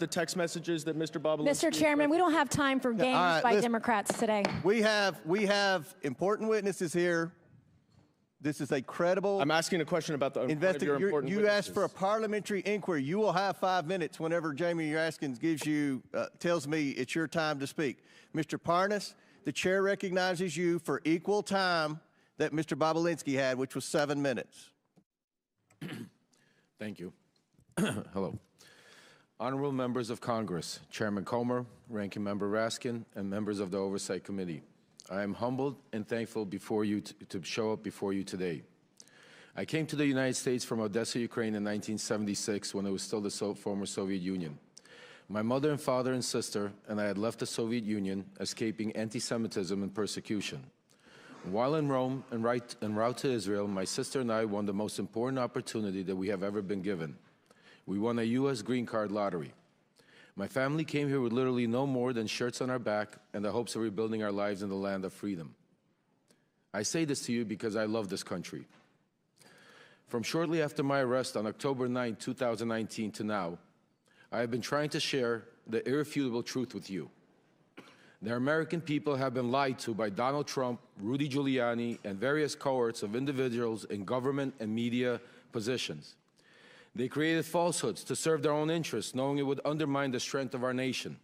the text messages that Mr. Bobulinski... Mr. Chairman, we don't have time for games by listen, Democrats today. We have important witnesses here. This is a credible... I'm asking a question about the important You asked for a parliamentary inquiry. You will have 5 minutes whenever Jamie Raskins gives you, tells me it's your time to speak. Mr. Parnas, the chair recognizes you for equal time that Mr. Bobulinski had, which was 7 minutes. Thank you. Hello. Honorable members of Congress, Chairman Comer, Ranking Member Raskin, and members of the Oversight Committee, I am humbled and thankful before you to show up before you today. I came to the United States from Odessa, Ukraine in 1976 when it was still the former Soviet Union. My mother and father and sister and I had left the Soviet Union, escaping anti-Semitism and persecution. While in Rome en route to Israel, my sister and I won the most important opportunity that we have ever been given. We won a U.S. green card lottery. My family came here with literally no more than shirts on our back and the hopes of rebuilding our lives in the land of freedom. I say this to you because I love this country. From shortly after my arrest on October 9, 2019 to now, I have been trying to share the irrefutable truth with you. The American people have been lied to by Donald Trump, Rudy Giuliani, and various cohorts of individuals in government and media positions. They created falsehoods to serve their own interests, knowing it would undermine the strength of our nation.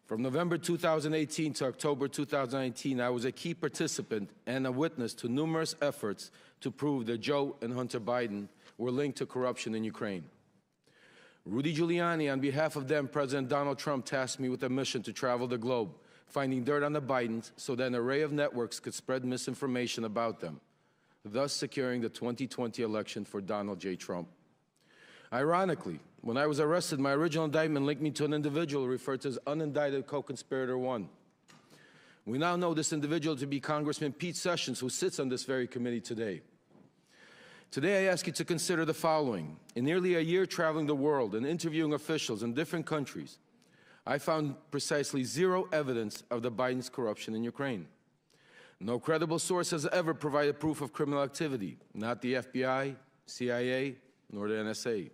From November 2018 to October 2019, I was a key participant and a witness to numerous efforts to prove that Joe and Hunter Biden were linked to corruption in Ukraine. Rudy Giuliani, on behalf of then President Donald Trump, tasked me with a mission to travel the globe, finding dirt on the Bidens so that an array of networks could spread misinformation about them, thus securing the 2020 election for Donald J. Trump. Ironically, when I was arrested, my original indictment linked me to an individual referred to as unindicted co-conspirator 1. We now know this individual to be Congressman Pete Sessions, who sits on this very committee today. Today, I ask you to consider the following. In nearly a year traveling the world and interviewing officials in different countries, I found precisely zero evidence of the Biden's corruption in Ukraine. No credible source has ever provided proof of criminal activity, not the FBI, CIA, nor the NSA.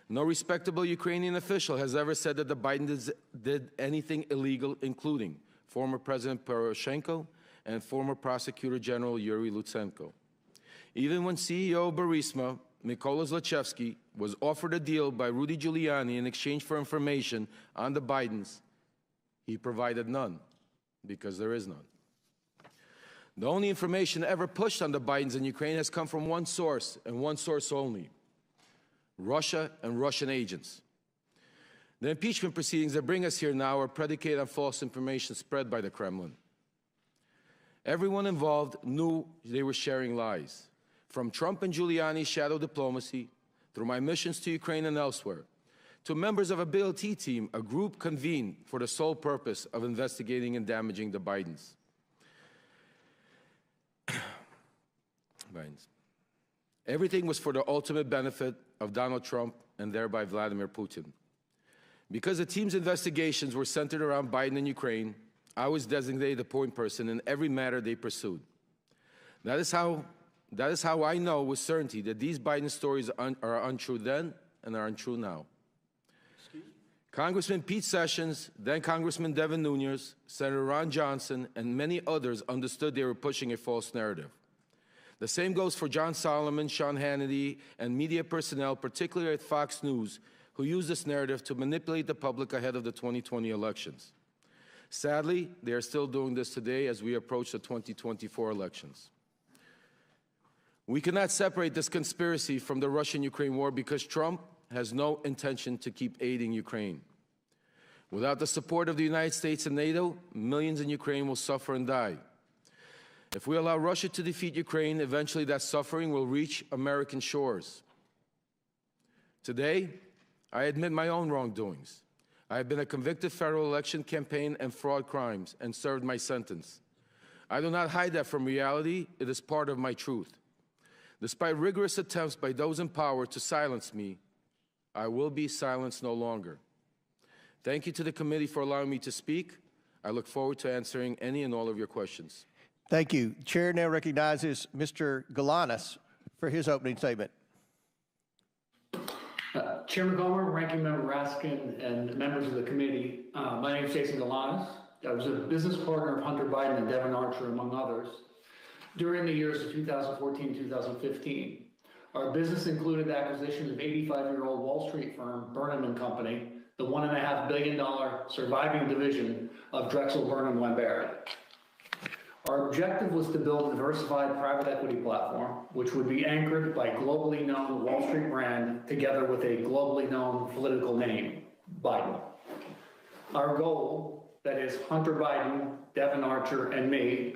No respectable Ukrainian official has ever said that the Bidens did anything illegal, including former President Poroshenko and former Prosecutor General Yuri Lutsenko. Even when CEO Burisma, Mykola Zlochevsky, was offered a deal by Rudy Giuliani in exchange for information on the Bidens, he provided none, because there is none. The only information ever pushed on the Bidens in Ukraine has come from one source, and one source only: Russia and Russian agents. The impeachment proceedings that bring us here now are predicated on false information spread by the Kremlin. Everyone involved knew they were sharing lies. From Trump and Giuliani's shadow diplomacy, through my missions to Ukraine and elsewhere, to members of a BLT team, a group convened for the sole purpose of investigating and damaging the Bidens. Everything was for the ultimate benefit of Donald Trump and thereby Vladimir Putin. Because the team's investigations were centered around Biden and Ukraine, I was designated the point person in every matter they pursued. That is how I know with certainty that these Biden stories are untrue then and are untrue now. Congressman Pete Sessions, then Congressman Devin Nunes, Senator Ron Johnson, and many others understood they were pushing a false narrative. The same goes for John Solomon, Sean Hannity, and media personnel, particularly at Fox News, who used this narrative to manipulate the public ahead of the 2020 elections. Sadly, they are still doing this today as we approach the 2024 elections. We cannot separate this conspiracy from the Russian-Ukraine war because Trump has no intention to keep aiding Ukraine. Without the support of the United States and NATO, millions in Ukraine will suffer and die. If we allow Russia to defeat Ukraine, eventually that suffering will reach American shores. Today, I admit my own wrongdoings. I have been a convicted federal election campaign and fraud crimes and served my sentence. I do not hide that from reality. It is part of my truth. Despite rigorous attempts by those in power to silence me, I will be silenced no longer. Thank you to the committee for allowing me to speak. I look forward to answering any and all of your questions. Thank you. Chair now recognizes Mr. Galanis for his opening statement. Chairman Comer, Ranking Member Raskin, and members of the committee, my name is Jason Galanis. I was a business partner of Hunter Biden and Devin Archer, among others, during the years of 2014-2015. Our business included the acquisition of 85-year-old Wall Street firm Burnham and Company, the $1.5 billion surviving division of Drexel Burnham Lambert. Our objective was to build a diversified private equity platform, which would be anchored by globally known Wall Street brand together with a globally known political name, Biden. Our goal, that is Hunter Biden, Devin Archer, and me,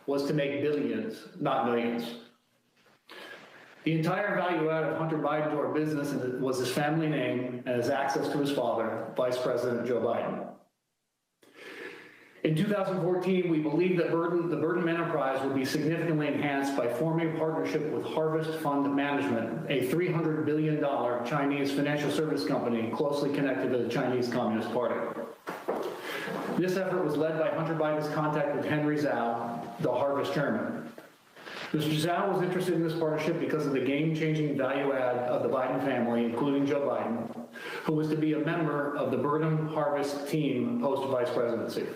was to make billions, not millions. The entire value add of Hunter Biden to our business was his family name and his access to his father, Vice President Joe Biden. In 2014, we believed that the Burnham enterprise would be significantly enhanced by forming a partnership with Harvest Fund Management, a $300 billion Chinese financial service company closely connected to the Chinese Communist Party. This effort was led by Hunter Biden's contact with Henry Zhao, the Harvest chairman. Mr. Zhao was interested in this partnership because of the game-changing value add of the Biden family, including Joe Biden, who was to be a member of the Burnham Harvest team post-vice presidency.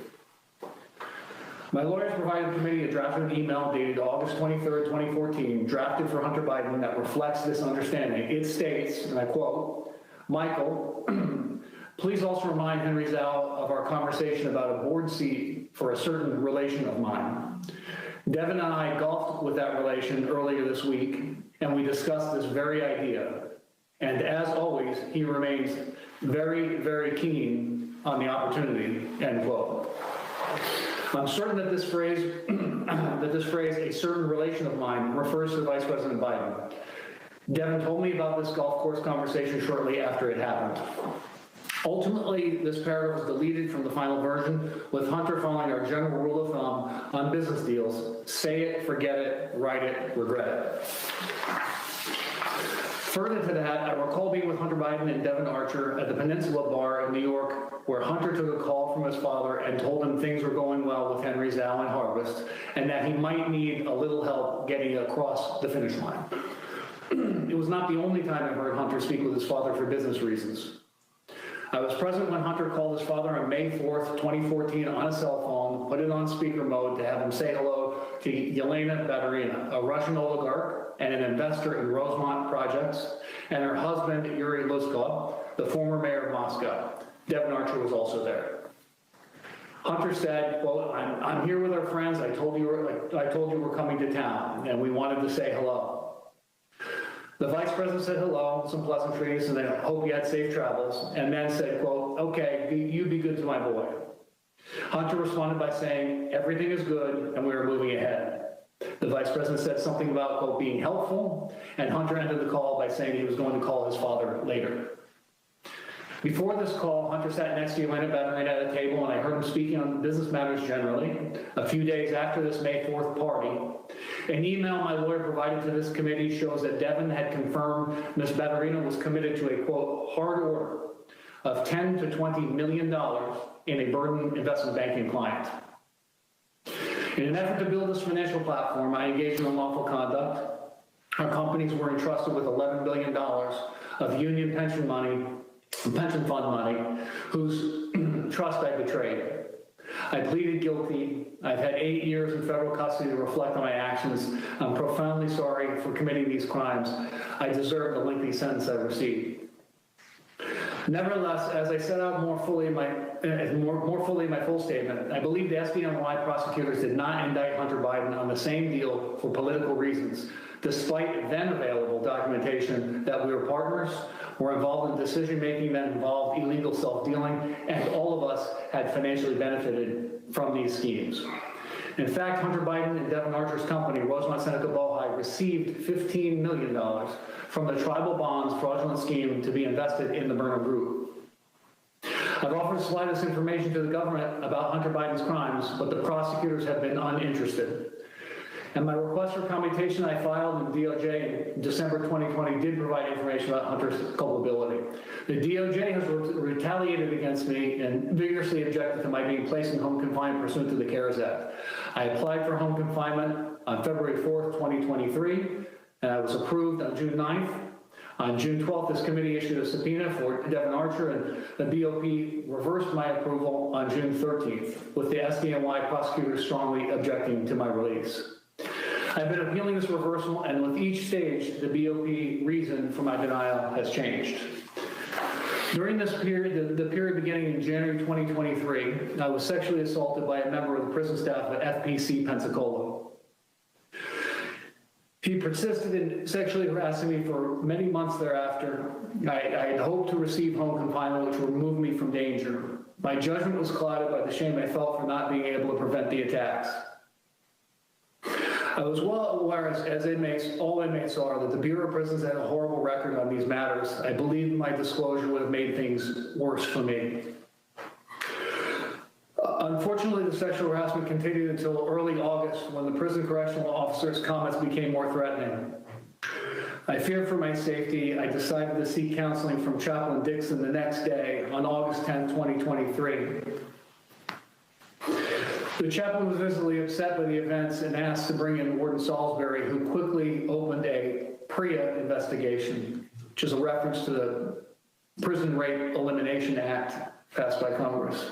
My lawyers provided the committee a drafted email dated August 23rd, 2014, drafted for Hunter Biden that reflects this understanding. It states, and I quote, "Michael, please also remind Henry Zhao of our conversation about a board seat for a certain relation of mine. Devin and I golfed with that relation earlier this week, and we discussed this very idea. And as always, he remains very, very keen on the opportunity," end quote. I'm certain that this phrase, a certain relation of mine, refers to Vice President Biden. Devin told me about this golf course conversation shortly after it happened. Ultimately, this paragraph was deleted from the final version, with Hunter following our general rule of thumb on business deals: say it, forget it, write it, regret it. Further to that, I recall being with Hunter Biden and Devin Archer at the Peninsula Bar in New York, where Hunter took a call from his father and told him things were going well with Henry Zhao and Harvest, and that he might need a little help getting across the finish line. It was not the only time I heard Hunter speak with his father for business reasons. I was present when Hunter called his father on May 4th, 2014 on a cell phone, put it on speaker mode to have him say hello to Yelena Baturina, a Russian oligarch and an investor in Rosemont projects, and her husband, Yuri Luzkov, the former mayor of Moscow. Devin Archer was also there. Hunter said, quote, I'm here with our friends. I told you we're coming to town, and we wanted to say hello. The vice president said hello, some pleasantries, and then hope you had safe travels, and then said, quote, okay, you be good to my boy. Hunter responded by saying, everything is good, and we are moving ahead. The vice president said something about, quote, being helpful, and Hunter ended the call by saying he was going to call his father later. Before this call, Hunter sat next to Yelena Baturina at a table, and I heard him speaking on business matters generally. A few days after this May 4th party, an email my lawyer provided to this committee shows that Devin had confirmed Ms. Baturina was committed to a, quote, hard order of $10 to $20 million in a burden investment banking client. In an effort to build this financial platform, I engaged in unlawful conduct. Our companies were entrusted with $11 billion of union pension fund money, whose trust I betrayed. I pleaded guilty. I've had 8 years in federal custody to reflect on my actions. I'm profoundly sorry for committing these crimes. I deserve the lengthy sentence I received. Nevertheless, as I set out more fully in my full statement, I believe the SDNY prosecutors did not indict Hunter Biden on the same deal for political reasons, despite then available documentation that we were partners, were involved in decision-making that involved illegal self-dealing, and all of us had financially benefited from these schemes. In fact, Hunter Biden and Devin Archer's company, Rosemont Seneca Bohai, received $15 million from the tribal bonds fraudulent scheme to be invested in the Burnham Group. I've offered to supply this information to the government about Hunter Biden's crimes, but the prosecutors have been uninterested. And my request for commutation I filed in the DOJ in December 2020 did provide information about Hunter's culpability. The DOJ has retaliated against me and vigorously objected to my being placed in home confinement pursuant to the CARES Act. I applied for home confinement on February 4th, 2023, and I was approved on June 9th. On June 12th, this committee issued a subpoena for Devin Archer, and the BOP reversed my approval on June 13th, with the SDNY prosecutor strongly objecting to my release. I've been appealing this reversal, and with each stage, the BOP reason for my denial has changed. During this period, the period beginning in January 2023, I was sexually assaulted by a member of the prison staff at FPC Pensacola. He persisted in sexually harassing me for many months thereafter. I had hoped to receive home confinement, which would remove me from danger. My judgment was clouded by the shame I felt for not being able to prevent the attacks. I was well aware, as inmates, all inmates are, that the Bureau of Prisons had a horrible record on these matters. I believe my disclosure would have made things worse for me. Unfortunately, the sexual harassment continued until early August, when the prison correctional officer's comments became more threatening. I feared for my safety. I decided to seek counseling from Chaplain Dixon the next day, on August 10, 2023. The chaplain was visibly upset by the events and asked to bring in Warden Salisbury, who quickly opened a PREA investigation, which is a reference to the Prison Rape Elimination Act passed by Congress.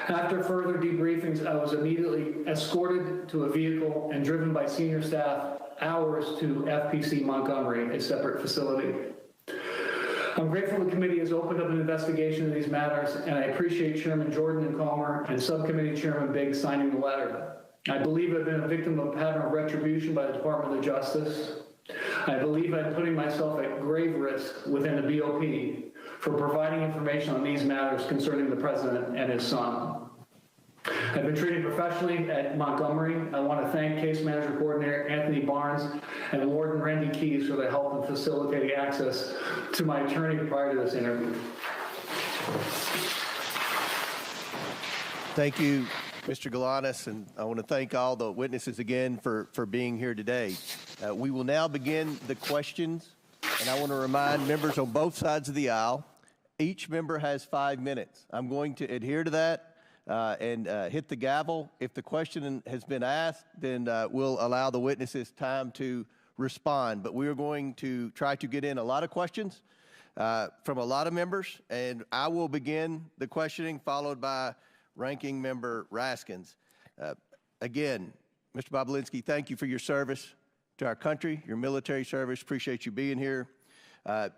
After further debriefings, I was immediately escorted to a vehicle and driven by senior staff hours to FPC Montgomery, a separate facility. I'm grateful the committee has opened up an investigation of these matters, and I appreciate Chairman Jordan and Comer and Subcommittee Chairman Biggs signing the letter. I believe I've been a victim of a pattern of retribution by the Department of Justice. I believe I'm putting myself at grave risk within the BOP for providing information on these matters concerning the president and his son. I've been treated professionally at Montgomery. I want to thank Case Manager Coordinator Anthony Barnes and Warden Randy Keys for their help in facilitating access to my attorney prior to this interview. Thank you, Mr. Galanis, and I want to thank all the witnesses again for being here today. We will now begin the questions, and I want to remind members on both sides of the aisle, each member has 5 minutes. I'm going to adhere to that and hit the gavel. If the question has been asked, then we'll allow the witnesses time to respond. But we are going to try to get in a lot of questions from a lot of members, and I will begin the questioning, followed by Ranking Member Raskins. Again, Mr. Bobulinski, thank you for your service to our country, your military service. Appreciate you being here.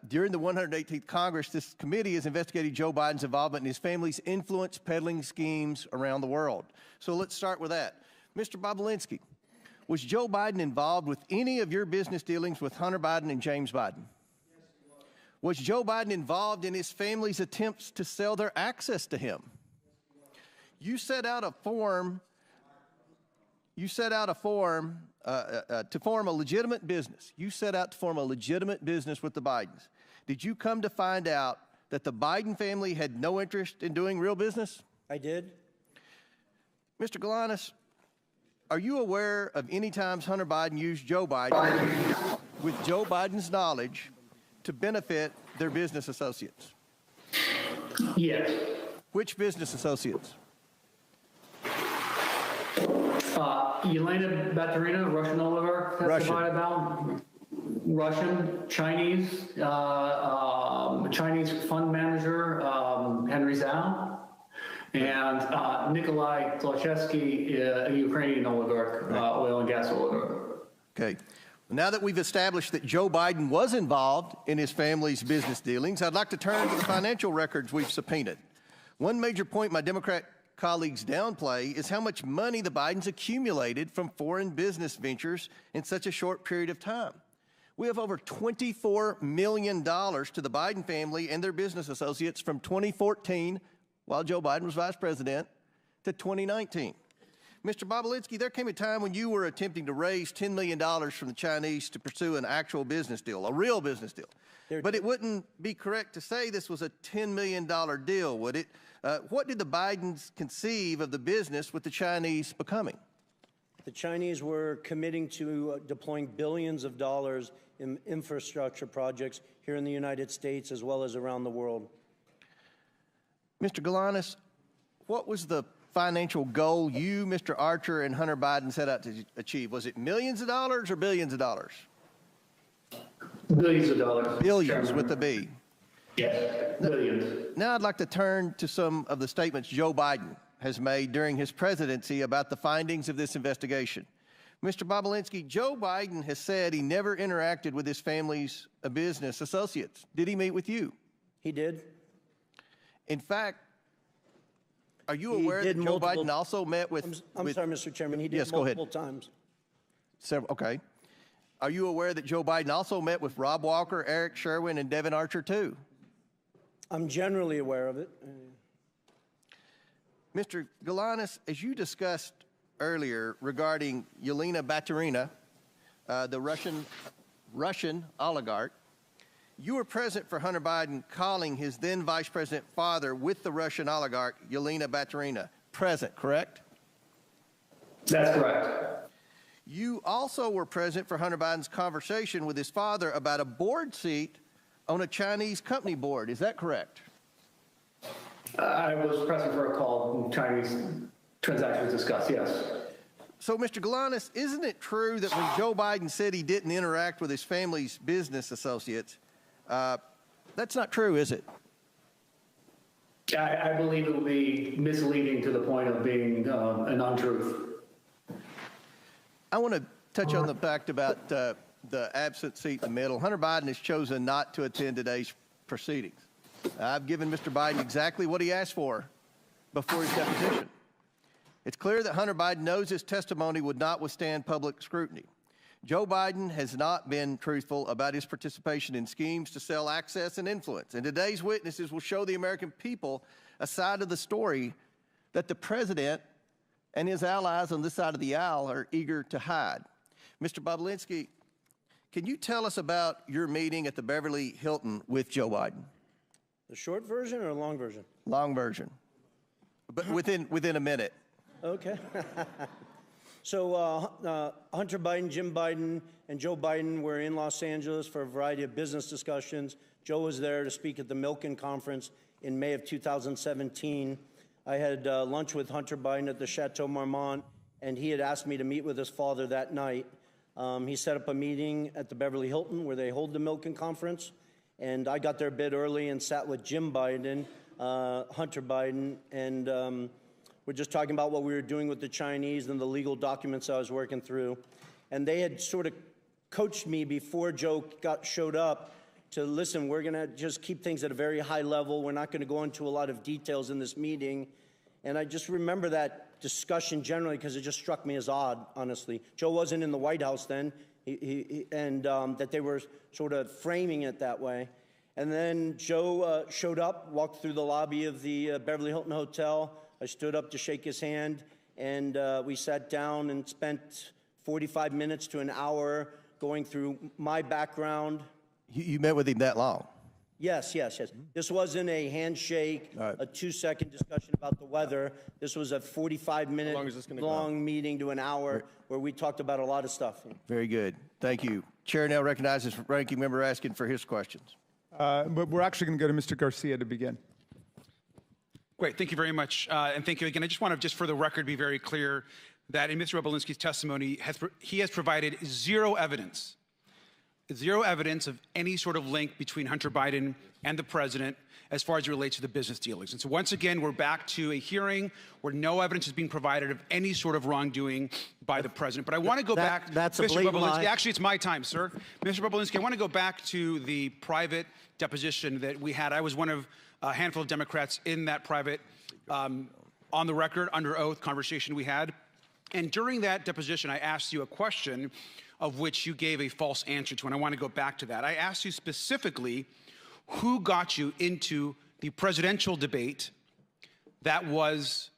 During the 118th Congress, this committee has investigated Joe Biden's involvement in his family's influence peddling schemes around the world. So let's start with that. Mr. Bobulinski, was Joe Biden involved with any of your business dealings with Hunter Biden and James Biden? Yes, he was. Was Joe Biden involved in his family's attempts to sell their access to him? You set out a form to form a legitimate business. You set out to form a legitimate business with the Bidens. Did you come to find out that the Biden family had no interest in doing real business? I did. Mr. Galanis, are you aware of any times Hunter Biden used Joe Biden with Joe Biden's knowledge to benefit their business associates? Yes. Which business associates? Yelena Baturina, Russian oligarch, testified about. Russian, Chinese, Chinese fund manager, Henry Zhao, and Nikolai Zlochevsky, a Ukrainian oligarch, oil and gas oligarch. Okay. Now that we've established that Joe Biden was involved in his family's business dealings, I'd like to turn to the financial records we've subpoenaed. One major point my Democrat colleagues downplay is how much money the Bidens accumulated from foreign business ventures in such a short period of time. We have over $24 million to the Biden family and their business associates from 2014, while Joe Biden was vice president, to 2019. Mr. Bobulinski, there came a time when you were attempting to raise $10 million from the Chinese to pursue an actual business deal, a real business deal. But it wouldn't be correct to say this was a $10 million deal, would it? What did the Bidens conceive of the business with the Chinese becoming? The Chinese were committing to deploying billions of dollars in infrastructure projects here in the United States as well as around the world. Mr. Galanis, what was the financial goal you, Mr. Archer, and Hunter Biden set out to achieve? Was it millions of dollars or billions of dollars? Billions of dollars. Billions Chairman. with a B. Yes, billions. Now I'd like to turn to some of the statements Joe Biden has made during his presidency about the findings of this investigation. Mr. Bobulinski, Joe Biden has said he never interacted with his family's business associates. Did he meet with you? He did. In fact, are you aware that Joe Biden also met with... I'm sorry, Mr. Chairman. He did Yes, go ahead. multiple times. Several, okay. Are you aware that Joe Biden also met with Rob Walker, Eric Sherwin, and Devin Archer, too? I'm generally aware of it. Mr. Galanis, as you discussed earlier regarding Yelena Baturina, the Russian oligarch, you were present for Hunter Biden calling his then Vice President father with the Russian oligarch, Yelena Baturina. Present, correct? That's correct. You also were present for Hunter Biden's conversation with his father about a board seat on a Chinese company board. Is that correct? I was present for a call when Chinese transactions discussed, yes. So, Mr. Galanis, isn't it true that when Joe Biden said he didn't interact with his family's business associates, that's not true, is it? I believe it would be misleading to the point of being an untruth. I want to touch on the fact about the absent seat in the middle. Hunter Biden has chosen not to attend today's proceedings. I've given Mr. Biden exactly what he asked for before his deposition. It's clear that Hunter Biden knows his testimony would not withstand public scrutiny. Joe Biden has not been truthful about his participation in schemes to sell access and influence. And today's witnesses will show the American people a side of the story that the president and his allies on this side of the aisle are eager to hide. Mr. Bobulinski, can you tell us about your meeting at the Beverly Hilton with Joe Biden? The short version or a long version? Long version, but within a minute. Okay. So Hunter Biden, Jim Biden, and Joe Biden were in Los Angeles for a variety of business discussions. Joe was there to speak at the Milken Conference in May of 2017. I had lunch with Hunter Biden at the Chateau Marmont, and he had asked me to meet with his father that night. He set up a meeting at the Beverly Hilton where they hold the Milken Conference, and I got there a bit early and sat with Jim Biden, Hunter Biden, and we're just talking about what we were doing with the Chinese and the legal documents I was working through. And they had sort of coached me before Joe showed up to, listen, we're going to just keep things at a very high level. We're not going to go into a lot of details in this meeting. And I just remember that discussion generally because it just struck me as odd, honestly. Joe wasn't in the White House then, and that they were sort of framing it that way. And then Joe showed up, walked through the lobby of the Beverly Hilton Hotel. I stood up to shake his hand, and we sat down and spent 45 minutes to an hour going through my background. You met with him that long? Yes. This wasn't a handshake, a 2-second discussion about the weather. This was a 45-minute long meeting to an hour where we talked about a lot of stuff. Very good. Thank you. Chair now recognizes Ranking Member Raskin for his questions. But we're actually going to go to Mr. Garcia to begin. Great. Thank you very much. And thank you again. I just want to, just for the record, be very clear that in Mr. Bobulinski's testimony, he has provided zero evidence of any sort of link between Hunter Biden and the president as far as it relates to the business dealings. And so once again, we're back to a hearing where no evidence is being provided of any sort of wrongdoing by the president. But I want to go back, that's a Mr. blatant Bobulinski. lie. Actually, it's my time, sir. Mr. Bobulinski, I want to go back to the private deposition that we had. I was one of a handful of Democrats in that private, on the record, under oath conversation we had. And during that deposition, I asked you a question of which you gave a false answer to, and I want to go back to that. I asked you specifically who got you into the presidential debate that was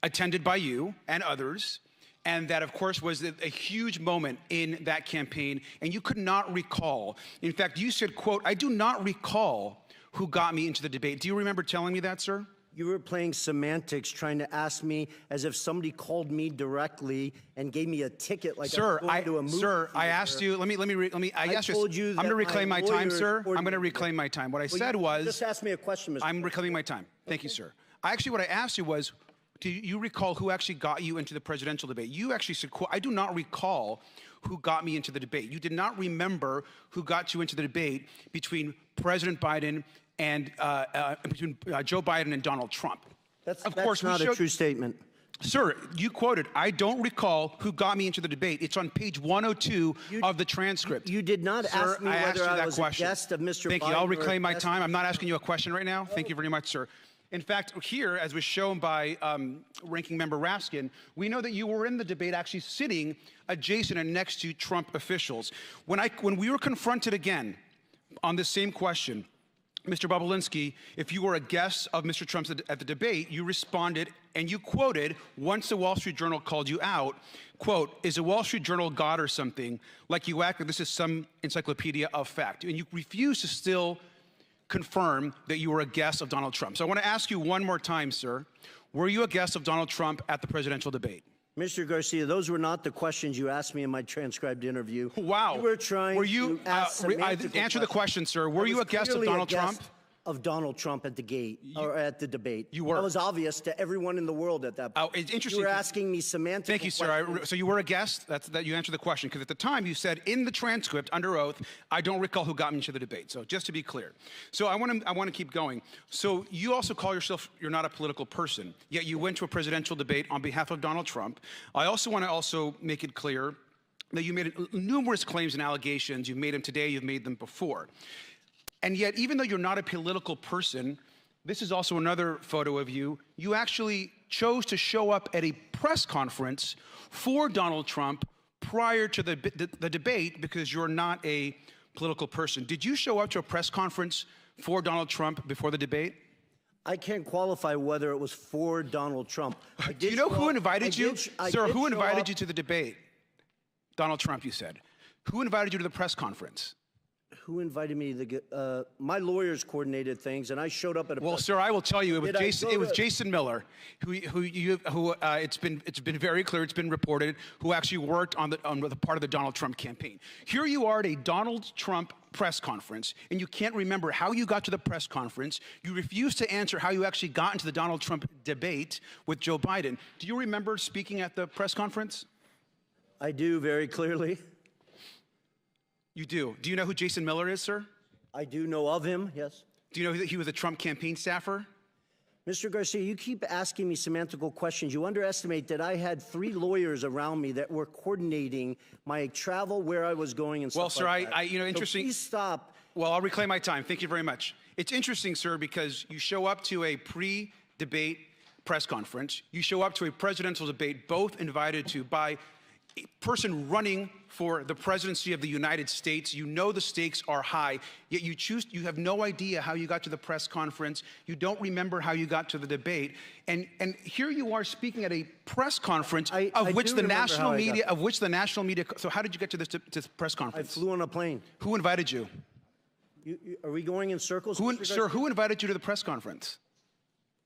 attended by you and others, and that, of course, was a huge moment in that campaign, and you could not recall. In fact, you said, quote, "I do not recall who got me into the debate." Do you remember telling me that, sir? You were playing semantics, trying to ask me as if somebody called me directly and gave me a ticket like I was going to a movie. Sir, I asked you. I told you. I'm going to reclaim my time, sir. I'm going to reclaim my time. What I said was. Just ask me a question, Mr. I'm reclaiming my time. Thank you, sir. What I asked you was, do you recall who actually got you into the presidential debate? You actually said, quote, "I do not recall who got me into the debate. You did not remember who got you into the debate between President Biden and between Joe Biden and Donald Trump. That's not a true statement. Sir, you quoted, "I don't recall who got me into the debate." It's on page 102 of the transcript. You did not ask me whether I was a guest of Mr. Biden. Thank you. I'll reclaim my time. I'm not asking you a question right now. Thank you very much, sir. In fact, here, as was shown by Ranking Member Raskin, we know that you were in the debate actually sitting adjacent and next to Trump officials. When we were confronted again on this same question, Mr. Bobulinski, if you were a guest of Mr. Trump's at the debate, you responded and you quoted, once the Wall Street Journal called you out, quote, "Is the Wall Street Journal God or something? Like you act like this is some encyclopedia of fact." And you refuse to still confirm that you were a guest of Donald Trump. So I want to ask you one more time, sir. Were you a guest of Donald Trump at the presidential debate? Mr. Garcia, those were not the questions you asked me in my transcribed interview. Wow. You were trying to ask answer the question, sir. Were you a guest of Donald Trump? Of Donald Trump at the debate. You were. That was obvious to everyone in the world at that point. Oh, it's interesting. You were asking me semantic Thank you, sir. So you were a guest? That you answered the question. Because at the time you said in the transcript under oath, "I don't recall who got me into the debate." So just to be clear. So I want to keep going. So you also call yourself, you're not a political person, yet you went to a presidential debate on behalf of Donald Trump. I also want to make it clear that you made numerous claims and allegations. You've made them today, you've made them before. And yet, even though you're not a political person, this is also another photo of you. You actually chose to show up at a press conference for Donald Trump prior to the debate because you're not a political person. Did you show up to a press conference for Donald Trump before the debate? I can't qualify whether it was for Donald Trump. Do you know who invited you? Sir, who invited you to the debate? Donald Trump, you said. Who invited you to the press conference? Who invited me to my lawyers coordinated things, and I showed up at a. Well, sir, I will tell you, it was Jason. It was Jason Miller, who it's been very clear, it's been reported, who actually worked on the part of the Donald Trump campaign. Here you are at a Donald Trump press conference, and you can't remember how you got to the press conference. You refuse to answer how you actually got into the Donald Trump debate with Joe Biden. Do you remember speaking at the press conference? I do very clearly. You do. Do you know who Jason Miller is, sir? I do know of him, yes. Do you know that he was a Trump campaign staffer? Mr. Garcia, you keep asking me semantical questions. You underestimate that I had 3 lawyers around me that were coordinating my travel, where I was going, and stuff well, sir, like that. interesting. So please stop. Well, I'll reclaim my time. Thank you very much. It's interesting, sir, because you show up to a pre-debate press conference. You show up to a presidential debate, both invited to by a person running for the presidency of the United States. You know the stakes are high, yet you have no idea how you got to the press conference. You don't remember how you got to the debate. And here you are speaking at a press conference of which the national media, so how did you get to this press conference? I flew on a plane. Who invited you? Are we going in circles? Sir, who invited you to the press conference?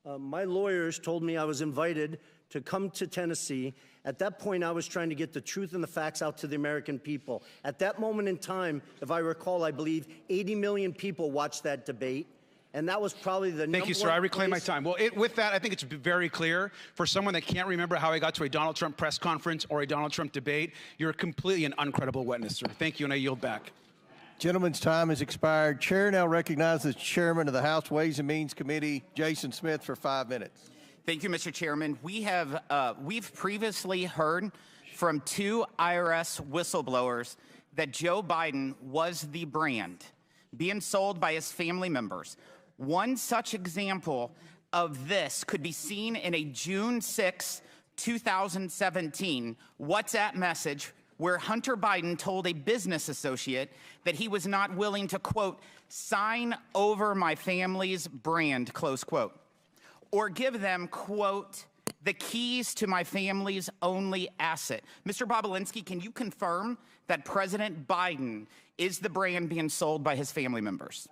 My lawyers told me I was invited to come to Tennessee. At that point, I was trying to get the truth and the facts out to the American people. At that moment in time, if I recall, I believe 80 million people watched that debate. And that was probably the number one. Thank you, sir. I reclaim my time. Well, with that, I think it's very clear for someone that can't remember how I got to a Donald Trump press conference or a Donald Trump debate, you're completely an uncredible witness, sir. Thank you, and I yield back. Gentleman's time has expired. Chair now recognizes the Chairman of the House Ways and Means Committee, Jason Smith, for 5 minutes. Thank you, Mr. Chairman. We've previously heard from 2 IRS whistleblowers that Joe Biden was the brand being sold by his family members. One such example of this could be seen in a June 6, 2017 WhatsApp message where Hunter Biden told a business associate that he was not willing to, quote, sign over my family's brand, close quote, or give them, quote, the keys to my family's only asset. Mr. Bobulinski, can you confirm that President Biden is the brand being sold by his family members?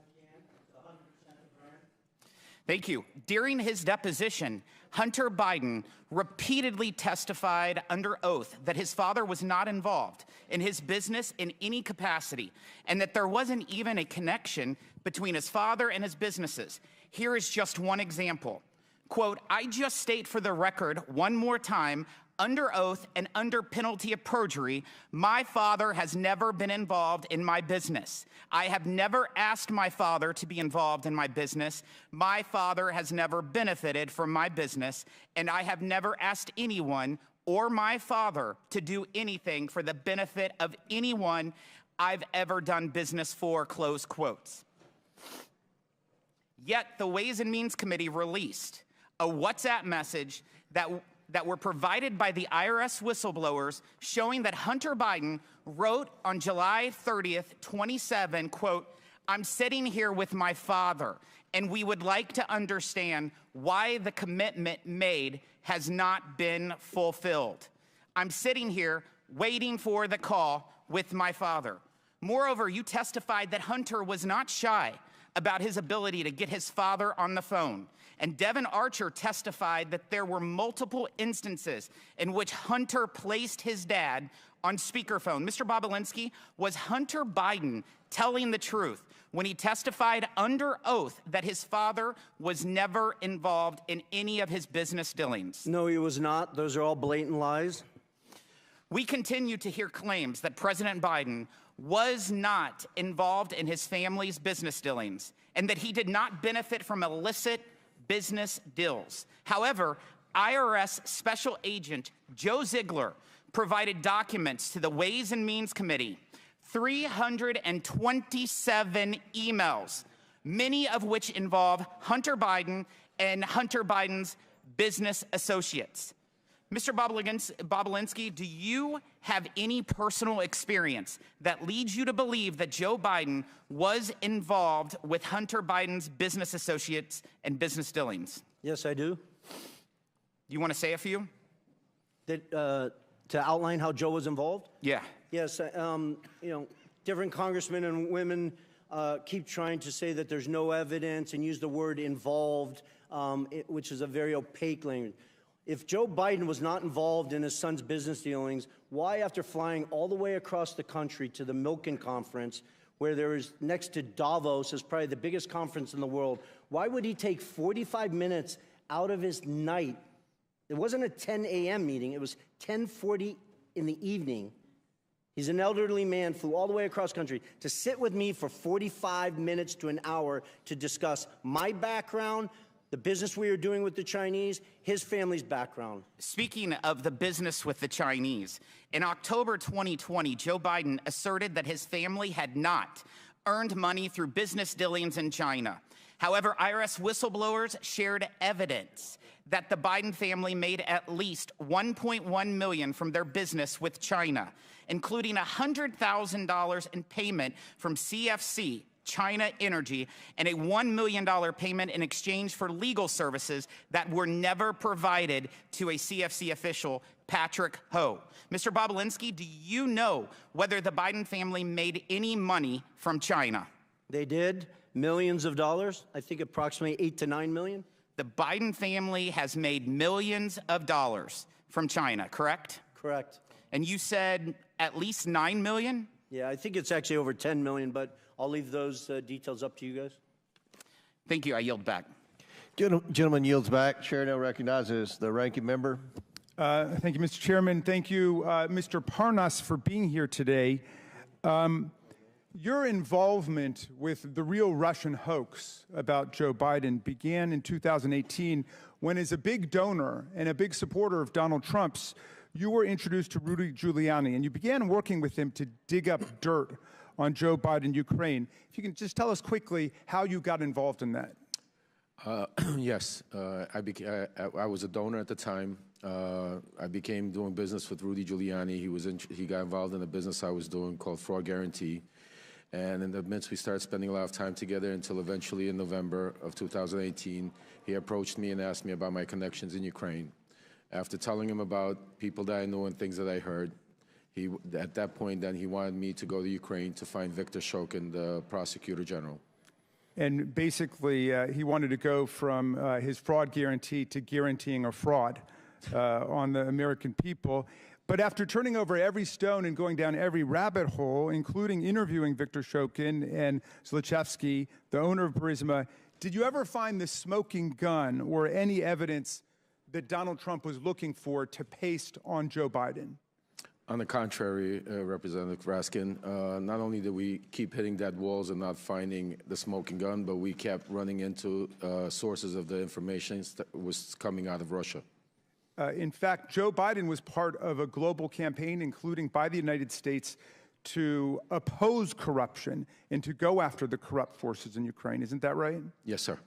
Thank you. During his deposition, Hunter Biden repeatedly testified under oath that his father was not involved in his business in any capacity, and that there wasn't even a connection between his father and his businesses. Here is just one example. Quote, I just state for the record one more time, under oath and under penalty of perjury, my father has never been involved in my business. I have never asked my father to be involved in my business. My father has never benefited from my business, and I have never asked anyone or my father to do anything for the benefit of anyone I've ever done business for, close quotes. Yet the Ways and Means Committee released a WhatsApp message that were provided by the IRS whistleblowers showing that Hunter Biden wrote on July 30th, 27, quote, "I'm sitting here with my father, and we would like to understand why the commitment made has not been fulfilled. I'm sitting here waiting for the call with my father." Moreover, you testified that Hunter was not shy about his ability to get his father on the phone. And Devin Archer testified that there were multiple instances in which Hunter placed his dad on speakerphone. Mr. Bobulinski, was Hunter Biden telling the truth when he testified under oath that his father was never involved in any of his business dealings? No, he was not. Those are all blatant lies. We continue to hear claims that President Biden was not involved in his family's business dealings and that he did not benefit from illicit business deals. However, IRS Special Agent Joe Ziegler provided documents to the Ways and Means Committee, 327 emails, many of which involve Hunter Biden and Hunter Biden's business associates. Mr. Bobulinski, do you have any personal experience that leads you to believe that Joe Biden was involved with Hunter Biden's business associates and business dealings? Yes, I do. You want to say a few? To outline how Joe was involved? Yeah. Yes, different congressmen and women keep trying to say that there's no evidence and use the word involved, which is a very opaque language. If Joe Biden was not involved in his son's business dealings, why, after flying all the way across the country to the Milken Conference, where there is next to Davos, is probably the biggest conference in the world, why would he take 45 minutes out of his night? It wasn't a 10 a.m. meeting. It was 10:40 in the evening. He's an elderly man, flew all the way across country to sit with me for 45 minutes to an hour to discuss my background, the business we are doing with the Chinese, his family's background. Speaking of the business with the Chinese, in October 2020, Joe Biden asserted that his family had not earned money through business dealings in China. However, IRS whistleblowers shared evidence that the Biden family made at least $1.1 million from their business with China, including $100,000 in payment from CFC, China Energy, and a $1 million payment in exchange for legal services that were never provided to a CFC official, Patrick Ho. Mr. Bobulinski, do you know whether the Biden family made any money from China? They did, millions of dollars, I think approximately 8 to 9 million. The Biden family has made millions of dollars from China, correct? Correct. And you said at least 9 million? Yeah, I think it's actually over 10 million, but I'll leave those details up to you guys. Thank you. I yield back. Gentleman yields back. Chair now recognizes the ranking member. Thank you, Mr. Chairman. Thank you, Mr. Parnas, for being here today. Your involvement with the real Russian hoax about Joe Biden began in 2018 when, as a big donor and a big supporter of Donald Trump's, you were introduced to Rudy Giuliani, and you began working with him to dig up dirt on Joe Biden, Ukraine. If you can just tell us quickly how you got involved in that. Yes, I was a donor at the time. I began doing business with Rudy Giuliani. He got involved in a business I was doing called Fraud Guarantee. And in the midst, we started spending a lot of time together until eventually in November of 2018, he approached me and asked me about my connections in Ukraine. After telling him about people that I knew and things that I heard, at that point, then he wanted me to go to Ukraine to find Viktor Shokin, the prosecutor general. And basically, he wanted to go from his fraud guarantee to guaranteeing a fraud on the American people. But after turning over every stone and going down every rabbit hole, including interviewing Viktor Shokin and Zlochevsky, the owner of Burisma, did you ever find the smoking gun or any evidence that Donald Trump was looking for to paste on Joe Biden? On the contrary, Representative Raskin, not only did we keep hitting dead walls and not finding the smoking gun, but we kept running into sources of the information that was coming out of Russia. In fact, Joe Biden was part of a global campaign, including by the United States, to oppose corruption and to go after the corrupt forces in Ukraine. Isn't that right? Yes, sir.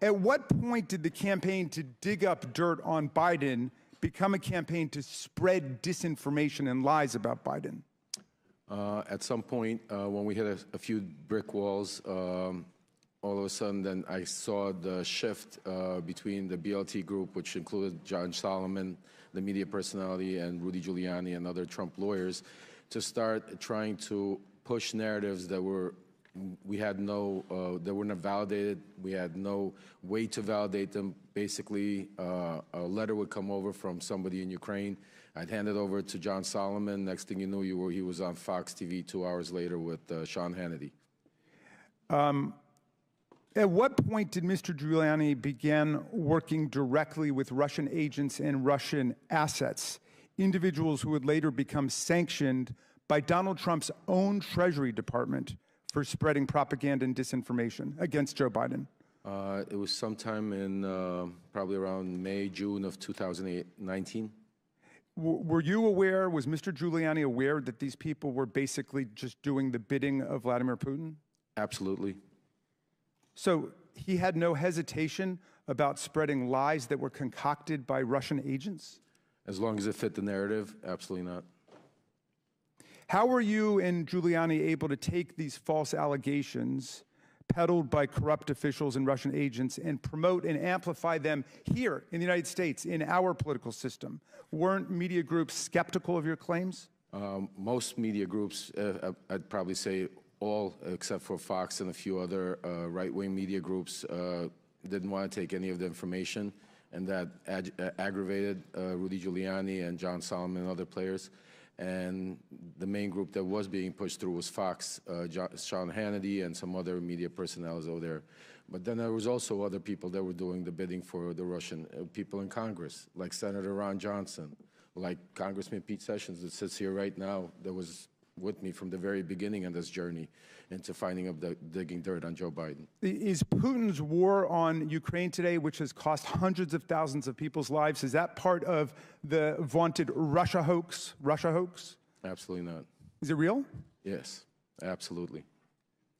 At what point did the campaign to dig up dirt on Biden become a campaign to spread disinformation and lies about Biden? At some point, when we hit a few brick walls, all of a sudden, then I saw the shift between the BLT group, which included John Solomon, the media personality, and Rudy Giuliani and other Trump lawyers, to start trying to push narratives that we had no, that were not validated. We had no way to validate them. Basically, a letter would come over from somebody in Ukraine. I'd hand it over to John Solomon. Next thing you knew, he was on Fox TV 2 hours later with Sean Hannity. At what point did Mr. Giuliani begin working directly with Russian agents and Russian assets, individuals who would later become sanctioned by Donald Trump's own Treasury Department for spreading propaganda and disinformation against Joe Biden? It was sometime in probably around May, June of 2019. Were you aware, was Mr. Giuliani aware that these people were basically just doing the bidding of Vladimir Putin? Absolutely. So he had no hesitation about spreading lies that were concocted by Russian agents? As long as it fit the narrative, absolutely not. How were you and Giuliani able to take these false allegations peddled by corrupt officials and Russian agents and promote and amplify them here in the United States, in our political system? Weren't media groups skeptical of your claims? Most media groups, I'd probably say all except for Fox and a few other right-wing media groups, didn't want to take any of the information, and that aggravated Rudy Giuliani and John Solomon and other players. And the main group that was being pushed through was Fox, Sean Hannity, and some other media personnel over there. But then there was also other people that were doing the bidding for the Russian people in Congress, like Senator Ron Johnson, like Congressman Pete Sessions that sits here right now, that was with me from the very beginning of this journey into finding up digging dirt on Joe Biden. Is Putin's war on Ukraine today, which has cost hundreds of thousands of people's lives, is that part of the vaunted Russia hoax? Absolutely not. Is it real? Yes, absolutely.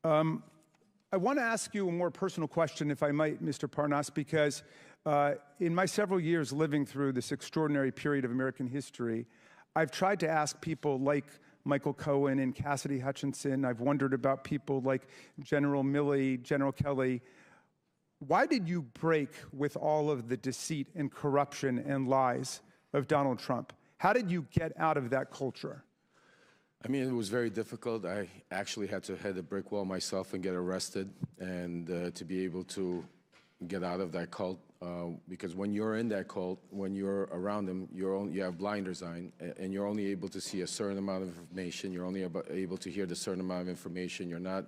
I want to ask you a more personal question, if I might, Mr. Parnas, because in my several years living through this extraordinary period of American history, I've tried to ask people like Michael Cohen and Cassidy Hutchinson. I've wondered about people like General Milley, General Kelly. Why did you break with all of the deceit and corruption and lies of Donald Trump? How did you get out of that culture? I mean, it was very difficult. I actually had to hit a brick wall myself and get arrested, and to be able to get out of that cult. Because when you're in that cult, when you're around them, you have blinders on, and you're only able to see a certain amount of information. You're only able to hear the certain amount of information. You're not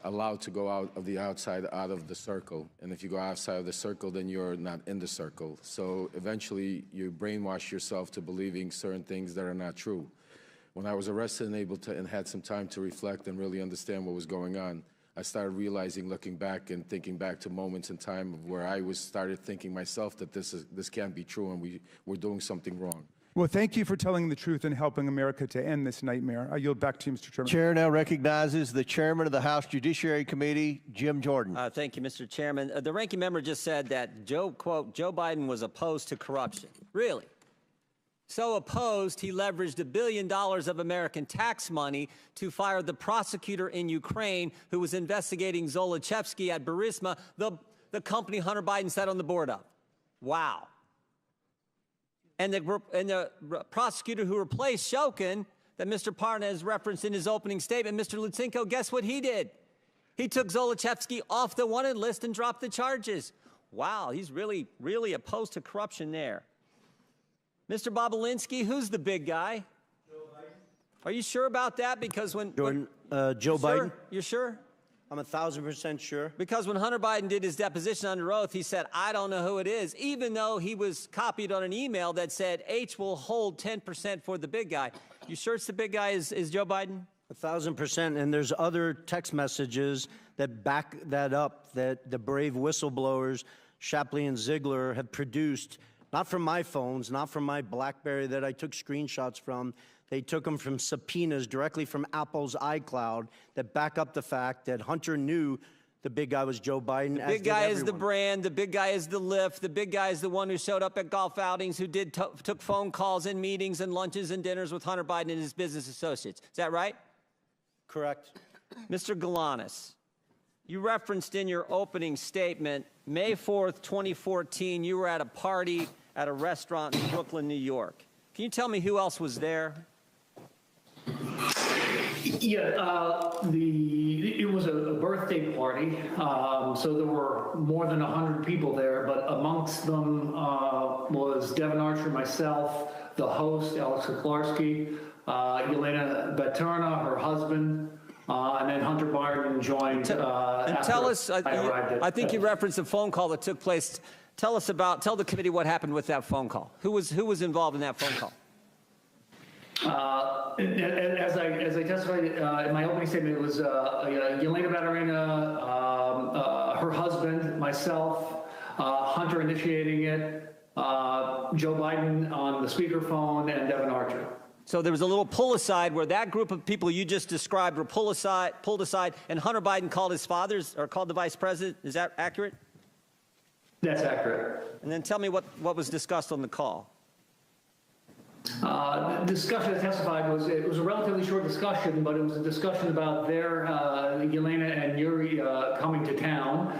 allowed to go out of the circle. And if you go outside of the circle, then you're not in the circle. So eventually, you brainwash yourself to believing certain things that are not true. When I was arrested and had some time to reflect and really understand what was going on, I started realizing, looking back and thinking back to moments in time where I started thinking myself that this can't be true and we're doing something wrong. Well, thank you for telling the truth and helping America to end this nightmare. I yield back to you, Mr. Chairman. Chair now recognizes the chairman of the House Judiciary Committee, Jim Jordan. Thank you, Mr. Chairman. The ranking member just said that quote, Joe Biden was opposed to corruption. Really? So opposed, he leveraged $1 billion of American tax money to fire the prosecutor in Ukraine who was investigating Zolochevsky at Burisma, the company Hunter Biden sat on the board of. Wow. And the prosecutor who replaced Shokin, that Mr. Parnas referenced in his opening statement, Mr. Lutsenko, guess what he did? He took Zolochevsky off the wanted list and dropped the charges. Wow, he's really, really opposed to corruption there. Mr. Bobulinski, who's the big guy? Joe Biden. Are you sure about that? Because when... Joe Biden? You're sure? I'm 1,000% sure. Because when Hunter Biden did his deposition under oath, he said, I don't know who it is, even though he was copied on an email that said H will hold 10% for the big guy. You sure it's the big guy is Joe Biden? 1,000%. And there's other text messages that back that up, that the brave whistleblowers, Shapley and Ziegler, have produced, not from my phones, not from my BlackBerry that I took screenshots from. They took them from subpoenas directly from Apple's iCloud that back up the fact that Hunter knew the big guy was Joe Biden. The big guy is the brand. The big guy is the lift. The big guy is the one who showed up at golf outings, who took phone calls and meetings and lunches and dinners with Hunter Biden and his business associates. Is that right? Correct. Mr. Galanis, you referenced in your opening statement, May 4th, 2014, you were at a party at a restaurant in Brooklyn, New York. Can you tell me who else was there? Yeah, it was a birthday party, so there were more than 100 people there, but amongst them was Devin Archer, myself, the host, Alex Kuklarski, Yelena Baturna, her husband, and then Hunter Biden joined. And tell us, I think you referenced a phone call that took place. Tell the committee what happened with that phone call. Who was involved in that phone call? As I testified in my opening statement, it was Yelena Baturna, her husband, myself, Hunter initiating it, Joe Biden on the speakerphone, and Devin Archer. So there was a little pull aside where that group of people you just described were pulled aside, and Hunter Biden called his father's or called the vice president. Is that accurate? That's accurate. And then tell me what was discussed on the call. The discussion I testified was a relatively short discussion, but it was a discussion about their Yelena and Yuri coming to town.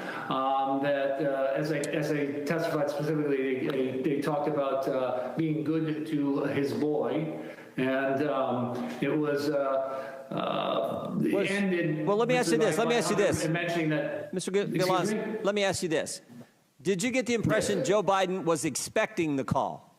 That as I testified specifically, they talked about being good to his boy, and it was. Ended. Well, let me ask you this. Mentioning that, Mr. Galanis, let me ask you this. Did you get the impression Joe Biden was expecting the call?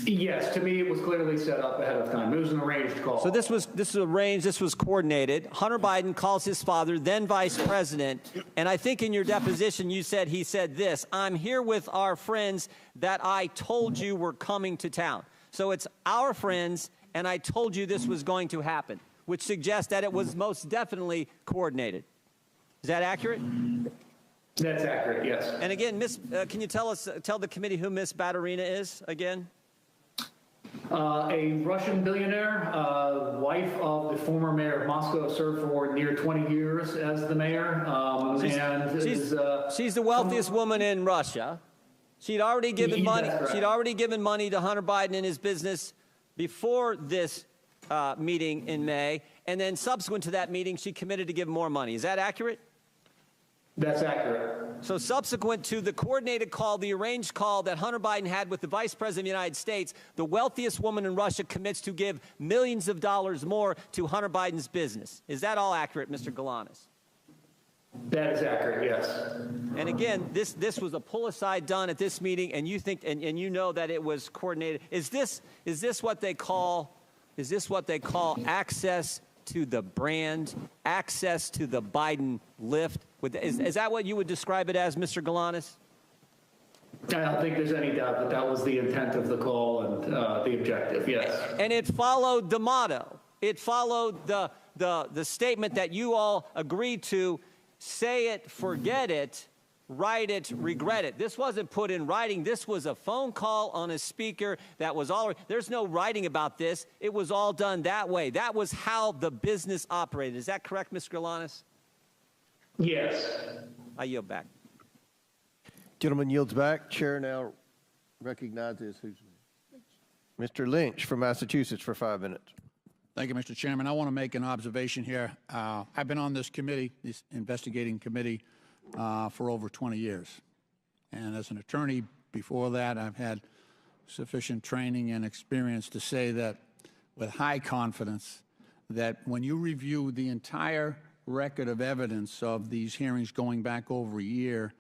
Yes, to me it was clearly set up ahead of time. It was an arranged call. So this was arranged, this was coordinated. Hunter Biden calls his father, then vice president, and I think in your deposition he said this, I'm here with our friends that I told you were coming to town. So it's our friends, and I told you this was going to happen, which suggests that it was most definitely coordinated. Is that accurate? That's accurate, yes. And again, can you tell the committee who Miss Baturina is again? A Russian billionaire, wife of the former mayor of Moscow, served for near 20 years as the mayor. She's the wealthiest woman in Russia. She'd already given money. She'd already given money to Hunter Biden and his business before this meeting in May, and then subsequent to that meeting, she committed to give more money. Is that accurate? That's accurate. So subsequent to the coordinated call, the arranged call that Hunter Biden had with the Vice President of the United States, the wealthiest woman in Russia commits to give millions of dollars more to Hunter Biden's business. Is that all accurate, Mr. Galanis? That is accurate, yes. And again, this was a pull-aside done at this meeting, and you think, and you know that it was coordinated. Is this what they call access to the brand, access to the Biden lift? Is that what you would describe it as, Mr. Galanis? I don't think there's any doubt that that was the intent of the call and the objective, yes. And it followed the motto. It followed the statement that you all agreed to: say it, forget it, write it, regret it. This wasn't put in writing. This was a phone call on a speaker that was all. There's no writing about this. It was all done that way. That was how the business operated. Is that correct, Mr. Galanis? Yes. I yield back. Gentleman yields back. Chair now recognizes Mr. Lynch from Massachusetts for 5 minutes. Thank you, Mr. Chairman. I want to make an observation here. I've been on this committee, this investigating committee, for over 20 years. And as an attorney before that, I've had sufficient training and experience to say that with high confidence that when you review the entire record of evidence of these hearings going back over a year,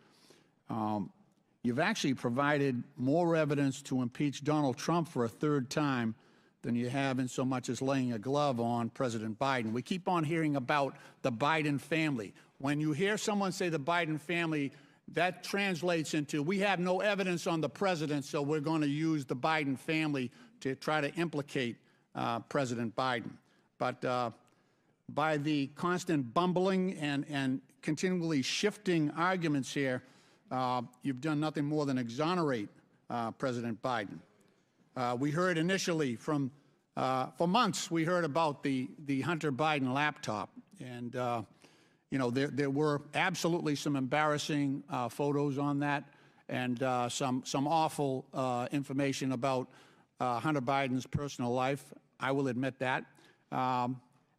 you've actually provided more evidence to impeach Donald Trump for a third time than you have in so much as laying a glove on President Biden. We keep on hearing about the Biden family. When you hear someone say the Biden family, that translates into we have no evidence on the president, so we're going to use the Biden family to try to implicate President Biden. But by the constant bumbling and continually shifting arguments here, you've done nothing more than exonerate President Biden. We heard initially for months, we heard about the Hunter Biden laptop. And, you know, there were absolutely some embarrassing photos on that and some awful information about Hunter Biden's personal life. I will admit that.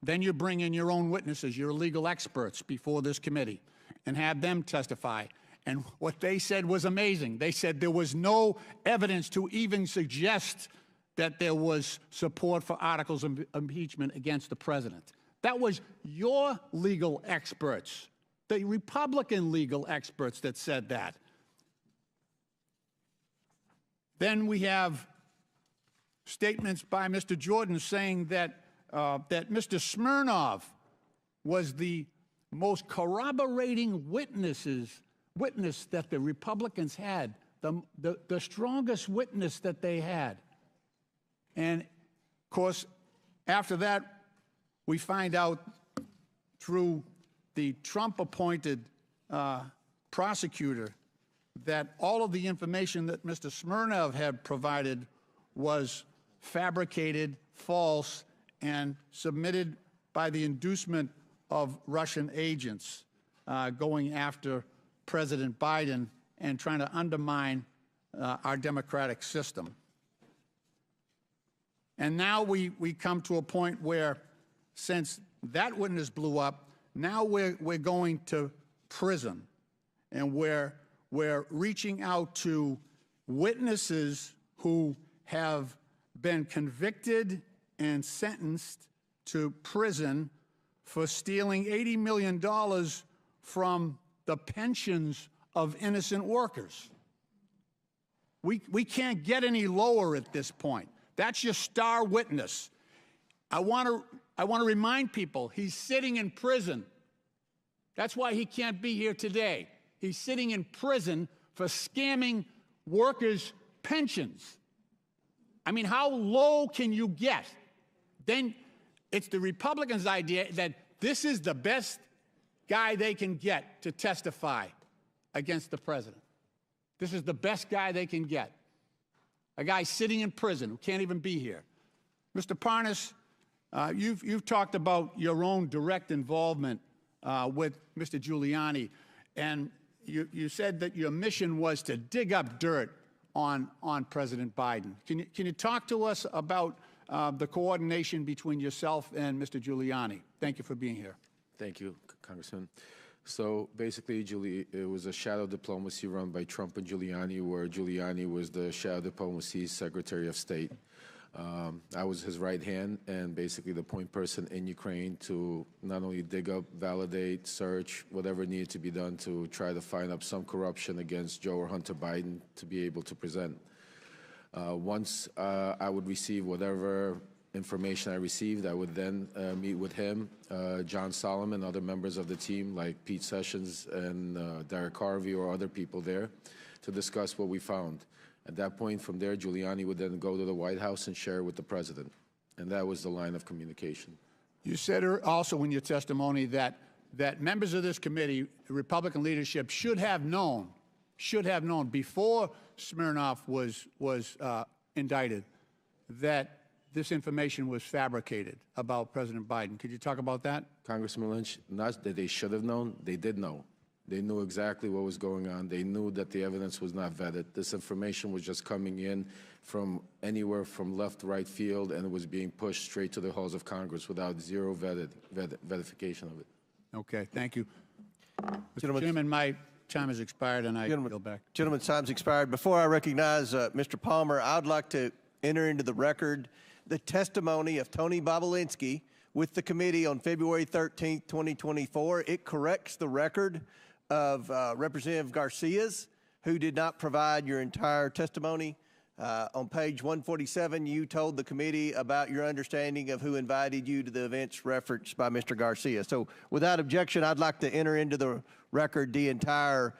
Then you bring in your own witnesses, your legal experts before this committee and have them testify. And what they said was amazing. They said there was no evidence to even suggest that there was support for articles of impeachment against the president. That was your legal experts, the Republican legal experts that said that. Then we have statements by Mr. Jordan saying that Mr. Smirnov was the most corroborating witness that the Republicans had, the strongest witness that they had. And, of course, after that, we find out through the Trump-appointed prosecutor that all of the information that Mr. Smirnov had provided was fabricated, false, and submitted by the inducement of Russian agents going after President Biden and trying to undermine our democratic system. And now we come to a point where, since that witness blew up, now we're going to prison, and we're reaching out to witnesses who have been convicted and sentenced to prison for stealing $80 million from the pensions of innocent workers. We can't get any lower at this point. That's your star witness. I want to remind people he's sitting in prison. That's why he can't be here today. He's sitting in prison for scamming workers' pensions. I mean, how low can you get? Then it's the Republicans' idea that this is the best guy they can get to testify against the president. This is the best guy they can get. A guy sitting in prison who can't even be here. Mr. Parnas, you've talked about your own direct involvement with Mr. Giuliani, and you said that your mission was to dig up dirt on President Biden. Can you talk to us about the coordination between yourself and Mr. Giuliani? Thank you for being here. Thank you, Congressman. So basically, it was a shadow diplomacy run by Trump and Giuliani, where Giuliani was the shadow diplomacy Secretary of State. I was his right hand and basically the point person in Ukraine to not only dig up, validate, search, whatever needed to be done to try to find up some corruption against Joe or Hunter Biden to be able to present. Once I would receive whatever information I received, I would then meet with him, John Solomon, other members of the team like Pete Sessions and Derek Harvey or other people there to discuss what we found. At that point, from there, Giuliani would then go to the White House and share with the president. And that was the line of communication. You said also in your testimony that members of this committee, Republican leadership, should have known before Smirnov was indicted that this information was fabricated about President Biden. Could you talk about that? Congressman Lynch, not that they should have known, they did know. They knew exactly what was going on. They knew that the evidence was not vetted. This information was just coming in from anywhere from left, right field, and it was being pushed straight to the halls of Congress without zero verification of it. Okay, thank you. Mr. Chairman, my time has expired, and I yield back. Gentleman's time's expired. Before I recognize Mr. Palmer, I'd like to enter into the record the testimony of Tony Bobulinski with the committee on February 13th, 2024. It corrects the record of Representative Garcia's, who did not provide your entire testimony. On page 147, you told the committee about your understanding of who invited you to the events referenced by Mr. Garcia. So without objection, I'd like to enter into the record the entire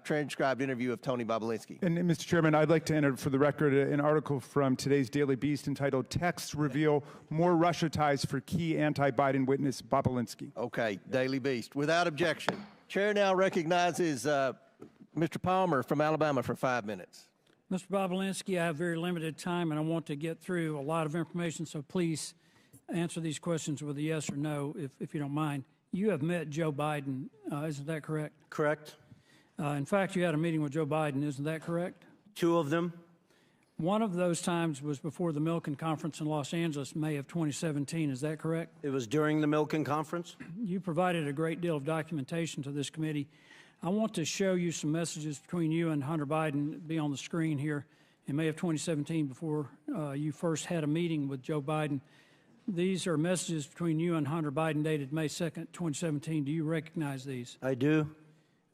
transcribed interview of Tony Bobulinski. And Mr. Chairman, I'd like to enter for the record an article from today's Daily Beast entitled "Texts Reveal More Russia Ties for Key Anti-Biden Witness Bobulinski." Okay, Daily Beast. Without objection. Chair now recognizes Mr. Palmer from Alabama for 5 minutes. Mr. Bobulinski, I have very limited time and I want to get through a lot of information, so please answer these questions with a yes or no, if you don't mind. You have met Joe Biden, isn't that correct? Correct. In fact, you had a meeting with Joe Biden, isn't that correct? 2 of them. One of those times was before the Milken Conference in Los Angeles, May of 2017, is that correct? It was during the Milken Conference. You provided a great deal of documentation to this committee. I want to show you some messages between you and Hunter Biden, be on the screen here, in May of 2017 before you first had a meeting with Joe Biden. These are messages between you and Hunter Biden dated May 2nd, 2017. Do you recognize these? I do.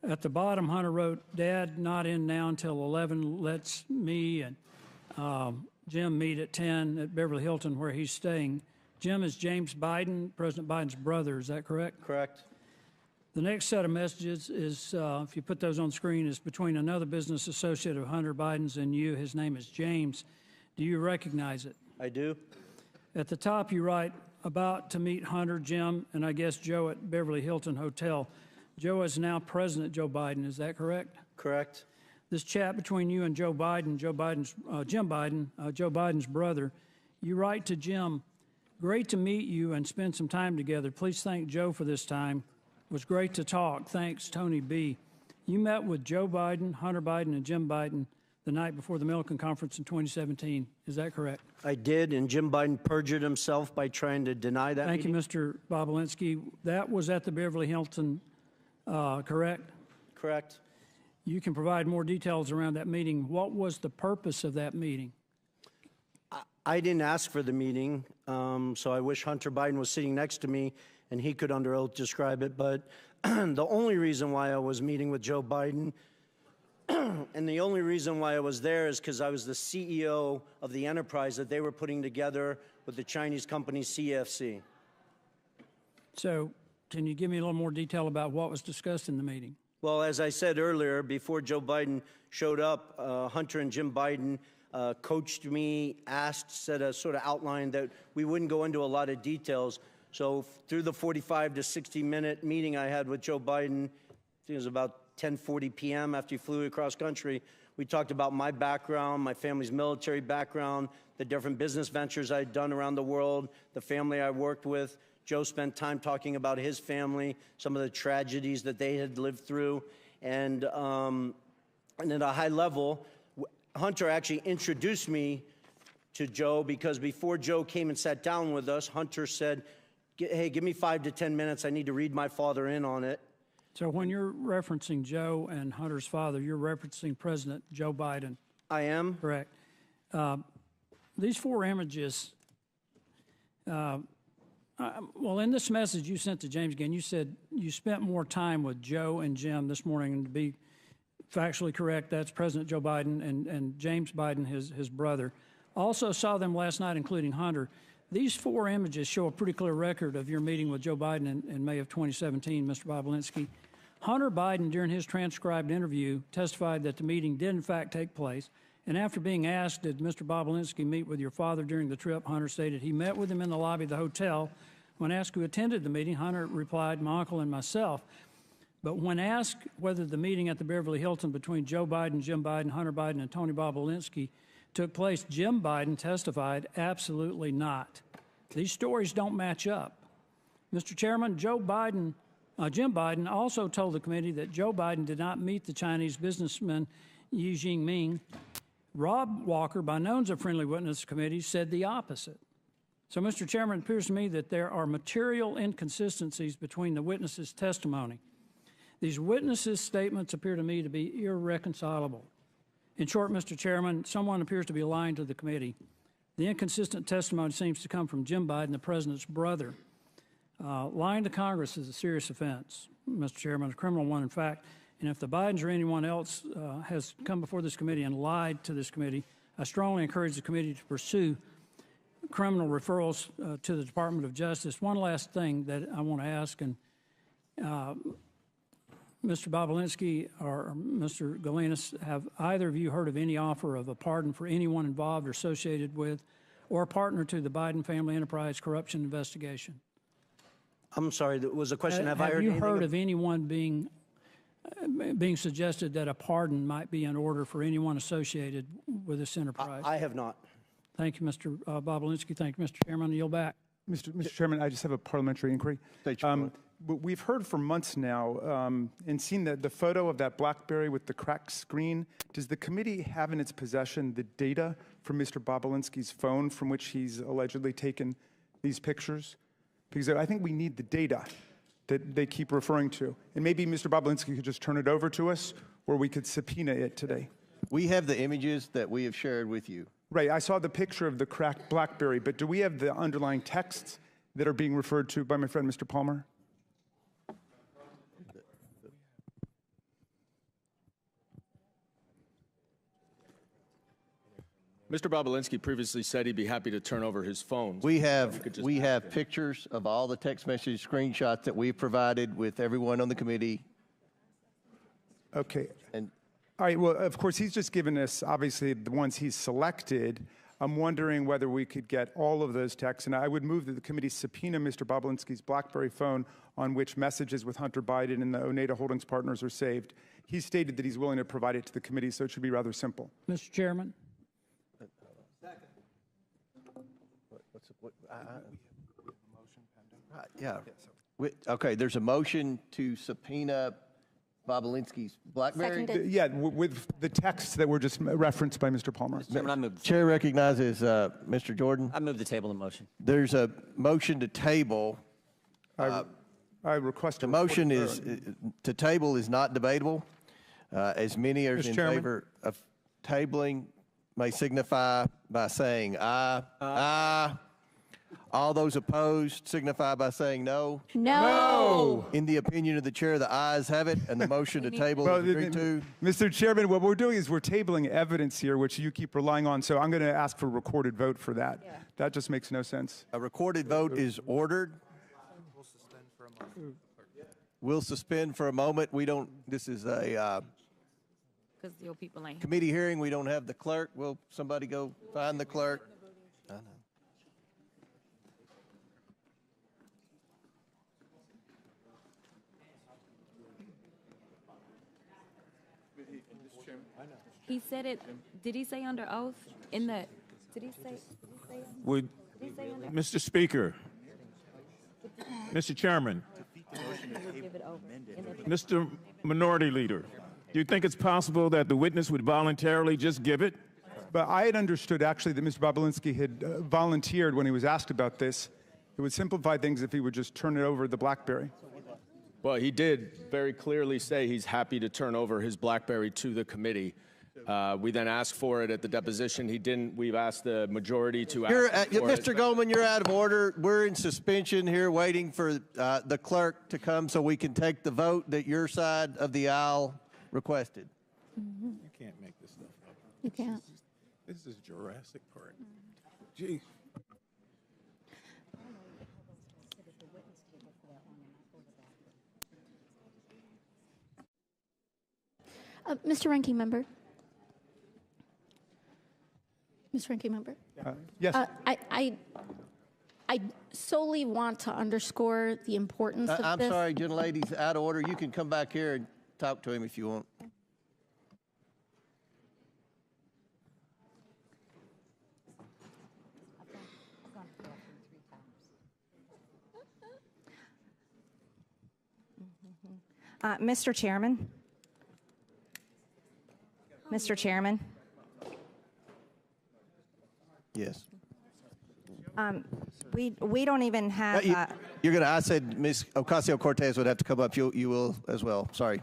At the bottom, Hunter wrote, "Dad, not in now until 11. Let's me and Jim meet at 10 at Beverly Hilton where he's staying." Jim is James Biden, President Biden's brother. Is that correct? Correct. The next set of messages is, if you put those on screen, is between another business associate of Hunter Biden's and you. His name is James. Do you recognize it? I do. At the top, you write, "About to meet Hunter, Jim, and I guess Joe at Beverly Hilton Hotel." Joe is now President Joe Biden. Is that correct? Correct. This chat between you and Joe Biden, Jim Biden, Joe Biden's brother, you write to Jim, "Great to meet you and spend some time together. Please thank Joe for this time. It was great to talk. Thanks, Tony B." You met with Joe Biden, Hunter Biden, and Jim Biden the night before the Milken Conference in 2017. Is that correct? I did, and Jim Biden perjured himself by trying to deny that Thank meeting. you, Mr. Bobulinski. That was at the Beverly Hilton, correct? Correct. You can provide more details around that meeting. What was the purpose of that meeting? I didn't ask for the meeting, so I wish Hunter Biden was sitting next to me and he could under oath describe it. But the only reason why I was meeting with Joe Biden and the only reason why I was there is because I was the CEO of the enterprise that they were putting together with the Chinese company CFC. So can you give me a little more detail about what was discussed in the meeting? Well, as I said earlier, before Joe Biden showed up, Hunter and Jim Biden coached me, said a sort of outline that we wouldn't go into a lot of details. So through the 45 to 60-minute meeting I had with Joe Biden, I think it was about 10:40 p.m. after he flew across country, we talked about my background, my family's military background, the different business ventures I'd done around the world, the family I worked with. Joe spent time talking about his family, some of the tragedies that they had lived through. And at a high level, Hunter actually introduced me to Joe because before Joe came and sat down with us, Hunter said, "Hey, give me 5 to 10 minutes. I need to read my father in on it." So when you're referencing Joe and Hunter's father, you're referencing President Joe Biden. I am. Correct. These 4 images, well, in this message you sent to James again, you said you spent more time with Joe and Jim this morning, and to be factually correct, that's President Joe Biden and James Biden, his brother. Also saw them last night, including Hunter. These 4 images show a pretty clear record of your meeting with Joe Biden in May of 2017, Mr. Bobulinski. Hunter Biden, during his transcribed interview, testified that the meeting did in fact take place. And after being asked, did Mr. Bobulinski meet with your father during the trip, Hunter stated he met with him in the lobby of the hotel. When asked who attended the meeting, Hunter replied, "My uncle and myself." But when asked whether the meeting at the Beverly Hilton between Joe Biden, Jim Biden, Hunter Biden, and Tony Bobulinski took place, Jim Biden testified, "Absolutely not." These stories don't match up. Mr. Chairman, Jim Biden also told the committee that Joe Biden did not meet the Chinese businessman Xi Jinping. Rob Walker, by known as a friendly witness committee, said the opposite. So, Mr. Chairman, it appears to me that there are material inconsistencies between the witnesses' testimony. These witnesses' statements appear to me to be irreconcilable. In short, Mr. Chairman, someone appears to be lying to the committee. The inconsistent testimony seems to come from Jim Biden, the president's brother. Lying to Congress is a serious offense, Mr. Chairman, a criminal one, in fact. And if the Bidens or anyone else has come before this committee and lied to this committee I strongly encourage the committee to pursue criminal referrals to the Department of Justice. One last thing that I want to ask, and Mr. Bobulinski or Mr. Galanis, have either of you heard of any offer of a pardon for anyone involved or associated with or partner to the Biden family enterprise corruption investigation? I'm sorry, there was a question. Have I heard you anything heard of anyone being suggested that a pardon might be in order for anyone associated with this enterprise? I have not. Thank you, Mr. Bobulinski. Thank you, Mr. Chairman. I yield back. Mr. Chairman, I just have a parliamentary inquiry. We've heard for months now and seen the photo of that BlackBerry with the cracked screen. Does the committee have in its possession the data from Mr. Bobulinski's phone from which he's allegedly taken these pictures? Because I think we need the data that they keep referring to. And maybe Mr. Bobulinski could just turn it over to us, or we could subpoena it today. We have the images that we have shared with you. Right, I saw the picture of the cracked BlackBerry, but do we have the underlying texts that are being referred to by my friend Mr. Palmer? Mr. Bobulinski previously said he'd be happy to turn over his phones. We have pictures of all the text message screenshots that we've provided with everyone on the committee. Okay. And all right, well, of course, he's just given us, obviously, the ones he's selected. I'm wondering whether we could get all of those texts, and I would move that the committee subpoena Mr. Bobulinski's BlackBerry phone on which messages with Hunter Biden and the Oneida Holdings partners are saved. He stated that he's willing to provide it to the committee, so it should be rather simple. Mr. Chairman. Yeah. Okay, there's a motion to subpoena Bobulinski's BlackBerry. Yeah, with the texts that were just referenced by Mr. Palmer. Chair recognizes Mr. Jordan. I move the table in motion. There's a motion to table. I request the motion is to table is not debatable. As many as in favor of tabling may signify by saying aye. Aye. All those opposed signify by saying no. No. In the opinion of the chair, the ayes have it, and the motion to table is agreed to. Mr. Chairman, what we're doing is we're tabling evidence here, which you keep relying on, so I'm going to ask for a recorded vote for that. Yeah. That just makes no sense. A recorded vote is ordered. We'll suspend for a moment. We don't, this is a committee hearing. We don't have the clerk. Will somebody go find the clerk? I know. He said it. Did he say under oath? In the. Did he say? Mr. Speaker, Mr. Chairman, Mr. Minority Leader, do you think it's possible that the witness would voluntarily just give it? But I had understood actually that Mr. Bobulinski had volunteered when he was asked about this. It would simplify things if he would just turn it over the BlackBerry. Well, he did very clearly say he's happy to turn over his BlackBerry to the committee. We then asked for it at the deposition. He didn't. We've asked the majority to ask for Mr. Goldman, you're out of order. We're in suspension here waiting for the clerk to come so we can take the vote that your side of the aisle requested. You can't make this stuff up. You can't. This is Jurassic Park. Gee. Mr. Ranking Member. Mr. Ranking Member. Yes. I solely want to underscore the importance of this. I'm sorry, gentlelady's out of order. You can come back here and talk to him if you want. Mr. Chairman. Mr. Chairman. Yes. We don't even have. You're gonna. I said Ms. Ocasio-Cortez would have to come up. You will as well. Sorry.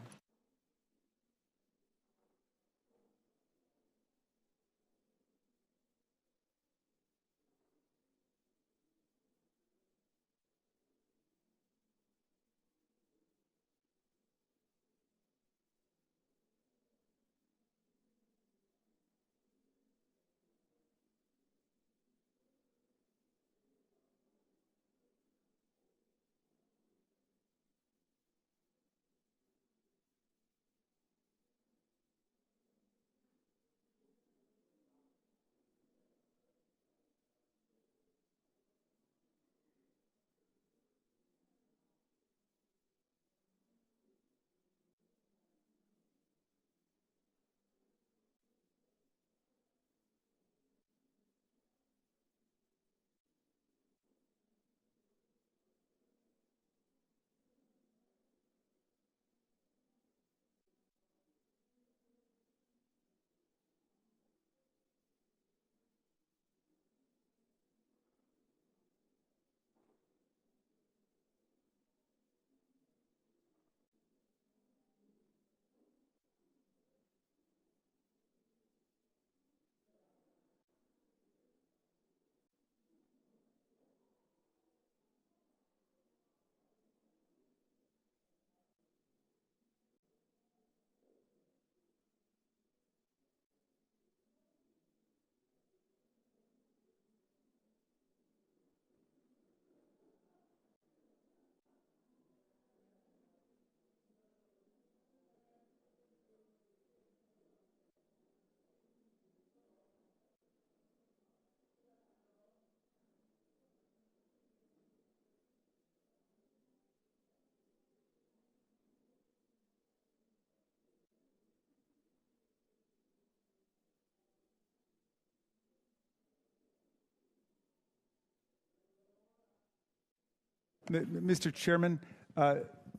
Mr. Chairman,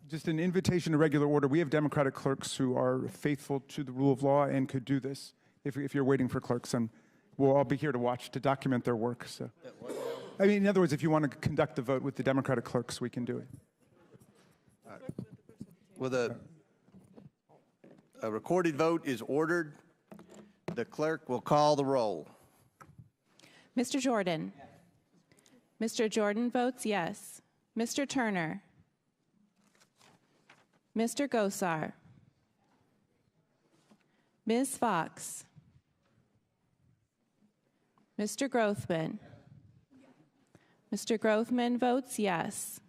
just an invitation to regular order. We have Democratic clerks who are faithful to the rule of law and could do this if you're waiting for clerks. And we'll all be here to watch, to document their work. So, I mean, in other words, if you want to conduct the vote with the Democratic clerks, we can do it. Well, a recorded vote is ordered. The clerk will call the roll. Mr. Jordan. Mr. Jordan votes yes. Mr. Turner. Mr. Gosar. Ms. Fox. Mr. Grothman. Mr. Grothman votes yes.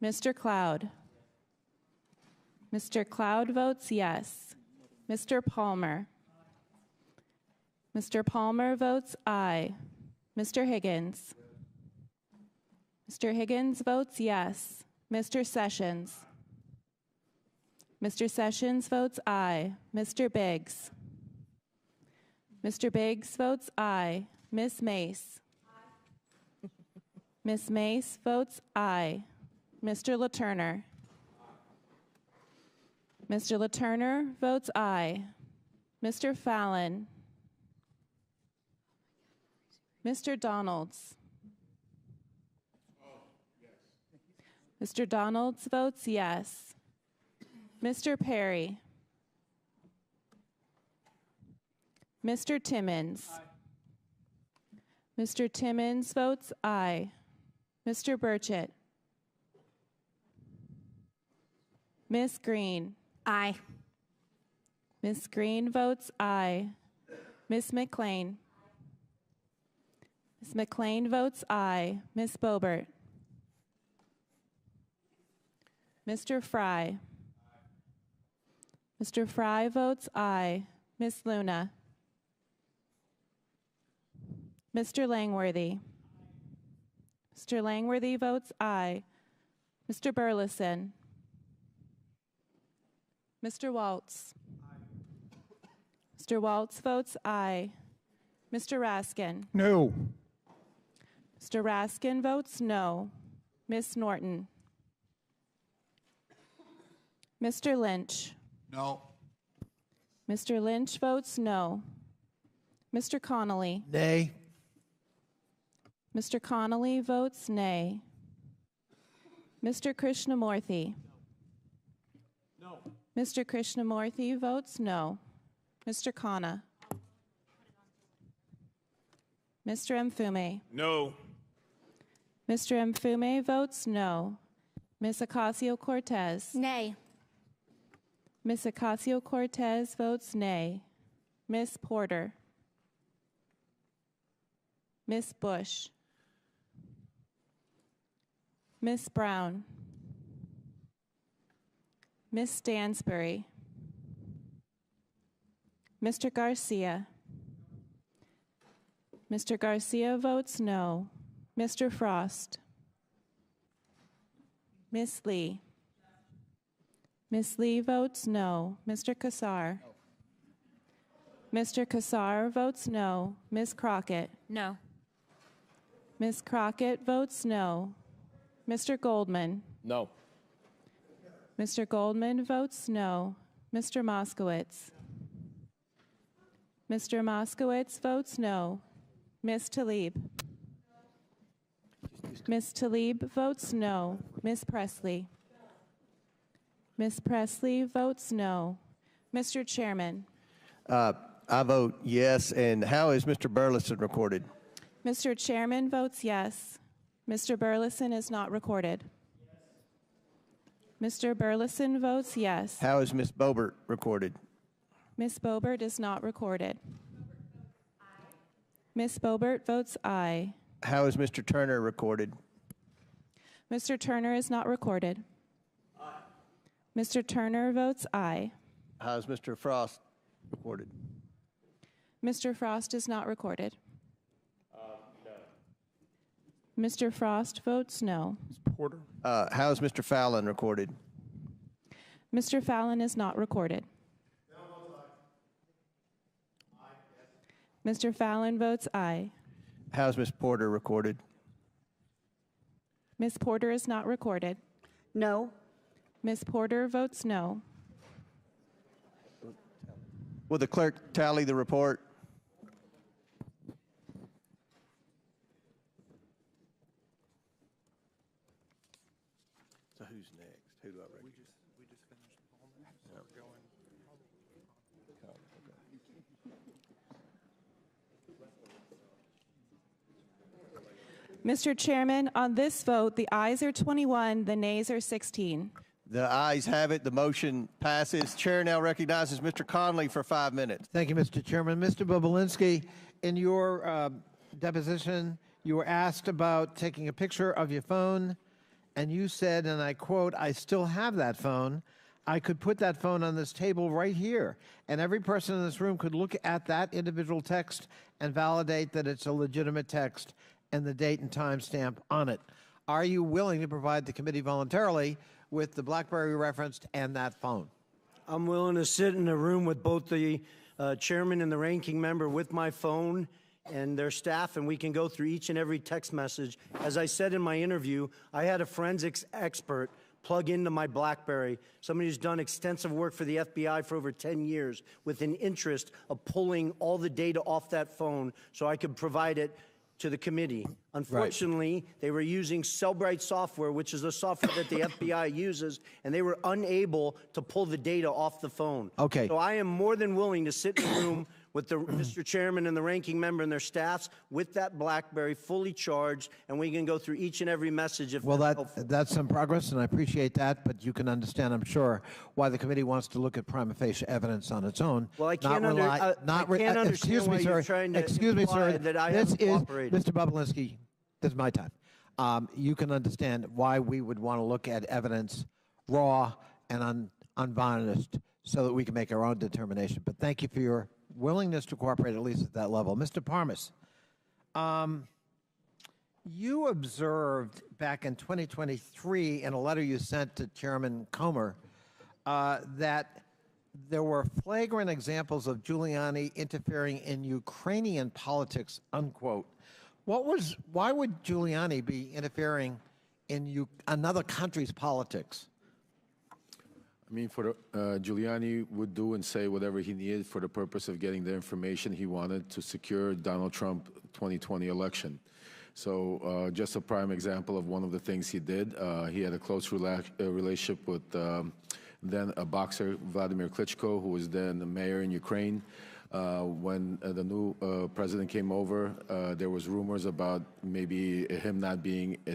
Mr. Cloud. Mr. Cloud votes yes. Mr. Palmer. Mr. Palmer votes aye. Mr. Higgins. Mr. Higgins votes yes. Mr. Sessions. Mr. Sessions votes aye. Mr. Biggs. Mr. Biggs votes aye. Ms. Mace. Ms. Mace votes aye. Mr. LaTurner. Mr. LaTurner votes aye. Mr. Fallon. Mr. Donalds. Mr. Donalds votes yes. Mr. Perry. Mr. Timmons. Mr. Timmons votes aye. Mr. Burchett. Ms. Green. Aye. Ms. Green votes aye. Ms. McLean. Ms. McLean votes aye. Ms. Boebert. Mr. Fry. Mr. Fry votes aye. Ms. Luna. Mr. Langworthy. Mr. Langworthy votes aye. Mr. Burleson. Mr. Waltz. Mr. Waltz votes aye. Mr. Raskin. No. Mr. Raskin votes no. Ms. Norton. Mr. Lynch. No. Mr. Lynch votes no. Mr. Connolly. Nay. Mr. Connolly votes nay. Mr. Krishnamurthy. No. Mr. Krishnamurthy votes no. Mr. Khanna. Mr. Mfume. No. Mr. Mfume votes no. Ms. Ocasio-Cortez. Nay. Ms. Ocasio-Cortez votes nay. Ms. Porter. Ms. Bush. Ms. Brown. Ms. Stansbury. Mr. Garcia. Mr. Garcia votes no. Mr. Frost. Ms. Lee. Ms. Lee votes no. Mr. Kassar. Mr. Kassar votes no. Ms. Crockett. No. Ms. Crockett votes no. Mr. Goldman. No. Mr. Goldman votes no. Mr. Moskowitz. Mr. Moskowitz votes no. Ms. Tlaib. Ms. Tlaib votes no. Ms. Presley. Ms. Presley votes no. Mr. Chairman. I vote yes. And how is Mr. Burleson recorded? Mr. Chairman votes yes. Mr. Burleson is not recorded. Mr. Burleson votes yes. How is Ms. Boebert recorded? Ms. Boebert is not recorded. Ms. Boebert votes aye. How is Mr. Turner recorded? Mr. Turner is not recorded. Mr. Turner votes aye. How is Mr. Frost recorded? Mr. Frost is not recorded. Mr. Frost votes no. Porter. How is Mr. Fallon recorded? Mr. Fallon is not recorded. Mr. Fallon votes aye. How is Ms. Porter recorded? Ms. Porter is not recorded. No. Ms. Porter votes no. Will the clerk tally the report? So who's next? Who do I recognize? We just finished Parnas. So we're going. Mr. Chairman, on this vote, the ayes are 21, the nays are 16. The ayes have it. The motion passes. Chair now recognizes Mr. Conley for 5 minutes. Thank you, Mr. Chairman. Mr. Bobulinski, in your deposition, you were asked about taking a picture of your phone, and you said, and I quote, "I still have that phone. I could put that phone on this table right here, and every person in this room could look at that individual text and validate that it's a legitimate text and the date and time stamp on it." Are you willing to provide the committee voluntarily with the BlackBerry referenced and that phone? I'm willing to sit in a room with both the chairman and the ranking member with my phone and their staff, and we can go through each and every text message. As I said in my interview, I had a forensics expert plug into my BlackBerry, somebody who's done extensive work for the FBI for over 10 years with an interest of pulling all the data off that phone so I could provide it to the committee. Unfortunately, they were using Cellbrite software, which is the software that the FBI uses, and they were unable to pull the data off the phone. Okay. So I am more than willing to sit in a room with the Mr. Chairman and the ranking member and their staffs with that BlackBerry fully charged, and we can go through each and every message if Well, that's helpful. that's some progress, and I appreciate that, but you can understand, I'm sure, why the committee wants to look at prima facie evidence on its own. Well, I can't, Excuse me, sir. Excuse me, sir. That I This haven't is, cooperated. Mr. Bobulinski, this is my time. You can understand why we would want to look at evidence raw and unvarnished so that we can make our own determination. But thank you for your willingness to cooperate, at least at that level. Mr. Parnas, you observed back in 2023 in a letter you sent to Chairman Comer that there were flagrant examples of Giuliani interfering in Ukrainian politics, unquote. Why would Giuliani be interfering in another country's politics? I mean, Giuliani would do and say whatever he needed for the purpose of getting the information he wanted to secure Donald Trump 2020 election. So just a prime example of one of the things he did, he had a close relationship with then a boxer, Vladimir Klitschko, who was then the mayor in Ukraine. When the new president came over, there was rumors about maybe him not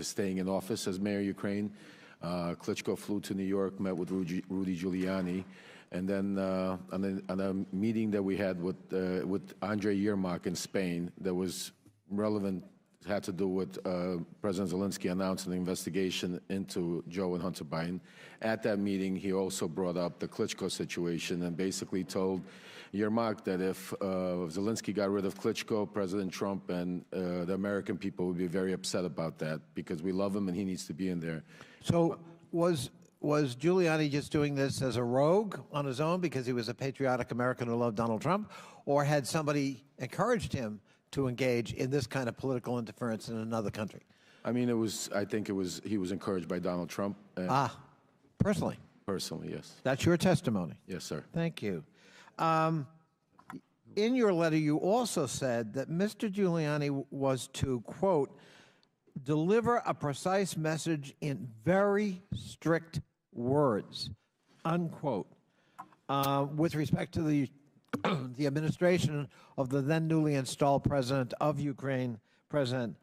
staying in office as mayor of Ukraine. Klitschko flew to New York, met with Rudy Giuliani, and then on a meeting that we had with Andrei Yermak in Spain that was relevant, had to do with President Zelensky announcing an investigation into Joe and Hunter Biden. At that meeting, he also brought up the Klitschko situation and basically told Yermak that if Zelensky got rid of Klitschko, President Trump and the American people would be very upset about that because we love him and he needs to be in there. So was Giuliani just doing this as a rogue on his own because he was a patriotic American who loved Donald Trump, or had somebody encouraged him to engage in this kind of political interference in another country? I mean, I think he was encouraged by Donald Trump. Personally? Personally, yes. That's your testimony? Yes, sir. Thank you. In your letter, you also said that Mr. Giuliani was to, quote, deliver a precise message in very strict words, unquote, with respect to the administration of the then newly installed president of Ukraine, President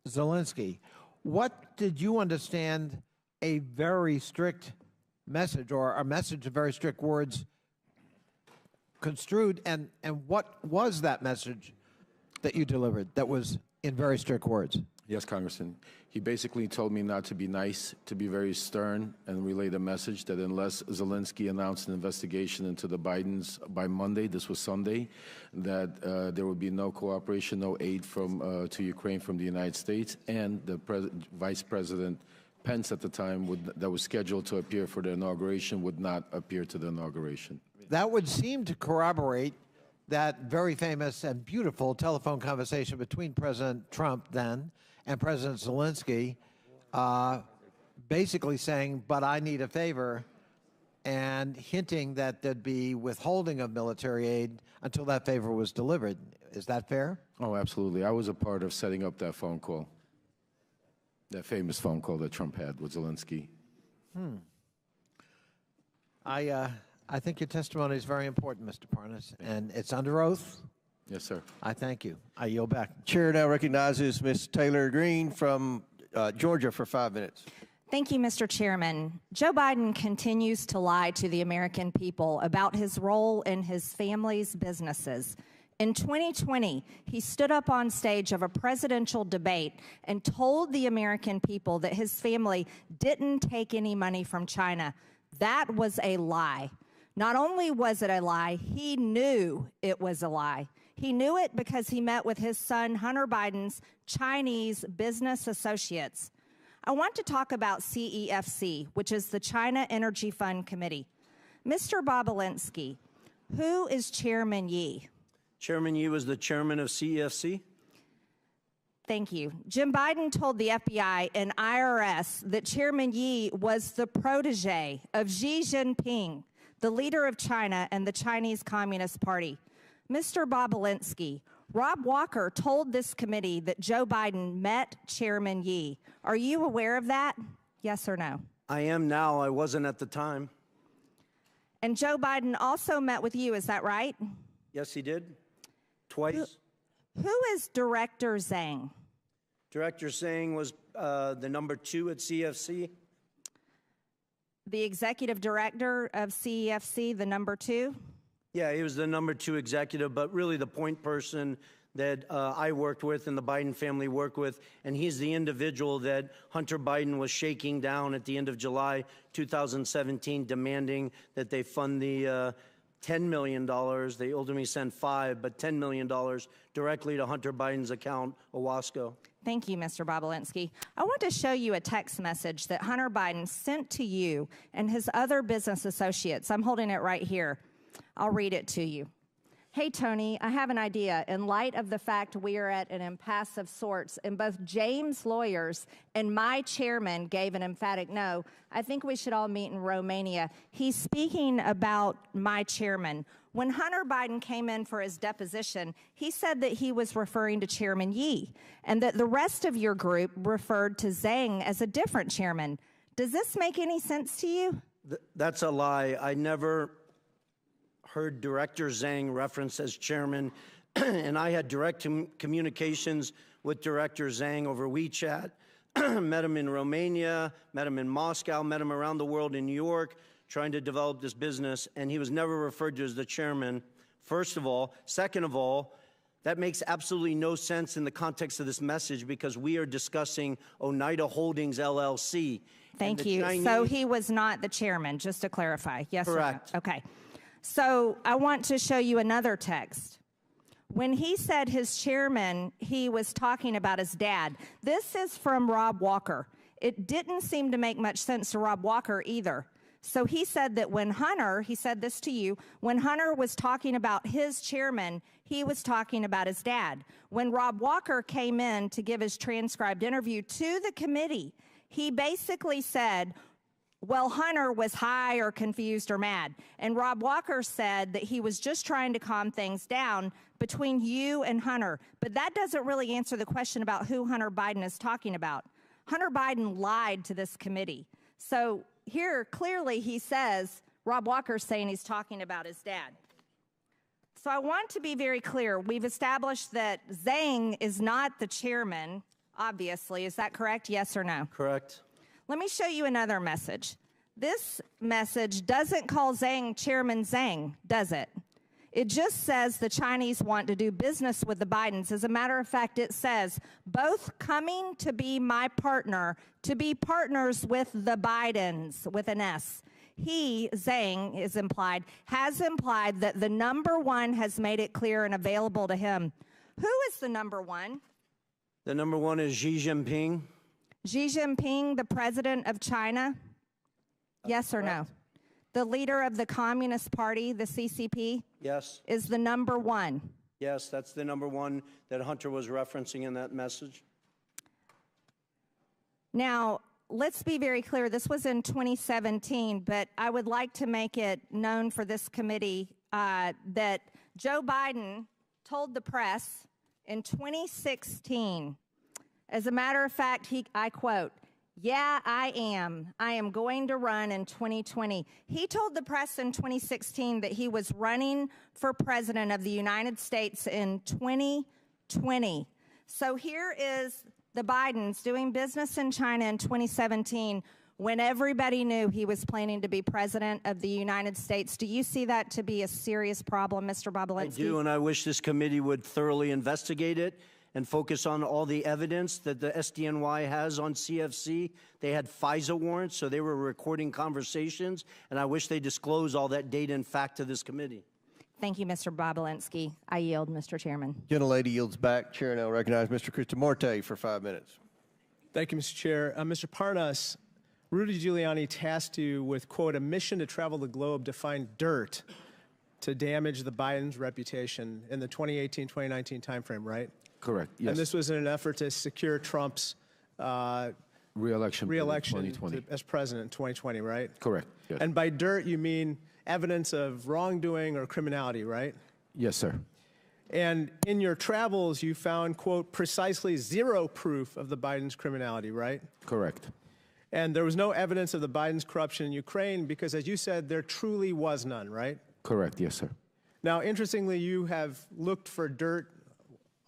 Zelensky. What did you understand a very strict message, or a message of very strict words, construed, and what was that message that you delivered that was in very strict words? Yes, Congressman. He basically told me not to be nice, to be very stern, and relay the message that unless Zelensky announced an investigation into the Bidens by Monday, this was Sunday, that there would be no cooperation, no aid to Ukraine from the United States, and the Vice President Pence at the time that was scheduled to appear for the inauguration would not appear to the inauguration. That would seem to corroborate that very famous and beautiful telephone conversation between President Trump then and President Zelensky basically saying, but I need a favor, and hinting that there'd be withholding of military aid until that favor was delivered. Is that fair? Oh, absolutely. I was a part of setting up that phone call, that famous phone call that Trump had with Zelensky. I think your testimony is very important, Mr. Parnas, and it's under oath. Yes, sir. I thank you. I yield back. Chair now recognizes Ms. Taylor Greene from Georgia for 5 minutes. Thank you, Mr. Chairman. Joe Biden continues to lie to the American people about his role in his family's businesses. In 2020, he stood up on stage of a presidential debate and told the American people that his family didn't take any money from China. That was a lie. Not only was it a lie, he knew it was a lie. He knew it because he met with his son Hunter Biden's Chinese business associates. I want to talk about CEFC, which is the China Energy Fund Committee. Mr. Bobulinski, who is Chairman Yi? Chairman Yi was the chairman of CEFC. Thank you. Jim Biden told the FBI and IRS that Chairman Yi was the protege of Xi Jinping, the leader of China and the Chinese Communist Party. Mr. Bobulinski, Rob Walker told this committee that Joe Biden met Chairman Yi. Are you aware of that? Yes or no? I am now. I wasn't at the time. And Joe Biden also met with you, is that right? Yes, he did. Twice. Who is Director Zhang? Director Zhang was the number 2 at CEFC. The executive director of CEFC, the number 2? Yeah, he was the number 2 executive, but really the point person that I worked with and the Biden family worked with, and he's the individual that Hunter Biden was shaking down at the end of July 2017, demanding that they fund the $10 million. They ultimately sent 5, but $10 million directly to Hunter Biden's account, Owasco. Thank you, Mr. Bobulinski. I want to show you a text message that Hunter Biden sent to you and his other business associates. I'm holding it right here. I'll read it to you. Hey, Tony, I have an idea. In light of the fact we are at an impasse of sorts, and both James' lawyers and my chairman gave an emphatic no, I think we should all meet in Romania. He's speaking about my chairman. When Hunter Biden came in for his deposition, he said that he was referring to Chairman Yi, and that the rest of your group referred to Zhang as a different chairman. Does this make any sense to you? That's a lie. I never heard Director Zhang referenced as chairman, and I had direct communications with Director Zhang over WeChat, met him in Romania, met him in Moscow, met him around the world in New York, trying to develop this business, and he was never referred to as the chairman, first of all. Second of all, that makes absolutely no sense in the context of this message because we are discussing Oneida Holdings, LLC. Thank you. So he was not the chairman, just to clarify. Yes, correct. Or no? Okay. So I want to show you another text. When he said his chairman, he was talking about his dad. This is from Rob Walker. It didn't seem to make much sense to Rob Walker either. So he said that when Hunter, he said this to you, when Hunter was talking about his chairman, he was talking about his dad. When Rob Walker came in to give his transcribed interview to the committee, he basically said, well, Hunter was high or confused or mad. And Rob Walker said that he was just trying to calm things down between you and Hunter. But that doesn't really answer the question about who Hunter Biden is talking about. Hunter Biden lied to this committee. So here, clearly, he says, Rob Walker's saying he's talking about his dad. So I want to be very clear. We've established that Zhang is not the chairman, obviously. Is that correct? Yes or no? Correct. Let me show you another message. This message doesn't call Zhang Chairman Zhang, does it? It just says the Chinese want to do business with the Bidens. As a matter of fact, it says, both coming to be my partner, to be partners with the Bidens, with an S. He, Zhang, is implied, has implied that the number 1 has made it clear and available to him. Who is the number 1? The number 1 is Xi Jinping. Xi Jinping, the president of China? Yes or no? The leader of the Communist Party, the CCP? Yes. Is the number 1? Yes, that's the number 1 that Hunter was referencing in that message. Now, let's be very clear. This was in 2017, but I would like to make it known for this committee that Joe Biden told the press in 2016, as a matter of fact, I quote, "Yeah, I am. I am going to run in 2020." He told the press in 2016 that he was running for president of the United States in 2020. So here is the Bidens doing business in China in 2017 when everybody knew he was planning to be president of the United States. Do you see that to be a serious problem, Mr. Bobulinski? I do, and I wish this committee would thoroughly investigate it and focus on all the evidence that the SDNY has on CFC. They had FISA warrants, so they were recording conversations, and I wish they disclose all that data and fact to this committee. Thank you, Mr. Bobulinski. I yield, Mr. Chairman. Gentlelady yields back. Chair now recognize Mr. Krishnamurti for 5 minutes. Thank you, Mr. Chair. Mr. Parnas, Rudy Giuliani tasked you with, quote, a mission to travel the globe to find dirt to damage the Biden's reputation in the 2018-2019 timeframe, right? Correct, yes. And this was in an effort to secure Trump's Re-election in 2020. As president in 2020, right? Correct, yes. And by dirt, you mean evidence of wrongdoing or criminality, right? Yes, sir. And in your travels, you found, quote, precisely zero proof of the Biden's criminality, right? Correct. And there was no evidence of the Biden's corruption in Ukraine because, as you said, there truly was none, right? Correct, yes, sir. Now, interestingly, you have looked for dirt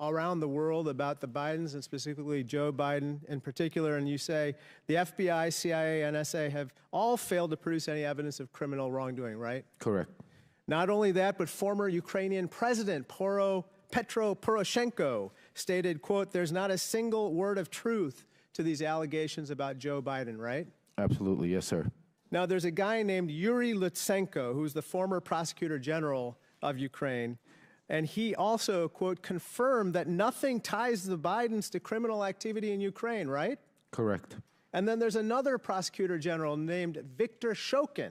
around the world about the Bidens and specifically Joe Biden in particular, and you say the FBI, CIA, NSA have all failed to produce any evidence of criminal wrongdoing, right? Correct. Not only that, but former Ukrainian President Petro Poroshenko stated, quote, there's not a single word of truth to these allegations about Joe Biden, right? Absolutely, yes, sir. Now, there's a guy named Yuri Lutsenko, who's the former prosecutor general of Ukraine, and he also, quote, confirmed that nothing ties the Bidens to criminal activity in Ukraine, right? Correct. And then there's another prosecutor general named Viktor Shokin,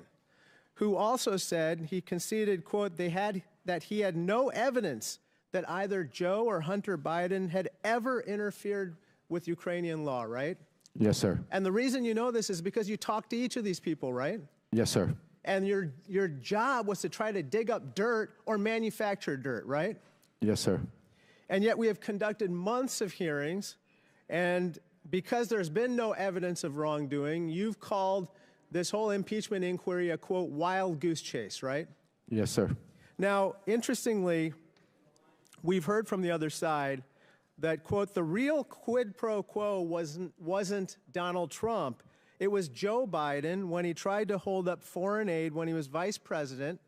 who also said he conceded, quote, that he had no evidence that either Joe or Hunter Biden had ever interfered with Ukrainian law, right? Yes, sir. And the reason you know this is because you talked to each of these people, right? Yes, sir. And your job was to try to dig up dirt or manufacture dirt, right? Yes, sir. And yet we have conducted months of hearings, and because there's been no evidence of wrongdoing, you've called this whole impeachment inquiry a, quote, wild goose chase, right? Yes, sir. Now, interestingly, we've heard from the other side that, quote, the real quid pro quo wasn't Donald Trump. It was Joe Biden when he tried to hold up foreign aid when he was vice president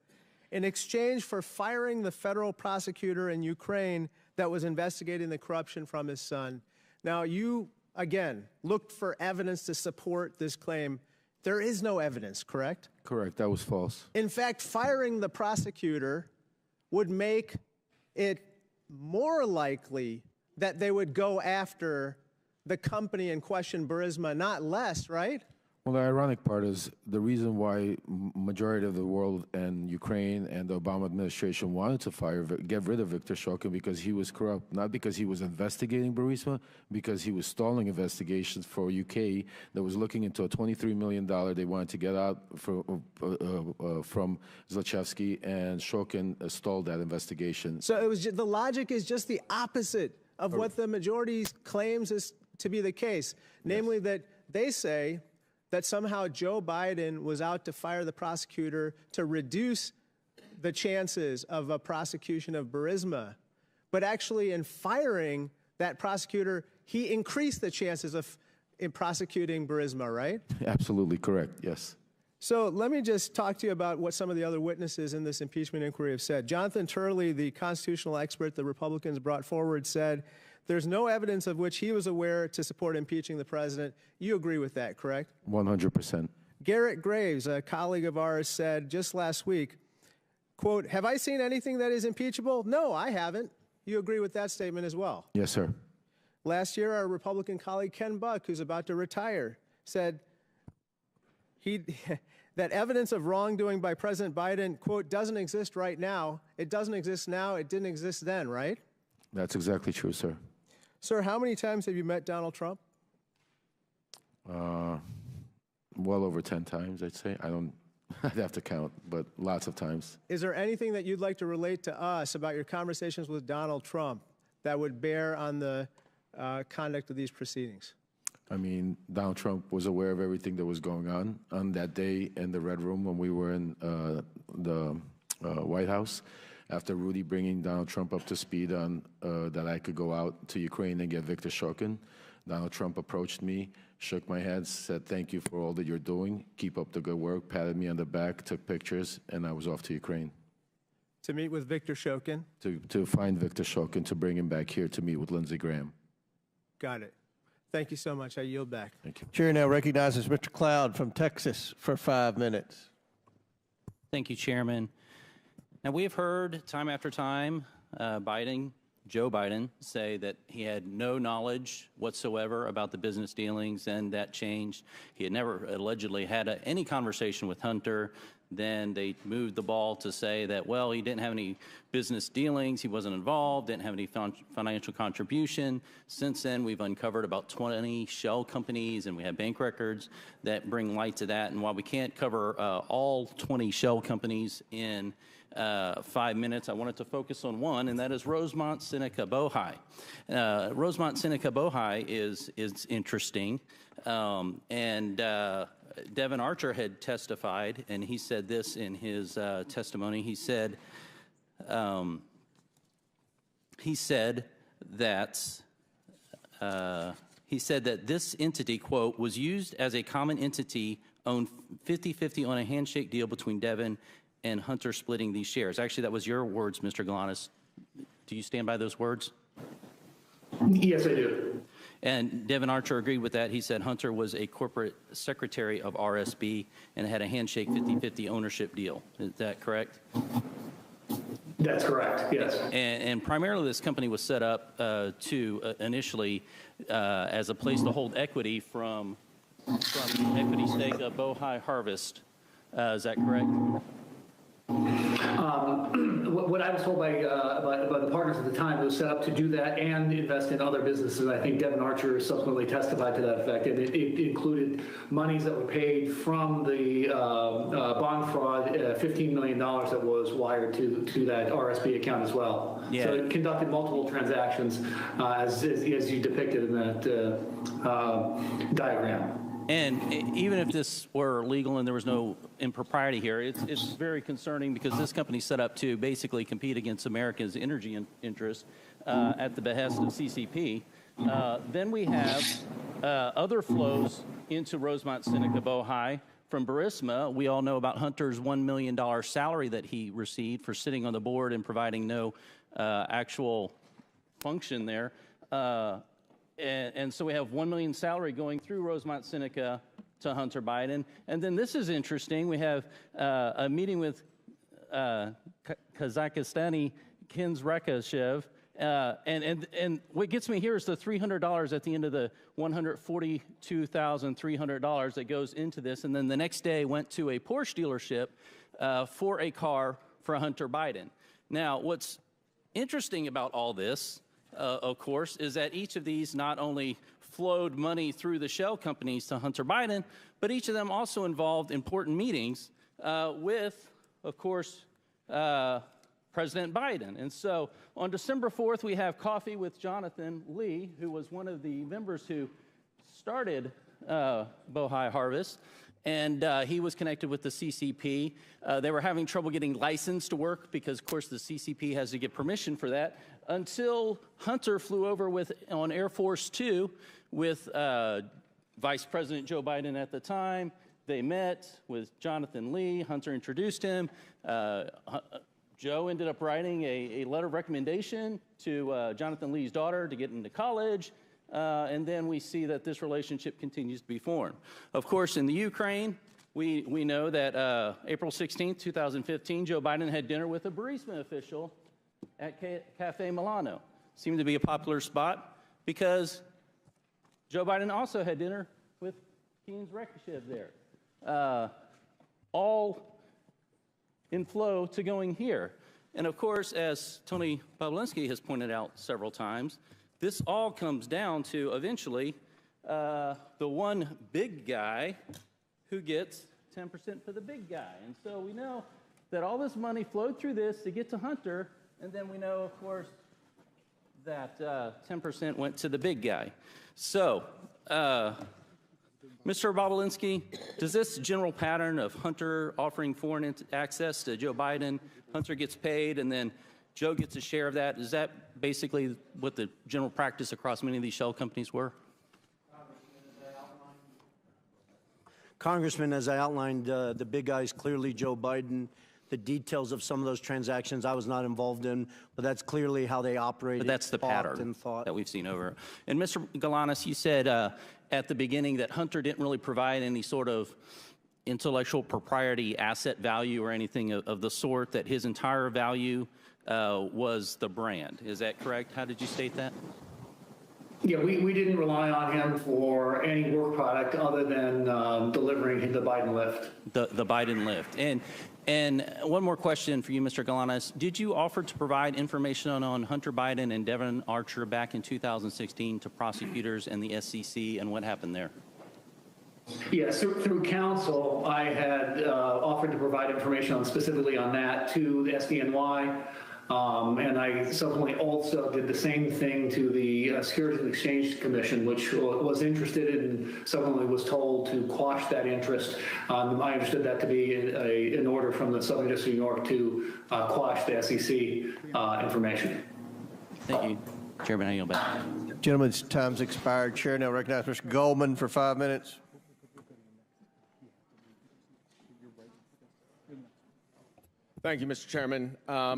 in exchange for firing the federal prosecutor in Ukraine that was investigating the corruption from his son. Now, you, again, looked for evidence to support this claim. There is no evidence, correct? Correct. That was false. In fact, firing the prosecutor would make it more likely that they would go after the company in question, Burisma, not less, right? Well, the ironic part is the reason why majority of the world and Ukraine and the Obama administration wanted to get rid of Viktor Shokin because he was corrupt, not because he was investigating Burisma, because he was stalling investigations for UK that was looking into a $23 million they wanted to get out from Zlochevsky, and Shokin stalled that investigation. So it was the logic is just the opposite of what the majority claims is to be the case, namely that they say that somehow Joe Biden was out to fire the prosecutor to reduce the chances of a prosecution of Burisma. But actually in firing that prosecutor, he increased the chances of prosecuting Burisma, right? Absolutely correct, yes. So let me just talk to you about what some of the other witnesses in this impeachment inquiry have said. Jonathan Turley, the constitutional expert the Republicans brought forward, said there's no evidence of which he was aware to support impeaching the president. You agree with that, correct? 100%. Garrett Graves, a colleague of ours, said just last week, quote, have I seen anything that is impeachable? No, I haven't. You agree with that statement as well? Yes, sir. Last year, our Republican colleague Ken Buck, who's about to retire, said that evidence of wrongdoing by President Biden, quote, doesn't exist right now. It doesn't exist now. It didn't exist then, right? That's exactly true, sir. Sir, how many times have you met Donald Trump? Well over 10 times, I'd say. I'd have to count, but lots of times. Is there anything that you'd like to relate to us about your conversations with Donald Trump that would bear on the conduct of these proceedings? I mean, Donald Trump was aware of everything that was going on that day in the Red Room when we were in the White House. After Rudy bringing Donald Trump up to speed on that I could go out to Ukraine and get Viktor Shokin, Donald Trump approached me, shook my hand, said, "Thank you for all that you're doing. Keep up the good work," patted me on the back, took pictures, and I was off to Ukraine. To meet with Viktor Shokin? To find Viktor Shokin, to bring him back here to meet with Lindsey Graham. Got it. Thank you so much. I yield back. Thank you. Chair now recognizes Mr. Cloud from Texas for 5 minutes. Thank you, Chairman. Now, we have heard time after time Joe Biden, say that he had no knowledge whatsoever about the business dealings, and that changed. He had never allegedly had any conversation with Hunter. Then they moved the ball to say that, well, he didn't have any business dealings, he wasn't involved, didn't have any financial contribution. Since then, we've uncovered about 20 shell companies, and we have bank records that bring light to that. And while we can't cover all 20 shell companies in 5 minutes, I wanted to focus on one, and that is Rosemont Seneca Bohai. Rosemont Seneca Bohai is interesting, and Devin Archer had testified, and he said this in his testimony. He said that this entity, quote, was used as a common entity, owned 50-50 on a handshake deal between Devin and Hunter splitting these shares. Actually, that was your words, Mr. Galanis. Do you stand by those words? Yes, I do. And Devin Archer agreed with that. He said Hunter was a corporate secretary of RSB and had a handshake 50-50 ownership deal. Is that correct? That's correct, yes. And primarily this company was set up to initially as a place to hold equity from the equity stake of Bohai Harvest. Is that correct? What I was told by the partners at the time, it was set up to do that and invest in other businesses. I think Devin Archer subsequently testified to that effect, and it included monies that were paid from the bond fraud, $15 million that was wired to that RSB account as well. Yeah. So it conducted multiple transactions as you depicted in that diagram. And even if this were legal and there was no impropriety here, it's very concerning because this company set up to basically compete against America's energy interests at the behest of CCP. Then we have other flows into Rosemont Seneca Bohai from Burisma. We all know about Hunter's $1 million salary that he received for sitting on the board and providing no actual function there. And so we have $1 million salary going through Rosemont Seneca to Hunter Biden. And then this is interesting. We have a meeting with Kazakhstani Kens Rekashev. And what gets me here is the $300 at the end of the $142,300 that goes into this. And then the next day went to a Porsche dealership for a car for Hunter Biden. Now, what's interesting about all this, of course, is that each of these not only flowed money through the shell companies to Hunter Biden, but each of them also involved important meetings with, of course, President Biden. And so on December 4th, we have coffee with Jonathan Lee, who was one of the members who started Bohai Harvest. And he was connected with the CCP. They were having trouble getting licensed to work because, of course, the CCP has to get permission for that, until Hunter flew over on Air Force Two with Vice President Joe Biden at the time. They met with Jonathan Lee. Hunter introduced him. Joe ended up writing a letter of recommendation to Jonathan Lee's daughter to get into college. And then we see that this relationship continues to be formed. Of course, in the Ukraine, we know that April 16th, 2015, Joe Biden had dinner with a Burisma official at Cafe Milano. Seemed to be a popular spot because Joe Biden also had dinner with Kens Rekashev there. All in flow to going here. And of course, as Tony Bobulinski has pointed out several times, this all comes down to eventually the one big guy who gets 10% for the big guy. And so we know that all this money flowed through this to get to Hunter, and then we know, of course, that 10% went to the big guy. So, Mr. Bobulinski, does this general pattern of Hunter offering foreign access to Joe Biden, Hunter gets paid, and then Joe gets a share of that, is that basically what the general practice across many of these shell companies were? Congressman, as I outlined, the big guy is clearly Joe Biden. The details of some of those transactions I was not involved in, but that's clearly how they operated. But that's the pattern that we've seen over. And Mr. Galanis, you said at the beginning that Hunter didn't really provide any sort of intellectual propriety asset value or anything of the sort, that his entire value was the brand. Is that correct? How did you state that? Yeah, we didn't rely on him for any work product other than delivering the Biden lift. The Biden lift. And one more question for you, Mr. Galanis. Did you offer to provide information on Hunter Biden and Devon Archer back in 2016 to prosecutors and the SEC, and what happened there? Yes, through counsel, I had offered to provide information specifically on that to the SDNY. And I subsequently also did the same thing to the Securities and Exchange Commission, which was interested and subsequently was told to quash that interest. I understood that to be an order from the Southern District of New York to quash the SEC information. Thank you. Chairman, I yield back. Gentlemen's time's expired. Chair now recognizes Mr. Goldman for 5 minutes. Thank you, Mr. Chairman. I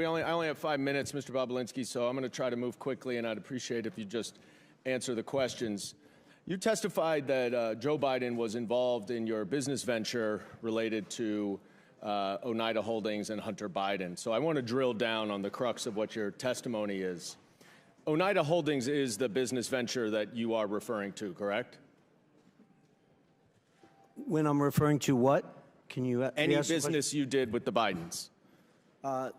only have 5 minutes, Mr. Bobulinski, so I'm going to try to move quickly, and I'd appreciate if you just answer the questions. You testified that Joe Biden was involved in your business venture related to Oneida Holdings and Hunter Biden. So I want to drill down on the crux of what your testimony is. Oneida Holdings is the business venture that you are referring to, correct? When I'm referring to what? Can you Any business you did with the Bidens?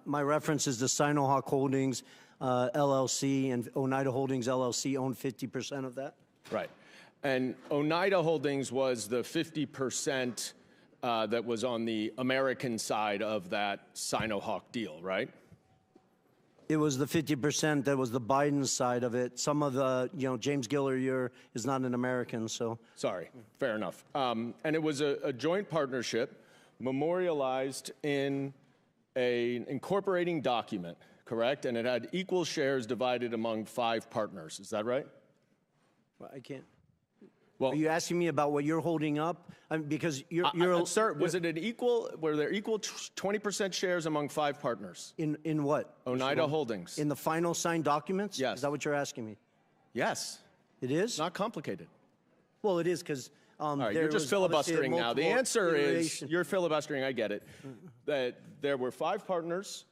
My reference is to Sinohawk Holdings, LLC, and Oneida Holdings, LLC own 50% of that. Right. And Oneida Holdings was the 50% that was on the American side of that Sinohawk deal, right? It was the 50% that was the Biden side of it. Some of the, James Gilliar is not an American, so. Sorry, fair enough. And it was a joint partnership memorialized in an incorporating document, correct? And it had equal shares divided among 5 partners. Is that right? Well, I can't. Well, are you asking me about what you're holding up? Because sir, was it an equal? Were there equal 20% shares among 5 partners? In what? Oneida Holdings. In the final signed documents? Yes. Is that what you're asking me? Yes. It is? Not complicated. Well, it is because. All right, you're just filibustering now. The answer is you're filibustering. I get it. That there were 5 partners: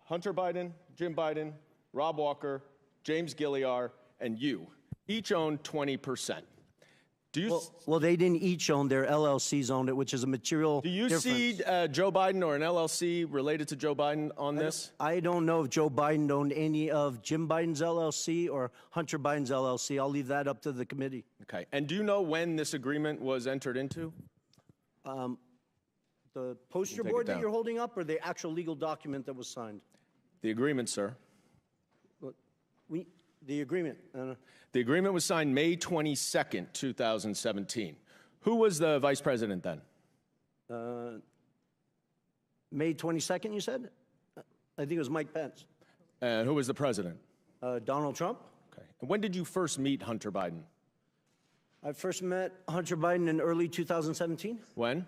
Hunter Biden, Jim Biden, Rob Walker, James Gilliar, and you. Each owned 20%. Do you? Well, they didn't each own. Their LLCs owned it, which is a material Do you see Joe Biden or an LLC related to Joe Biden on this? I don't know if Joe Biden owned any of Jim Biden's LLC or Hunter Biden's LLC. I'll leave that up to the committee. Okay. And do you know when this agreement was entered into? The poster board that you're holding up, or the actual legal document that was signed? The agreement, sir. The agreement. The agreement was signed May 22nd, 2017. Who was the vice president then? May 22nd, you said? I think it was Mike Pence. And who was the president? Donald Trump. Okay. And when did you first meet Hunter Biden? I first met Hunter Biden in early 2017. When?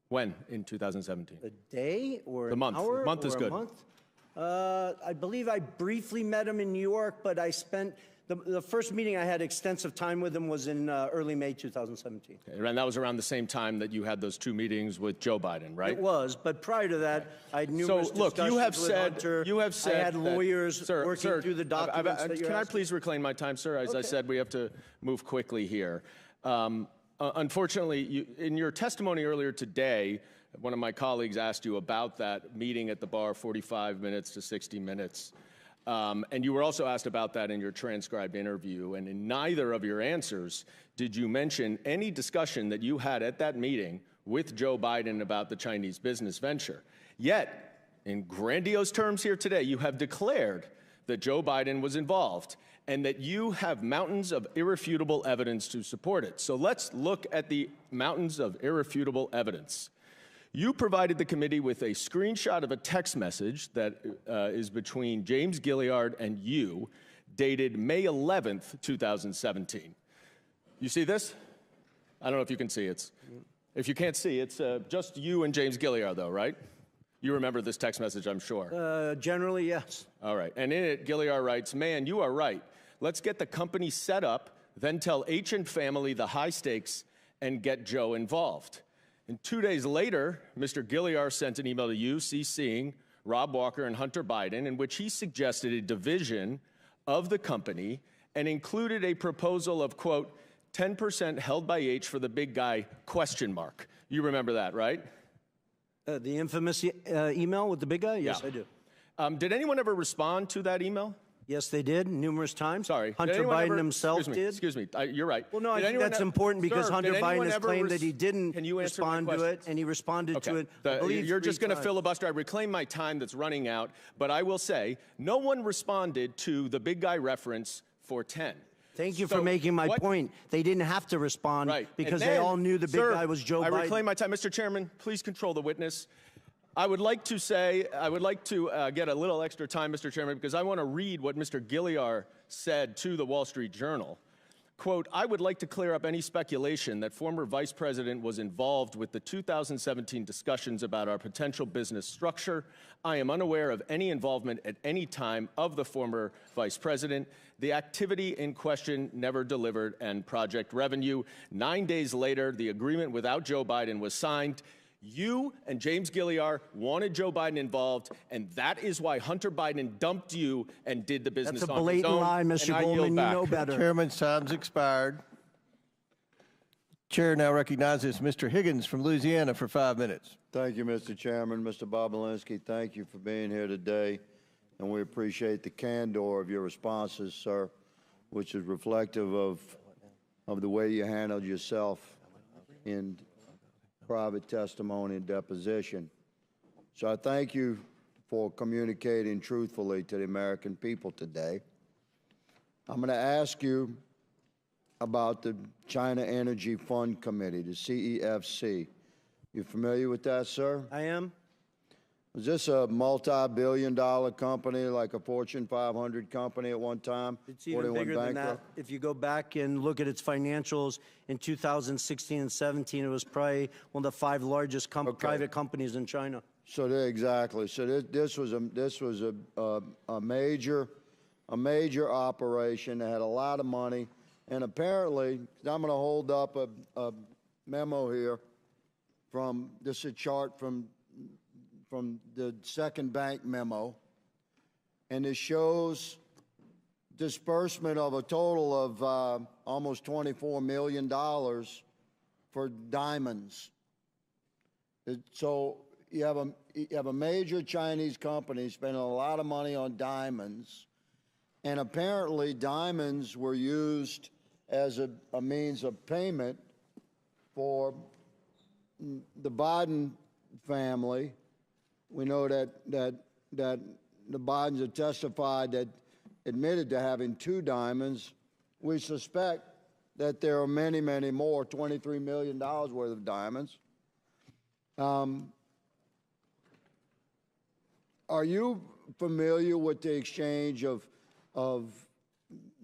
When in 2017? A day or the month. An hour Month is or good. A month? I believe I briefly met him in New York, but I spent the first meeting I had extensive time with him was in early May 2017. Okay, and that was around the same time that you had those 2 meetings with Joe Biden, right? It was, but prior to that, I had numerous discussions with Hunter. You have said I had lawyers working through the documents that you're Can I asking. please reclaim my time, sir? As I said, we have to move quickly here. Unfortunately, in your testimony earlier today, one of my colleagues asked you about that meeting at the bar, 45 minutes to 60 minutes. And you were also asked about that in your transcribed interview, and in neither of your answers did you mention any discussion that you had at that meeting with Joe Biden about the Chinese business venture. Yet, in grandiose terms here today, you have declared that Joe Biden was involved and that you have mountains of irrefutable evidence to support it. So let's look at the mountains of irrefutable evidence. You provided the committee with a screenshot of a text message that is between James Gilliard and you, dated May 11th, 2017. You see this? I don't know if you can see it. If you can't see, it's just you and James Gilliard, though, right? You remember this text message, I'm sure. Generally, yes. All right. And in it, Gilliard writes, "Man, you are right. Let's get the company set up, then tell H and family the high stakes and get Joe involved." And 2 days later, Mr. Gilliard sent an email to you, CCing Rob Walker and Hunter Biden, in which he suggested a division of the company and included a proposal of, quote, 10% held by H for the big guy, question mark. You remember that, right? The infamous email with the big guy? Yes, Yeah. I do. Did anyone ever respond to that email? Yes, they did, numerous times. Sorry. Hunter Biden himself did. Excuse me. You're right. Well, no, I think that's important because Hunter Biden has claimed that he didn't respond to it, and he responded to it, I believe, You're just going to times. filibuster. I reclaim my time that's running out, but I will say no one responded to the big guy reference for 10. Thank you for making my point. They didn't have to respond because they all knew the big guy was Joe Biden. I reclaim my time. Mr. Chairman, please control the witness. I would like to get a little extra time, Mr. Chairman, because I want to read what Mr. Gilliard said to the Wall Street Journal. Quote, "I would like to clear up any speculation that former Vice President was involved with the 2017 discussions about our potential business structure. I am unaware of any involvement at any time of the former Vice President. The activity in question never delivered and project revenue. 9 days later, the agreement without Joe Biden was signed. You and James Gilliard wanted Joe Biden involved, and that is why Hunter Biden dumped you and did the business on his own." That's a blatant lie, Mr. Goldman. You know better. Chairman's time's expired. Chair now recognizes Mr. Higgins from Louisiana for 5 minutes. Thank you, Mr. Chairman. Mr. Bobulinski, thank you for being here today, and we appreciate the candor of your responses, sir, which is reflective of the way you handled yourself in private testimony and deposition. So I thank you for communicating truthfully to the American people today. I'm going to ask you about the China Energy Fund Committee, the CEFC. You familiar with that, sir? I am. Was this a multi-billion-dollar company, like a Fortune 500 company at one time? It's even bigger than that. If you go back and look at its financials in 2016 and 17, it was probably one of the 5 largest private companies in China. So exactly. So this was a major operation that had a lot of money, and apparently, I'm going to hold up a memo here from this is a chart from the second bank memo, and it shows disbursement of a total of almost $24 million for diamonds. So you have a major Chinese company spending a lot of money on diamonds, and apparently diamonds were used as a means of payment for the Biden family. We know that the Bidens have testified that admitted to having 2 diamonds. We suspect that there are many, many more, $23 million worth of diamonds. Are you familiar with the exchange of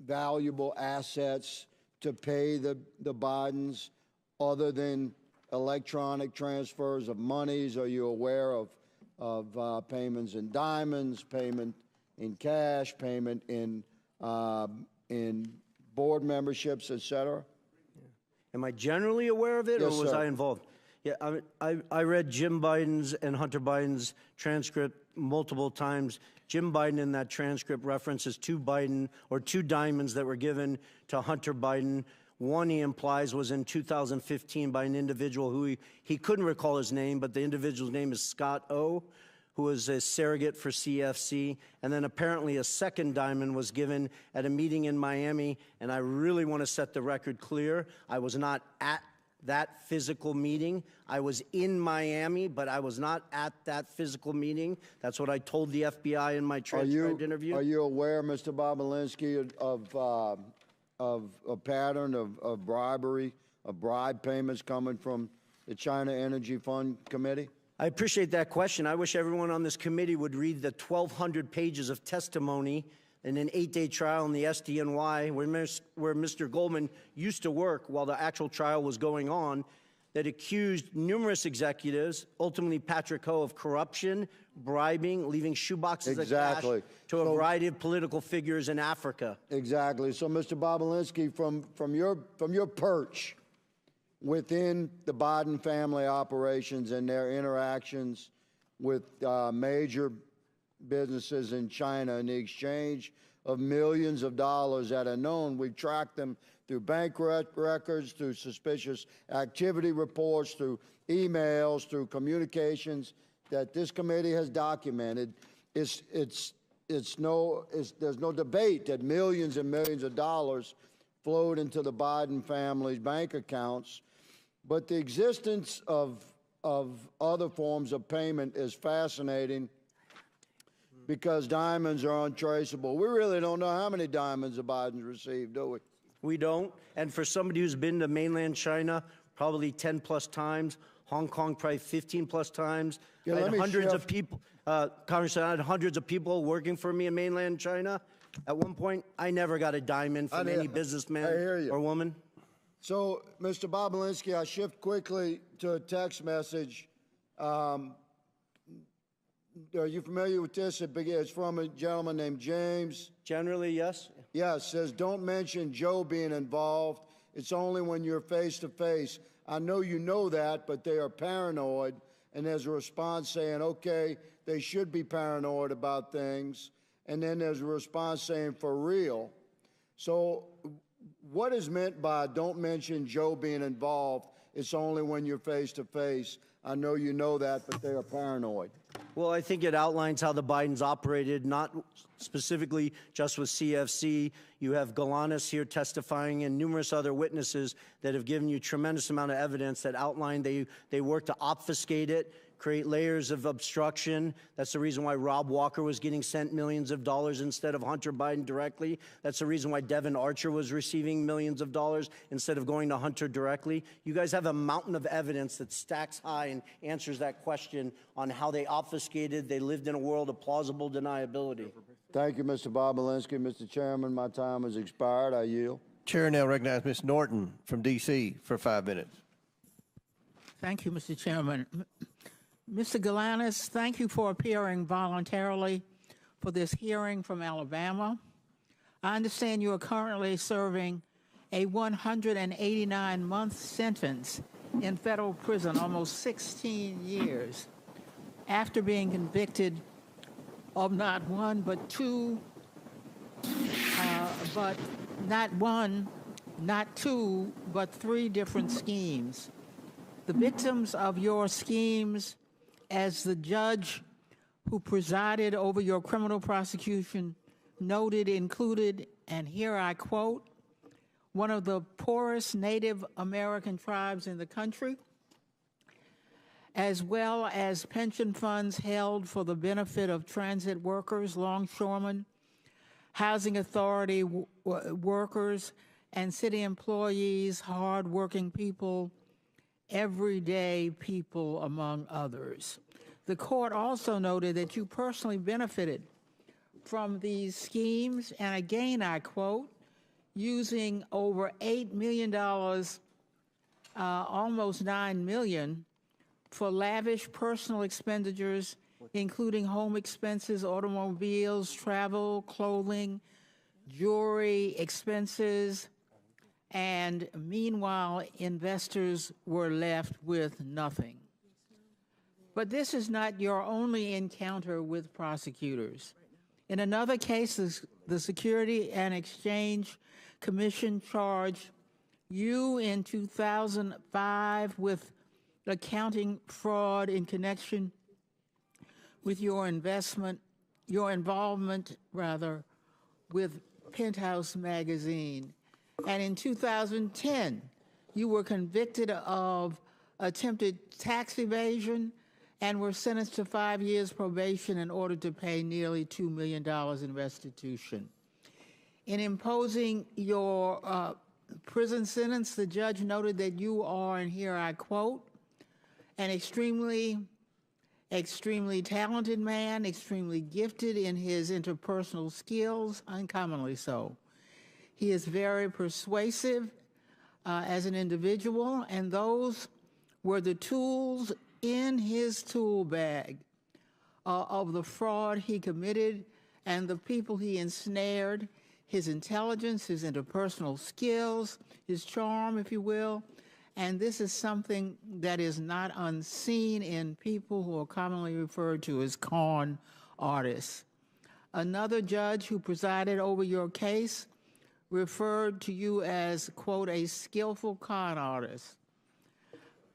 valuable assets to pay the Bidens other than electronic transfers of monies? Are you aware of payments in diamonds, payment in cash, payment in board memberships, et cetera? Am I generally aware of it, Yes, or was sir. I involved? Yeah, I read Jim Biden's and Hunter Biden's transcript multiple times. Jim Biden in that transcript references 2 diamonds that were given to Hunter Biden. One, he implies, was in 2015 by an individual who he couldn't recall his name, but the individual's name is Scott O., who was a surrogate for CFC. And then apparently a second diamond was given at a meeting in Miami. And I really want to set the record clear. I was not at that physical meeting. I was in Miami, but I was not at that physical meeting. That's what I told the FBI in my transcribed interview. Are you aware, Mr. Bobulinski, of a pattern of bribery, of bribe payments coming from the China Energy Fund Committee? I appreciate that question. I wish everyone on this committee would read the 1,200 pages of testimony in an 8-day trial in the SDNY where Mr. Goldman used to work while the actual trial was going on, that accused numerous executives, ultimately Patrick Ho, of corruption, bribing, leaving shoeboxes of cash to a variety of political figures in Africa. Exactly. So, Mr. Bobulinski, from your perch within the Biden family operations and their interactions with major businesses in China and the exchange of millions of dollars that are known. We've tracked them through bank records, through suspicious activity reports, through emails, through communications that this committee has documented. There's no debate that millions and millions of dollars flowed into the Biden family's bank accounts. But the existence of other forms of payment is fascinating, because diamonds are untraceable. We really don't know how many diamonds the Bidens received, do we? We don't. And for somebody who's been to mainland China probably 10 plus times, Hong Kong probably 15 plus times, I had hundreds of people, Congressman, I had hundreds of people working for me in mainland China. At one point, I never got a diamond from any businessman or woman. So, Mr. Bobulinski, I shift quickly to a text message. Are you familiar with this? It's from a gentleman named James. Generally, yes. Yes, says, don't mention Joe being involved. It's only when you're face to face. I know you know that, but they are paranoid. And there's a response saying, okay, they should be paranoid about things. And then there's a response saying, for real. So what is meant by don't mention Joe being involved? It's only when you're face to face. I know you know that, but they are paranoid. Well, I think it outlines how the Bidens operated, not specifically just with CFC. You have Galanis here testifying and numerous other witnesses that have given you a tremendous amount of evidence that outline they worked to obfuscate it, create layers of obstruction. That's the reason why Rob Walker was getting sent millions of dollars instead of Hunter Biden directly. That's the reason why Devin Archer was receiving millions of dollars instead of going to Hunter directly. You guys have a mountain of evidence that stacks high and answers that question on how they obfuscated. They lived in a world of plausible deniability. Thank you, Mr. Bobulinski. Mr. Chairman, my time has expired. I yield. Chair now recognizes Ms. Norton from D.C. for 5 minutes. Thank you, Mr. Chairman. Mr. Galanis, thank you for appearing voluntarily for this hearing from Alabama. I understand you are currently serving a 189-month sentence in federal prison, almost 16 years, after being convicted of not one, but two, but not one, not two, but three different schemes. The victims of your schemes, as the judge who presided over your criminal prosecution noted, included, and here I quote, one of the poorest Native American tribes in the country, as well as pension funds held for the benefit of transit workers, longshoremen, housing authority workers, and city employees, hardworking people, everyday people, among others. The court also noted that you personally benefited from these schemes, and again I quote, using over $8 million, almost $9 million, for lavish personal expenditures, including home expenses, automobiles, travel, clothing, jewelry expenses, and meanwhile, investors were left with nothing. But this is not your only encounter with prosecutors. In another case, the Security and Exchange Commission charged you in 2005 with accounting fraud in connection with your involvement with Penthouse magazine. And in 2010, you were convicted of attempted tax evasion and were sentenced to 5 years probation in order to pay nearly $2 million in restitution. In imposing your prison sentence, the judge noted that you are, and here I quote, an extremely talented man, extremely gifted in his interpersonal skills, uncommonly so. He is very persuasive as an individual, and those were the tools in his tool bag of the fraud he committed and the people he ensnared, his intelligence, his interpersonal skills, his charm, if you will. And this is something that is not unseen in people who are commonly referred to as con artists. Another judge who presided over your case referred to you as, quote, a skillful con artist.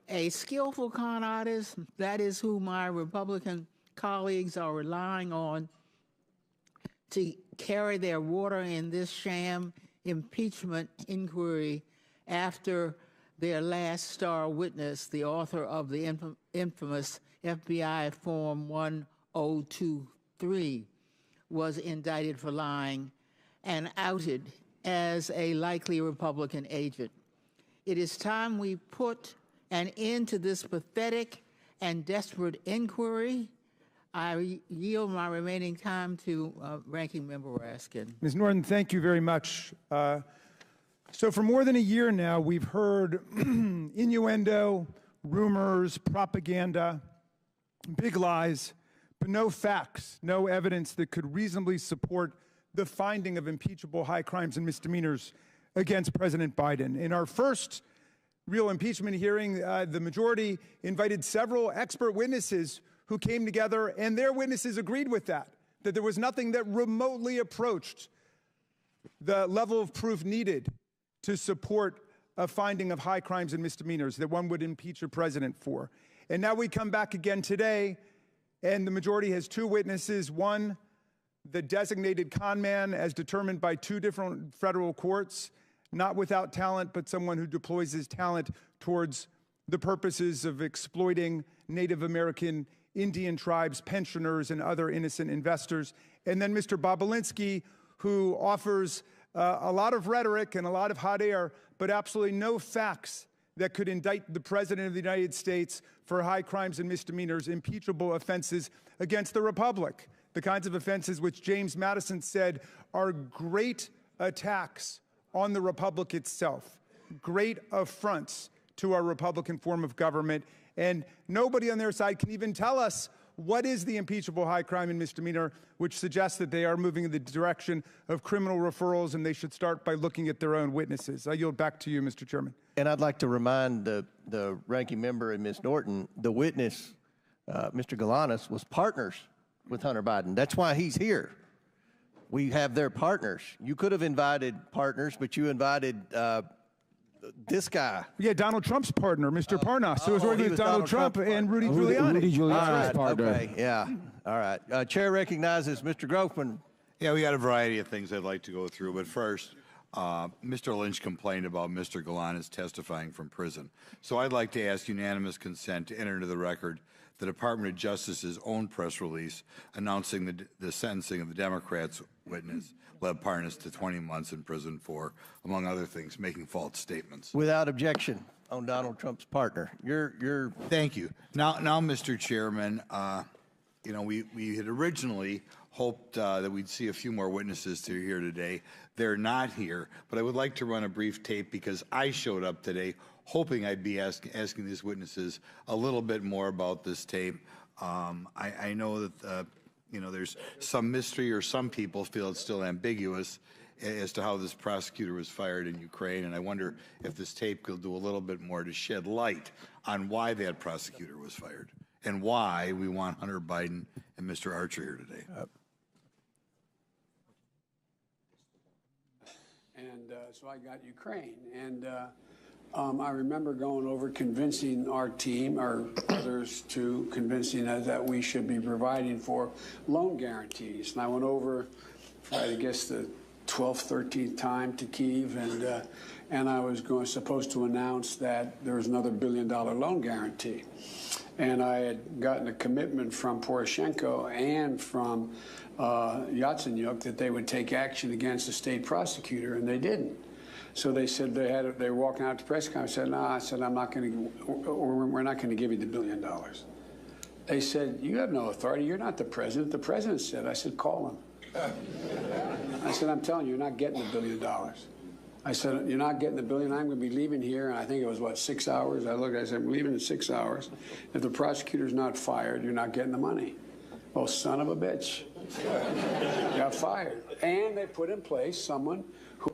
A skillful con artist, that is who my Republican colleagues are relying on to carry their water in this sham impeachment inquiry after their last star witness, the author of the infamous FBI Form 1023, was indicted for lying and outed as a likely Republican agent. It is time we put an end to this pathetic and desperate inquiry. I yield my remaining time to Ranking Member Raskin. Ms. Norton, thank you very much. So for more than a year now, we've heard innuendo, rumors, propaganda, big lies, but no facts, no evidence that could reasonably support the finding of impeachable high crimes and misdemeanors against President Biden. In our first real impeachment hearing, the majority invited several expert witnesses who came together, and their witnesses agreed with that there was nothing that remotely approached the level of proof needed to support a finding of high crimes and misdemeanors that one would impeach a president for. And now we come back again today, and the majority has two witnesses. One, the designated con man as determined by two different federal courts, not without talent, but someone who deploys his talent towards the purposes of exploiting Native American Indian tribes, pensioners, and other innocent investors. And then Mr. Bobulinski, who offers a lot of rhetoric and a lot of hot air, but absolutely no facts that could indict the President of the United States for high crimes and misdemeanors, impeachable offenses against the Republic, the kinds of offenses which James Madison said are great attacks on the Republic itself, great affronts to our Republican form of government. And nobody on their side can even tell us what is the impeachable high crime and misdemeanor, which suggests that they are moving in the direction of criminal referrals, and they should start by looking at their own witnesses. I yield back to you, Mr. Chairman. And I'd like to remind the ranking member and Ms. Norton, the witness, Mr. Galanis, was partners with Hunter Biden. That's why he's here. We have their partners. You could have invited partners, but you invited this guy. Yeah, Donald Trump's partner, Mr. Parnas. So it was working with Donald Trump and Rudy Giuliani. Rudy Giuliani's partner. Okay, yeah. All right. Chair recognizes Mr. Groffman. Yeah, we got a variety of things I'd like to go through, but first, Mr. Lynch complained about Mr. Galanis testifying from prison. So I'd like to ask unanimous consent to enter into the record the Department of Justice's own press release announcing the sentencing of the Democrats' witness, led Parnas to 20 months in prison for, among other things, making false statements. Without objection on Donald Trump's partner. Thank you. Now, Mr. Chairman, you know, we had originally hoped that we'd see a few more witnesses to here today. They're not here, but I would like to run a brief tape because I showed up today hoping I'd be asking these witnesses a little bit more about this tape. I know that you know, there's some mystery, or some people feel it's still ambiguous as to how this prosecutor was fired in Ukraine, and I wonder if this tape could do a little bit more to shed light on why that prosecutor was fired and why we want Hunter Biden and Mr. Archer here today. And so I got Ukraine, and I remember going over convincing our team, or others, to convincing us that we should be providing for loan guarantees. And I went over, for, I guess, the 12th, 13th time to Kyiv, and I was supposed to announce that there was another $1 billion loan guarantee. And I had gotten a commitment from Poroshenko and from Yatsenyuk that they would take action against the state prosecutor, and they didn't. So they said they were walking out to press conference. I said, no, I said, I'm not going to, we're not going to give you the $1 billion. They said, you have no authority. You're not the president. The president said. I said, call him. I said, I'm telling you, you're not getting the $1 billion. I said, you're not getting the $1 billion. I'm going to be leaving here. And I think it was, what, 6 hours? I looked, I said, I'm leaving in 6 hours. If the prosecutor's not fired, you're not getting the money. Oh, son of a bitch. Got fired. And they put in place someone who...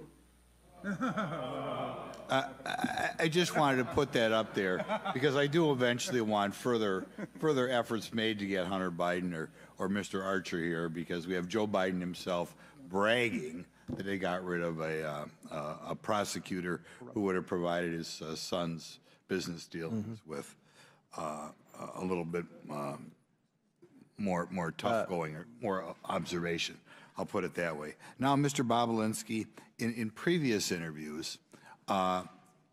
I just wanted to put that up there because I do eventually want further efforts made to get Hunter Biden or Mr. Archer here, because we have Joe Biden himself bragging that they got rid of a prosecutor who would have provided his son's business dealings with a little bit more tough going, or more observation. I'll put it that way. Now, Mr. Bobulinski, in previous interviews,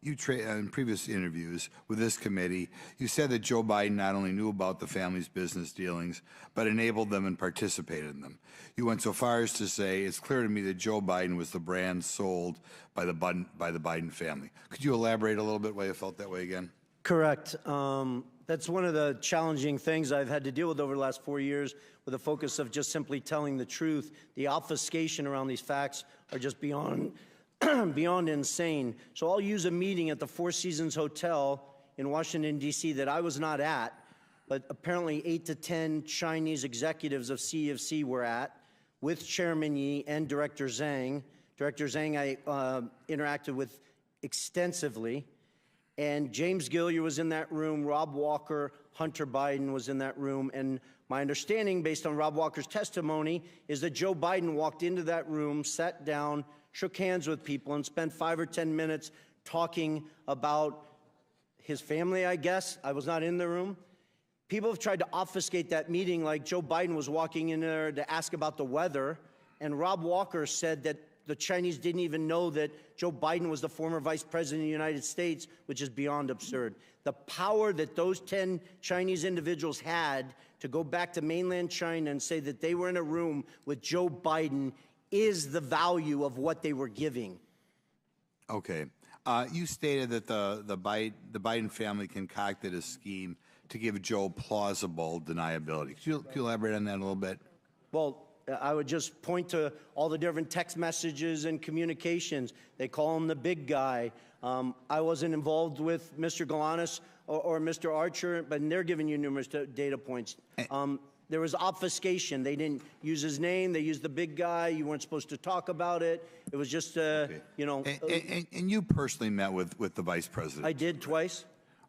in previous interviews with this committee, you said that Joe Biden not only knew about the family's business dealings, but enabled them and participated in them. You went so far as to say, it's clear to me that Joe Biden was the brand sold by the Biden family. Could you elaborate a little bit why you felt that way again? Correct. That's one of the challenging things I've had to deal with over the last 4 years, with the focus of just simply telling the truth. The obfuscation around these facts are just beyond beyond insane. So I'll use a meeting at the Four Seasons Hotel in Washington, D.C. that I was not at, but apparently 8 to 10 Chinese executives of CEFC were at, with Chairman Yi and Director Zhang. Director Zhang I interacted with extensively. And James Gilliar was in that room, Rob Walker, Hunter Biden was in that room. And my understanding, based on Rob Walker's testimony, is that Joe Biden walked into that room, sat down, shook hands with people, and spent 5 or 10 minutes talking about his family, I guess. I was not in the room. People have tried to obfuscate that meeting like Joe Biden was walking in there to ask about the weather. And Rob Walker said that the Chinese didn't even know that Joe Biden was the former vice president of the United States, which is beyond absurd. The power that those 10 Chinese individuals had to go back to mainland China and say that they were in a room with Joe Biden is the value of what they were giving. Okay. You stated that the Biden family concocted a scheme to give Joe plausible deniability. Could you elaborate on that a little bit? Well, I would just point to all the different text messages and communications. They call him the big guy. I wasn't involved with Mr. Galanis or Mr. Archer, but they're giving you numerous data points. There was obfuscation. They didn't use his name. They used the big guy. You weren't supposed to talk about it. It was just, you know. And you personally met with the vice president? I did twice.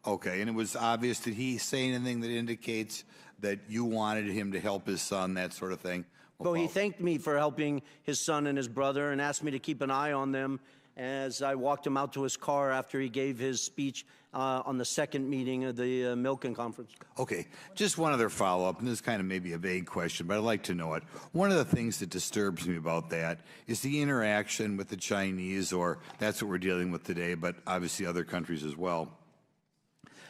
Okay, and it was obvious. Did he say anything that indicates that you wanted him to help his son, that sort of thing? Well, he thanked me for helping his son and his brother and asked me to keep an eye on them as I walked him out to his car after he gave his speech on the second meeting of the Milken Conference. Okay, just one other follow-up, and this is kind of maybe a vague question, but I'd like to know it. One of the things that disturbs me about that is the interaction with the Chinese, or that's what we're dealing with today, but obviously other countries as well,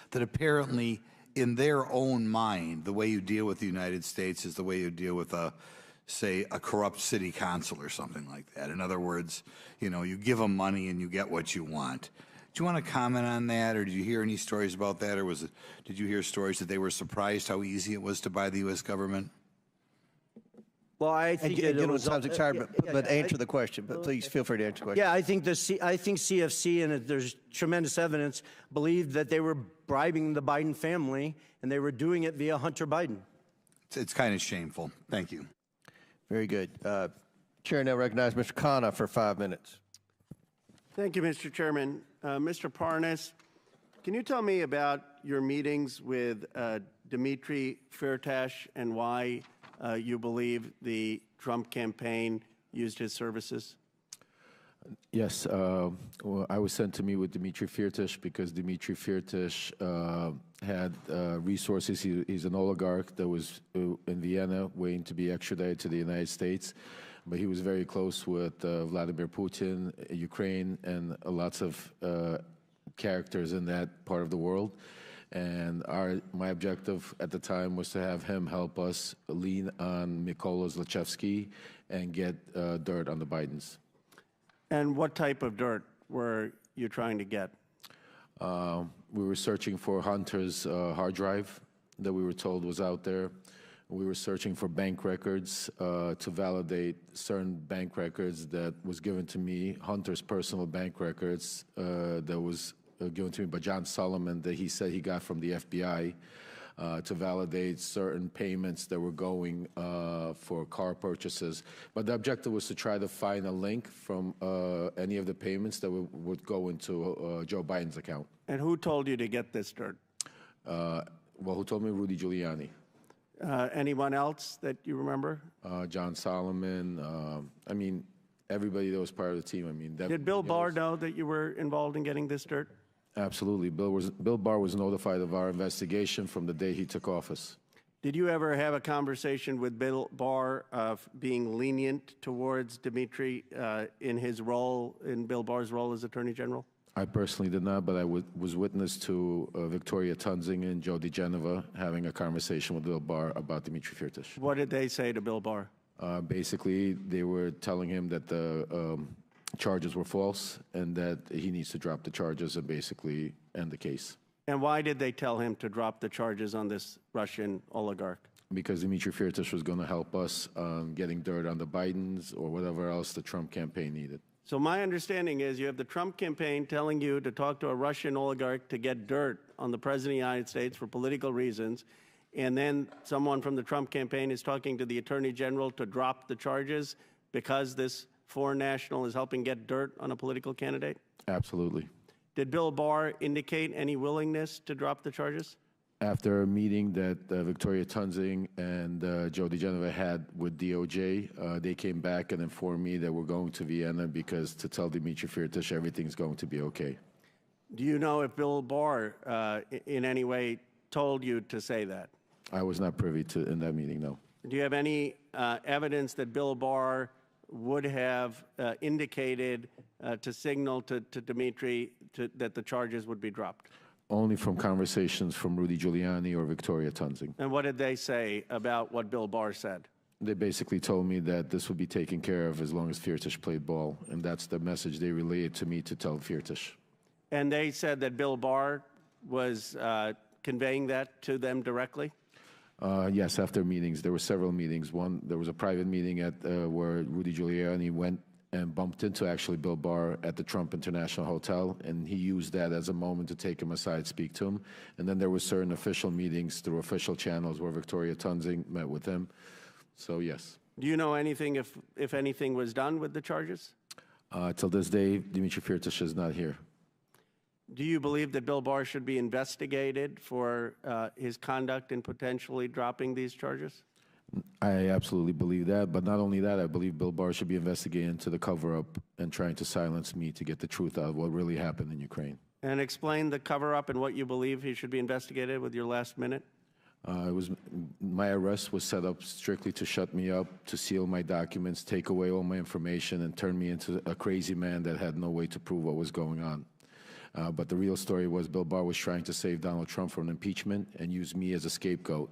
that apparently in their own mind, the way you deal with the United States is the way you deal with say, a corrupt city council or something like that. In other words, you know, you give them money and you get what you want. Do you want to comment on that, or did you hear any stories about that, or did you hear stories that they were surprised how easy it was to buy the U.S. government? Well, I think time's expired, but answer the question. But please feel free to answer the question. Yeah, I think CFC, and there's tremendous evidence, believed that they were bribing the Biden family, and they were doing it via Hunter Biden. It's kind of shameful. Thank you. Very good. Chair now recognizes Mr. Khanna for 5 minutes. Thank you, Mr. Chairman. Mr. Parnas, can you tell me about your meetings with Dmitry Firtash and why you believe the Trump campaign used his services? Yes, well, I was sent to meet with Dmitry Firtash because Dmitry Firtash had resources. He's an oligarch that was in Vienna waiting to be extradited to the United States, but he was very close with Vladimir Putin, Ukraine, and lots of characters in that part of the world. And my objective at the time was to have him help us lean on Mykola Zlochevsky and get dirt on the Bidens. And what type of dirt were you trying to get? We were searching for Hunter's hard drive that we were told was out there. We were searching for bank records to validate certain bank records that was given to me, Hunter's personal bank records that was given to me by John Solomon that he said he got from the FBI to validate certain payments that were going for car purchases. But the objective was to try to find a link from any of the payments that would go into Joe Biden's account. And who told you to get this dirt? Well, who told me? Rudy Giuliani. Anyone else that you remember? John Solomon. I mean, everybody that was part of the team. I mean, did Bill Barr know that you were involved in getting this dirt? Absolutely. Bill Barr was notified of our investigation from the day he took office. Did you ever have a conversation with Bill Barr of being lenient towards Dmitry in his role, in Bill Barr's role as Attorney General? I personally did not, but I was witness to Victoria Tunzing and Joe DeGeneva having a conversation with Bill Barr about Dmitry Firtash. What did they say to Bill Barr? Basically, they were telling him that the charges were false and that he needs to drop the charges and basically end the case. And why did they tell him to drop the charges on this Russian oligarch? Because Dmitry Firtash was going to help us getting dirt on the Bidens or whatever else the Trump campaign needed. So my understanding is you have the Trump campaign telling you to talk to a Russian oligarch to get dirt on the President of the United States for political reasons, and then someone from the Trump campaign is talking to the Attorney General to drop the charges because this foreign national is helping get dirt on a political candidate? Absolutely. Did Bill Barr indicate any willingness to drop the charges? After a meeting that Victoria Tunzing and Joe DeGeneva had with DOJ, they came back and informed me that we're going to Vienna because to tell Dmitry Firtash everything's going to be okay. Do you know if Bill Barr in any way told you to say that? I was not privy to in that meeting, no. Do you have any evidence that Bill Barr would have indicated to signal to Dmitry that the charges would be dropped? Only from conversations from Rudy Giuliani or Victoria Tunzing. And what did they say about what Bill Barr said? They basically told me that this would be taken care of as long as Firtash played ball, and that's the message they relayed to me to tell Firtash. And they said that Bill Barr was conveying that to them directly? Yes, after meetings. There were several meetings. One, there was a private meeting at where Rudy Giuliani went and bumped into actually Bill Barr at the Trump International Hotel, and he used that as a moment to take him aside, speak to him. And then there were certain official meetings through official channels where Victoria Tunzing met with him. So, yes. Do you know anything, if anything was done with the charges? Till this day, Dmitry Firtash is not here. Do you believe that Bill Barr should be investigated for his conduct in potentially dropping these charges? I absolutely believe that, but not only that, I believe Bill Barr should be investigated into the cover-up and trying to silence me to get the truth out of what really happened in Ukraine. And explain the cover-up and what you believe he should be investigated with your last minute. My arrest was set up strictly to shut me up, to seal my documents, take away all my information, and turn me into a crazy man that had no way to prove what was going on. But the real story was Bill Barr was trying to save Donald Trump from impeachment and use me as a scapegoat.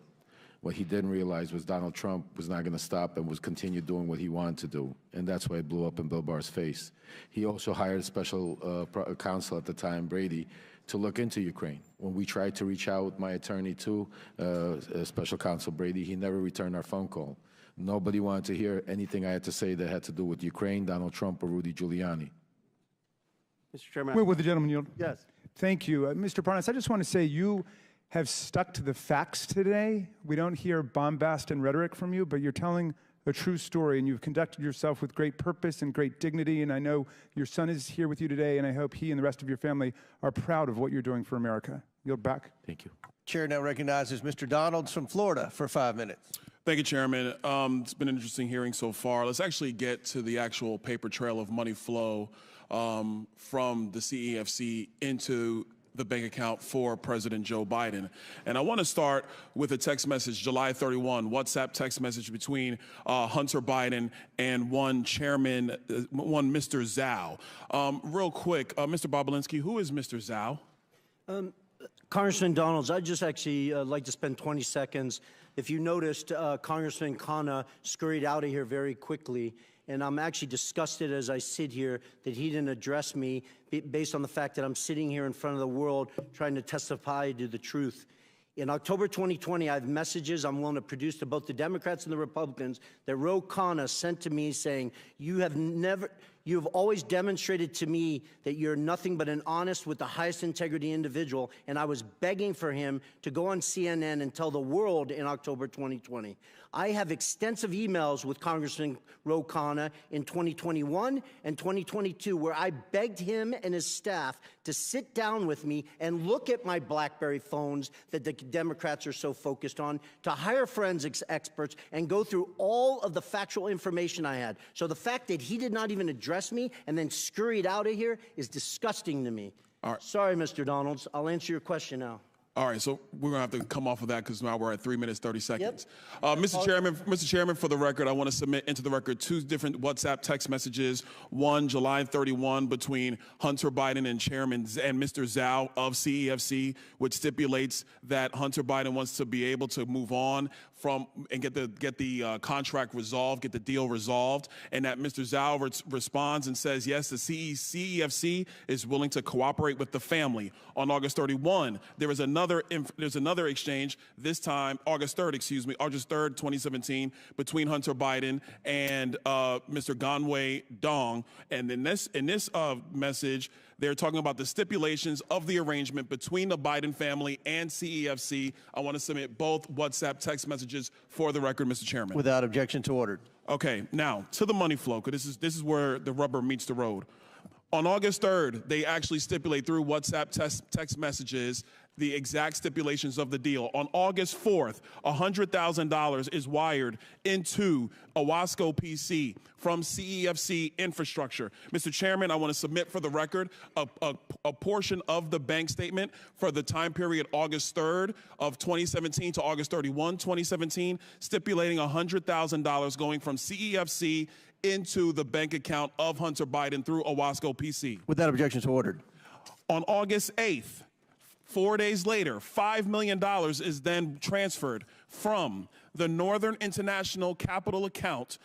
What he didn't realize was Donald Trump was not going to stop and was continue doing what he wanted to do. And that's why it blew up in Bill Barr's face. He also hired a special counsel at the time, Brady, to look into Ukraine. When we tried to reach out with my attorney to special counsel Brady, he never returned our phone call. Nobody wanted to hear anything I had to say that had to do with Ukraine, Donald Trump, or Rudy Giuliani. Mr. Chairman. Will the gentleman yield? Yes. Thank you. Mr. Parnas, I just want to say you have stuck to the facts today. We don't hear bombast and rhetoric from you, but you're telling a true story, and you've conducted yourself with great purpose and great dignity, and I know your son is here with you today, and I hope he and the rest of your family are proud of what you're doing for America. Yield back. Thank you. Chair now recognizes Mr. Donalds from Florida for 5 minutes. Thank you, Chairman. It's been an interesting hearing so far. Let's actually get to the actual paper trail of money flow from the CEFC into the bank account for President Joe Biden. And I want to start with a text message, July 31, WhatsApp text message between Hunter Biden and one chairman, Mr. Zhao. Real quick, Mr. Bobulinski, who is Mr. Zhao? Congressman Donalds, I'd just actually like to spend 20 seconds. If you noticed, Congressman Khanna scurried out of here very quickly, and I'm actually disgusted as I sit here that he didn't address me based on the fact that I'm sitting here in front of the world trying to testify to the truth. In October 2020, I have messages I'm willing to produce to both the Democrats and the Republicans that Ro Khanna sent to me saying, you have always demonstrated to me that you're nothing but an honest with the highest integrity individual, and I was begging for him to go on CNN and tell the world in October 2020. I have extensive emails with Congressman Ro Khanna in 2021 and 2022 where I begged him and his staff to sit down with me and look at my BlackBerry phones that the Democrats are so focused on, to hire forensics experts and go through all of the factual information I had. So the fact that he did not even address me and then scurried out of here is disgusting to me. All right. Sorry, Mr. Donalds. I'll answer your question now. All right, so we're gonna have to come off of that because now we're at 3 minutes, 30 seconds. Yep. Mr. Chairman, for the record, I want to submit into the record two different WhatsApp text messages. One, July 31, between Hunter Biden and Mr. Zhao of CEFC, which stipulates that Hunter Biden wants to be able to move on from and get the contract resolved, get the deal resolved, and that Mr. Zhao responds and says, yes, the CEFC is willing to cooperate with the family. On August 31, there's another exchange, this time August 3rd, 2017, between Hunter Biden and Mr. Ganwei Dong. And in this message, they're talking about the stipulations of the arrangement between the Biden family and CEFC. I want to submit both WhatsApp text messages for the record, Mr. Chairman. Without objection to order. Okay, now to the money flow, because this is where the rubber meets the road. On August 3rd, they actually stipulate through WhatsApp text messages the exact stipulations of the deal. On August 4th, $100,000 is wired into Owasco PC from CEFC infrastructure. Mr. Chairman, I want to submit for the record a portion of the bank statement for the time period August 3rd of 2017 to August 31, 2017, stipulating $100,000 going from CEFC into the bank account of Hunter Biden through Owasco PC. Without objection to ordered. On August 8th, 4 days later, $5 million is then transferred from the Northern International Capital account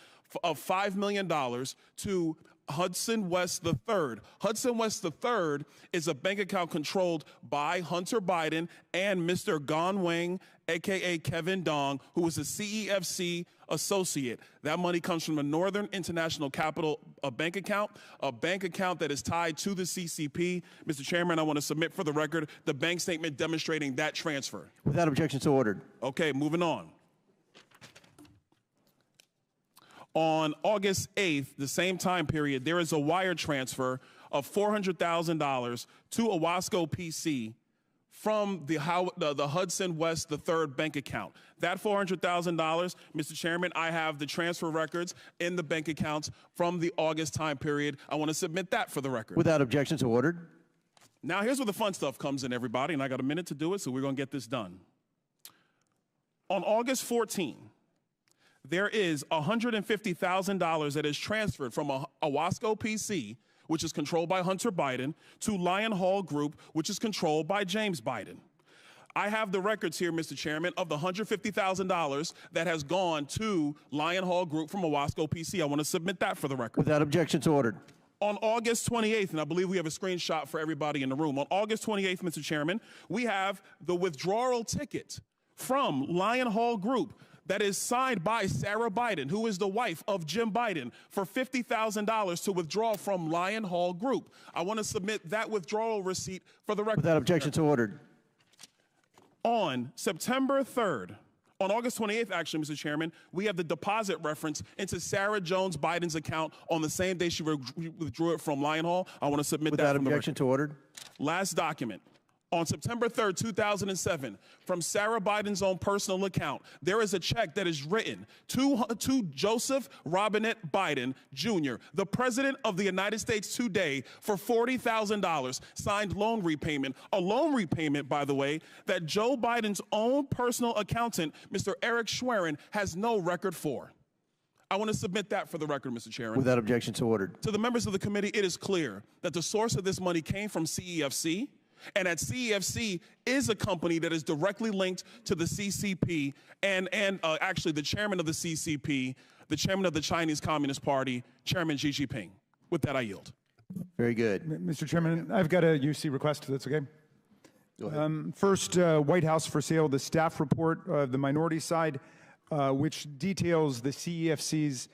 of $5 million to Hudson West III. Hudson West III is a bank account controlled by Hunter Biden and Mr. Ganwei, a.k.a. Kevin Dong, who is a CEFC associate. That money comes from the Northern International Capital bank account that is tied to the CCP. Mr. Chairman, I want to submit for the record the bank statement demonstrating that transfer. Without objection to ordered. Okay, moving on. On August 8th, the same time period, there is a wire transfer of $400,000 to Owasco PC from the Hudson West III bank account. That $400,000, Mr. Chairman, I have the transfer records in the bank accounts from the August time period. I want to submit that for the record. Without objection to ordered. Now, here's where the fun stuff comes in, everybody, and I got a minute to do it, so we're going to get this done. On August 14, there is $150,000 that is transferred from Owasco PC, which is controlled by Hunter Biden, to Lion Hall Group, which is controlled by James Biden. I have the records here, Mr. Chairman, of the $150,000 that has gone to Lion Hall Group from Owasco PC. I want to submit that for the record. Without objection to ordered. On August 28th, and I believe we have a screenshot for everybody in the room. On August 28th, Mr. Chairman, we have the withdrawal ticket from Lion Hall Group that is signed by Sarah Biden, who is the wife of Jim Biden, for $50,000 to withdraw from Lion Hall Group. I want to submit that withdrawal receipt for the record. Without objection to ordered. On September 3rd, on August 28th, actually, Mr. Chairman, we have the deposit reference into Sarah Jones Biden's account on the same day she withdrew it from Lion Hall. I want to submit that. Without objection to ordered. Last document. On September 3rd, 2007, from Sarah Biden's own personal account, there is a check that is written to Joseph Robinette Biden, Jr., the President of the United States today, for $40,000, signed loan repayment. A loan repayment, by the way, that Joe Biden's own personal accountant, Mr. Eric Schwerin, has no record for. I want to submit that for the record, Mr. Chairman. Without objection, so ordered. To the members of the committee, it is clear that the source of this money came from CEFC, and that CEFC is a company that is directly linked to the CCP and actually the chairman of the CCP, the chairman of the Chinese Communist Party, Chairman Xi Jinping. With that, I yield. Very good. Mr. Chairman, I've got a UC request, if that's okay. Go ahead. First, White House for sale, the staff report of the minority side, which details the CEFC's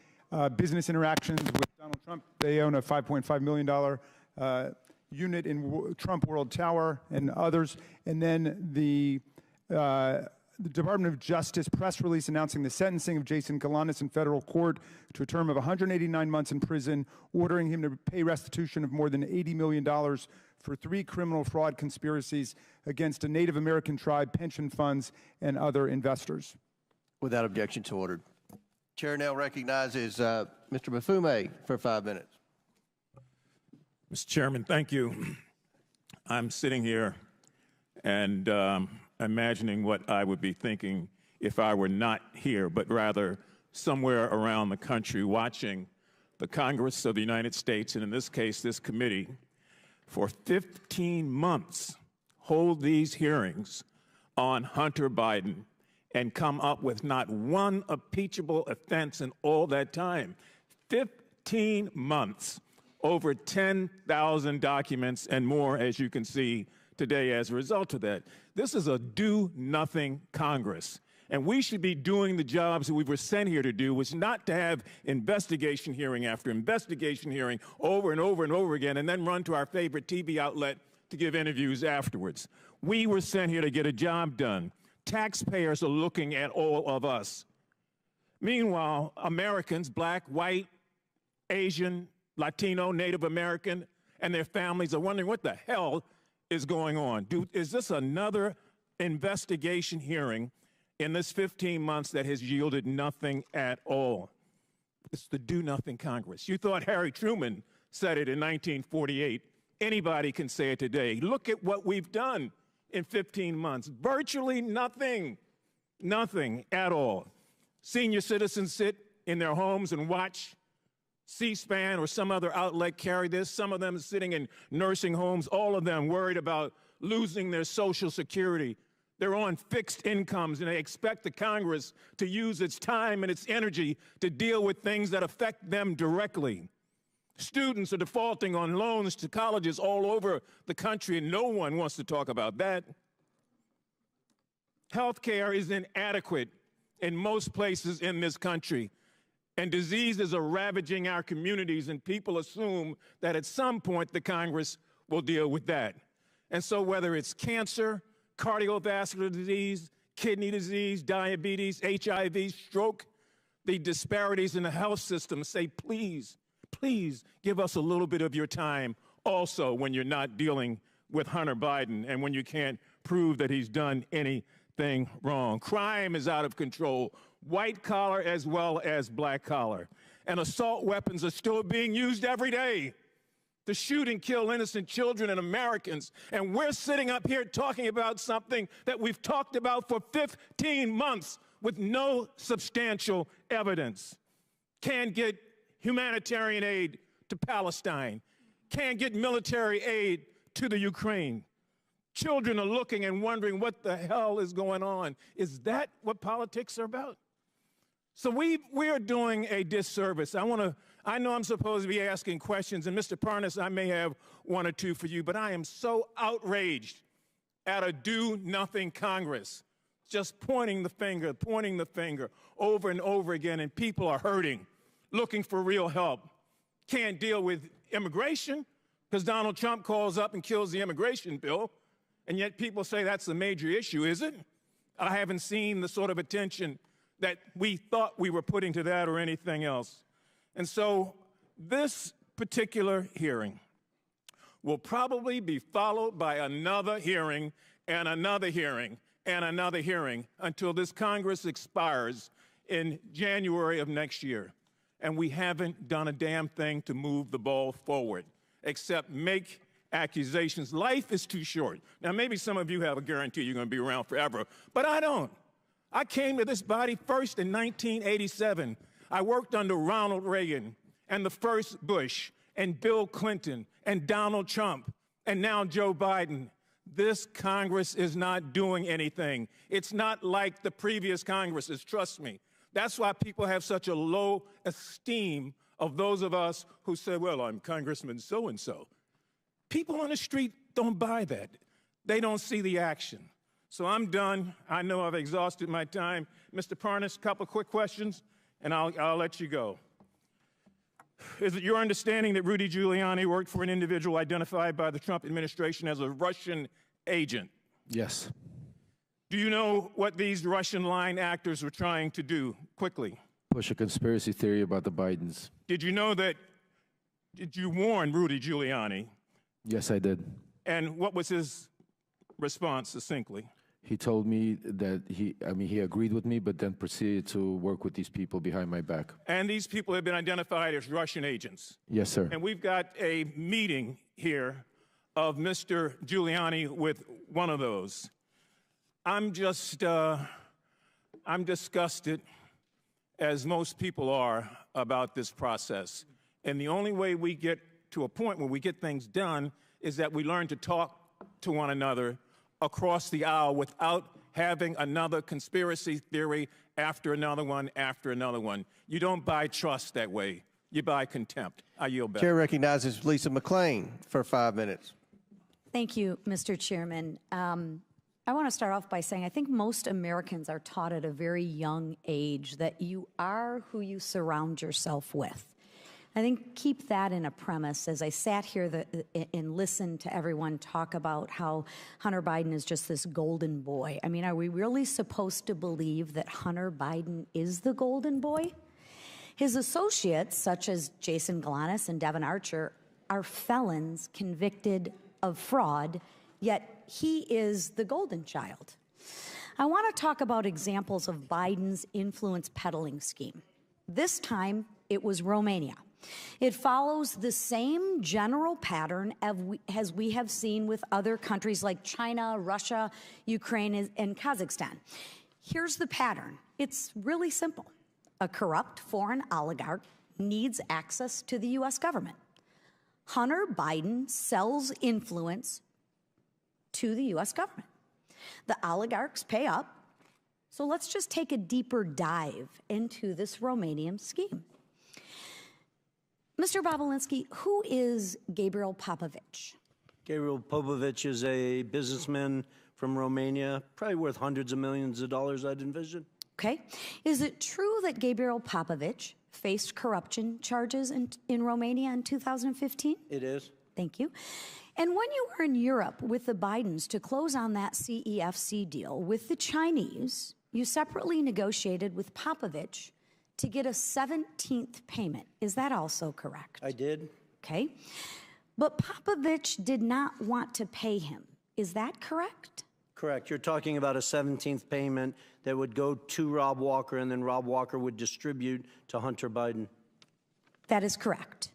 business interactions with Donald Trump. They own a $5.5 million unit in Trump World Tower and others. And then the Department of Justice press release announcing the sentencing of Jason Galanis in federal court to a term of 189 months in prison, ordering him to pay restitution of more than $80 million for 3 criminal fraud conspiracies against a Native American tribe, pension funds, and other investors. Without objection, so ordered. Chair now recognizes Mr. Mafume for 5 minutes. Mr. Chairman, thank you. I'm sitting here and imagining what I would be thinking if I were not here, but rather somewhere around the country watching the Congress of the United States, and in this case, this committee, for 15 months hold these hearings on Hunter Biden and come up with not one impeachable offense in all that time. 15 months. Over 10,000 documents and more, as you can see today as a result of that. This is a do-nothing Congress. And we should be doing the jobs that we were sent here to do, which is not to have investigation hearing after investigation hearing over and over and over again, and then run to our favorite TV outlet to give interviews afterwards. We were sent here to get a job done. Taxpayers are looking at all of us. Meanwhile, Americans, black, white, Asian, Latino, Native American, and their families are wondering what the hell is going on. Is this another investigation hearing in this 15 months that has yielded nothing at all? It's the do-nothing Congress. You thought Harry Truman said it in 1948. Anybody can say it today. Look at what we've done in 15 months. Virtually nothing. Nothing at all. Senior citizens sit in their homes and watch C-SPAN or some other outlet carry this. Some of them sitting in nursing homes, all of them worried about losing their Social Security. They're on fixed incomes, and they expect the Congress to use its time and its energy to deal with things that affect them directly. Students are defaulting on loans to colleges all over the country, and no one wants to talk about that. Health care is inadequate in most places in this country. And diseases are ravaging our communities, and people assume that at some point the Congress will deal with that. And so whether it's cancer, cardiovascular disease, kidney disease, diabetes, HIV, stroke, the disparities in the health system say, please, please give us a little bit of your time also when you're not dealing with Hunter Biden and when you can't prove that he's done anything wrong. Crime is out of control. White collar as well as black collar. And assault weapons are still being used every day to shoot and kill innocent children and Americans. And we're sitting up here talking about something that we've talked about for 15 months with no substantial evidence. Can't get humanitarian aid to Palestine. Can't get military aid to the Ukraine. Children are looking and wondering what the hell is going on. Is that what politics are about? So we are doing a disservice. I know I'm supposed to be asking questions, and Mr. Parnas, I may have one or two for you, but I am so outraged at a do-nothing Congress, just pointing the finger over and over again, and people are hurting, looking for real help. Can't deal with immigration because Donald Trump calls up and kills the immigration bill, and yet people say that's the major issue, is it? I haven't seen the sort of attention that we thought we were putting to that or anything else. And so this particular hearing will probably be followed by another hearing and another hearing and another hearing until this Congress expires in January of next year. And we haven't done a damn thing to move the ball forward, except make accusations. Life is too short. Now, maybe some of you have a guarantee you're going to be around forever, but I don't. I came to this body first in 1987. I worked under Ronald Reagan and the first Bush and Bill Clinton and Donald Trump and now Joe Biden. This Congress is not doing anything. It's not like the previous Congresses, trust me. That's why people have such a low esteem of those of us who say, well, I'm Congressman so-and-so. People on the street don't buy that. They don't see the action. So I'm done. I know I've exhausted my time. Mr. Parnas, a couple of quick questions, and I'll let you go. Is it your understanding that Rudy Giuliani worked for an individual identified by the Trump administration as a Russian agent? Yes. Do you know what these Russian line actors were trying to do? Quickly. Push a conspiracy theory about the Bidens. Did you know that, did you warn Rudy Giuliani? Yes, I did. And what was his response, succinctly? He told me that he agreed with me, but then proceeded to work with these people behind my back. And these people have been identified as Russian agents. Yes, sir. And we've got a meeting here of Mr. Giuliani with one of those. I'm disgusted, as most people are, about this process. And the only way we get to a point where we get things done is that we learn to talk to one another across the aisle without having another conspiracy theory after another one after another one. You don't buy trust that way. You buy contempt. I yield back. Chair recognizes Lisa McClain for 5 minutes. Thank you, Mr. Chairman. I want to start off by saying I think most Americans are taught at a very young age that you are who you surround yourself with. I think keep that in a premise. As I sat here and listened to everyone talk about how Hunter Biden is just this golden boy. I mean, are we really supposed to believe that Hunter Biden is the golden boy? His associates, such as Jason Galanis and Devin Archer, are felons convicted of fraud, yet he is the golden child. I want to talk about examples of Biden's influence peddling scheme. This time, it was Romania. It follows the same general pattern as we have seen with other countries like China, Russia, Ukraine, and Kazakhstan. Here's the pattern. It's really simple. A corrupt foreign oligarch needs access to the U.S. government. Hunter Biden sells influence to the U.S. government. The oligarchs pay up. So let's just take a deeper dive into this Romanian scheme. Mr. Bobulinski, who is Gabriel Popovich? Gabriel Popovich is a businessman from Romania, probably worth hundreds of millions of dollars, I'd envision. Okay. Is it true that Gabriel Popovich faced corruption charges in Romania in 2015? It is. Thank you. And when you were in Europe with the Bidens to close on that CEFC deal with the Chinese, you separately negotiated with Popovich to get a 17th payment. Is that also correct? I did. Okay. But Popovich did not want to pay him. Is that correct? Correct. You're talking about a 17th payment that would go to Rob Walker, and then Rob Walker would distribute to Hunter Biden. That is correct.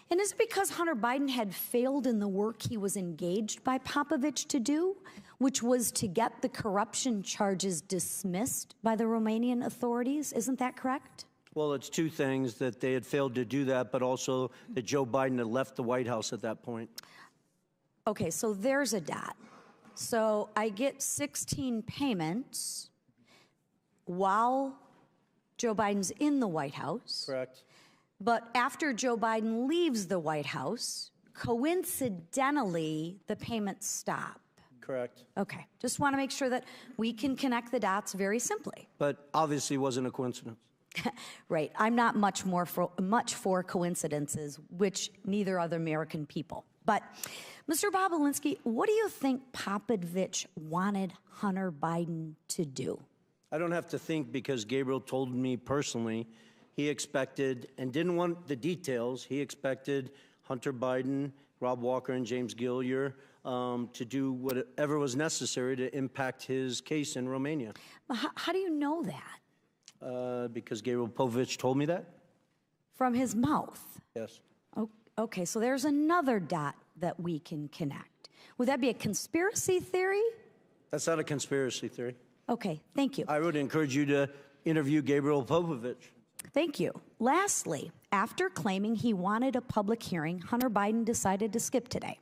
And is it because Hunter Biden had failed in the work he was engaged by Popovich to do, which was to get the corruption charges dismissed by the Romanian authorities? Isn't that correct? Well, it's two things, that they had failed to do that, but also that Joe Biden had left the White House at that point. Okay, so there's a dot. So I get 16 payments while Joe Biden's in the White House. Correct. But after Joe Biden leaves the White House, coincidentally, the payments stop. Correct. Okay, just want to make sure that we can connect the dots very simply. But obviously wasn't a coincidence. Right, I'm not much for coincidences, which neither are the American people. But Mr. Bobulinski, what do you think Popovich wanted Hunter Biden to do? I don't have to think, because Gabriel told me personally he expected, and didn't want the details, he expected Hunter Biden Rob Walker and James Gillier to do whatever was necessary to impact his case in Romania. But how do you know that? Because Gabriel Povich told me that. From his mouth? Yes. Okay, so there's another dot that we can connect. Would that be a conspiracy theory? That's not a conspiracy theory. Okay, thank you. I would encourage you to interview Gabriel Povich. Thank you. Lastly, after claiming he wanted a public hearing, Hunter Biden decided to skip today.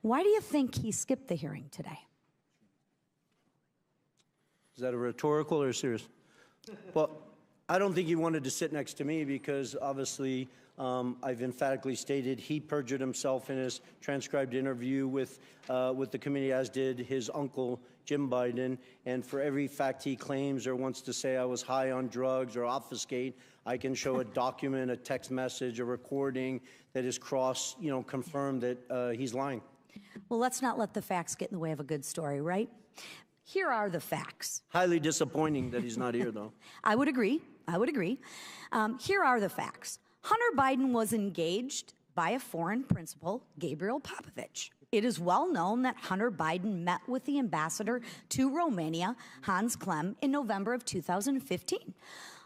Why do you think he skipped the hearing today? Is that a rhetorical or serious? Well, I don't think he wanted to sit next to me because obviously I've emphatically stated he perjured himself in his transcribed interview with the committee, as did his uncle, Jim Biden. And for every fact he claims or wants to say I was high on drugs or obfuscate, I can show a document, a text message, a recording that is confirmed that he's lying. Well, let's not let the facts get in the way of a good story, right? Here are the facts. Highly disappointing that he's not here, though. I would agree. Here are the facts. Hunter Biden was engaged by a foreign principal, Gabriel Popovich. It is well known that Hunter Biden met with the ambassador to Romania, Hans Klem, in November of 2015.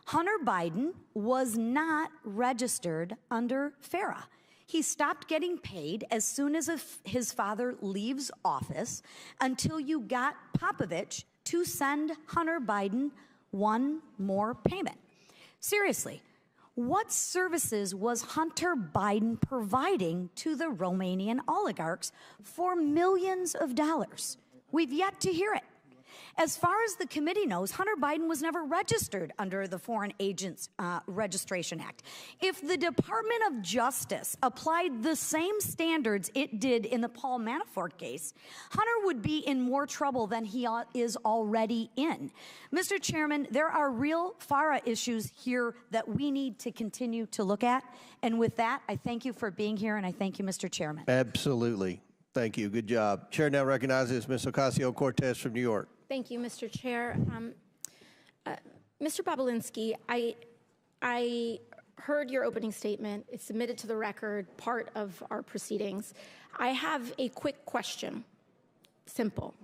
Hunter Biden was not registered under FARA. He stopped getting paid as soon as his father leaves office until you got Popovich to send Hunter Biden one more payment. Seriously, what services was Hunter Biden providing to the Romanian oligarchs for millions of dollars? We've yet to hear it. As far as the committee knows, Hunter Biden was never registered under the Foreign Agents Registration Act. If the Department of Justice applied the same standards it did in the Paul Manafort case, Hunter would be in more trouble than he is already in. Mr. Chairman, there are real FARA issues here that we need to continue to look at. And with that, I thank you for being here, and I thank you, Mr. Chairman. Absolutely. Thank you. Good job. Chair now recognizes Ms. Ocasio-Cortez from New York. Thank you, Mr. Chair. Mr. Bobulinski, I heard your opening statement. It's submitted to the record, part of our proceedings. I have a quick question. Simple.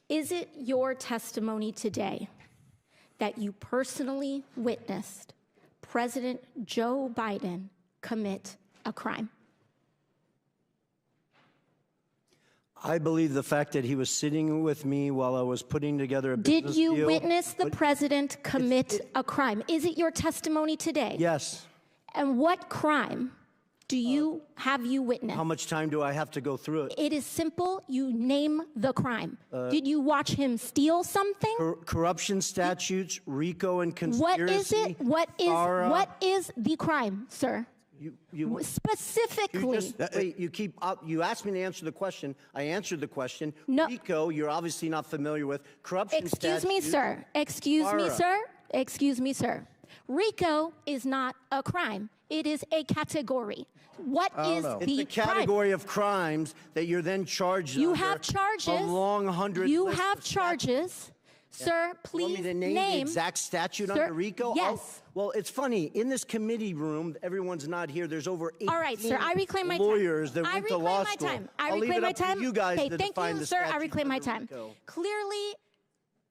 Is it your testimony today that you personally witnessed President Joe Biden commit a crime? I believe the fact that he was sitting with me while I was putting together a business deal. Did you witness the president commit a crime? Is it your testimony today? Yes. And what crime have you witnessed? How much time do I have to go through it? It is simple. You name the crime. Did you watch him steal something? Corruption statutes, RICO and conspiracy. What is it? What is the crime, sir? Specifically. You asked me to answer the question. I answered the question. No. RICO, you're obviously not familiar with. Corruption statutes. Excuse me, sir. RICO is not a crime. It is a category. What is the crime? It's a category of crimes that you're then charged under. You have charges. A long 100 You list have of charges. Sir, please want me to name the exact statute under RICO? Yes. Well, it's funny. In this committee room, everyone's not here. There's over 18 all right, sir, I reclaim my lawyers time. that went to law school. I reclaim my time. You guys okay, to thank define you, the sir. I statute reclaim my under time. RICO. Clearly,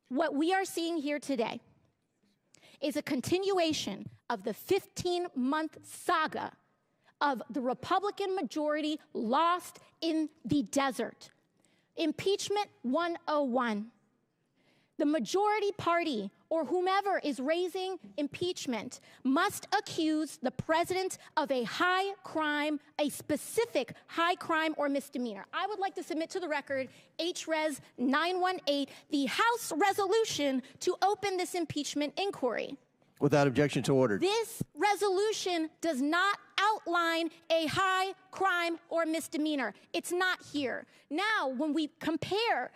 what we are seeing here today is a continuation of the 15-month saga of the Republican majority lost in the desert. Impeachment 101. The majority party, or whomever is raising impeachment, must accuse the president of a high crime, a specific high crime or misdemeanor. I would like to submit to the record HRES 918, the House resolution to open this impeachment inquiry. Without objection to order. This resolution does not outline a high crime or misdemeanor. It's not here. Now, when we compare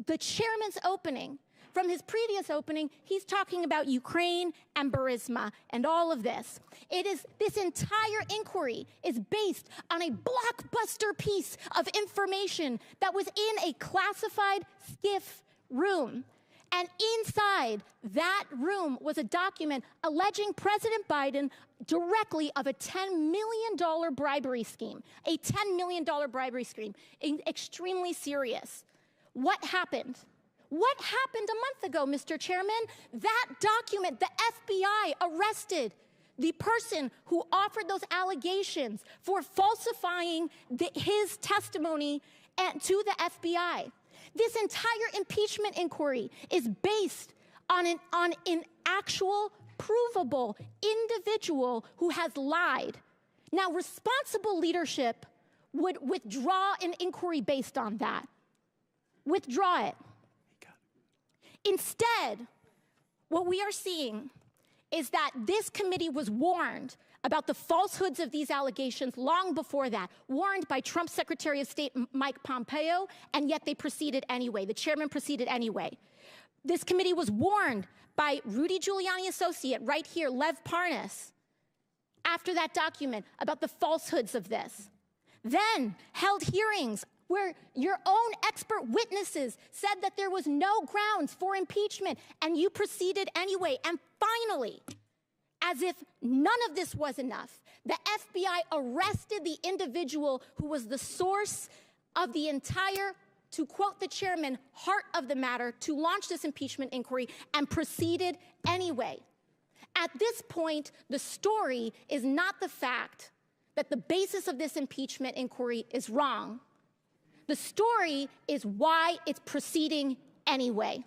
the chairman's opening from his previous opening, he's talking about Ukraine and Burisma and all of this. This entire inquiry is based on a blockbuster piece of information that was in a classified SCIF room. And inside that room was a document alleging President Biden directly of a $10 million bribery scheme, a $10 million bribery scheme, extremely serious. What happened? What happened a month ago, Mr. Chairman? That document, the FBI arrested the person who offered those allegations for falsifying his testimony to the FBI. This entire impeachment inquiry is based on an actual, provable individual who has lied. Now, responsible leadership would withdraw an inquiry based on that. Withdraw it. Instead, what we are seeing is that this committee was warned about the falsehoods of these allegations long before that, warned by Trump's Secretary of State Mike Pompeo, and yet they proceeded anyway. The chairman proceeded anyway. This committee was warned by Rudy Giuliani associate right here, Lev Parnas, after that document about the falsehoods of this. Then held hearings where your own expert witnesses said that there was no grounds for impeachment, and you proceeded anyway. And finally, as if none of this was enough, the FBI arrested the individual who was the source of the entire, to quote the chairman, heart of the matter, to launch this impeachment inquiry, and proceeded anyway. At this point, the story is not the fact that the basis of this impeachment inquiry is wrong. The story is why it's proceeding anyway.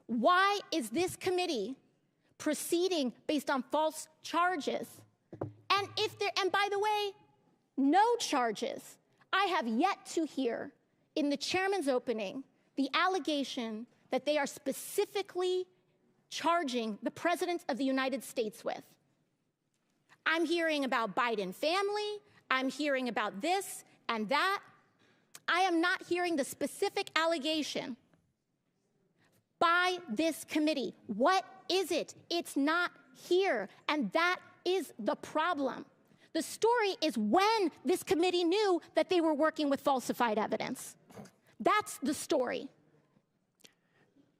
Why is this committee proceeding based on false charges? And by the way, no charges. I have yet to hear in the chairman's opening the allegation that they are specifically charging the President of the United States with. I'm hearing about Biden family. I'm hearing about this and that. I am not hearing the specific allegation by this committee. What is it? It's not here, and that is the problem. The story is when this committee knew that they were working with falsified evidence. That's the story.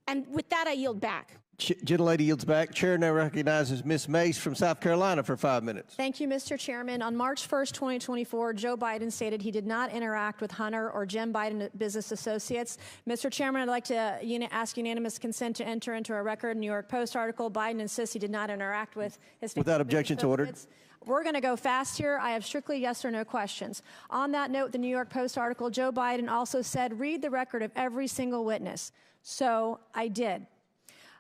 And with that, I yield back. Gentlelady yields back. Chair now recognizes Ms. Mace from South Carolina for 5 minutes. Thank you, Mr. Chairman. On March 1st, 2024, Joe Biden stated he did not interact with Hunter or Jim Biden business associates. Mr. Chairman, I'd like to ask unanimous consent to enter into a record New York Post article. Biden insists he did not interact with his Without objections ordered. We're going to go fast here. I have strictly yes or no questions. On that note, the New York Post article, Joe Biden also said, read the record of every single witness. So I did.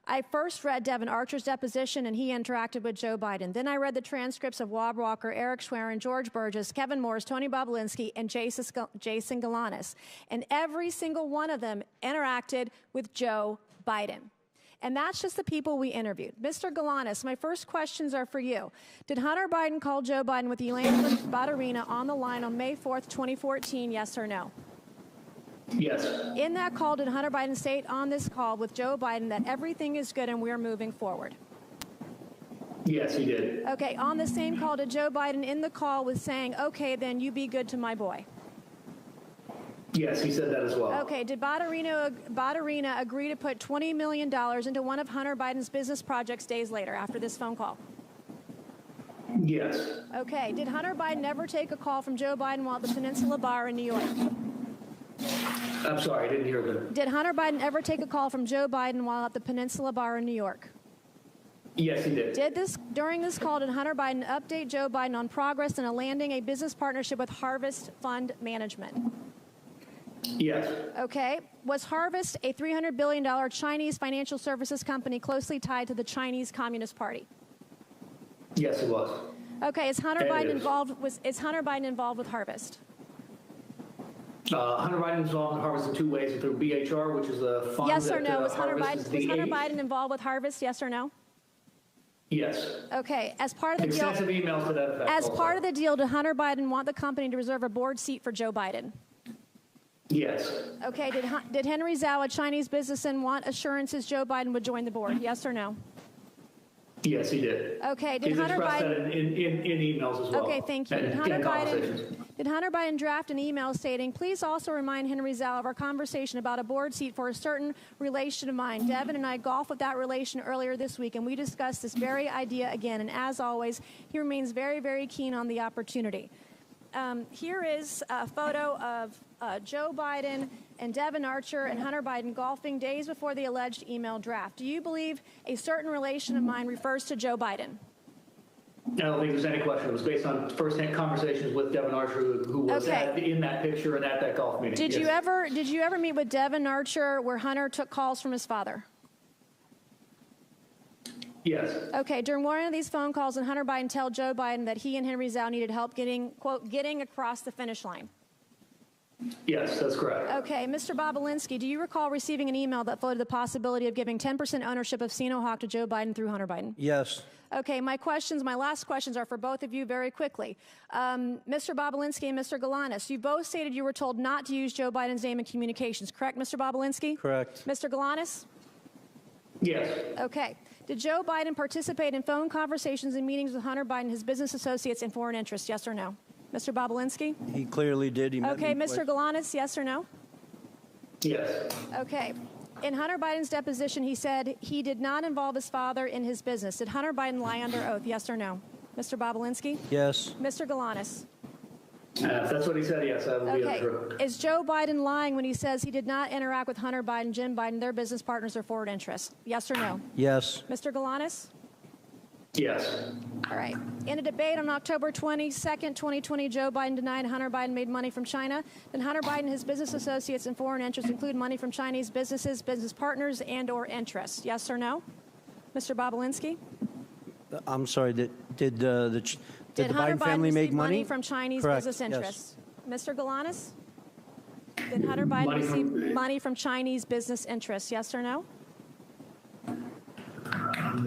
I first read Devin Archer's deposition, and he interacted with Joe Biden. Then I read the transcripts of Rob Walker, Eric Schwerin, George Burgess, Kevin Morris, Tony Bobulinski, and Jason Galanis. And every single one of them interacted with Joe Biden. And that's just the people we interviewed. Mr. Galanis, my first questions are for you. Did Hunter Biden call Joe Biden with Elaine Badarina on the line on May 4th, 2014, yes or no? Yes. In that call, did Hunter Biden state on this call with Joe Biden that everything is good and we're moving forward? Yes, he did. Okay, on the same call, did Joe Biden in the call was saying, okay, then you be good to my boy? Yes, he said that as well. Okay, did Badarina agree to put $20 million into one of Hunter Biden's business projects days later after this phone call? Yes. Okay, did Hunter Biden ever take a call from Joe Biden while at the Peninsula Bar in New York? I'm sorry, I didn't hear that. Did Hunter Biden ever take a call from Joe Biden while at the Peninsula Bar in New York? Yes, he did. During this call, did Hunter Biden update Joe Biden on progress in landing a business partnership with Harvest Fund Management? Yes. Okay. Was Harvest a $300 billion Chinese financial services company closely tied to the Chinese Communist Party? Yes, it was. Okay. Is Hunter Biden involved with Harvest? Hunter Biden is involved in Harvest in two ways, through BHR, which is a fund. Yes or no? Was Hunter Biden involved with Harvest? Yes or no? Yes. Okay. As part of the deal, extensive emails to that effect. As part of the deal, did Hunter Biden want the company to reserve a board seat for Joe Biden? Yes. Okay. Did Henry Zhao, a Chinese businessman, want assurances Joe Biden would join the board? Yes or no? Yes, he did. Okay, did He's Hunter expressed Biden... that in emails as well. Okay, thank you. And in conversations. Did Hunter Biden draft an email stating, please also remind Henry Zhao of our conversation about a board seat for a certain relation of mine. Devin and I golfed with that relation earlier this week, and we discussed this very idea again. And as always, he remains very, very keen on the opportunity. Here is a photo of Joe Biden and Devin Archer and Hunter Biden golfing days before the alleged email draft. Do you believe a certain relation of mine refers to Joe Biden? I don't think there's any question. It was based on first-hand conversations with Devin Archer, who was in that picture and at that golf meeting. Did you ever meet with Devin Archer where Hunter took calls from his father? Yes. Okay. During one of these phone calls, did Hunter Biden tell Joe Biden that he and Henry Zhao needed help getting, quote, getting across the finish line? Yes, that's correct. Okay. Mr. Bobulinski, do you recall receiving an email that floated the possibility of giving 10% ownership of Sinohawk to Joe Biden through Hunter Biden? Yes. Okay, my last questions are for both of you very quickly. Mr. Bobulinski and Mr. Galanis, you both stated you were told not to use Joe Biden's name in communications, correct, Mr. Bobulinski? Correct. Mr. Galanis? Yes. Okay. Did Joe Biden participate in phone conversations and meetings with Hunter Biden, his business associates, and foreign interests, yes or no? Mr. Bobulinski? He clearly did. He Okay, Mr. Galanis, yes or no? Yes. Okay. In Hunter Biden's deposition, he said he did not involve his father in his business. Did Hunter Biden lie under oath, yes or no? Mr. Bobulinski? Yes. Mr. Galanis? If that's what he said, yes, that would be true. Is Joe Biden lying when he says he did not interact with Hunter Biden, Jim Biden, their business partners, or forward interests? Yes or no? Yes. Mr. Galanis? Yes. All right. In a debate on October 22nd, 2020, Joe Biden denied Hunter Biden made money from China. Then Hunter Biden, his business associates, and foreign interests include money from Chinese businesses, business partners, and/or interests. Yes or no? Mr. Bobulinski? I'm sorry. Did the Hunter Biden family Biden make receive money from Chinese Correct. business Yes. interests? Mr. Galanis? Did Hunter Biden receive money from Chinese business interests? Yes or no?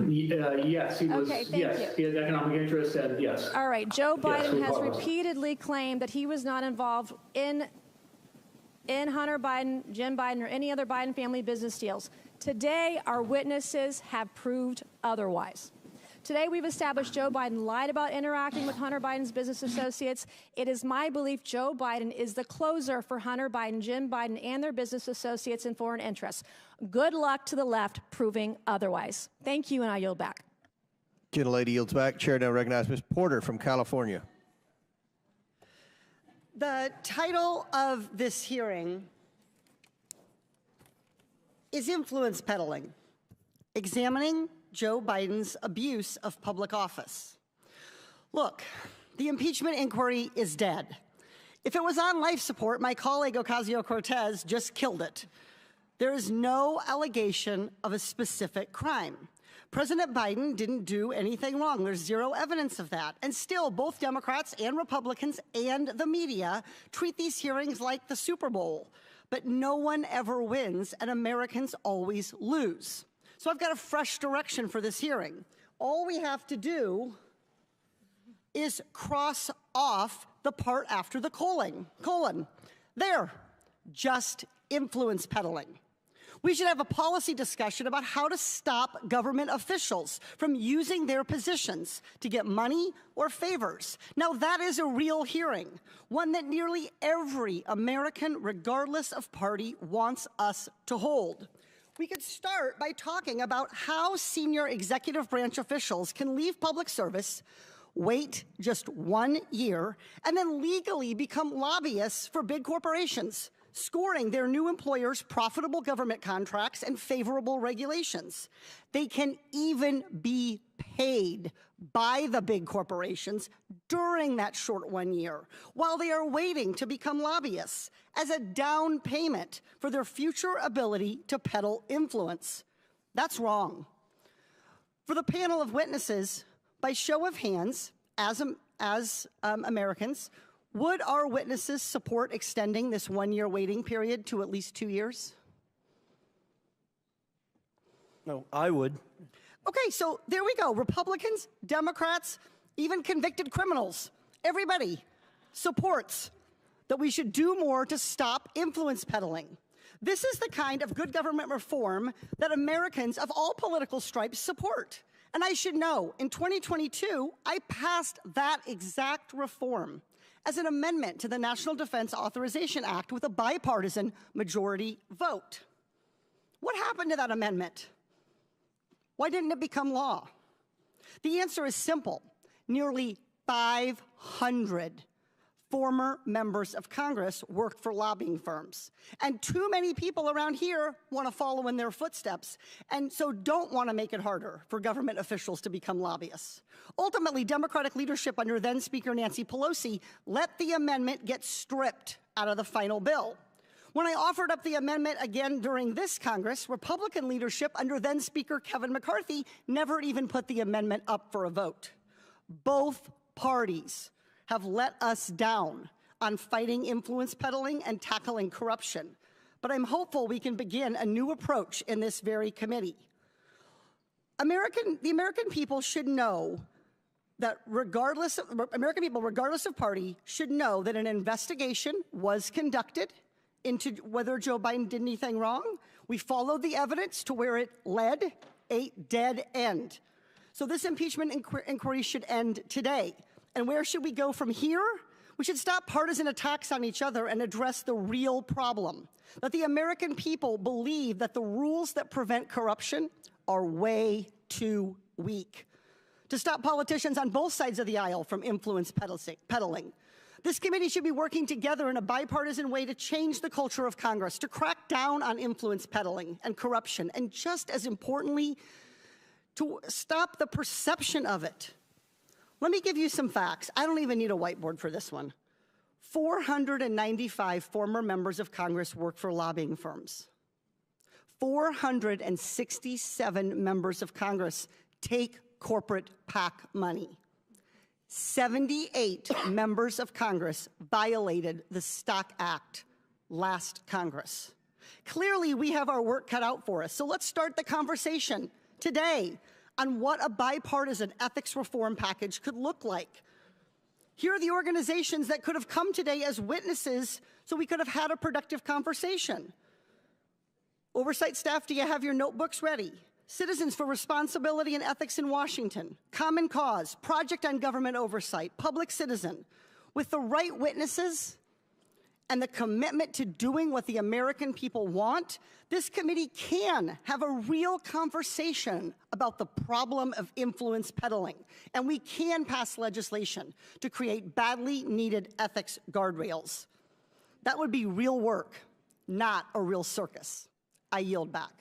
Yes, he was. Okay, thank you. He had economic interests, and yes. All right. Joe Biden we has promise. repeatedly claimed that he was not involved in Hunter Biden, Jim Biden, or any other Biden family business deals. Today, our witnesses have proved otherwise. Today, we've established Joe Biden lied about interacting with Hunter Biden's business associates. It is my belief Joe Biden is the closer for Hunter Biden, Jim Biden, and their business associates and foreign interests. Good luck to the left proving otherwise. Thank you, and I yield back. Gentlelady yields back. Chair now recognizes Ms. Porter from California. The title of this hearing is Influence Peddling, Examining Joe Biden's Abuse of Public Office. Look, the impeachment inquiry is dead. If it was on life support, my colleague Ocasio-Cortez just killed it. There is no allegation of a specific crime. President Biden didn't do anything wrong. There's zero evidence of that. And still, both Democrats and Republicans and the media treat these hearings like the Super Bowl. But no one ever wins, and Americans always lose. So I've got a fresh direction for this hearing. All we have to do is cross off the part after the colon. There, just influence peddling. We should have a policy discussion about how to stop government officials from using their positions to get money or favors. Now, that is a real hearing, one that nearly every American, regardless of party, wants us to hold. We could start by talking about how senior executive branch officials can leave public service, wait just 1 year, and then legally become lobbyists for big corporations, scoring their new employers profitable government contracts and favorable regulations. They can even be paid by the big corporations during that short 1 year while they are waiting to become lobbyists as a down payment for their future ability to peddle influence. That's wrong. For the panel of witnesses, by show of hands, as Americans, would our witnesses support extending this 1 year waiting period to at least 2 years? No, I would. Okay, so there we go. Republicans, Democrats, even convicted criminals, everybody supports that we should do more to stop influence peddling. This is the kind of good government reform that Americans of all political stripes support. And I should know, in 2022, I passed that exact reform as an amendment to the National Defense Authorization Act with a bipartisan majority vote. What happened to that amendment? Why didn't it become law? The answer is simple. Nearly 500 former members of Congress worked for lobbying firms. And too many people around here want to follow in their footsteps, and so don't want to make it harder for government officials to become lobbyists. Ultimately, Democratic leadership under then Speaker Nancy Pelosi let the amendment get stripped out of the final bill. When I offered up the amendment again during this Congress, Republican leadership under then Speaker Kevin McCarthy never even put the amendment up for a vote. Both parties have let us down on fighting influence peddling and tackling corruption. But I'm hopeful we can begin a new approach in this very committee. The American people should know that regardless of party, should know that an investigation was conducted into whether Joe Biden did anything wrong. We followed the evidence to where it led a dead end. So this impeachment inquiry should end today. And where should we go from here? We should stop partisan attacks on each other and address the real problem, that the American people believe that the rules that prevent corruption are way too weak. To stop politicians on both sides of the aisle from influence peddling. This committee should be working together in a bipartisan way to change the culture of Congress, to crack down on influence peddling and corruption, and just as importantly, to stop the perception of it. Let me give you some facts. I don't even need a whiteboard for this one. 495 former members of Congress work for lobbying firms. 467 members of Congress take corporate PAC money. 78 members of Congress violated the Stock Act last Congress. Clearly, we have our work cut out for us. So let's start the conversation today on what a bipartisan ethics reform package could look like. Here are the organizations that could have come today as witnesses so we could have had a productive conversation. Oversight staff, do you have your notebooks ready? Citizens for Responsibility and Ethics in Washington, Common Cause, Project on Government Oversight, Public Citizen. With the right witnesses and the commitment to doing what the American people want, this committee can have a real conversation about the problem of influence peddling. And we can pass legislation to create badly needed ethics guardrails. That would be real work, not a real circus. I yield back.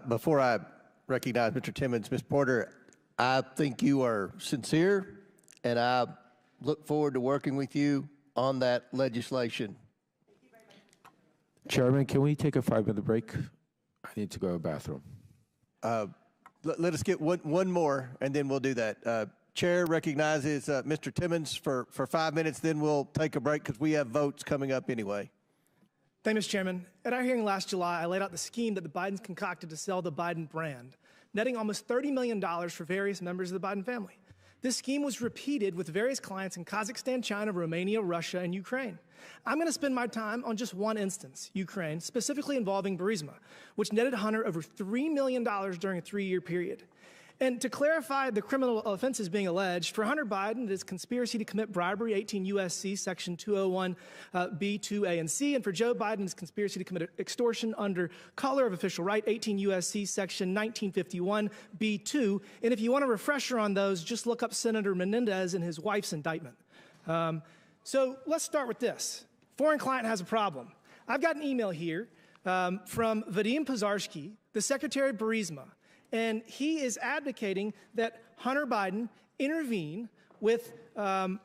Before I recognize Mr. Timmons, Ms. Porter, I think you are sincere, and I look forward to working with you on that legislation. Chairman, can we take a 5-minute break? I need to go to the bathroom. Let us get one more, and then we'll do that. Chair recognizes Mr. Timmons for 5 minutes, then we'll take a break because we have votes coming up anyway. Thank you, Mr. Chairman. At our hearing last July, I laid out the scheme that the Bidens concocted to sell the Biden brand, netting almost $30 million for various members of the Biden family. This scheme was repeated with various clients in Kazakhstan, China, Romania, Russia, and Ukraine. I'm going to spend my time on just one instance, Ukraine, specifically involving Burisma, which netted Hunter over $3 million during a 3-year period. And to clarify the criminal offenses being alleged, for Hunter Biden, it is conspiracy to commit bribery, 18 U.S.C. Section 201 B, 2A, and C. And for Joe Biden, it's conspiracy to commit extortion under color of official right, 18 U.S.C. Section 1951 B2. And if you want a refresher on those, just look up Senator Menendez and his wife's indictment. So let's start with this. Foreign client has a problem. I've got an email here from Vadim Pozharsky, the Secretary of Burisma. And he is advocating that Hunter Biden intervene with high-level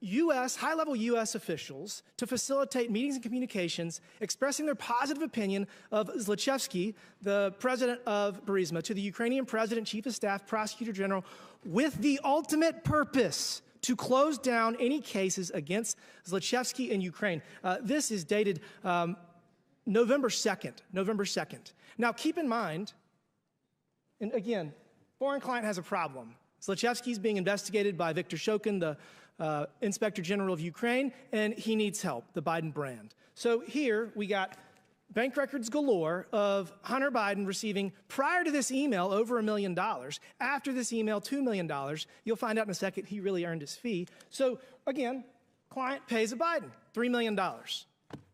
U.S. officials to facilitate meetings and communications expressing their positive opinion of Zlochevsky, the president of Burisma, to the Ukrainian president, chief of staff, prosecutor general, with the ultimate purpose to close down any cases against Zlochevsky in Ukraine. This is dated November 2nd. Now, keep in mind, and again, foreign client has a problem. Zlochevsky is being investigated by Viktor Shokin, the Inspector General of Ukraine, and he needs help, the Biden brand. So here we got bank records galore of Hunter Biden receiving, prior to this email, over $1 million. After this email, $2 million. You'll find out in a second he really earned his fee. So again, client pays a Biden $3 million.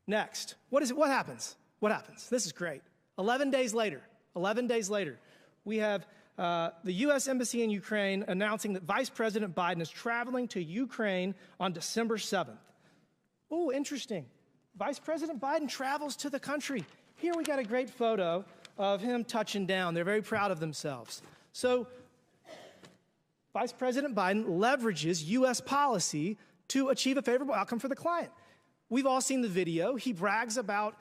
Next, what happens? What happens? This is great. 11 days later, we have the U.S. Embassy in Ukraine announcing that Vice President Biden is traveling to Ukraine on December 7th. Oh, interesting. Vice President Biden travels to the country. Here we got a great photo of him touching down. They're very proud of themselves. So Vice President Biden leverages U.S. policy to achieve a favorable outcome for the client. We've all seen the video. He brags about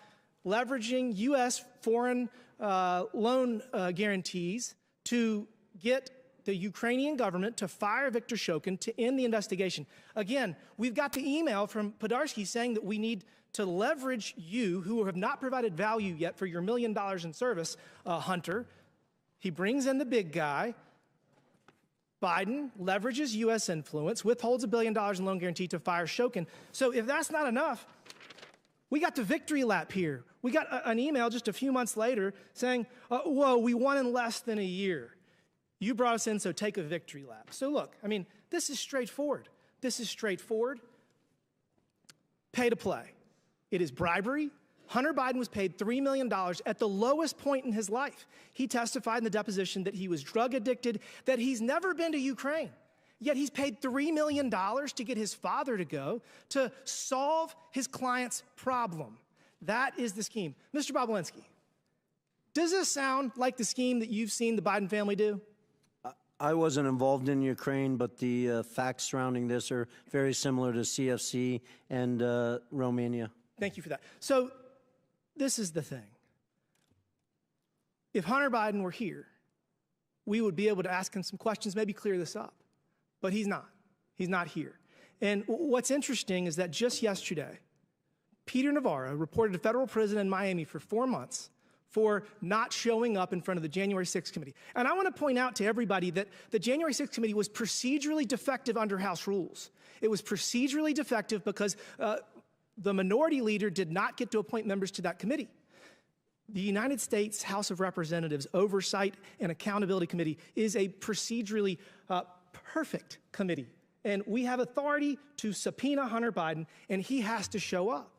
leveraging U.S. foreign loan guarantees to get the Ukrainian government to fire Viktor Shokin to end the investigation. Again, we've got the email from Podarsky saying that we need to leverage you, who have not provided value yet for your $1 million in service, Hunter. He brings in the big guy. Biden leverages U.S. influence, withholds $1 billion in loan guarantee to fire Shokin. So if that's not enough, we got the victory lap here. We got an email just a few months later saying, whoa, we won in less than a year. You brought us in, so take a victory lap. So look, I mean, this is straightforward. This is straightforward. Pay to play. It is bribery. Hunter Biden was paid $3 million at the lowest point in his life. He testified in the deposition that he was drug addicted, that he's never been to Ukraine. Yet he's paid $3 million to get his father to go to solve his client's problem. That is the scheme. Mr. Bobulinski, does this sound like the scheme that you've seen the Biden family do? I wasn't involved in Ukraine, but the facts surrounding this are very similar to CFC and Romania. Thank you for that. So this is the thing. If Hunter Biden were here, we would be able to ask him some questions, maybe clear this up. But he's not. He's not here. And what's interesting is that just yesterday, Peter Navarro reported to federal prison in Miami for 4 months for not showing up in front of the January 6th committee. And I want to point out to everybody that the January 6th committee was procedurally defective under House rules. It was procedurally defective because the minority leader did not get to appoint members to that committee. The United States House of Representatives Oversight and Accountability Committee is a procedurally perfect committee. And we have authority to subpoena Hunter Biden, and he has to show up.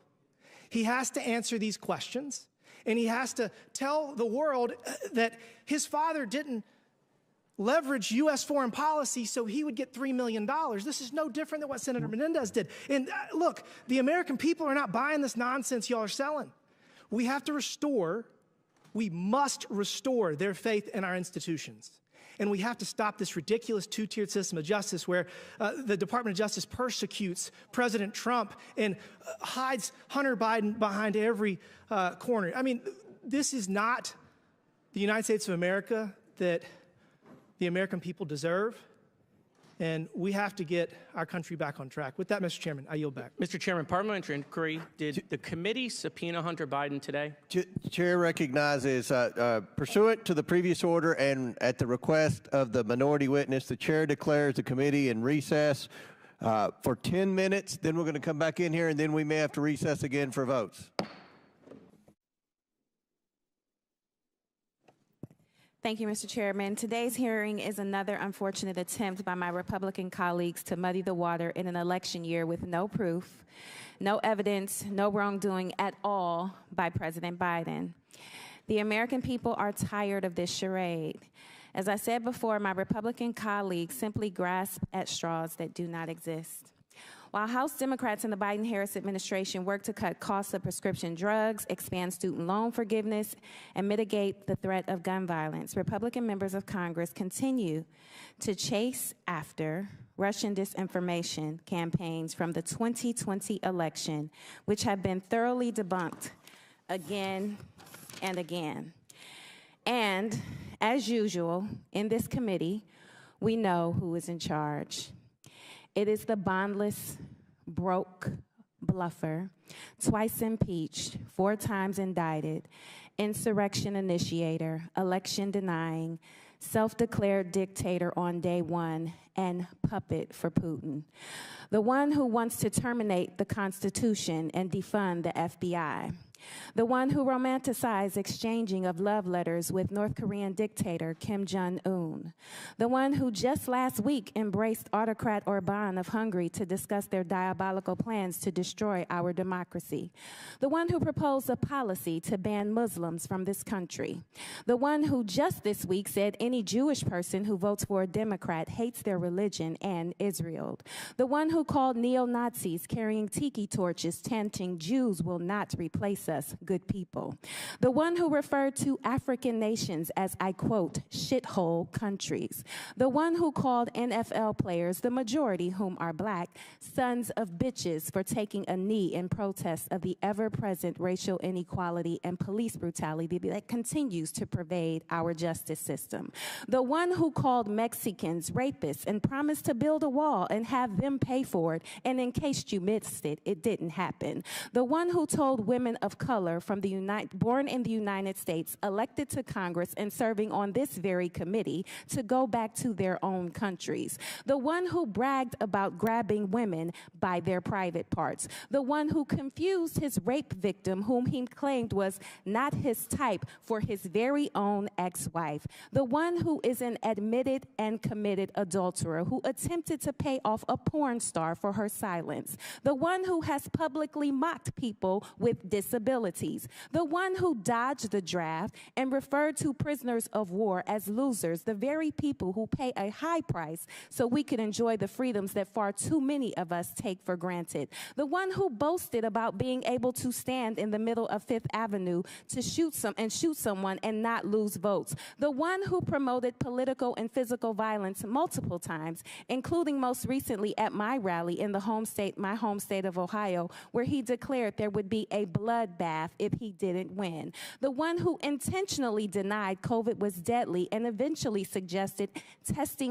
He has to answer these questions, and he has to tell the world that his father didn't leverage U.S. foreign policy so he would get $3 million. This is no different than what Senator Menendez did. And look, the American people are not buying this nonsense y'all are selling. We have to restore, we must restore their faith in our institutions. And we have to stop this ridiculous two-tiered system of justice where the Department of Justice persecutes President Trump and hides Hunter Biden behind every corner. I mean, this is not the United States of America that the American people deserve, and we have to get our country back on track. With that, Mr. Chairman, I yield back. Mr. Chairman, parliamentary inquiry. Did the committee subpoena Hunter Biden today? Chair recognizes, pursuant to the previous order and at the request of the minority witness, the chair declares the committee in recess for 10 minutes. Then we're going to come back in here, and then we may have to recess again for votes. Thank you, Mr. Chairman. Today's hearing is another unfortunate attempt by my Republican colleagues to muddy the water in an election year with no proof, no evidence, no wrongdoing at all by President Biden. The American people are tired of this charade. As I said before, my Republican colleagues simply grasp at straws that do not exist. While House Democrats in the Biden-Harris administration work to cut costs of prescription drugs, expand student loan forgiveness, and mitigate the threat of gun violence, Republican members of Congress continue to chase after Russian disinformation campaigns from the 2020 election, which have been thoroughly debunked again and again. And as usual, in this committee, we know who is in charge. It is the bondless, broke bluffer, twice impeached, 4 times indicted, insurrection initiator, election denying, self-declared dictator on day one, and puppet for Putin. The one who wants to terminate the Constitution and defund the FBI. The one who romanticized exchanging of love letters with North Korean dictator Kim Jong-un. The one who just last week embraced autocrat Orban of Hungary to discuss their diabolical plans to destroy our democracy. The one who proposed a policy to ban Muslims from this country. The one who just this week said any Jewish person who votes for a Democrat hates their religion and Israel. The one who called neo-Nazis carrying tiki torches chanting Jews will not replace us, good people. The one who referred to African nations as, I quote, shithole countries. The one who called NFL players, the majority whom are black, sons of bitches for taking a knee in protest of the ever-present racial inequality and police brutality that continues to pervade our justice system. The one who called Mexicans rapists and promised to build a wall and have them pay for it, and in case you missed it, it didn't happen. The one who told women of color from born in the United States, elected to Congress and serving on this very committee, to go back to their own countries. The one who bragged about grabbing women by their private parts. The one who confused his rape victim, whom he claimed was not his type, for his very own ex-wife. The one who is an admitted and committed adulterer who attempted to pay off a porn star for her silence. The one who has publicly mocked people with disabilities. The one who dodged the draft and referred to prisoners of war as losers, the very people who pay a high price so we could enjoy the freedoms that far too many of us take for granted. The one who boasted about being able to stand in the middle of Fifth Avenue to shoot someone and not lose votes. The one who promoted political and physical violence multiple times, including most recently at my rally in my home state of Ohio, where he declared there would be a bloodbath if he didn't win. The one who intentionally denied COVID was deadly and eventually suggested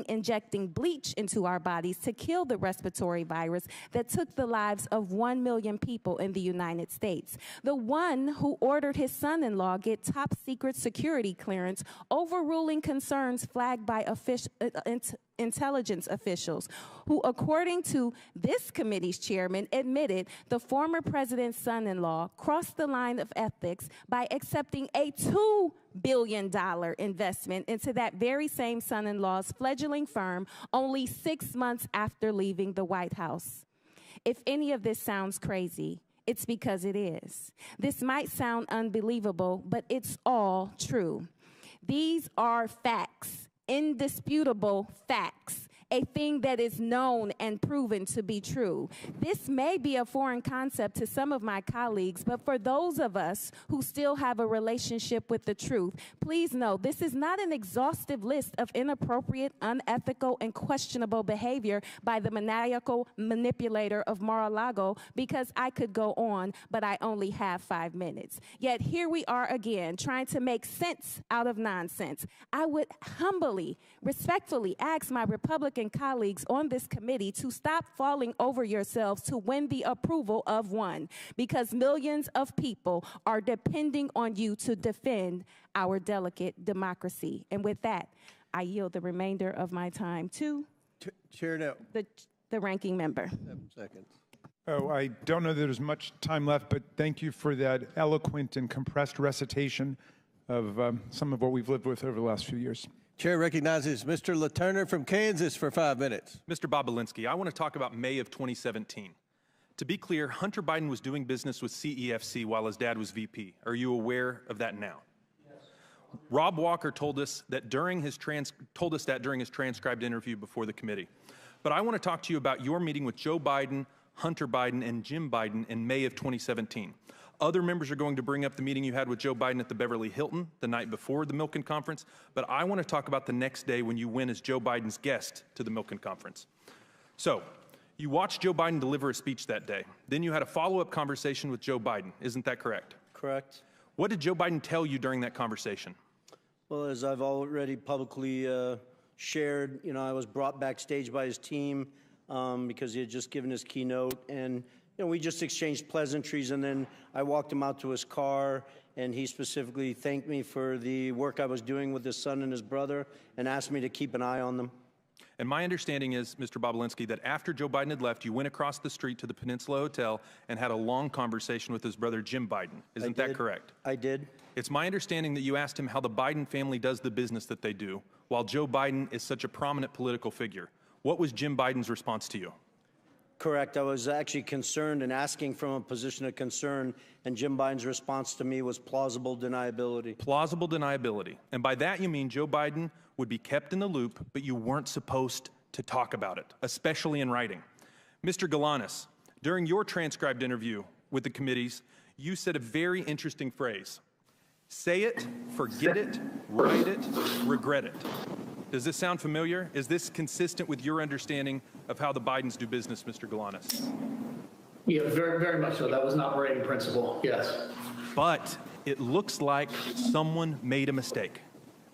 injecting bleach into our bodies to kill the respiratory virus that took the lives of 1 million people in the United States. The one who ordered his son-in-law get top secret security clearance, overruling concerns flagged by intelligence officials, who, according to this committee's chairman, admitted the former president's son-in-law crossed the line of ethics by accepting a $2 billion investment into that very same son-in-law's fledgling firm only 6 months after leaving the White House. If any of this sounds crazy, it's because it is. This might sound unbelievable, but it's all true. These are facts, indisputable facts, a thing that is known and proven to be true. This may be a foreign concept to some of my colleagues, but for those of us who still have a relationship with the truth, please know this is not an exhaustive list of inappropriate, unethical, and questionable behavior by the maniacal manipulator of Mar-a-Lago, because I could go on, but I only have 5 minutes. Yet here we are again, trying to make sense out of nonsense. I would humbly, respectfully ask my Republican colleagues on this committee to stop falling over yourselves to win the approval of one, because millions of people are depending on you to defend our delicate democracy. And with that, I yield the remainder of my time to Chair now. The ranking member. 7 seconds. Oh, I don't know that there's much time left, but thank you for that eloquent and compressed recitation of some of what we've lived with over the last few years. Chair recognizes Mr. LaTurner from Kansas for 5 minutes. Mr. Bobulinski, I want to talk about May of 2017. To be clear, Hunter Biden was doing business with CEFC while his dad was VP. Are you aware of that now? Yes. Rob Walker told us that during his transcribed interview before the committee. But I want to talk to you about your meeting with Joe Biden, Hunter Biden, and Jim Biden in May of 2017. Other members are going to bring up the meeting you had with Joe Biden at the Beverly Hilton the night before the Milken Conference, but I want to talk about the next day when you went as Joe Biden's guest to the Milken Conference. So, you watched Joe Biden deliver a speech that day. Then you had a follow-up conversation with Joe Biden. Isn't that correct? Correct. What did Joe Biden tell you during that conversation? Well, as I've already publicly shared, I was brought backstage by his team because he had just given his keynote, and we just exchanged pleasantries, and then I walked him out to his car, and he specifically thanked me for the work I was doing with his son and his brother and asked me to keep an eye on them. And my understanding is, Mr. Bobulinski, that after Joe Biden had left, you went across the street to the Peninsula Hotel and had a long conversation with his brother, Jim Biden. Isn't that correct? I did. It's my understanding that you asked him how the Biden family does the business that they do, while Joe Biden is such a prominent political figure. What was Jim Biden's response to you? Correct. I was actually concerned and asking from a position of concern, and Jim Biden's response to me was plausible deniability. Plausible deniability. And by that you mean Joe Biden would be kept in the loop, but you weren't supposed to talk about it, especially in writing. Mr. Galanis, during your transcribed interview with the committees, you said a very interesting phrase. Say it, forget it, write it, regret it. Does this sound familiar? Is this consistent with your understanding of how the Bidens do business, Mr. Galanis? Yeah, very, very much so. That was an operating principle, yes. But it looks like someone made a mistake.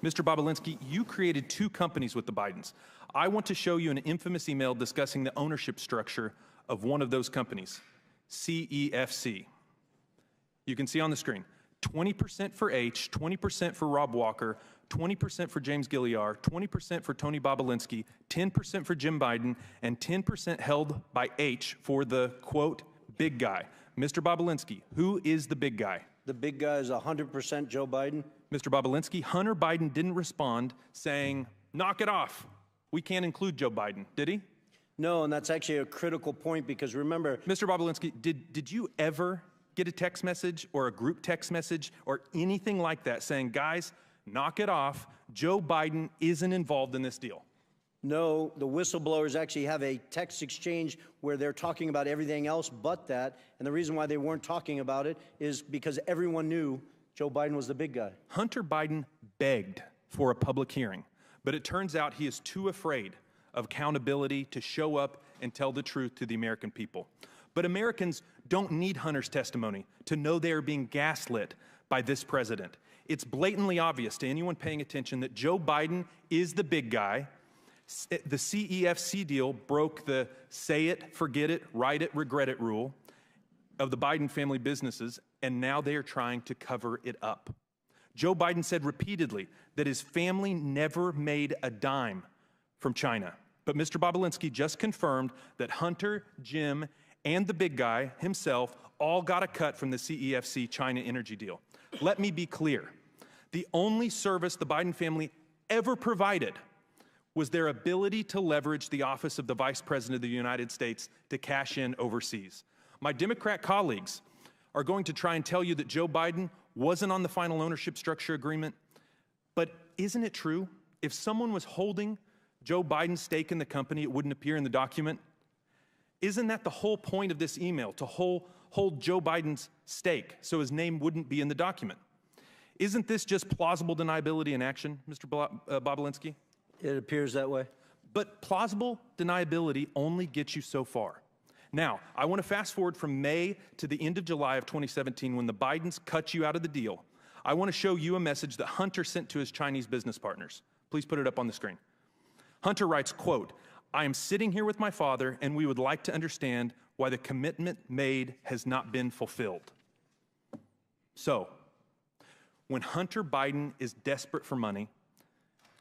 Mr. Bobulinski, you created 2 companies with the Bidens. I want to show you an infamous email discussing the ownership structure of one of those companies, CEFC. You can see on the screen, 20% for H, 20% for Rob Walker, 20% for James Gilliar, 20% for Tony Bobulinski, 10% for Jim Biden, and 10% held by H for the, quote, big guy. Mr. Bobulinski, who is the big guy? The big guy is 100% Joe Biden. Mr. Bobulinski, Hunter Biden didn't respond saying, knock it off. We can't include Joe Biden, did he? No, and that's actually a critical point because remember— Mr. Bobulinski, did you ever get a text message or a group text message or anything like that saying, guys, knock it off, Joe Biden isn't involved in this deal? No, the whistleblowers actually have a text exchange where they're talking about everything else but that, and the reason why they weren't talking about it is because everyone knew Joe Biden was the big guy. Hunter Biden begged for a public hearing, but it turns out he is too afraid of accountability to show up and tell the truth to the American people. But Americans don't need Hunter's testimony to know they are being gaslit by this president. It's blatantly obvious to anyone paying attention that Joe Biden is the big guy. The CEFC deal broke the say it, forget it, write it, regret it rule of the Biden family businesses, and now they are trying to cover it up. Joe Biden said repeatedly that his family never made a dime from China. But Mr. Bobulinski just confirmed that Hunter, Jim, and the big guy himself all got a cut from the CEFC China energy deal. Let me be clear. The only service the Biden family ever provided was their ability to leverage the office of the Vice President of the United States to cash in overseas. My Democrat colleagues are going to try and tell you that Joe Biden wasn't on the final ownership structure agreement, but isn't it true? If someone was holding Joe Biden's stake in the company, it wouldn't appear in the document. Isn't that the whole point of this email, to hold Joe Biden's stake so his name wouldn't be in the document? Isn't this just plausible deniability in action, Mr. Bobulinski? It appears that way. But plausible deniability only gets you so far. Now, I want to fast forward from May to the end of July of 2017 when the Bidens cut you out of the deal. I want to show you a message that Hunter sent to his Chinese business partners. Please put it up on the screen. Hunter writes, quote, I am sitting here with my father and we would like to understand why the commitment made has not been fulfilled. So, when Hunter Biden is desperate for money,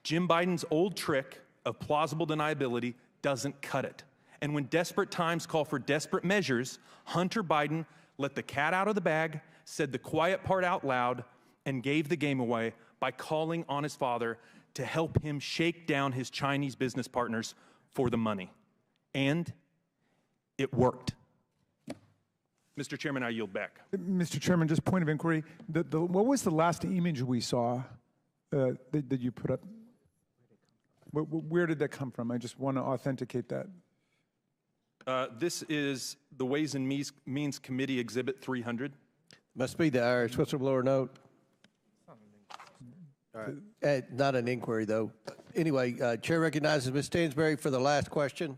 Jim Biden's old trick of plausible deniability doesn't cut it. And when desperate times call for desperate measures, Hunter Biden let the cat out of the bag, said the quiet part out loud, and gave the game away by calling on his father to help him shake down his Chinese business partners for the money. And it worked. Mr. Chairman, I yield back. Mr. Chairman, just point of inquiry. What was the last image we saw that you put up? Where did that come from? I just want to authenticate that. This is the Ways and Means Committee Exhibit 300. Must be the Irish whistleblower note. All right. Not an inquiry, though. Anyway, Chair recognizes Ms. Stansbury for the last question.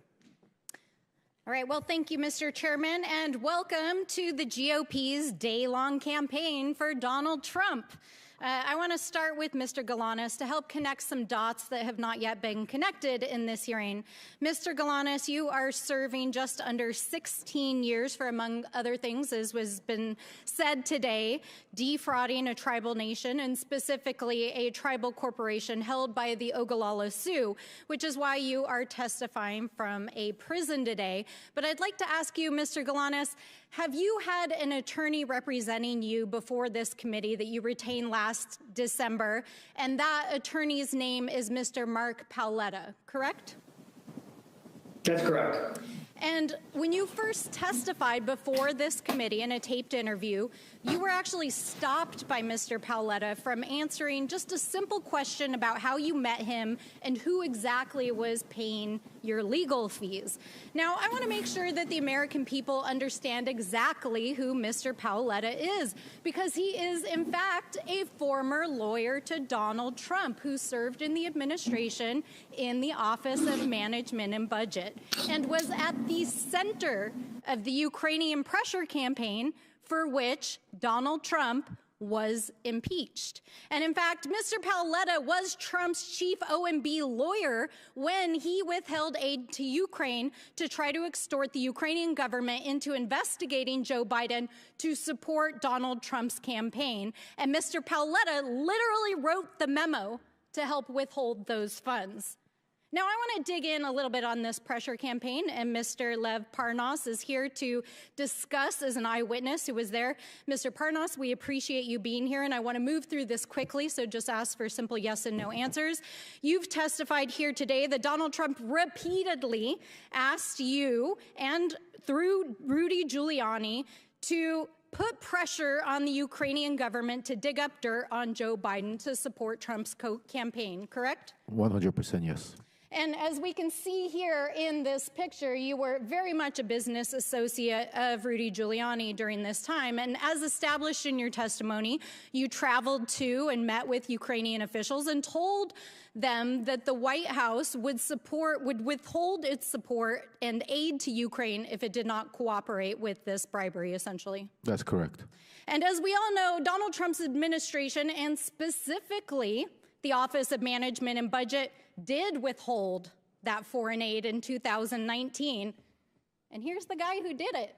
All right, well, thank you, Mr. Chairman, and welcome to the GOP's day-long campaign for Donald Trump. I want to start with Mr. Galanis to help connect some dots that have not yet been connected in this hearing. Mr. Galanis, you are serving just under 16 years for, among other things, as was been said today, defrauding a tribal nation, and specifically a tribal corporation held by the Ogallala Sioux, which is why you are testifying from a prison today. But I'd like to ask you, Mr. Galanis, have you had an attorney representing you before this committee that you retained last December? And that attorney's name is Mr. Mark Paoletta, correct? That's correct. And when you first testified before this committee in a taped interview, you were actually stopped by Mr. Paoletta from answering just a simple question about how you met him and who exactly was paying your legal fees. Now, I want to make sure that the American people understand exactly who Mr. Paoletta is, because he is, in fact, a former lawyer to Donald Trump, who served in the administration in the Office of Management and Budget, and was at the center of the Ukrainian pressure campaign for which Donald Trump was impeached. And in fact, Mr. Paoletta was Trump's chief OMB lawyer when he withheld aid to Ukraine to try to extort the Ukrainian government into investigating Joe Biden to support Donald Trump's campaign. And Mr. Paoletta literally wrote the memo to help withhold those funds. Now, I want to dig in a little bit on this pressure campaign, and Mr. Lev Parnas is here to discuss as an eyewitness who was there. Mr. Parnas, we appreciate you being here, and I want to move through this quickly, so just ask for simple yes and no answers. You've testified here today that Donald Trump repeatedly asked you, and through Rudy Giuliani, to put pressure on the Ukrainian government to dig up dirt on Joe Biden to support Trump's campaign, correct? 100% yes. And as we can see here in this picture, you were very much a business associate of Rudy Giuliani during this time. And as established in your testimony, you traveled to and met with Ukrainian officials and told them that the White House would withhold its support and aid to Ukraine if it did not cooperate with this bribery, essentially. That's correct. And as we all know, Donald Trump's administration, and specifically the Office of Management and Budget, did withhold that foreign aid in 2019. And here's the guy who did it.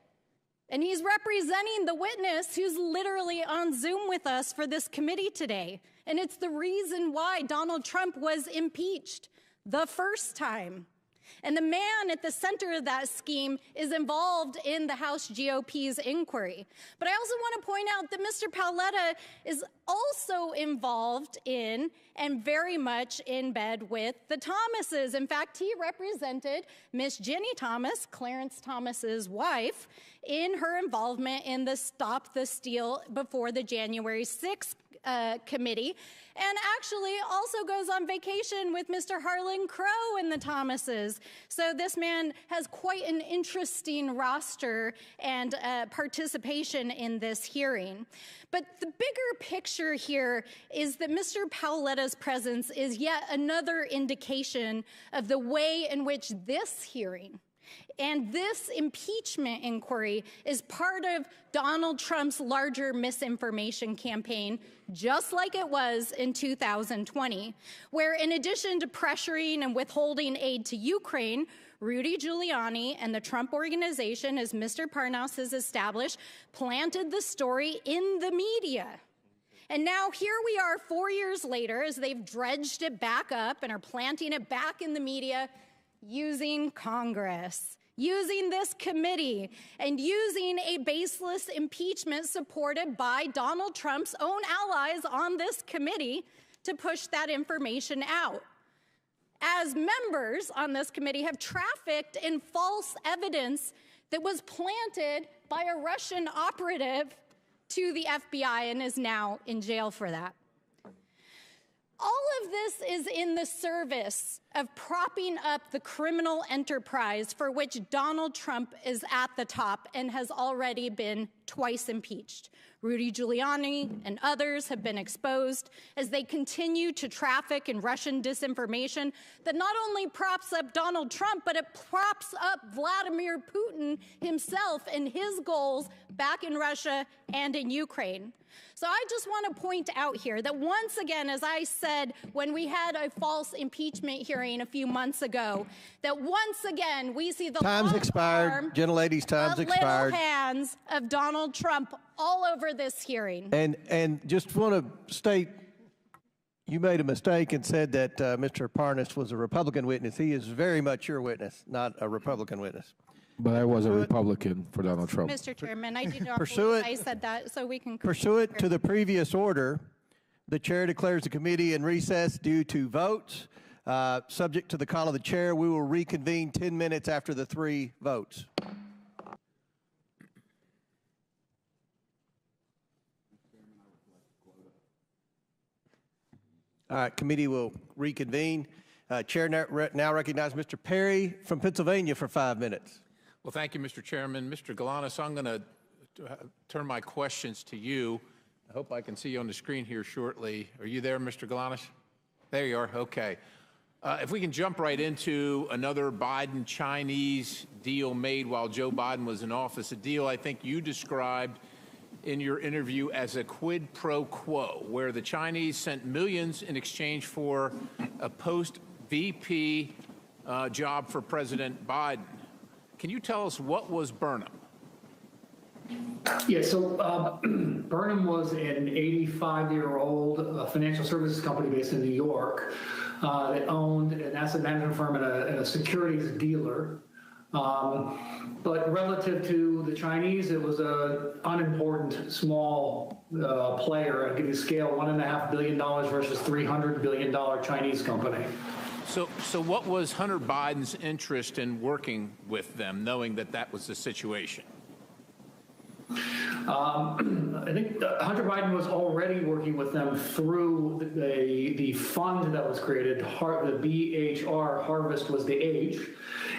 And he's representing the witness who's literally on Zoom with us for this committee today. And it's the reason why Donald Trump was impeached the first time. And the man at the center of that scheme is involved in the House GOP's inquiry. But I also want to point out that Mr. Paoletta is also involved in and very much in bed with the Thomases. In fact, he represented Miss Ginny Thomas, Clarence Thomas's wife, in her involvement in the Stop the Steal before the January 6th committee, and actually also goes on vacation with Mr. Harlan Crow and the Thomases. So this man has quite an interesting roster and participation in this hearing. But the bigger picture here is that Mr. Paoletta's presence is yet another indication of the way in which this hearing and this impeachment inquiry is part of Donald Trump's larger misinformation campaign, just like it was in 2020, where in addition to pressuring and withholding aid to Ukraine, Rudy Giuliani and the Trump Organization, as Mr. Parnas has established, planted the story in the media. And now here we are 4 years later, as they've dredged it back up and are planting it back in the media, using Congress, using this committee, and using a baseless impeachment supported by Donald Trump's own allies on this committee to push that information out. As members on this committee have trafficked in false evidence that was planted by a Russian operative to the FBI and is now in jail for that. All of this is in the service of propping up the criminal enterprise for which Donald Trump is at the top and has already been twice impeached. Rudy Giuliani and others have been exposed as they continue to traffic in Russian disinformation that not only props up Donald Trump, but it props up Vladimir Putin himself and his goals back in Russia and in Ukraine. So I just want to point out here that once again, as I said when we had a false impeachment hearing a few months ago, that once again we see the time's expired, gentlelady's time's expired. Little hands of Donald Trump all over this hearing. And just want to state, you made a mistake and said that Mr. Parnas was a Republican witness. He is very much your witness, not a Republican witness. But I was a Republican for Donald Trump. Mr. Chairman, I do not Pursuant- believe I said that, so we can... Pursuant to the previous order, the chair declares the committee in recess due to votes. Subject to the call of the chair, we will reconvene 10 minutes after the 3 votes. All right, committee will reconvene. Chair now recognizes Mr. Perry from Pennsylvania for 5 minutes. Well, thank you, Mr. Chairman. Mr. Galanis, I'm going to turn my questions to you. I hope I can see you on the screen here shortly. Are you there, Mr. Galanis? There you are. Okay. If we can jump right into another Biden-Chinese deal made while Joe Biden was in office, a deal I think you described in your interview as a quid pro quo, where the Chinese sent millions in exchange for a post-VP job for President Biden. Can you tell us what was Burnham? Yeah, so Burnham was an 85-year-old financial services company based in New York that owned an asset management firm and a securities dealer. But relative to the Chinese, it was an unimportant, small player. I'll give you scale, $1.5 billion versus $300 billion Chinese company. So what was Hunter Biden's interest in working with them, knowing that that was the situation? I think Hunter Biden was already working with them through the fund that was created. The BHR, Harvest was the H,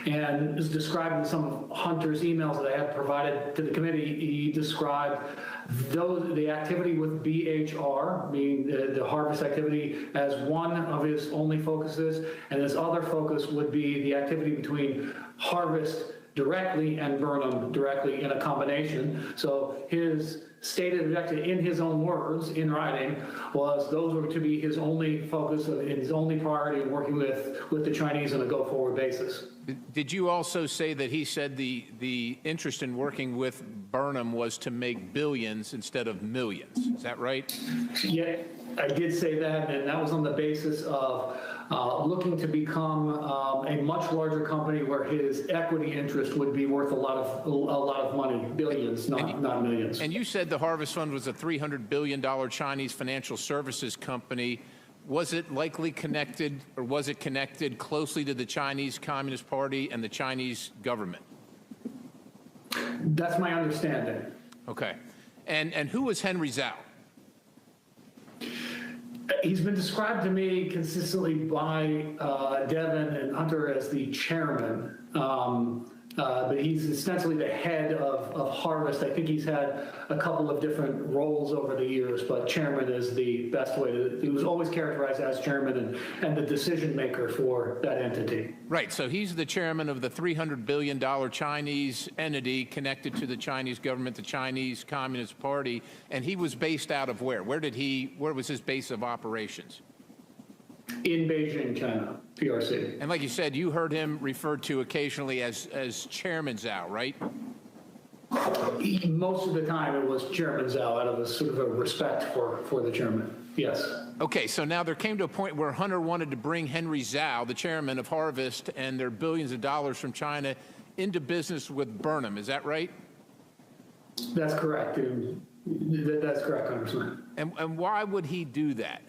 and is described in some of Hunter's emails that I had provided to the committee. He described the activity with BHR, meaning the Harvest activity, as one of his only focuses, and his other focus would be the activity between Harvest directly and Burnham directly in a combination. So his stated objective, in his own words, in writing, was those were to be his only focus and his only priority in working with the Chinese on a go-forward basis. Did you also say that he said the interest in working with Burnham was to make billions instead of millions? Is that right? Yeah, I did say that, and that was on the basis of looking to become a much larger company where his equity interest would be worth a lot of money, billions, not millions. And you said the Harvest Fund was a $300 billion Chinese financial services company. Was it likely connected, or was it connected closely to the Chinese Communist Party and the Chinese government? That's my understanding. Okay. And who was Henry Zhao? He's been described to me consistently by Devin and Hunter as the chairman, but he's essentially the head of Harvest. I think he's had a couple of different roles over the years, but chairman is the best way to, he was always characterized as chairman and the decision maker for that entity. Right, so he's the chairman of the $300 billion Chinese entity connected to the Chinese government, the Chinese Communist Party, and he was based out of where? Where was his base of operations? In Beijing, China, PRC. And like you said, you heard him referred to occasionally as Chairman Zhao, right? Most of the time it was Chairman Zhao out of a sort of a respect for the chairman, yes. Okay, so now there came to a point where Hunter wanted to bring Henry Zhao, the chairman of Harvest, and their billions of dollars from China into business with Burnham. Is that right? That's correct. That's correct, Congressman. And why would he do that?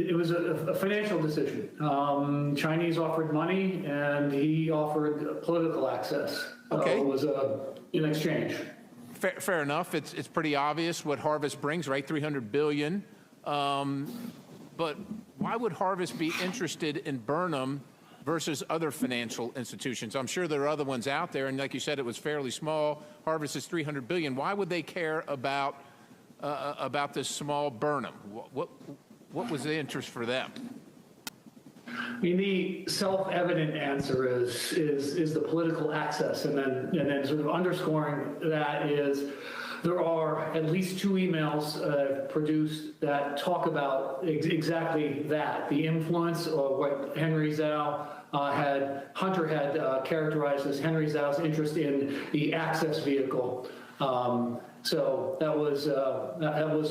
It was a financial decision. Chinese offered money, and he offered political access. Okay. It was in exchange. Fair enough. It's pretty obvious what Harvest brings, right? $300 billion. But why would Harvest be interested in Burnham versus other financial institutions? I'm sure there are other ones out there, and like you said, it was fairly small. Harvest is $300 billion. Why would they care about this small Burnham? What was the interest for them? I mean, the self-evident answer is the political access, and then sort of underscoring that is there are at least 2 emails produced that talk about exactly that, the influence of what Henry Zhao Hunter had characterized as Henry Zhao's interest in the access vehicle. So that was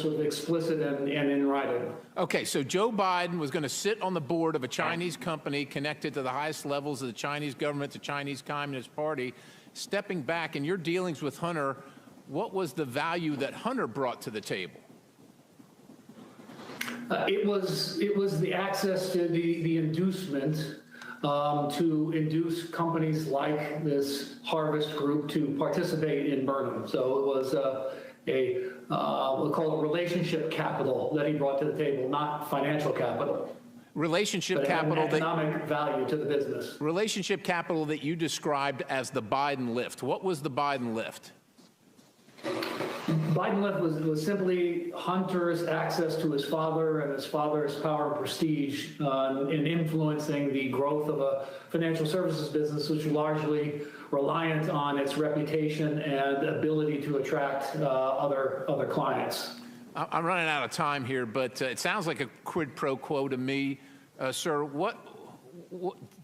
sort of explicit and in writing. Okay, so Joe Biden was going to sit on the board of a Chinese company connected to the highest levels of the Chinese government, the Chinese Communist Party. Stepping back in your dealings with Hunter, what was the value that Hunter brought to the table? It was the access to the inducement to induce companies like this Harvest Group to participate in Burnham. So it was we'll call it relationship capital that he brought to the table, not financial capital. Relationship capital, economic value to the business. Relationship capital that you described as the Biden lift. What was the Biden lift? Biden lift was simply Hunter's access to his father and his father's power and prestige in influencing the growth of a financial services business, which was largely reliant on its reputation and ability to attract other clients. I'm running out of time here, but it sounds like a quid pro quo to me. Sir, what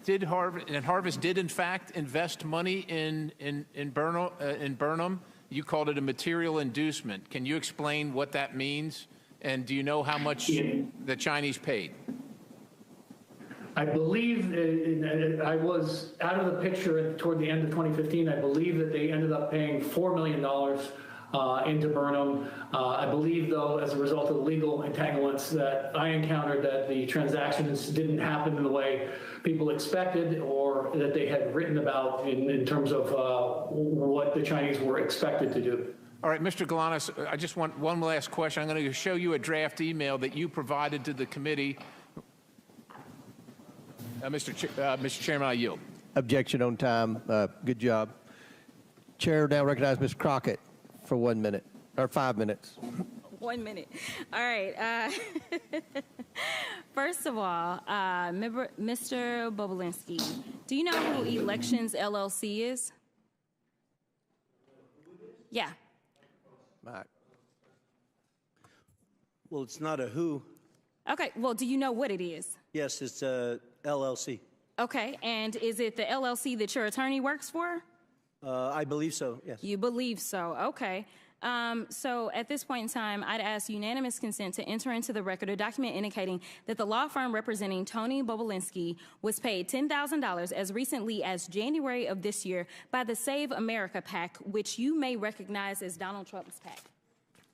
did Harvest did in fact invest money in Burnham? You called it a material inducement. Can you explain what that means? And do you know how much the Chinese paid? I believe I was out of the picture toward the end of 2015. I believe that they ended up paying $4 million into Burnham. I believe, though, as a result of the legal entanglements that I encountered, that the transactions didn't happen in the way people expected or that they had written about in terms of what the Chinese were expected to do. All right, Mr. Galanis, I just want one last question. I'm going to show you a draft email that you provided to the committee. Mr. Chairman, I yield. Objection on time. Good job. Chair now recognizes Ms. Crockett for 1 minute, or 5 minutes. 1 minute. All right. First of all, Mr. Bobulinski, do you know who Elections LLC is? Yeah. Mike. Well, it's not a who. Okay. Well, do you know what it is? Yes, it's a LLC. Okay. And is it the LLC that your attorney works for? I believe so, yes. You believe so. Okay. So at this point in time, I'd ask unanimous consent to enter into the record a document indicating that the law firm representing Tony Bobulinski was paid $10,000 as recently as January of this year by the Save America PAC, which you may recognize as Donald Trump's PAC.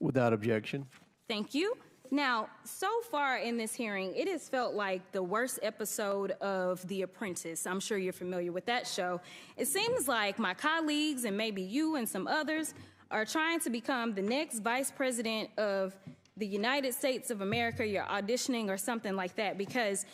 Without objection. Thank you. Now, so far in this hearing, it has felt like the worst episode of The Apprentice. I'm sure you're familiar with that show. It seems like my colleagues and maybe you and some others are trying to become the next vice president of the United States of America. You're auditioning or something like that because,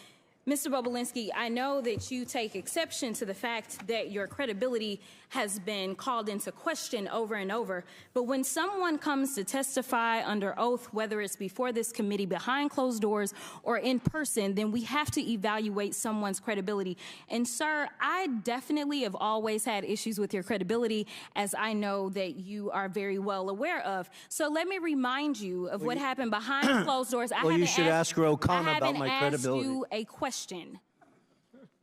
Mr. Bobulinski, I know that you take exception to the fact that your credibility has been called into question over and over. But when someone comes to testify under oath, whether it's before this committee, behind closed doors, or in person, then we have to evaluate someone's credibility. And, sir, I definitely have always had issues with your credibility, as I know that you are very well aware of. So let me remind you of what happened behind closed doors. Well, you should ask O'Connor about my credibility. I haven't asked you a question.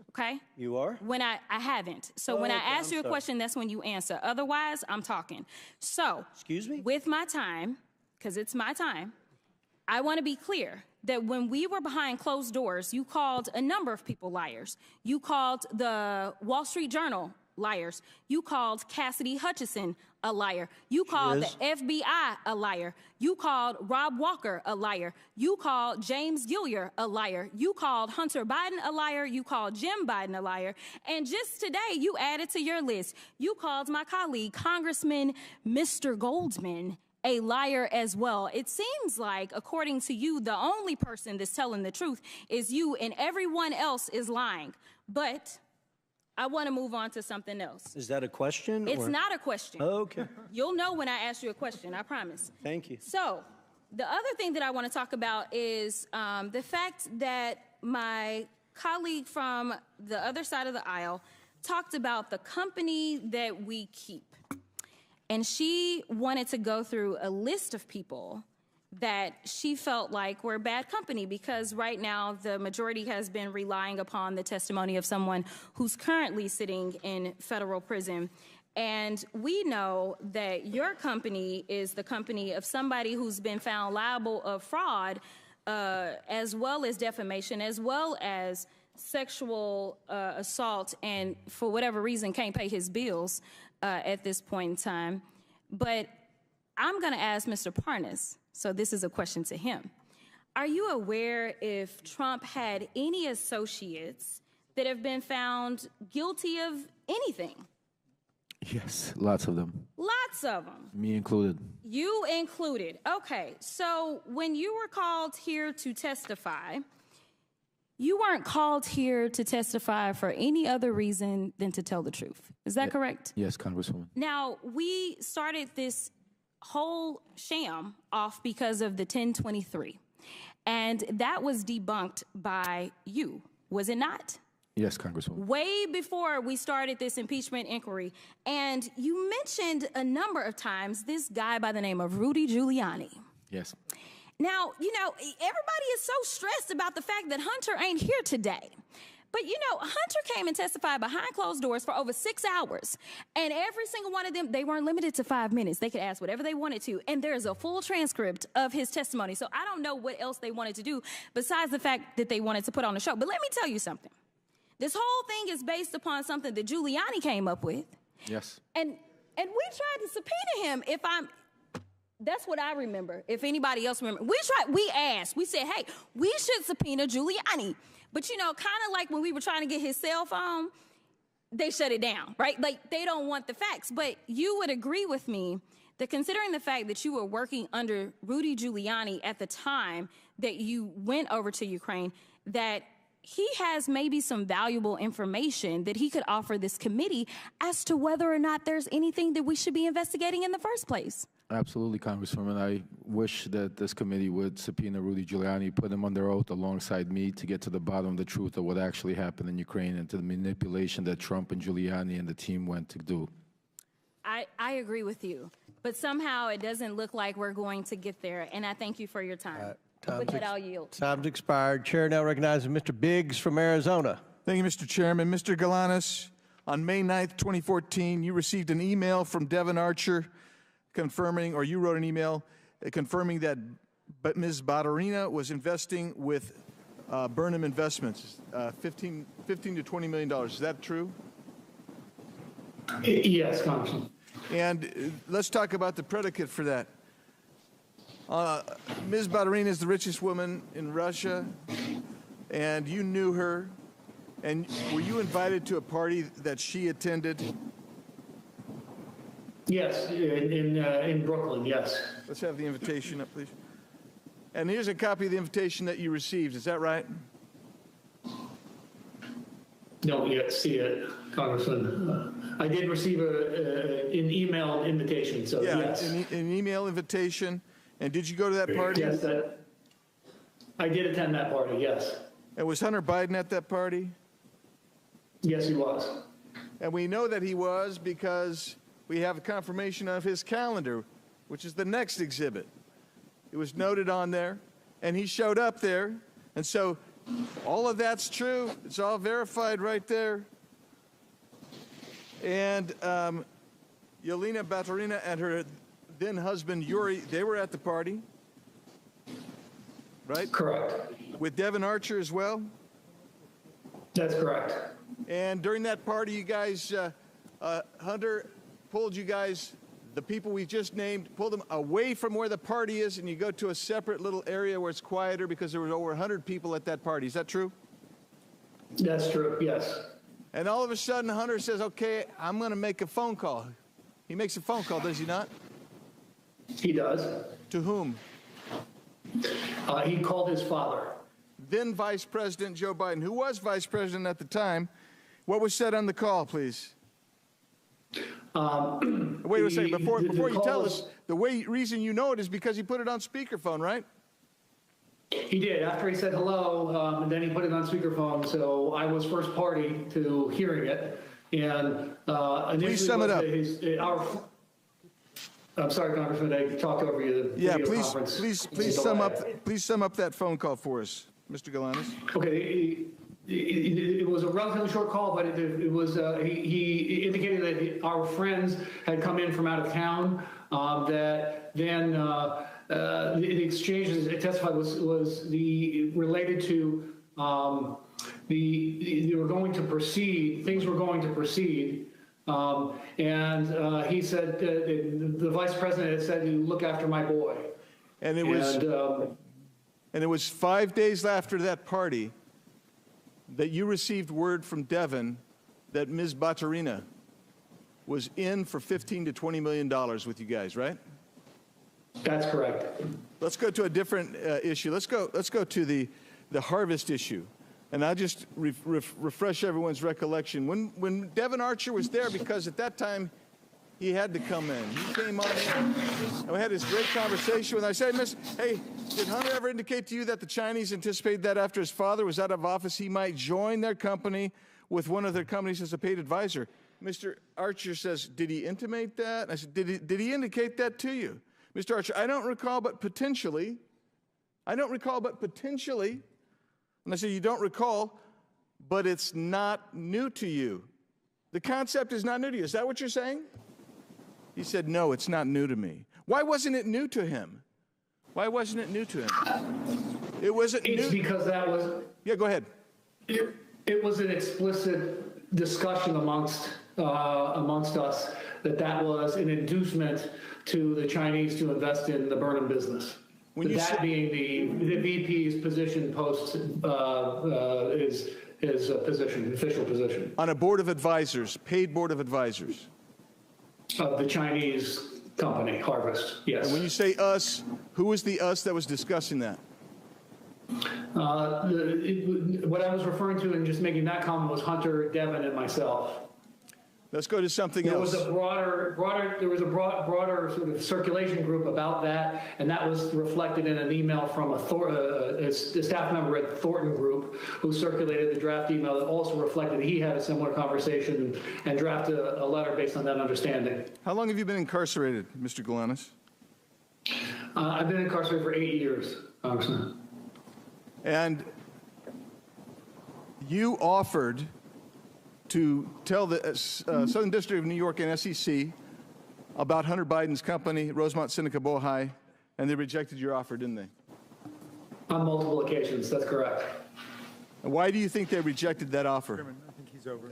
Okay? You are? When I haven't. So when I ask you a question, that's when you answer. Otherwise, I'm talking. So, excuse me? With my time, because it's my time, I want to be clear that when we were behind closed doors, you called a number of people liars. You called the Wall Street Journal liars. You called Cassidy Hutchinson a liar. You called the FBI a liar. You called Rob Walker a liar. You called James Gilliar a liar. You called Hunter Biden a liar. You called Jim Biden a liar. And just today, you added to your list, you called my colleague, Congressman Mr. Goldman, a liar as well. It seems like, according to you, the only person that's telling the truth is you and everyone else is lying. But I want to move on to something else. Is that a question? It's not a question. Oh, okay. You'll know when I ask you a question, I promise. Thank you. So the other thing that I want to talk about is the fact that my colleague from the other side of the aisle talked about the company that we keep. And she wanted to go through a list of people that she felt like were bad company, because right now the majority has been relying upon the testimony of someone who's currently sitting in federal prison. And we know that your company is the company of somebody who's been found liable of fraud, as well as defamation, as well as sexual assault, and for whatever reason can't pay his bills at this point in time. But I'm going to ask Mr. Parnas, so this is a question to him. Are you aware if Trump had any associates that have been found guilty of anything? Yes, lots of them. Lots of them. Me included. You included. Okay, so when you were called here to testify, you weren't called here to testify for any other reason than to tell the truth. Is that correct? Yes, Congresswoman. Now, we started this whole sham off because of the 1023, and that was debunked by you, was it not? Yes, Congresswoman. Way before we started this impeachment inquiry. And you mentioned a number of times this guy by the name of Rudy Giuliani. Yes. Now, you know, everybody is so stressed about the fact that Hunter ain't here today. But, you know, Hunter came and testified behind closed doors for over 6 hours. And every single one of them, they weren't limited to 5 minutes. They could ask whatever they wanted to. And there's a full transcript of his testimony. So I don't know what else they wanted to do besides the fact that they wanted to put on a show. But let me tell you something. This whole thing is based upon something that Giuliani came up with. Yes. And we tried to subpoena him. That's what I remember. If anybody else remember, we asked, we said, hey, we should subpoena Giuliani. But you know, kind of like when we were trying to get his cell phone, they shut it down, right? Like they don't want the facts. But you would agree with me that considering the fact that you were working under Rudy Giuliani at the time that you went over to Ukraine, that he has maybe some valuable information that he could offer this committee as to whether or not there's anything that we should be investigating in the first place. Absolutely, Congresswoman. I wish that this committee would subpoena Rudy Giuliani, put him under oath alongside me to get to the bottom of the truth of what actually happened in Ukraine and to the manipulation that Trump and Giuliani and the team went to do. I agree with you, but somehow it doesn't look like we're going to get there, and I thank you for your time. With that, I'll yield. Time's expired. Chair now recognizes Mr. Biggs from Arizona. Thank you, Mr. Chairman. Mr. Galanis, on May 9th, 2014, you received an email from Devin Archer confirming, or you wrote an email confirming that Ms. Badarina was investing with Burnham Investments, $15 to $20 million. Is that true? Yes, Congressman. And let's talk about the predicate for that. Ms. Badarina is the richest woman in Russia, and you knew her. And were you invited to a party that she attended? Yes, in Brooklyn, yes. Let's have the invitation up, please. And here's a copy of the invitation that you received. Is that right? Don't yet see it, Congressman. I did receive an email invitation, so yeah, yes. An email invitation. And did you go to that party? Yes, I did attend that party, yes. And was Hunter Biden at that party? Yes, he was. And we know that he was because we have a confirmation of his calendar, which is the next exhibit. It was noted on there, and he showed up there. And so all of that's true. It's all verified right there. And Yelena Baturina and her then husband Yuri, they were at the party, right? Correct. With Devin Archer as well? That's correct. And during that party, you guys, Hunter pulled you guys, the people we just named, pulled them away from where the party is, and you go to a separate little area where it's quieter because there were over 100 people at that party. Is that true? That's true, yes. And all of a sudden, Hunter says, okay, I'm going to make a phone call. He makes a phone call, does he not? He does. To whom? He called his father. Then Vice President Joe Biden, who was Vice President at the time, What was said on the call, please? Wait a second. Before you tell us, the reason you know it is because he put it on speakerphone, right? He did. After he said hello, and then he put it on speakerphone. So I was first party to hearing it. And initially, please sum it up. I'm sorry, Congressman, I talked over you. The video conference. Please sum up that phone call for us, Mr. Galanis. Okay. It was a relatively short call, but it was he indicated that our friends had come in from out of town. That then the exchanges it testified was related to they were going to proceed. Things were going to proceed. And he said the vice president had said, "You look after my boy." And it was 5 days after that party that you received word from Devin that Ms. Baturina was in for $15 to $20 million with you guys, right? That's correct. Let's go to a different issue. Let's go to the harvest issue. And I'll just refresh everyone's recollection. When Devin Archer was there, because at that time he had to come in. He came on in, and we had this great conversation with him. I said, hey, did Hunter ever indicate to you that the Chinese anticipated that after his father was out of office, he might join their company with one of their companies as a paid advisor? Mr. Archer says, did he intimate that? I said, did he indicate that to you? Mr. Archer, I don't recall, but potentially. I don't recall, but potentially. And I said, you don't recall, but it's not new to you. The concept is not new to you. Is that what you're saying? He said, no, it's not new to me. Why wasn't it new to him? Why wasn't it new to him? It wasn't new. It's because that was... Yeah, go ahead. It was an explicit discussion amongst us that was an inducement to the Chinese to invest in the Burnham business. That being the VP's position post his position, official position. On a board of advisors, paid board of advisors. Of the Chinese company, Harvest, yes. And when you say us, who was the us that was discussing that? What I was referring to and just making that comment was Hunter, Devin, and myself. Let's go to something else. There was a broader sort of circulation group about that, and that was reflected in an email from a staff member at Thornton Group who circulated the draft email that also reflected he had a similar conversation and drafted a letter based on that understanding. How long have you been incarcerated, Mr. Galanis? I've been incarcerated for 8 years, Congressman. And you offered to tell the Southern District of New York and SEC about Hunter Biden's company, Rosemont Seneca Bohai, and they rejected your offer, didn't they? On multiple occasions, that's correct. And why do you think they rejected that offer? Chairman, I think he's over.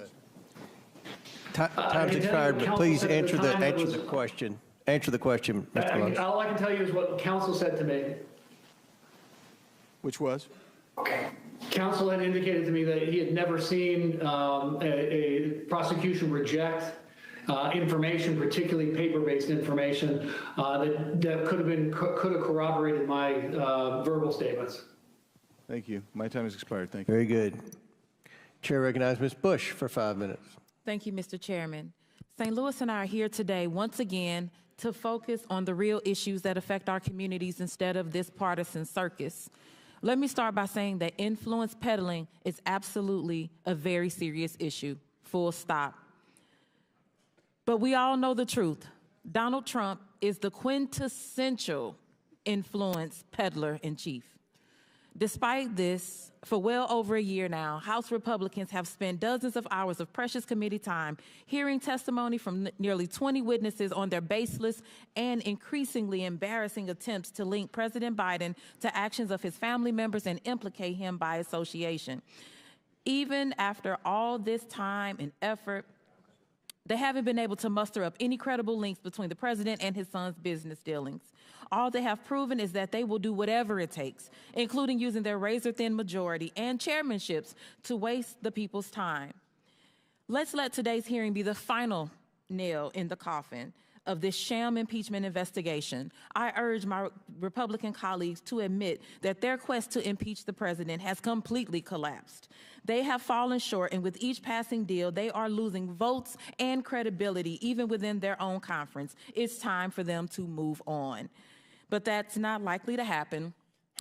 Time's expired, but please answer the question. Answer the question, Mr. Galanis. All I can tell you is what counsel said to me. Which was? Counsel had indicated to me that he had never seen a prosecution reject information, particularly paper-based information, that could have corroborated my verbal statements. Thank you. My time has expired. Thank you. Very good. Chair recognizes Ms. Bush for 5 minutes. Thank you, Mr. Chairman. St. Louis and I are here today once again to focus on the real issues that affect our communities instead of this partisan circus. Let me start by saying that influence peddling is absolutely a very serious issue, full stop. But we all know the truth. Donald Trump is the quintessential influence peddler in chief. Despite this, for well over a year now, House Republicans have spent dozens of hours of precious committee time hearing testimony from nearly 20 witnesses on their baseless and increasingly embarrassing attempts to link President Biden to actions of his family members and implicate him by association. Even after all this time and effort, they haven't been able to muster up any credible links between the president and his son's business dealings. All they have proven is that they will do whatever it takes, including using their razor-thin majority and chairmanships to waste the people's time. Let's let today's hearing be the final nail in the coffin of this sham impeachment investigation, I urge my Republican colleagues to admit that their quest to impeach the president has completely collapsed. They have fallen short, and with each passing deal, they are losing votes and credibility, even within their own conference. It's time for them to move on. But that's not likely to happen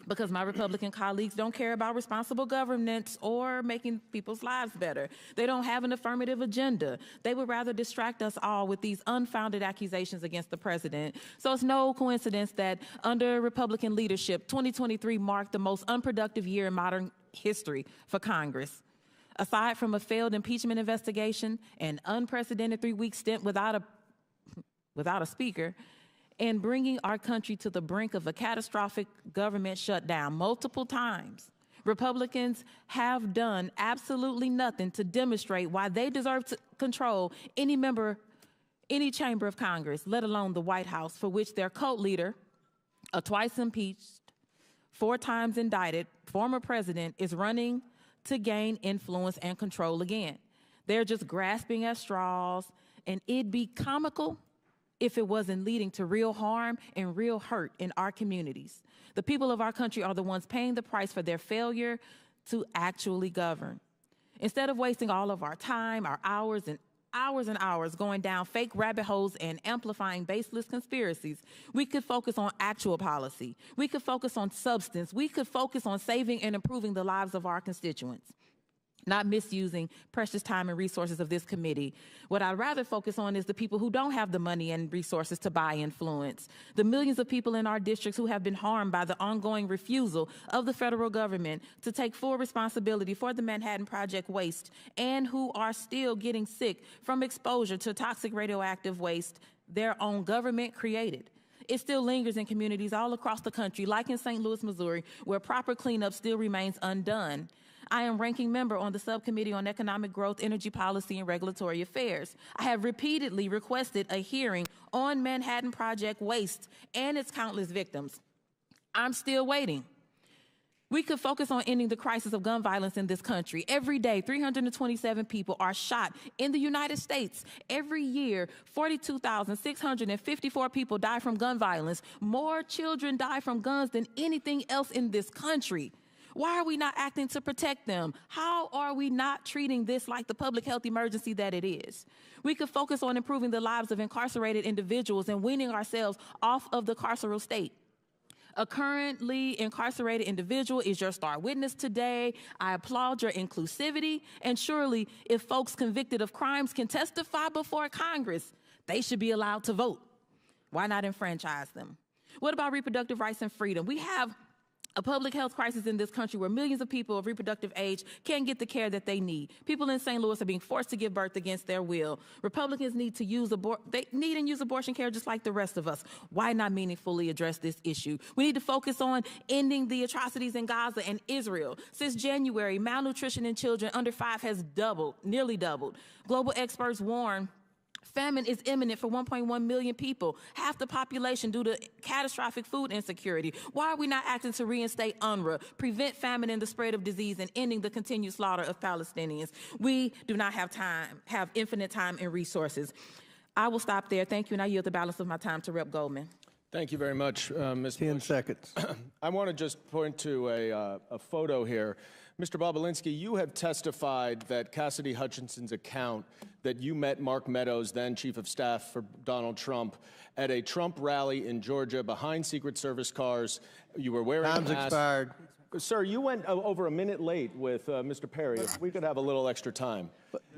because my Republican colleagues don't care about responsible governance or making people's lives better. They don't have an affirmative agenda. They would rather distract us all with these unfounded accusations against the president. So it's no coincidence that under Republican leadership, 2023 marked the most unproductive year in modern history for Congress. Aside from a failed impeachment investigation, an unprecedented 3-week stint without a speaker, and bringing our country to the brink of a catastrophic government shutdown multiple times, Republicans have done absolutely nothing to demonstrate why they deserve to control any chamber of Congress, let alone the White House, for which their cult leader, a twice impeached, 4 times indicted former president, is running to gain influence and control again. They're just grasping at straws, and it'd be comical if it wasn't leading to real harm and real hurt in our communities. The people of our country are the ones paying the price for their failure to actually govern. Instead of wasting all of our time, our hours and hours going down fake rabbit holes and amplifying baseless conspiracies, we could focus on actual policy. We could focus on substance. We could focus on saving and improving the lives of our constituents, not misusing precious time and resources of this committee. What I'd rather focus on is the people who don't have the money and resources to buy influence, the millions of people in our districts who have been harmed by the ongoing refusal of the federal government to take full responsibility for the Manhattan Project waste, and who are still getting sick from exposure to toxic radioactive waste their own government created. It still lingers in communities all across the country, like in St. Louis, Missouri, where proper cleanup still remains undone. I am ranking member on the Subcommittee on Economic Growth, Energy Policy, and Regulatory Affairs. I have repeatedly requested a hearing on Manhattan Project waste and its countless victims. I'm still waiting. We could focus on ending the crisis of gun violence in this country. Every day, 327 people are shot in the United States. Every year, 42,654 people die from gun violence. More children die from guns than anything else in this country. Why are we not acting to protect them? How are we not treating this like the public health emergency that it is? We could focus on improving the lives of incarcerated individuals and weaning ourselves off of the carceral state. A currently incarcerated individual is your star witness today. I applaud your inclusivity, and surely if folks convicted of crimes can testify before Congress, they should be allowed to vote. Why not enfranchise them? What about reproductive rights and freedom? We have a public health crisis in this country where millions of people of reproductive age can't get the care that they need. People in St. Louis are being forced to give birth against their will. Republicans need to use abortion care just like the rest of us. Why not meaningfully address this issue? We need to focus on ending the atrocities in Gaza and Israel. Since January, malnutrition in children under 5 has nearly doubled. Global experts warn famine is imminent for 1.1 million people, half the population due to catastrophic food insecurity. Why are we not acting to reinstate UNRWA, prevent famine and the spread of disease, and ending the continued slaughter of Palestinians? We do not have infinite time and resources. I will stop there. Thank you, and I yield the balance of my time to Rep. Goldman. Thank you very much, Ms. 10 seconds. I want to just point to a photo here. Mr. Bobulinski, you have testified that Cassidy Hutchinson's account that you met Mark Meadows, then Chief of Staff for Donald Trump, at a Trump rally in Georgia behind Secret Service cars. You were wearing a mask. Time's expired. Sir, you went over a minute late with Mr. Perry. If we could have a little extra time.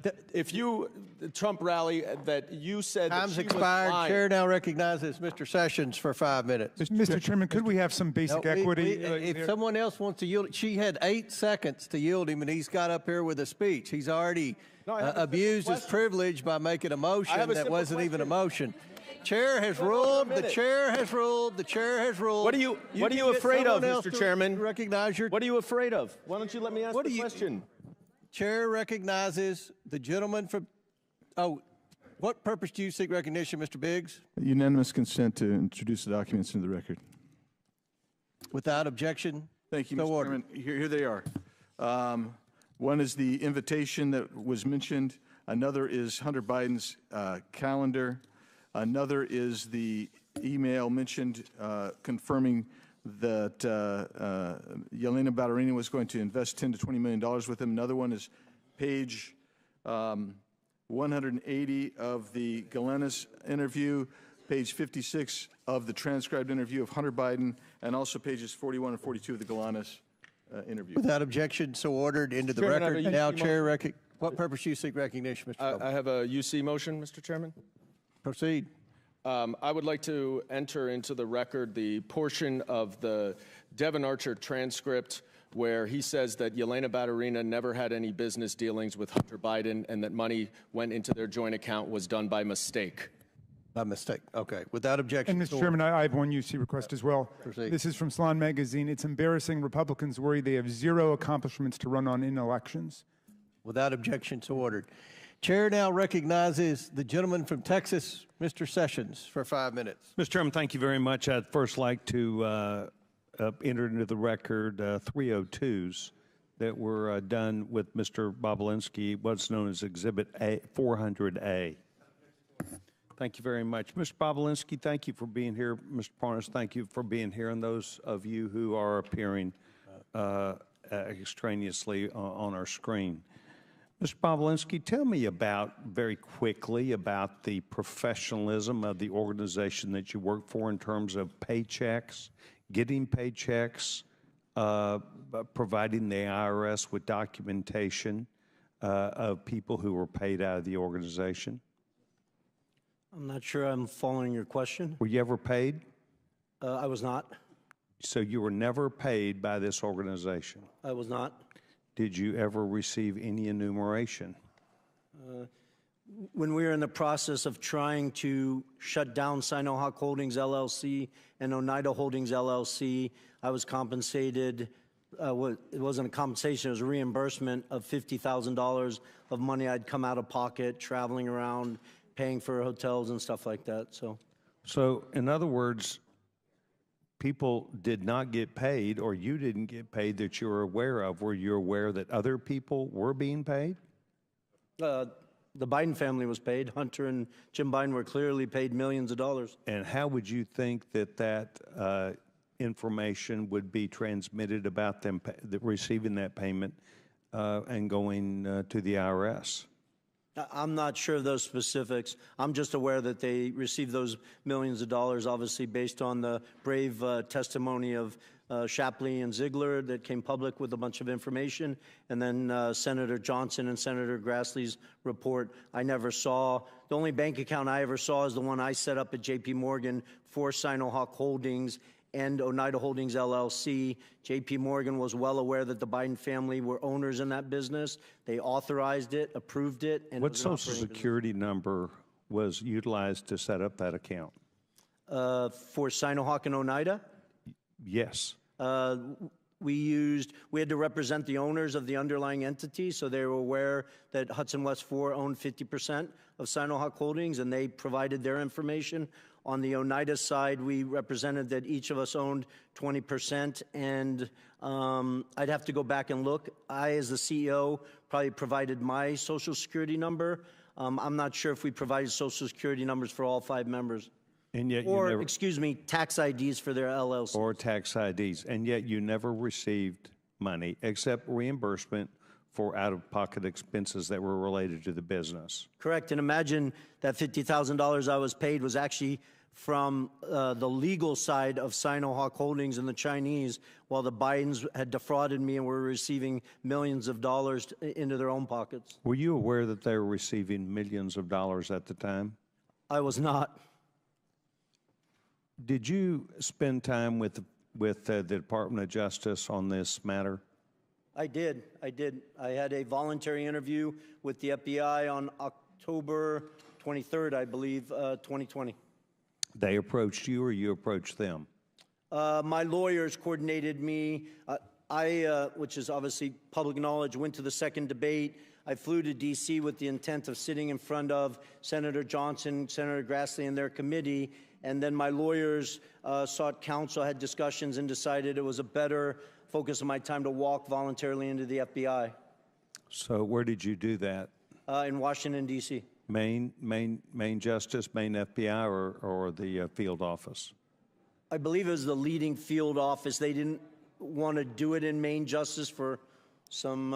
The Trump rally that you said Time's that she expired. was lying. Chair now recognizes Mr. Sessions for 5 minutes. Mr. Chairman, could we have some basic equity? If someone else wants to yield, she had 8 seconds to yield him, and he's got up here with a speech. He's already abused his privilege by making a motion that wasn't even a motion. Chair has ruled. The chair has ruled. The chair has ruled. What are you afraid of, Mr. Chairman? Recognize your. What are you afraid of? Why don't you let me ask the question? Chair recognizes the gentleman from. Oh, what purpose do you seek recognition, Mr. Biggs? Unanimous consent to introduce the documents into the record. Without objection. Thank you, Mr. Chairman. Here they are. One is the invitation that was mentioned. Another is Hunter Biden's calendar. Another is the email mentioned confirming that Yelena Ballerina was going to invest $10 to $20 million with him. Another one is page 180 of the Galanis interview, page 56 of the transcribed interview of Hunter Biden, and also pages 41 and 42 of the Galanis interview. Without objection, so ordered into the Chairman, record. Now, Chair, what purpose you seek recognition, Mr. I have a UC motion, Mr. Chairman. Proceed. I would like to enter into the record the portion of the Devin Archer transcript where he says that Yelena Ballerina never had any business dealings with Hunter Biden and that money went into their joint account was done by mistake. By mistake. Okay. Without objection. And Mr. Chairman, I have one UC request as well. Proceed. This is from Salon Magazine. It's embarrassing. Republicans worry they have zero accomplishments to run on in elections. Without objection, so ordered. Chair now recognizes the gentleman from Texas, Mr. Sessions, for 5 minutes. Mr. Chairman, thank you very much. I'd first like to enter into the record 302s that were done with Mr. Bobulinski, what's known as Exhibit 400A. Thank you very much. Mr. Bobulinski, thank you for being here. Mr. Parnas, thank you for being here. And those of you who are appearing extraneously on our screen. Mr. Bobulinski, tell me very quickly about the professionalism of the organization that you work for in terms of paychecks, getting paychecks, providing the IRS with documentation of people who were paid out of the organization. I'm not sure I'm following your question. Were you ever paid? I was not. So you were never paid by this organization? I was not. Did you ever receive any enumeration? When we were in the process of trying to shut down Sinohawk Holdings LLC and Oneida Holdings LLC, I was compensated. It wasn't a compensation, it was a reimbursement of $50,000 of money I'd come out of pocket, traveling around, paying for hotels and stuff like that. So in other words, people did not get paid, or you didn't get paid that you were aware of. Were you aware that other people were being paid? The Biden family was paid. Hunter and Jim Biden were clearly paid millions of dollars. And how would you think that information would be transmitted about them receiving that payment and going to the IRS? I'm not sure of those specifics. I'm just aware that they received those millions of dollars, obviously based on the brave testimony of Shapley and Ziegler that came public with a bunch of information, and then Senator Johnson and Senator Grassley's report. I never saw. The only bank account I ever saw is the one I set up at J.P. Morgan for Sinohawk Holdings and Oneida Holdings LLC. J.P. Morgan was well aware that the Biden family were owners in that business. They authorized it, approved it. And what Social Security number was utilized to set up that account? For Sinohawk and Oneida? Yes. We had to represent the owners of the underlying entity, so they were aware that Hudson West 4 owned 50% of Sinohawk Holdings, and they provided their information. On the Oneida side, we represented that each of us owned 20%, and I'd have to go back and look. I, as the CEO, probably provided my Social Security number. I'm not sure if we provided Social Security numbers for all 5 members. And yet excuse me, tax IDs for their LLC. Or tax IDs. And yet you never received money except reimbursement for out-of-pocket expenses that were related to the business. Correct. And imagine that $50,000 I was paid was actually from the legal side of Sinohawk Holdings and the Chinese, while the Bidens had defrauded me and were receiving millions of dollars into their own pockets. Were you aware that they were receiving millions of dollars at the time? I was not. Did you spend time with the Department of Justice on this matter? I did. I had a voluntary interview with the FBI on October 23rd, I believe, 2020. They approached you or you approached them? My lawyers coordinated me. Which is obviously public knowledge, went to the second debate. I flew to D.C. with the intent of sitting in front of Senator Johnson, Senator Grassley, and their committee. And then my lawyers sought counsel, had discussions, and decided it was a better focus of my time to walk voluntarily into the FBI. So where did you do that? In Washington, D.C. Maine Justice, Maine FBI, or the field office? I believe it was the leading field office. They didn't want to do it in Maine Justice for some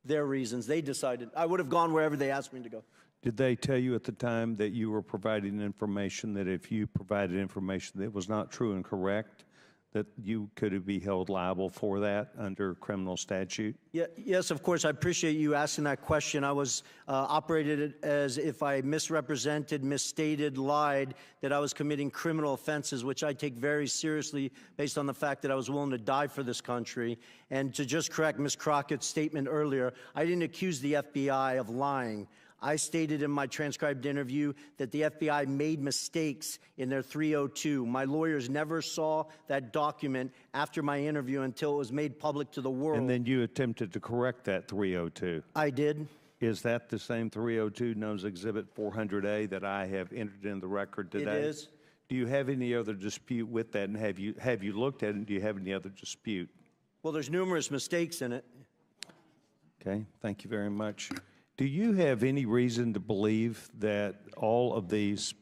their reasons. They decided. I would have gone wherever they asked me to go. Did they tell you at the time that you were providing information that if you provided information that was not true and correct, that you could be held liable for that under criminal statute? Yeah, yes, of course. I appreciate you asking that question. I was operated as if I misrepresented, misstated, lied, that I was committing criminal offenses, which I take very seriously based on the fact that I was willing to die for this country. And to just correct Ms. Crockett's statement earlier, I didn't accuse the FBI of lying. I stated in my transcribed interview that the FBI made mistakes in their 302. My lawyers never saw that document after my interview until it was made public to the world. And then you attempted to correct that 302. I did. Is that the same 302 known as Exhibit 400A that I have entered in the record today? It is. Do you have any other dispute with that? And have you looked at it, and do you have any other dispute? Well, there's numerous mistakes in it. Okay, thank you very much. Do you have any reason to believe that all of these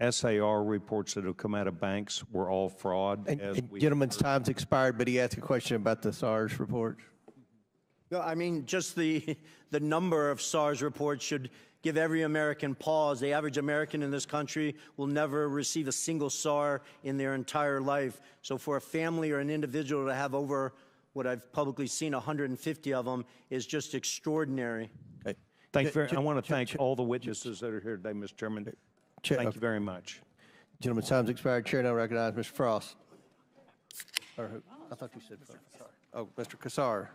SAR reports that have come out of banks were all fraud? And gentleman's time's expired, but he asked a question about the SARS reports. No, I mean, just the number of SARS reports should give every American pause. The average American in this country will never receive a single SAR in their entire life. So for a family or an individual to have over what I've publicly seen, 150 of them, is just extraordinary. Okay. I want to thank all the witnesses that are here today, Mr. Chairman. Thank you very much. Gentleman's time's expired. Chair now recognizes Mr. Frost. Or who? I thought you said Frost. Oh, Mr. Kassar.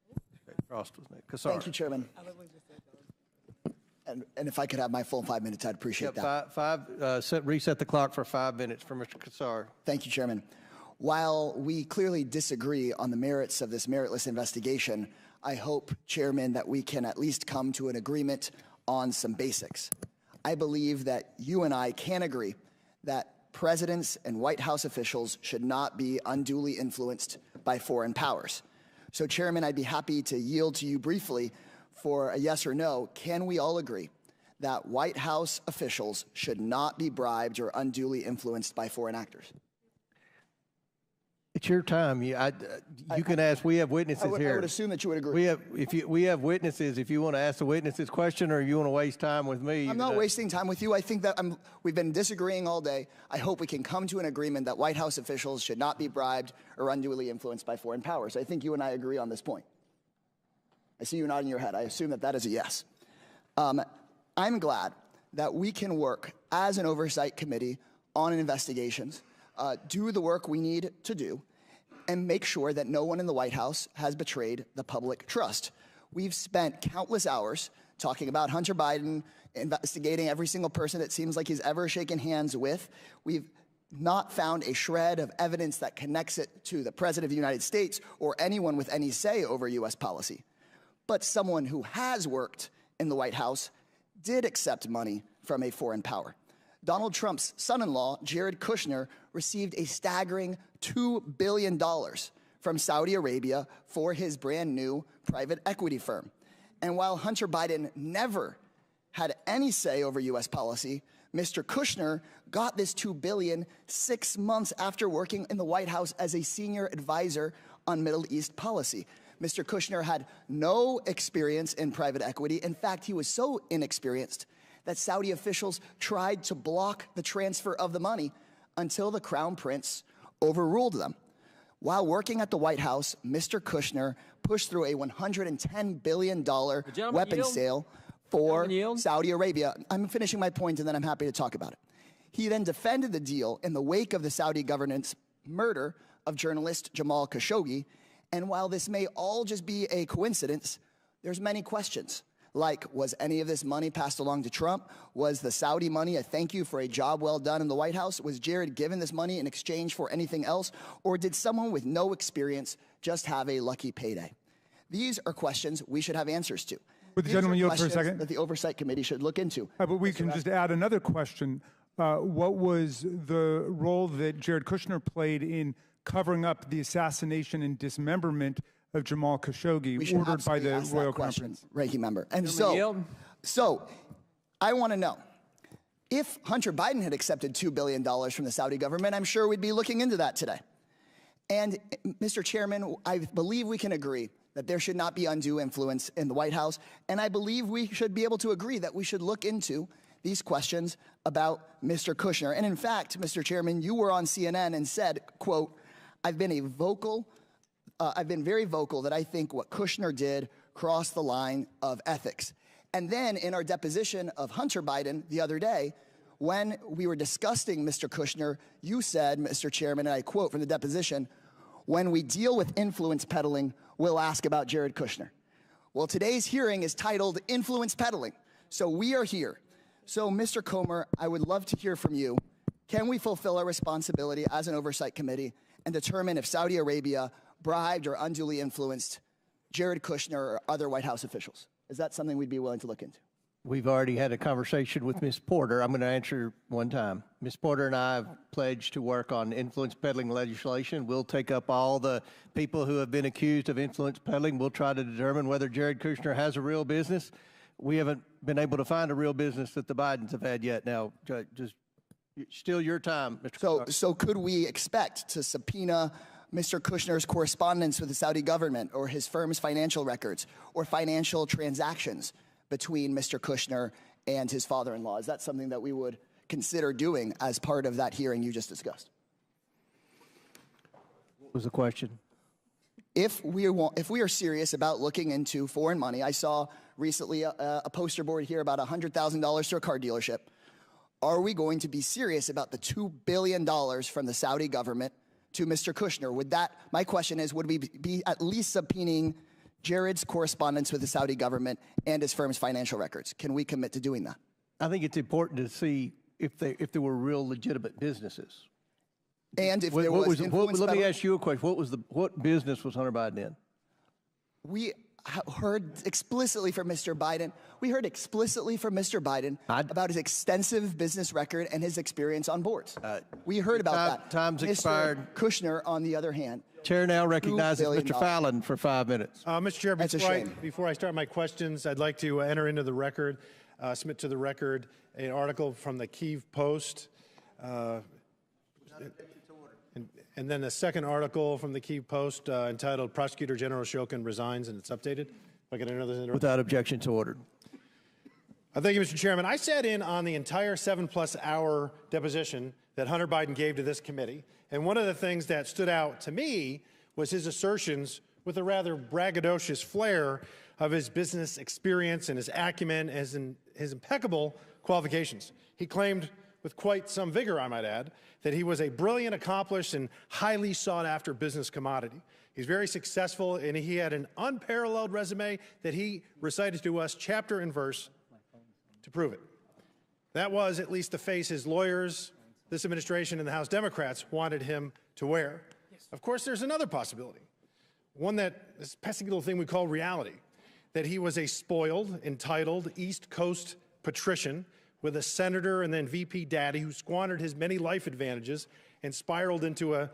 Okay, Frost was next. Kassar. Thank you, Chairman. And if I could have my full 5 minutes, I'd appreciate that. Reset the clock for 5 minutes for Mr. Kassar. Thank you, Chairman. While we clearly disagree on the merits of this meritless investigation, I hope, Chairman, that we can at least come to an agreement on some basics. I believe that you and I can agree that presidents and White House officials should not be unduly influenced by foreign powers. So, Chairman, I'd be happy to yield to you briefly for a yes or no. Can we all agree that White House officials should not be bribed or unduly influenced by foreign actors? It's your time. You can ask. We have witnesses here. I would assume that you would agree. We have witnesses. If you want to ask the witnesses question, or you want to waste time with me, I'm not wasting time with you. I think that we've been disagreeing all day. I hope we can come to an agreement that White House officials should not be bribed or unduly influenced by foreign powers. I think you and I agree on this point. I see you nodding your head. I assume that that is a yes. I'm glad that we can work as an oversight committee on investigations, do the work we need to do, and make sure that no one in the White House has betrayed the public trust. We've spent countless hours talking about Hunter Biden, investigating every single person it seems like he's ever shaken hands with. We've not found a shred of evidence that connects it to the President of the United States or anyone with any say over U.S. policy. But someone who has worked in the White House did accept money from a foreign power. Donald Trump's son-in-law, Jared Kushner, received a staggering $2 billion from Saudi Arabia for his brand new private equity firm. And while Hunter Biden never had any say over U.S. policy, Mr. Kushner got this $2 billion 6 months after working in the White House as a senior advisor on Middle East policy. Mr. Kushner had no experience in private equity. In fact, he was so inexperienced that Saudi officials tried to block the transfer of the money until the Crown Prince overruled them. While working at the White House, Mr. Kushner pushed through a $110 billion weapons sale for Saudi Arabia. I'm finishing my point, and then I'm happy to talk about it. He then defended the deal in the wake of the Saudi government's murder of journalist Jamal Khashoggi. And while this may all just be a coincidence, there's many questions. Like, was any of this money passed along to Trump? Was the Saudi money a thank you for a job well done in the White House? Was Jared given this money in exchange for anything else? Or did someone with no experience just have a lucky payday? These are questions we should have answers to. Would the gentleman yield for a second? That the Oversight Committee should look into. But we can just add another question. What was the role that Jared Kushner played in covering up the assassination and dismemberment of Jamal Khashoggi, ordered by the Royal Conference? Ranking member. And So I want to know, if Hunter Biden had accepted $2 billion from the Saudi government, I'm sure we'd be looking into that today. And Mr. Chairman, I believe we can agree that there should not be undue influence in the White House. And I believe we should be able to agree that we should look into these questions about Mr. Kushner. And in fact, Mr. Chairman, you were on CNN and said, quote, I've been very vocal that I think what Kushner did crossed the line of ethics. And then in our deposition of Hunter Biden the other day, when we were discussing Mr. Kushner, you said, Mr. Chairman, and I quote from the deposition, when we deal with influence peddling, we'll ask about Jared Kushner. Well, today's hearing is titled Influence Peddling. So we are here. So, Mr. Comer, I would love to hear from you. Can we fulfill our responsibility as an oversight committee and determine if Saudi Arabia bribed or unduly influenced Jared Kushner or other White House officials? Is that something we'd be willing to look into? We've already had a conversation with Ms. Porter. I'm going to answer one time. Ms. Porter and I have pledged to work on influence peddling legislation. We'll take up all the people who have been accused of influence peddling. We'll try to determine whether Jared Kushner has a real business. We haven't been able to find a real business that the Bidens have had yet. Now, just still your time, Mr. So could we expect to subpoena Mr. Kushner's correspondence with the Saudi government or his firm's financial records or financial transactions between Mr. Kushner and his father-in-law? Is that something that we would consider doing as part of that hearing you just discussed? What was the question? If we are serious about looking into foreign money, I saw recently a poster board here about $100,000 to a car dealership. Are we going to be serious about the $2 billion from the Saudi government to Mr. Kushner? My question is, would we be at least subpoenaing Jared's correspondence with the Saudi government and his firm's financial records? Can we commit to doing that? I think it's important to see if there were real legitimate businesses. And if there was influence let me ask you a question. What business was Hunter Biden in? We heard explicitly from Mr. Biden. We heard explicitly from Mr. Biden about his extensive business record and his experience on boards. We heard about that. Time's expired. Kushner, on the other hand. Chair now recognizes Mr. Fallon for 5 minutes. Mr. Chair, before I start my questions, I'd like to enter into the record, submit to the record an article from the Kyiv Post, and then the second article from the Kyiv Post entitled Prosecutor General Shokin Resigns, and it's updated. If I get another without objection to order. Thank you, Mr. Chairman. I sat in on the entire 7+ hour deposition that Hunter Biden gave to this committee. And one of the things that stood out to me was his assertions with a rather braggadocious flair of his business experience and his acumen and his impeccable qualifications. He claimed with quite some vigor, I might add, that he was a brilliant, accomplished, and highly sought-after business commodity. He's very successful, and he had an unparalleled resume that he recited to us chapter and verse to prove it. That was at least the face his lawyers, this administration, and the House Democrats wanted him to wear. Of course, there's another possibility, one that this pesky little thing we call reality, that he was a spoiled, entitled East Coast patrician with a senator and then VP daddy who squandered his many life advantages and spiraled into a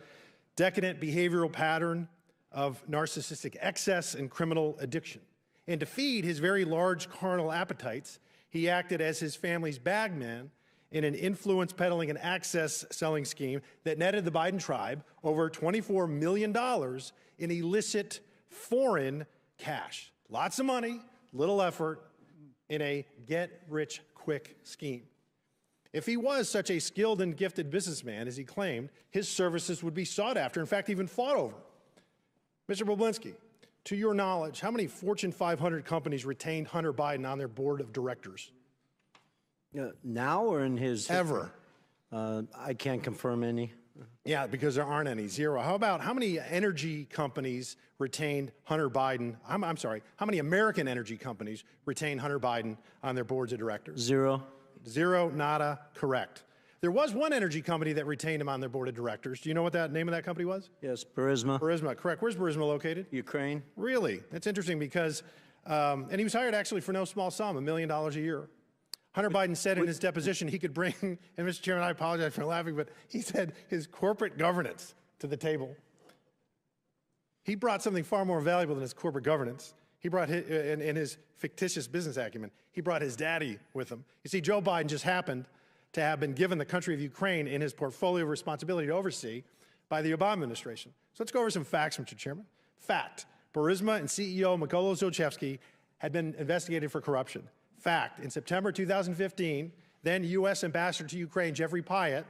decadent behavioral pattern of narcissistic excess and criminal addiction. And to feed his very large carnal appetites, he acted as his family's bagman in an influence peddling and access selling scheme that netted the Biden tribe over $24 million in illicit foreign cash. Lots of money, little effort, in a get-rich-quick scheme. If he was such a skilled and gifted businessman as he claimed, his services would be sought after, in fact, even fought over. Mr. Bobulinski, to your knowledge, how many Fortune 500 companies retained Hunter Biden on their board of directors? Now or in his ever? I can't confirm any. Yeah, because there aren't any. Zero. How about how many energy companies retained Hunter Biden? I'm sorry. How many American energy companies retained Hunter Biden on their boards of directors? Zero. Zero. Nada. Correct. There was one energy company that retained him on their board of directors. Do you know what that name of that company was? Yes, Burisma. Burisma. Correct. Where's Burisma located? Ukraine. Really? That's interesting because, and he was hired actually for no small sum, $1 million a year. Hunter Biden said in his deposition he could bring, and Mr. Chairman, I apologize for laughing, but he said his corporate governance to the table. He brought something far more valuable than his corporate governance. He brought his, in his fictitious business acumen, he brought his daddy with him. You see, Joe Biden just happened to have been given the country of Ukraine in his portfolio of responsibility to oversee by the Obama administration. So let's go over some facts, Mr. Chairman. Fact, Burisma and CEO Mykola Zlochevsky had been investigated for corruption. Fact, in September 2015, then U.S. Ambassador to Ukraine Jeffrey Pyatt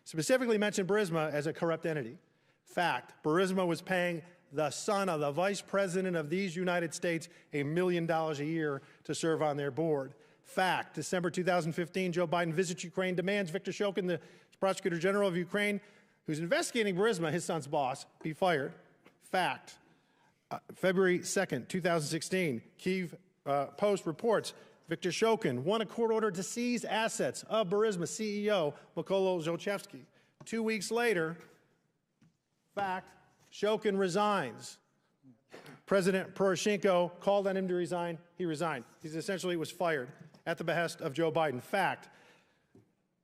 specifically mentioned Burisma as a corrupt entity. Fact, Burisma was paying the son of the Vice President of these United States $1 million a year to serve on their board. Fact, December 2015, Joe Biden visits Ukraine, demands Viktor Shokin, the Prosecutor General of Ukraine, who's investigating Burisma, his son's boss, be fired. Fact, February 2nd, 2016, Kyiv Post reports Viktor Shokin won a court order to seize assets of Burisma CEO Mykola Zlochevsky. 2 weeks later, fact, Shokin resigns. President Poroshenko called on him to resign. He resigned. He essentially was fired at the behest of Joe Biden. Fact,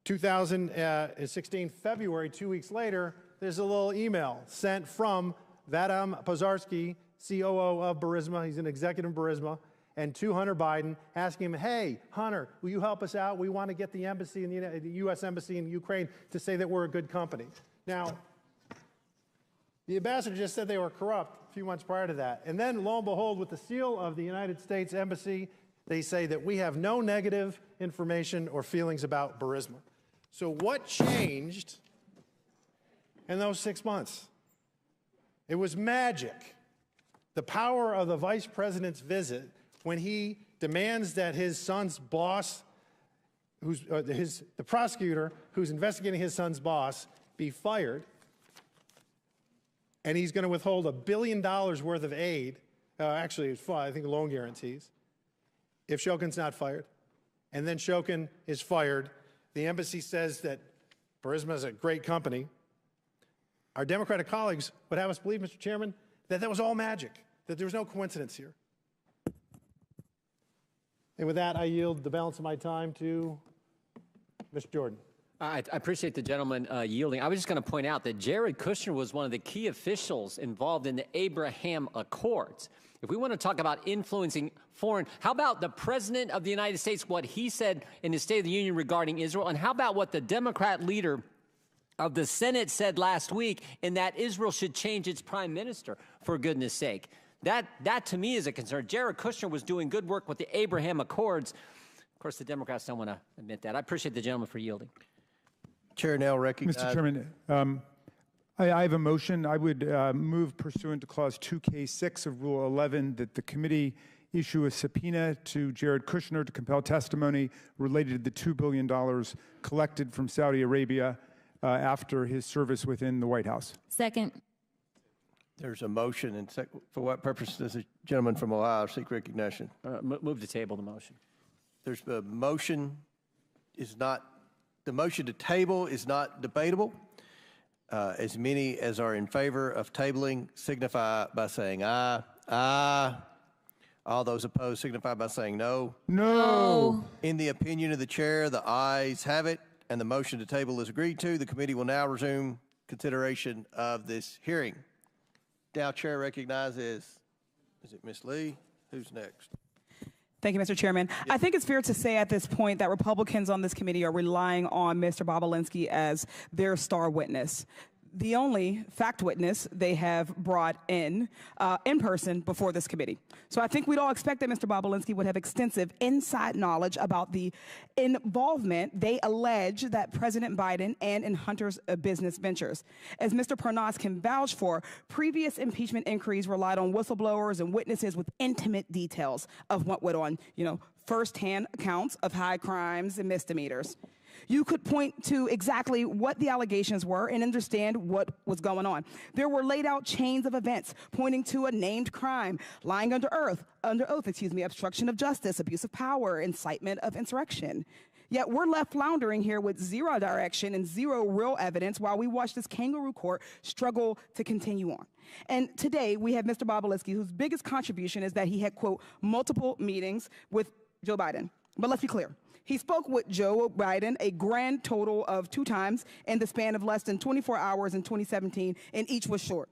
2016, February, 2 weeks later, there's a little email sent from Vadim Pozharsky, COO of Burisma. He's an executive of Burisma, and to Hunter Biden, asking him, hey, Hunter, will you help us out? We want to get the embassy, in the U.S. Embassy in Ukraine to say that we're a good company. Now, the ambassador just said they were corrupt a few months prior to that. And then, lo and behold, with the seal of the United States Embassy, they say that we have no negative information or feelings about Burisma. So what changed in those 6 months? It was magic. The power of the vice president's visit when he demands that his son's boss, the prosecutor who's investigating his son's boss, be fired. And he's going to withhold $1 billion worth of aid, actually, it's I think loan guarantees, if Shokin's not fired. And then Shokin is fired. The embassy says that Burisma is a great company. Our Democratic colleagues would have us believe, Mr. Chairman, that that was all magic, that there was no coincidence here. And with that, I yield the balance of my time to Mr. Jordan. I appreciate the gentleman yielding. I was just going to point out that Jared Kushner was one of the key officials involved in the Abraham Accords. If we want to talk about influencing foreign, how about the President of the United States, what he said in his State of the Union regarding Israel, and how about what the Democrat leader of the Senate said last week, in that Israel should change its prime minister, for goodness sake. That to me is a concern. Jared Kushner was doing good work with the Abraham Accords. Of course, the Democrats don't want to admit that. I appreciate the gentleman for yielding. Chair now recognizes. Mr. Chairman, I have a motion. I would move pursuant to Clause 2K6 of Rule 11 that the committee issue a subpoena to Jared Kushner to compel testimony related to the $2 billion collected from Saudi Arabia after his service within the White House. Second. There's a motion, and for what purpose does the gentleman from Ohio seek recognition? Move to table the motion. There's a motion is not. The motion to table is not debatable. As many as are in favor of tabling signify by saying aye. Aye. All those opposed signify by saying no. No. In the opinion of the chair, the ayes have it, and the motion to table is agreed to. The committee will now resume consideration of this hearing. Now, chair recognizes, is it Ms. Lee? Who's next? Thank you, Mr. Chairman. I think it's fair to say at this point that Republicans on this committee are relying on Mr. Bobulinski as their star witness, the only fact witness they have brought in person before this committee. So I think we'd all expect that Mr. Bobulinski would have extensive inside knowledge about the involvement they allege that President Biden and in Hunter's business ventures. As Mr. Parnas can vouch for, previous impeachment inquiries relied on whistleblowers and witnesses with intimate details of what went on, firsthand accounts of high crimes and misdemeanors. You could point to exactly what the allegations were and understand what was going on. There were laid out chains of events pointing to a named crime, lying under oath, obstruction of justice, abuse of power, incitement of insurrection. Yet we're left floundering here with zero direction and zero real evidence while we watch this kangaroo court struggle to continue on. And today we have Mr. Bobulinski, whose biggest contribution is that he had, quote, multiple meetings with Joe Biden. But let's be clear. He spoke with Joe Biden a grand total of 2 times in the span of less than 24 hours in 2017, and each was short.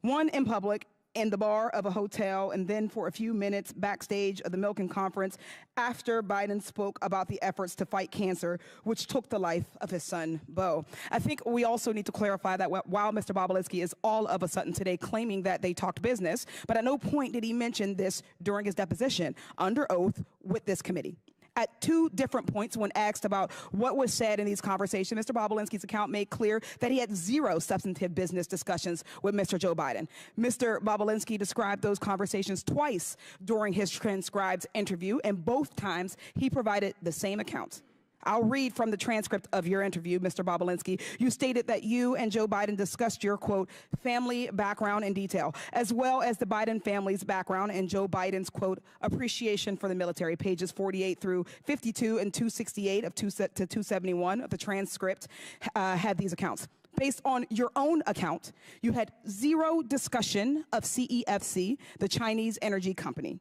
One in public in the bar of a hotel, and then for a few minutes backstage of the Milken conference after Biden spoke about the efforts to fight cancer, which took the life of his son, Bo. I think we also need to clarify that while Mr. Bobulinski is all of a sudden today claiming that they talked business, but at no point did he mention this during his deposition under oath with this committee. At 2 different points when asked about what was said in these conversations, Mr. Bobulinski's account made clear that he had 0 substantive business discussions with Mr. Joe Biden. Mr. Bobulinski described those conversations twice during his transcribed interview, and both times he provided the same account. I'll read from the transcript of your interview, Mr. Bobulinski. You stated that you and Joe Biden discussed your, quote, family background in detail, as well as the Biden family's background and Joe Biden's, quote, appreciation for the military. Pages 48 through 52 and 268 to 271 of the transcript had these accounts. Based on your own account, you had 0 discussion of CEFC, the Chinese energy company.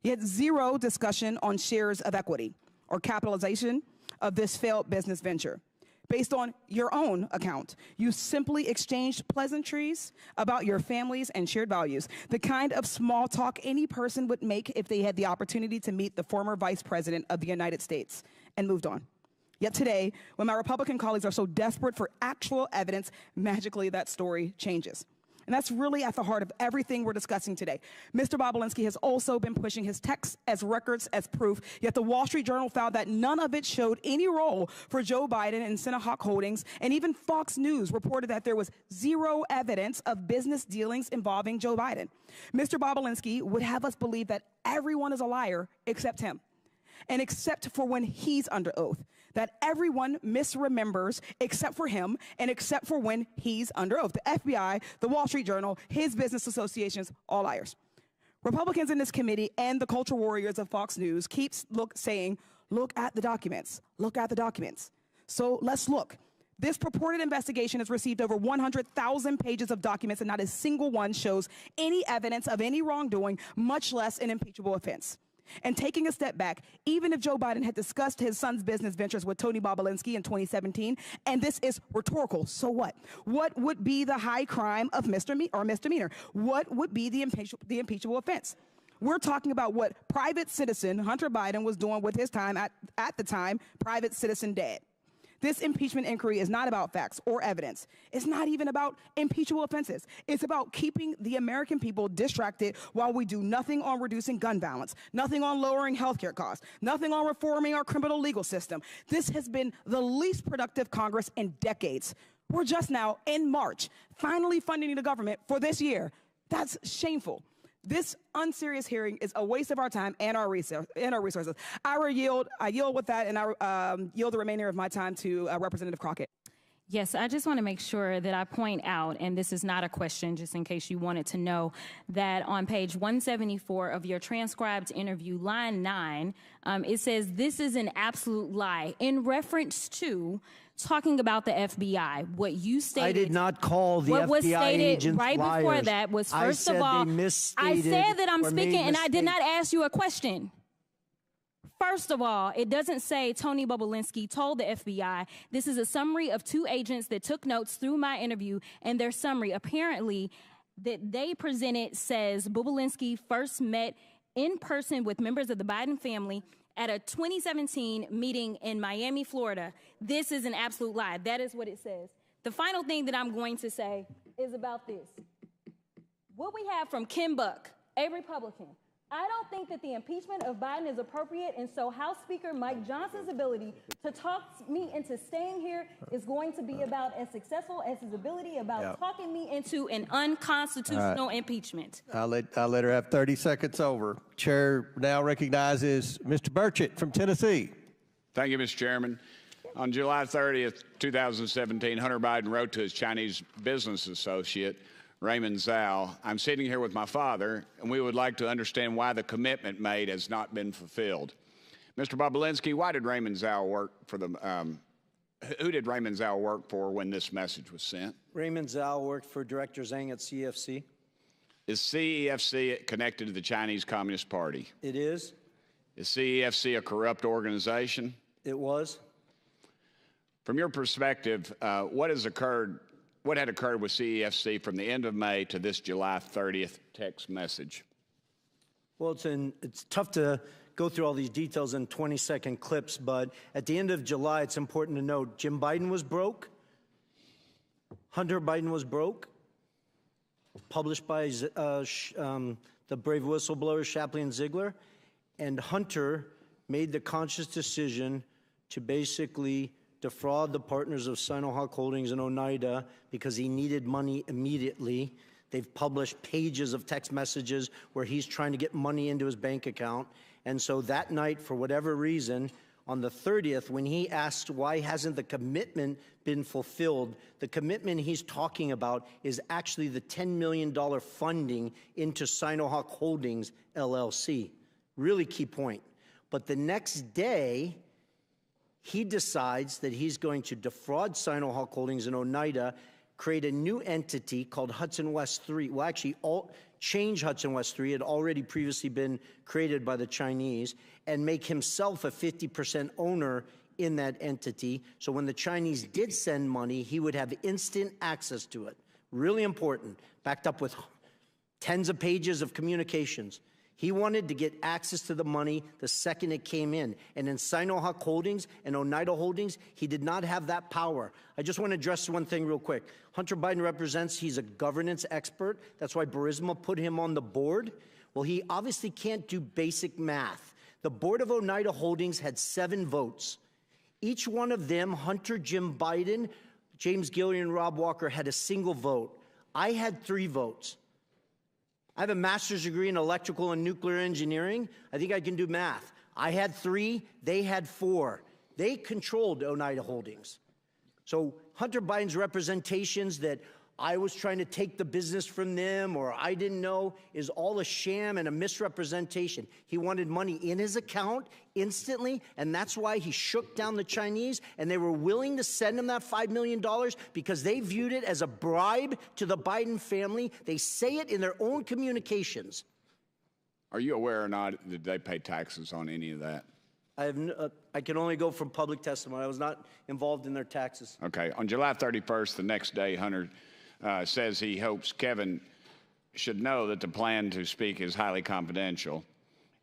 You had 0 discussion on shares of equity or capitalization of this failed business venture. Based on your own account, you simply exchanged pleasantries about your families and shared values, the kind of small talk any person would make if they had the opportunity to meet the former Vice President of the United States, and moved on. Yet today, when my Republican colleagues are so desperate for actual evidence, magically that story changes. And that's really at the heart of everything we're discussing today. Mr. Bobulinski has also been pushing his texts as records as proof, yet the Wall Street Journal found that none of it showed any role for Joe Biden and Sinahawk Holdings, and even Fox News reported that there was 0 evidence of business dealings involving Joe Biden. Mr. Bobulinski would have us believe that everyone is a liar except him, and except for when he's under oath, that everyone misremembers except for him and except for when he's under oath. The FBI, the Wall Street Journal, his business associations, all liars. Republicans in this committee and the culture warriors of Fox News keeps saying, look at the documents, look at the documents. So let's look. This purported investigation has received over 100,000 pages of documents, and not a single one shows any evidence of any wrongdoing, much less an impeachable offense. And taking a step back, even if Joe Biden had discussed his son's business ventures with Tony Bobulinski in 2017, and this is rhetorical, so what? What would be the high crime of misdemeanor? What would be the impeachable offense? We're talking about what private citizen Hunter Biden was doing with his time at the time, private citizen dad. This impeachment inquiry is not about facts or evidence. It's not even about impeachable offenses. It's about keeping the American people distracted while we do nothing on reducing gun violence, nothing on lowering healthcare costs, nothing on reforming our criminal legal system. This has been the least productive Congress in decades. We're just now, in March, finally funding the government for this year. That's shameful. This unserious hearing is a waste of our time and our resources. I yield with that, and I yield the remainder of my time to Representative Crockett. Yes, I just want to make sure that I point out, and this is not a question, just in case you wanted to know, that on page 174 of your transcribed interview, line 9, it says, this is an absolute lie, in reference to talking about the FBI. What you stated, I did not call the what FBI was stated agents right liars. before that was, first of all, I said that I'm speaking, and I did not ask you a question. First of all, it doesn't say Tony Bobulinski told the FBI. This is a summary of 2 agents that took notes through my interview, and their summary apparently that they presented says Bobulinski first met in person with members of the Biden family at a 2017 meeting in Miami, Florida. This is an absolute lie. That is what it says. The final thing that I'm going to say is about this. What we have from Kim Buck, a Republican, I don't think that the impeachment of Biden is appropriate, and so House Speaker Mike Johnson's ability to talk me into staying here is going to be about as successful as his ability about talking me into an unconstitutional impeachment. I'll let her have 30 seconds over. Chair now recognizes Mr. Burchett from Tennessee. Thank you, Mr. Chairman. On July 30th, 2017, Hunter Biden wrote to his Chinese business associate, Raymond Zhao, I'm sitting here with my father, and we would like to understand why the commitment made has not been fulfilled. Mr. Bobulinski, why did Raymond Zhao work for who did Raymond Zhao work for when this message was sent? Raymond Zhao worked for Director Zhang at CEFC. Is CEFC connected to the Chinese Communist Party? It is. Is CEFC a corrupt organization? It was. From your perspective, what has occurred what had occurred with CEFC from the end of May to this July 30th text message? Well, it's tough to go through all these details in 20-second clips, but at the end of July, it's important to note Jim Biden was broke, Hunter Biden was broke, published by the brave whistleblower Shapley and Ziegler, and Hunter made the conscious decision to basically defraud the partners of Sinohawk Holdings and Oneida because he needed money immediately. They've published pages of text messages where he's trying to get money into his bank account. And so that night, for whatever reason, on the 30th, when he asked why hasn't the commitment been fulfilled, the commitment he's talking about is actually the $10 million funding into Sinohawk Holdings, LLC. Really key point. But the next day, he decides that he's going to defraud Sinohawk Holdings and Oneida, create a new entity called Hudson West 3. Well, actually, change Hudson West 3. It had already previously been created by the Chinese, and make himself a 50% owner in that entity. So when the Chinese did send money, he would have instant access to it. Really important, backed up with tens of pages of communications. He wanted to get access to the money the second it came in. And in Sinohawk Holdings and Oneida Holdings, he did not have that power. I just want to address one thing real quick. Hunter Biden represents, he's a governance expert. That's why Burisma put him on the board. Well, he obviously can't do basic math. The board of Oneida Holdings had 7 votes. Each one of them, Hunter, Jim Biden, James Gillian, and Rob Walker, had a single vote. I had 3 votes. I have a master's degree in electrical and nuclear engineering. I think I can do math. I had 3, they had 4. They controlled Oneida Holdings. So Hunter Biden's representations that I was trying to take the business from them or I didn't know is all a sham and a misrepresentation. He wanted money in his account instantly, and that's why he shook down the Chinese, and they were willing to send him that $5 million because they viewed it as a bribe to the Biden family. They say it in their own communications. Are you aware or not that they pay taxes on any of that? I can only go from public testimony. I was not involved in their taxes. Okay. On July 31st, the next day, Hunter says he hopes Kevin should know that the plan to speak is highly confidential.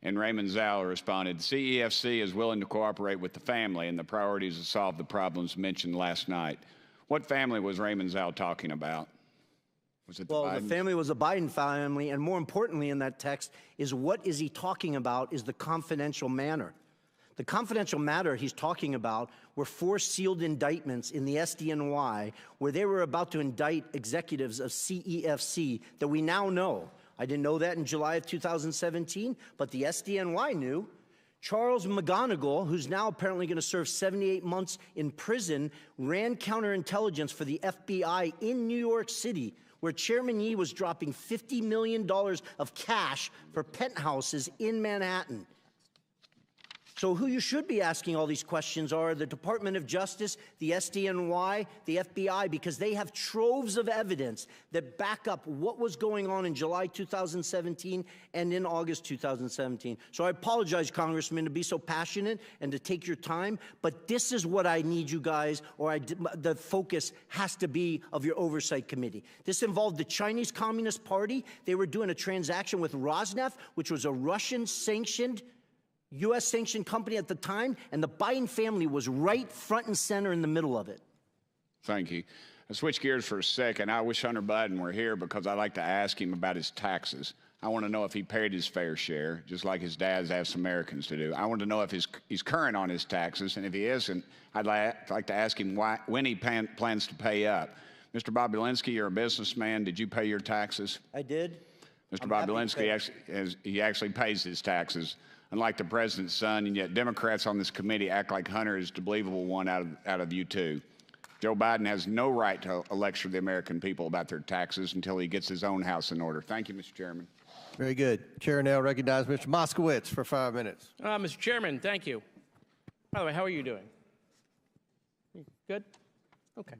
And Raymond Zhao responded, CEFC is willing to cooperate with the family and the priorities to solve the problems mentioned last night. What family was Raymond Zhao talking about? Was it the family was a Biden family, and more importantly in that text is what is he talking about is the confidential manner. The confidential matter he's talking about were 4 sealed indictments in the SDNY where they were about to indict executives of CEFC that we now know. I didn't know that in July of 2017, but the SDNY knew. Charles McGonigal, who's now apparently going to serve 78 months in prison, ran counterintelligence for the FBI in New York City, where Chairman Yee was dropping $50 million of cash for penthouses in Manhattan. So who you should be asking all these questions are the Department of Justice, the SDNY, the FBI, because they have troves of evidence that back up what was going on in July 2017 and in August 2017. So I apologize, Congressman, to be so passionate and to take your time, but this is what I need you guys, or the focus has to be of your Oversight Committee. This involved the Chinese Communist Party. They were doing a transaction with Rosneft, which was a Russian-sanctioned U.S.-sanctioned company at the time, and the Biden family was right front and center in the middle of it. Thank you. I'll switch gears for a second. I wish Hunter Biden were here because I'd like to ask him about his taxes. I want to know if he paid his fair share, just like his dad's asked Americans to do. I want to know if he's current on his taxes, and if he isn't, I'd like to ask him when he plans to pay up. Mr. Bobulinski, you're a businessman. Did you pay your taxes? I did. Mr. Bobulinski actually pays his taxes, unlike the president's son, and yet Democrats on this committee act like Hunter is the believable one out of you two. Joe Biden has no right to lecture the American people about their taxes until he gets his own house in order. Thank you, Mr. Chairman. Very good. Chair now recognizes Mr. Moskowitz for 5 minutes. Mr. Chairman, thank you. By the way, how are you doing? Good? Okay.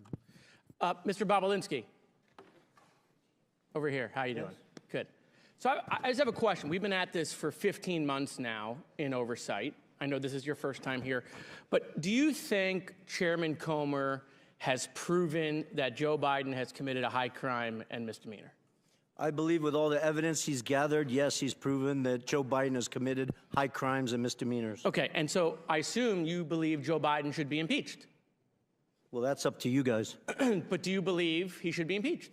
Mr. Bobulinski, over here, how are you doing? Good. So I just have a question. We've been at this for 15 months now in Oversight. I know this is your first time here, but do you think Chairman Comer has proven that Joe Biden has committed a high crime and misdemeanor? I believe with all the evidence he's gathered, yes, he's proven that Joe Biden has committed high crimes and misdemeanors. Okay, and so I assume you believe Joe Biden should be impeached. Well, that's up to you guys. But do you believe he should be impeached?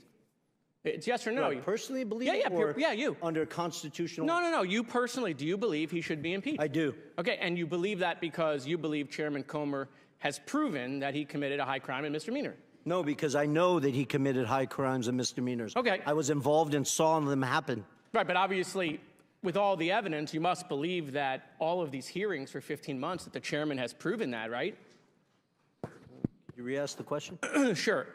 It's yes or no. Do I personally believe you. Under constitutional... No. You personally, do you believe he should be impeached? I do. Okay, and you believe that because you believe Chairman Comer has proven that he committed a high crime and misdemeanor? No, because I know that he committed high crimes and misdemeanors. Okay. I was involved and saw them happen. Right, but obviously, with all the evidence, you must believe that all of these hearings for 15 months, that the chairman has proven that, right? You re-ask the question? Sure.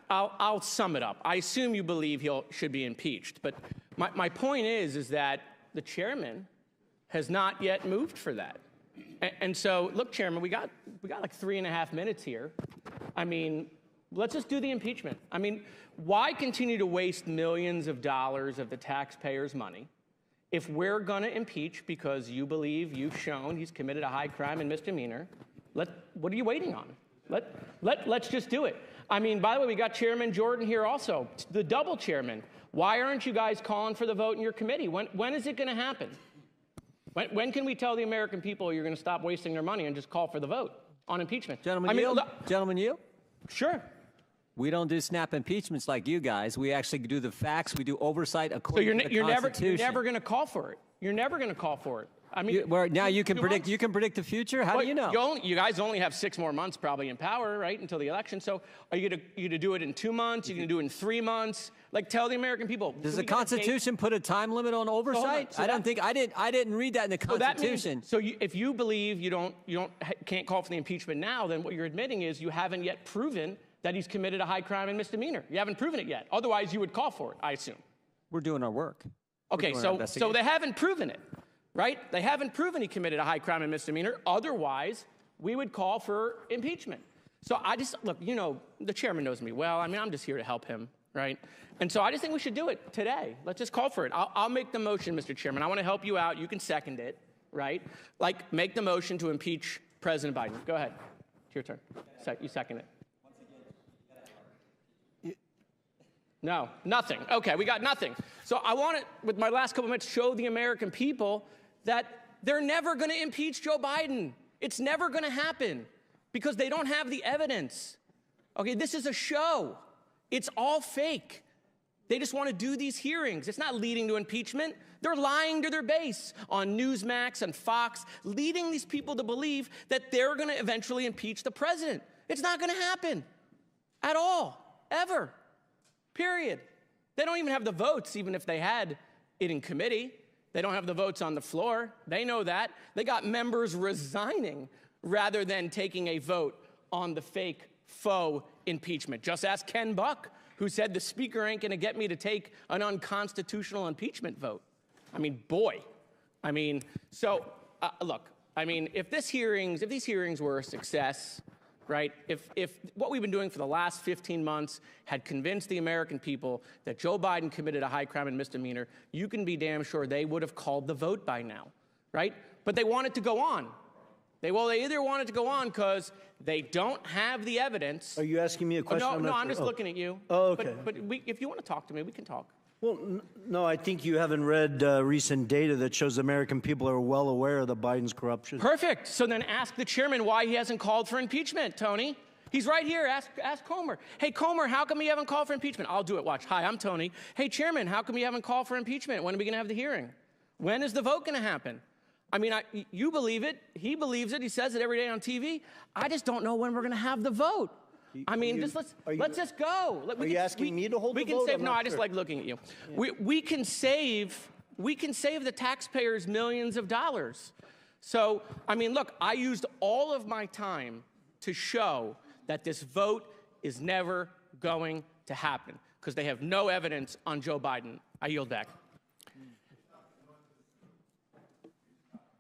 I'll sum it up. I assume you believe he should be impeached, but my point is that the chairman has not yet moved for that. And so, look, Chairman, we got like 3.5 minutes here. I mean, let's just do the impeachment. I mean, why continue to waste millions of dollars of the taxpayers' money if we're going to impeach because you believe you've shown he's committed a high crime and misdemeanor? What are you waiting on? Let's just do it. I mean, by the way, we got Chairman Jordan here also, the double chairman. Why aren't you guys calling for the vote in your committee? When is it going to happen? When can we tell the American people you're going to stop wasting their money and just call for the vote on impeachment? Gentlemen, yield? Sure. We don't do snap impeachments like you guys. We actually do the facts. We do oversight according to the Constitution. You're never going to call for it. You're never going to call for it. I mean, now you can predict. You can predict the future. How do you know? You guys only have 6 more months probably in power, right, until the election. So are you going to do it in 2 months? Are you going to do it in 3 months? Like, tell the American people. Does the Constitution put a time limit on oversight? I don't think I didn't read that in the Constitution. If you believe you can't call for the impeachment now, then what you're admitting is you haven't yet proven that he's committed a high crime and misdemeanor. You haven't proven it yet. Otherwise, you would call for it, I assume. We're doing our work. Okay, so they haven't proven it, right? They haven't proven he committed a high crime and misdemeanor. Otherwise, we would call for impeachment. So look, the chairman knows me well. I mean, I'm just here to help him, right? And so I just think we should do it today. Let's just call for it. I'll make the motion, Mr. Chairman. I want to help you out. You can second it, right? Like, make the motion to impeach President Biden. Go ahead. It's your turn. You second it. No, nothing. Okay, we got nothing. So I want to, with my last couple minutes, show the American people that they're never going to impeach Joe Biden. It's never going to happen because they don't have the evidence. Okay, this is a show. It's all fake. They just want to do these hearings. It's not leading to impeachment. They're lying to their base on Newsmax and Fox, leading these people to believe that they're going to eventually impeach the president. It's not going to happen at all, ever. Period. They don't even have the votes, even if they had it in committee. They don't have the votes on the floor. They know that. They got members resigning rather than taking a vote on the fake, faux impeachment. Just ask Ken Buck, who said the speaker ain't going to get me to take an unconstitutional impeachment vote. I mean, boy. I mean, so, look, I mean, if these hearings were a success, right? If what we've been doing for the last 15 months had convinced the American people that Joe Biden committed a high crime and misdemeanor, you can be damn sure they would have called the vote by now, right? But they want it to go on. They either want it to go on because they don't have the evidence. Are you asking me a question? No, I'm just looking at you. Oh, okay. But if you want to talk to me, we can talk. Well, no, I think you haven't read recent data that shows the American people are well aware of the Biden's corruption. Perfect. So then ask the chairman why he hasn't called for impeachment, Tony. He's right here. Ask Comer. Hey, Comer, how come you haven't called for impeachment? I'll do it. Watch. Hi, I'm Tony. Hey, chairman, how come you haven't called for impeachment? When are we going to have the hearing? When is the vote going to happen? I mean, you believe it. He believes it. He says it every day on TV. I just don't know when we're going to have the vote. I mean, let's just go. Are you asking me to hold the vote? No, I just like looking at you. Yeah. We can save the taxpayers millions of dollars. So, I mean, look, I used all of my time to show that this vote is never going to happen because they have no evidence on Joe Biden. I yield back.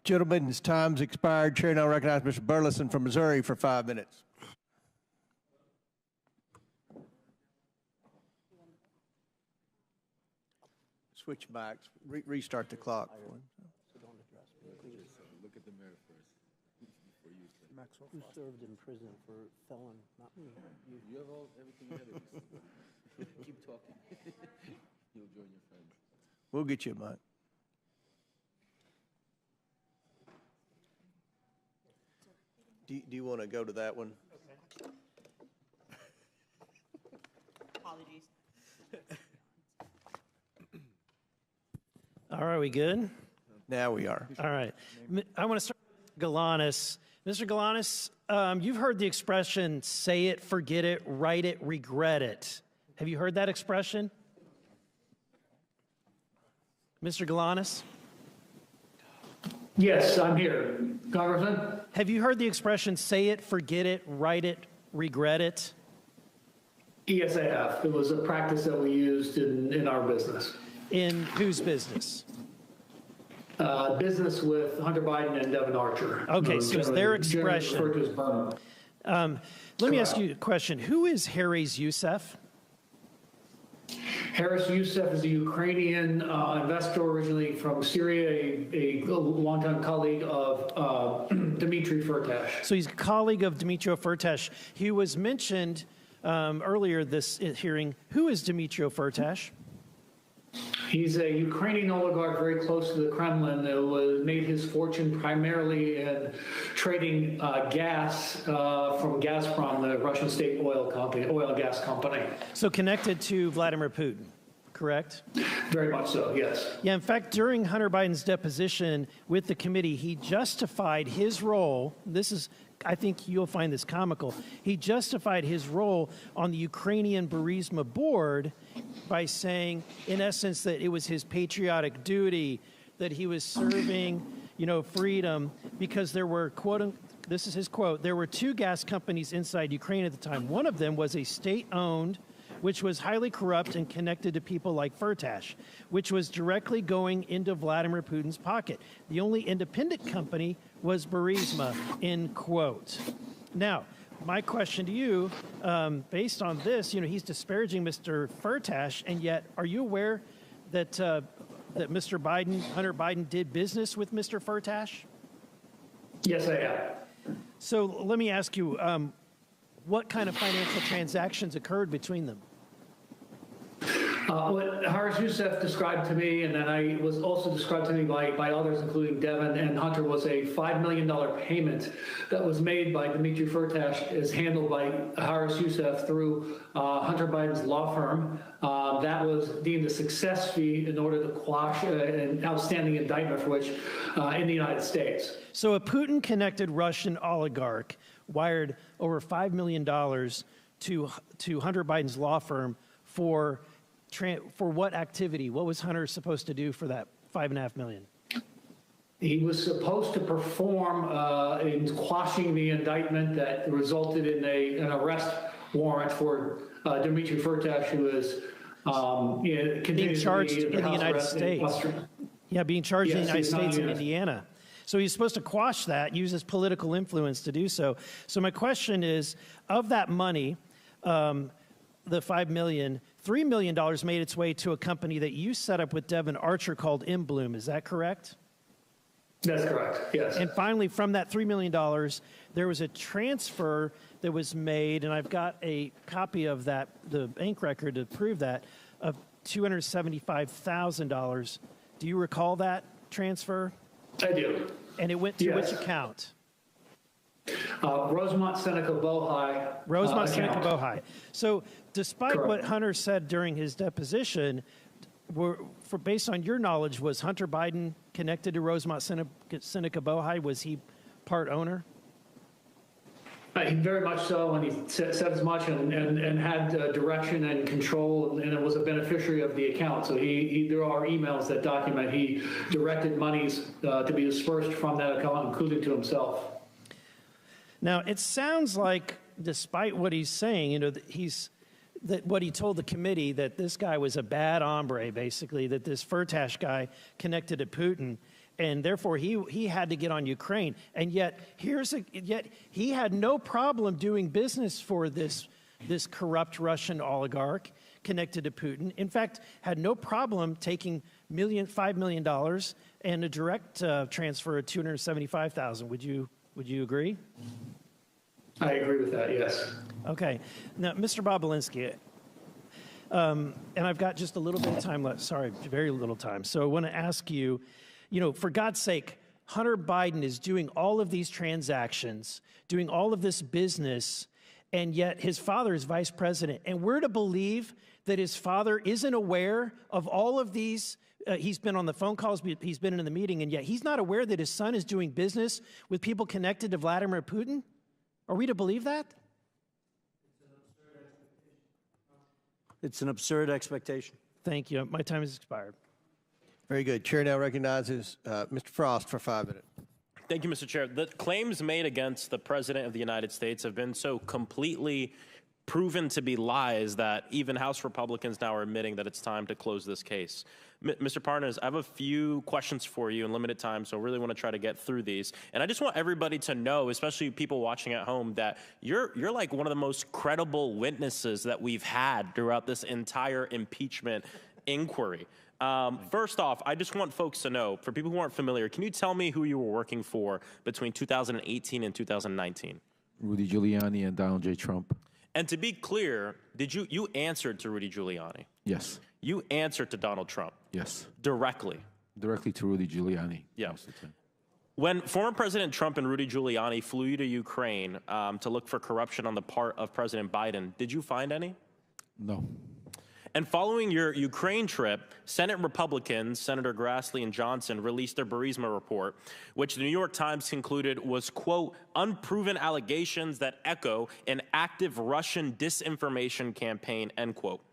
Gentlemen's time's expired. Chair now recognizes Mr. Burleson from Missouri for 5 minutes. Switch backs. Restart the clock. Look at the mayor first before you say. Who served in prison for felon? Not me. You have everything ahead of you. Keep talking. You'll join your friends. We'll get you a mic. Do you want to go to that one? Okay. Apologies. All right, we good? Now we are. All right. I want to start with Galanis. Mr. Galanis, you've heard the expression, say it, forget it, write it, regret it. Have you heard that expression? Mr. Galanis? Yes, I'm here. Congressman? Have you heard the expression, say it, forget it, write it, regret it? Yes, I have. It was a practice that we used in our business. In whose business? Business with Hunter Biden and Devin Archer. Okay, so it's their expression. Let me ask you a question. Who is Harris Youssef? Harris Youssef is a Ukrainian investor originally from Syria, a longtime colleague of Dmitry Firtash. So he's a colleague of Dmitry Firtash. He was mentioned earlier this hearing. Who is Dmitry Firtash? He's a Ukrainian oligarch very close to the Kremlin who made his fortune primarily in trading gas from Gazprom, the Russian state oil and gas company. So connected to Vladimir Putin, correct? Very much so, yes. Yeah, in fact, during Hunter Biden's deposition with the committee, he justified his role. I think you'll find this comical. He justified his role on the Ukrainian Burisma board by saying, in essence, that it was his patriotic duty, that he was serving, freedom, because there were, this is his quote, there were two gas companies inside Ukraine at the time. One of them was a state-owned, which was highly corrupt and connected to people like Firtash, which was directly going into Vladimir Putin's pocket. The only independent company was Burisma, end quote. Now, my question to you, based on this, he's disparaging Mr. Firtash, and yet, are you aware that that Mr. Biden, Hunter Biden, did business with Mr. Firtash? Yes, I am. So let me ask you, what kind of financial transactions occurred between them? What Harris Youssef described to me, and then I was also described to me by others, including Devin and Hunter, was a $5 million payment that was made by Dmitry Firtash, is handled by Harris Youssef through Hunter Biden's law firm. That was deemed a success fee in order to quash an outstanding indictment for which in the United States. So a Putin-connected Russian oligarch wired over $5 million to Hunter Biden's law firm for what activity? What was Hunter supposed to do for that $5.5 million? He was supposed to perform in quashing the indictment that resulted in an arrest warrant for Dmitry Firtash, who is being charged in the United States. Yeah, being charged in the United States in Indiana. So he's supposed to quash that, use his political influence to do so. So my question is, of that money, the $5 million, $3 million made its way to a company that you set up with Devin Archer called Bloom. Is that correct? That's correct, yes. And finally, from that $3 million, there was a transfer that was made, and I've got a copy of that, the bank record to prove that, of $275,000. Do you recall that transfer? I do. And it went to which account? Rosemont Seneca Bohai. Rosemont Seneca Bohai. So despite what Hunter said during his deposition, based on your knowledge, was Hunter Biden connected to Rosemont Seneca Bohai? Was he part owner? Very much so, and he said as much and had direction and control, and it was a beneficiary of the account. So there are emails that document he directed monies to be dispersed from that account, including to himself. Now, it sounds like, despite what he's saying, what he told the committee, that this guy was a bad hombre, basically, that this Firtash guy connected to Putin, and therefore he had to get on Ukraine. And yet he had no problem doing business for this corrupt Russian oligarch connected to Putin. In fact, had no problem taking $5 million and a direct transfer of $275,000. Would you Would you agree? I agree with that, yes. Okay. Now, Mr. Bobulinski, and I've got just a little bit of time left. Sorry, very little time. So I want to ask you, for God's sake, Hunter Biden is doing all of these transactions, doing all of this business, and yet his father is vice president. And we're to believe that his father isn't aware of all of these. He's been on the phone calls, he's been in the meeting, and yet he's not aware that his son is doing business with people connected to Vladimir Putin? Are we to believe that? It's an absurd expectation. Thank you. My time has expired. Very good. Chair now recognizes Mr. Frost for 5 minutes. Thank you, Mr. Chair. The claims made against the President of the United States have been so completely proven to be lies that even House Republicans now are admitting that it's time to close this case. Mr. Parnas, I have a few questions for you in limited time, so I really want to try to get through these. And I just want everybody to know, especially people watching at home, that you're like one of the most credible witnesses that we've had throughout this entire impeachment inquiry. First off, I just want folks to know, for people who aren't familiar, can you tell me who you were working for between 2018 and 2019? Rudy Giuliani and Donald J. Trump. And to be clear, you answered to Rudy Giuliani? Yes. You answered to Donald Trump? Yes. Directly? Directly to Rudy Giuliani. Yeah. When former President Trump and Rudy Giuliani flew you to Ukraine to look for corruption on the part of President Biden, did you find any? No. And following your Ukraine trip, Senate Republicans, Senator Grassley and Johnson, released their Burisma report, which the New York Times concluded was, quote, unproven allegations that echo an active Russian disinformation campaign, end quote.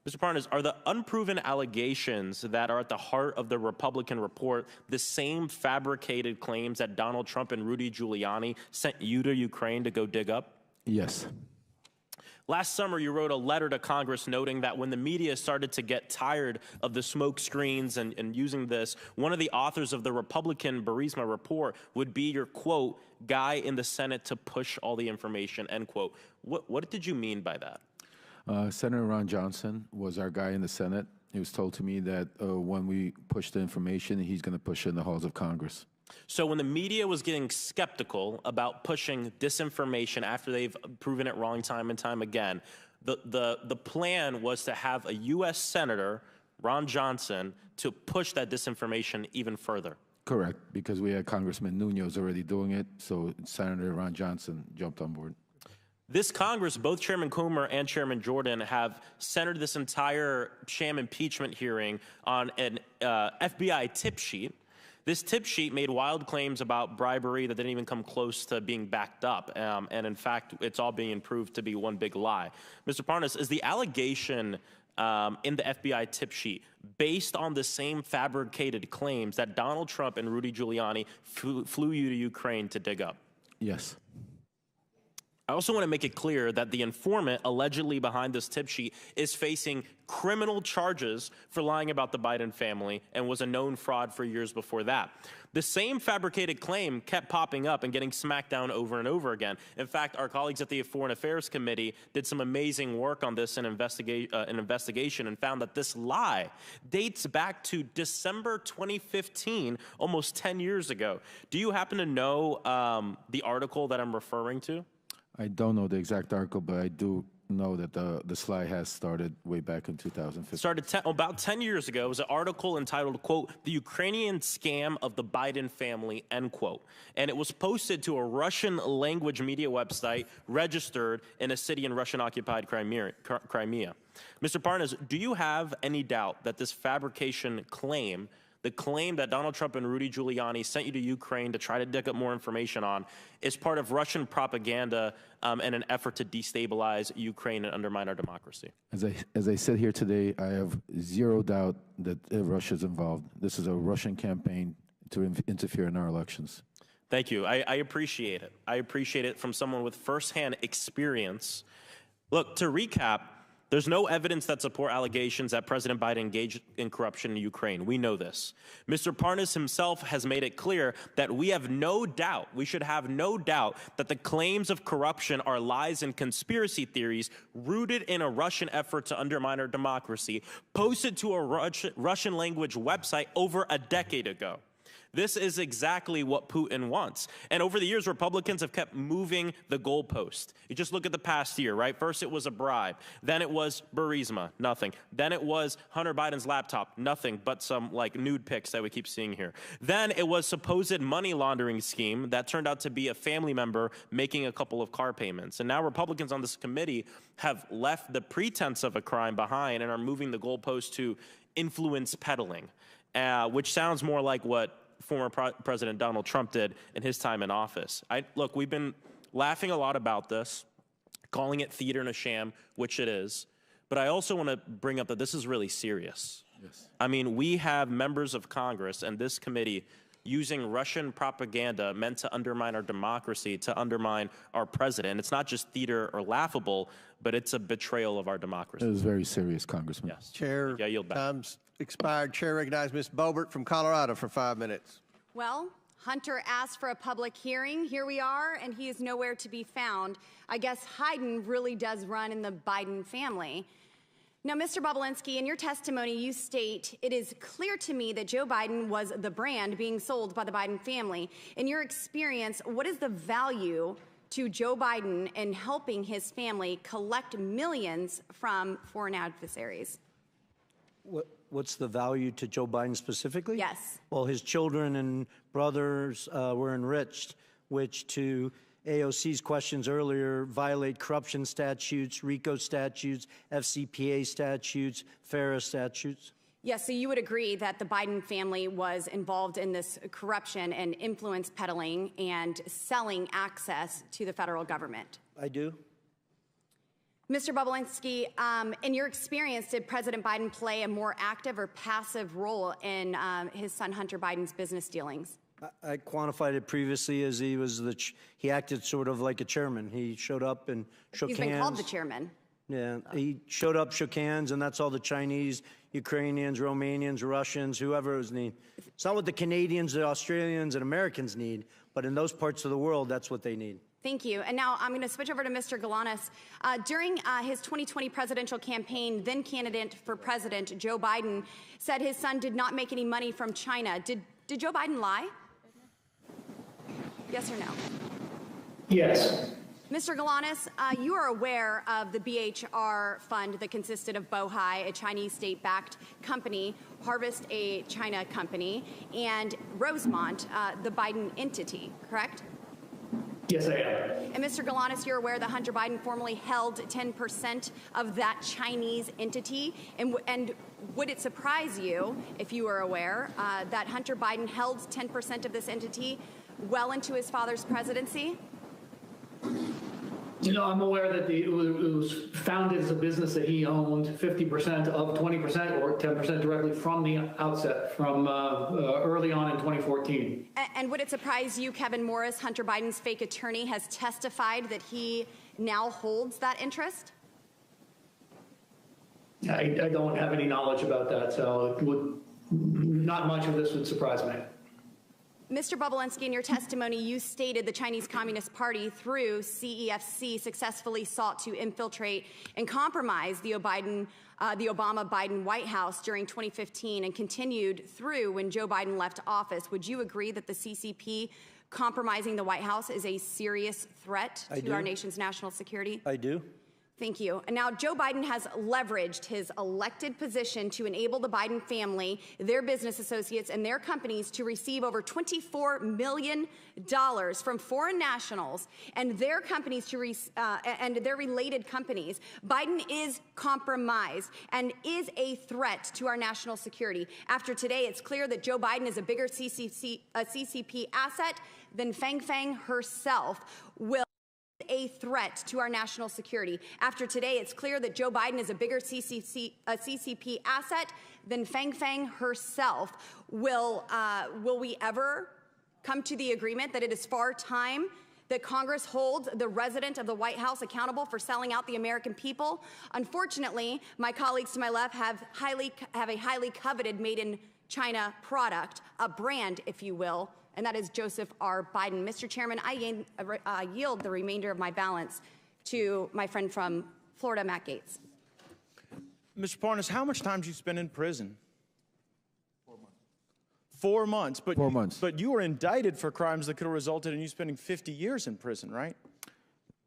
Mr. Parnas, are the unproven allegations that are at the heart of the Republican report the same fabricated claims that Donald Trump and Rudy Giuliani sent you to Ukraine to go dig up? Yes. Last summer, you wrote a letter to Congress noting that when the media started to get tired of the smoke screens and using this, one of the authors of the Republican Burisma report would be your, quote, guy in the Senate to push all the information, end quote. What did you mean by that? Senator Ron Johnson was our guy in the Senate. It was told to me that when we push the information, he's going to push it in the halls of Congress. So when the media was getting skeptical about pushing disinformation after they've proven it wrong time and time again, the plan was to have a U.S. Senator, Ron Johnson, to push that disinformation even further. Correct, because we had Congressman Nunes already doing it, so Senator Ron Johnson jumped on board. This Congress, both Chairman Comer and Chairman Jordan, have centered this entire sham impeachment hearing on an FBI tip sheet. This tip sheet made wild claims about bribery that didn't even come close to being backed up. And in fact, it's all being proved to be one big lie. Mr. Parnas, is the allegation in the FBI tip sheet based on the same fabricated claims that Donald Trump and Rudy Giuliani flew you to Ukraine to dig up? Yes. I also want to make it clear that the informant allegedly behind this tip sheet is facing criminal charges for lying about the Biden family and was a known fraud for years before that. The same fabricated claim kept popping up and getting smacked down over and over again. In fact, our colleagues at the Foreign Affairs Committee did some amazing work on this investigation and found that this lie dates back to December 2015, almost 10 years ago. Do you happen to know the article that I'm referring to? I don't know the exact article, but I do know that the slide has started way back in 2015. Started about 10 years ago. It was an article entitled, quote, The Ukrainian Scam of the Biden Family, end quote. And it was posted to a Russian language media website registered in a city in Russian-occupied Crimea. Mr. Parnas, do you have any doubt that this fabrication claim, the claim that Donald Trump and Rudy Giuliani sent you to Ukraine to try to dig up more information on, is part of Russian propaganda and an effort to destabilize Ukraine and undermine our democracy? As I said here today, I have zero doubt that Russia's involved. This is a Russian campaign to interfere in our elections. Thank you. I appreciate it. I appreciate it from someone with firsthand experience. Look, to recap, there's no evidence that support allegations that President Biden engaged in corruption in Ukraine. We know this. Mr. Parnas himself has made it clear that we have no doubt, we should have no doubt, that the claims of corruption are lies and conspiracy theories rooted in a Russian effort to undermine our democracy, posted to a Russian language website over a decade ago. This is exactly what Putin wants. And over the years, Republicans have kept moving the goalpost. You just look at the past year, right? First, it was a bribe. Then it was Burisma, nothing. Then it was Hunter Biden's laptop, nothing but some like nude pics that we keep seeing here. Then it was supposed money laundering scheme that turned out to be a family member making a couple of car payments. And now Republicans on this committee have left the pretense of a crime behind and are moving the goalpost to influence peddling, which sounds more like what former President Donald Trump did in his time in office. Look, we've been laughing a lot about this, calling it theater and a sham, which it is. But I also want to bring up that this is really serious. Yes. I mean, we have members of Congress and this committee using Russian propaganda meant to undermine our democracy, to undermine our president. It's not just theater or laughable, but it's a betrayal of our democracy. It was very serious, Congressman. Yes. Chair, yeah, yield back. Time's expired. Chair recognizes Ms. Boebert from Colorado for 5 minutes. Well, Hunter asked for a public hearing. Here we are, and he is nowhere to be found. I guess Hayden really does run in the Biden family. Now, Mr. Bobulinski, in your testimony, you state, it is clear to me that Joe Biden was the brand being sold by the Biden family. In your experience, what is the value to Joe Biden in helping his family collect millions from foreign adversaries? What's the value to Joe Biden specifically? Yes. Well, his children and brothers were enriched, which to AOC's questions earlier violate corruption statutes, RICO statutes, FCPA statutes, FARA statutes. Yes, so you would agree that the Biden family was involved in this corruption and influence peddling and selling access to the federal government? I do. Mr. Bobulinski, in your experience, did President Biden play a more active or passive role in his son Hunter Biden's business dealings? I quantified it previously as he acted sort of like a chairman. He showed up and shook hands. He's been called the chairman. Yeah, he showed up, shook hands, and that's all the Chinese, Ukrainians, Romanians, Russians, whoever is need. It's not what the Canadians, the Australians, and Americans need, but in those parts of the world, that's what they need. Thank you. And now I'm going to switch over to Mr. Galanis. During his 2020 presidential campaign, then candidate for president Joe Biden said his son did not make any money from China. Did Joe Biden lie? Yes or no? Yes. Mr. Galanis, you are aware of the BHR fund that consisted of Bohai, a Chinese state-backed company, Harvest, a China company, and Rosemont, the Biden entity, correct? Yes, I am. And Mr. Galanis, you're aware that Hunter Biden formerly held 10% of that Chinese entity? And would it surprise you, if you were aware, that Hunter Biden held 10% of this entity well into his father's presidency? You know, I'm aware that it was founded as a business that he owned 50% of 20% or 10% directly from the outset, from early on in 2014. And would it surprise you, Kevin Morris, Hunter Biden's fake attorney, has testified that he now holds that interest? I don't have any knowledge about that, so not much of this would surprise me. Mr. Bobulinski, in your testimony, you stated the Chinese Communist Party, through CEFC, successfully sought to infiltrate and compromise the Obama-Biden White House during 2015 and continued through when Joe Biden left office. Would you agree that the CCP compromising the White House is a serious threat to our nation's national security? I do. Thank you. And now Joe Biden has leveraged his elected position to enable the Biden family, their business associates, and their companies to receive over $24 million from foreign nationals and their companies and their related companies. Biden is compromised and is a threat to our national security. After today, it's clear that Joe Biden is a bigger CCP asset than Fang Fang herself will. A threat to our national security. After today, it's clear that Joe Biden is a bigger CCP asset than Fang Fang herself. Will we ever come to the agreement that it is far time that Congress holds the resident of the White House accountable for selling out the American people? Unfortunately, my colleagues to my left have a highly coveted made in China product, a brand, if you will, and that is Joseph R. Biden. Mr. Chairman, I yield the remainder of my balance to my friend from Florida, Matt Gaetz. Mr. Parnas, how much time did you spend in prison? 4 months. But 4 months. But you were indicted for crimes that could have resulted in you spending 50 years in prison, right?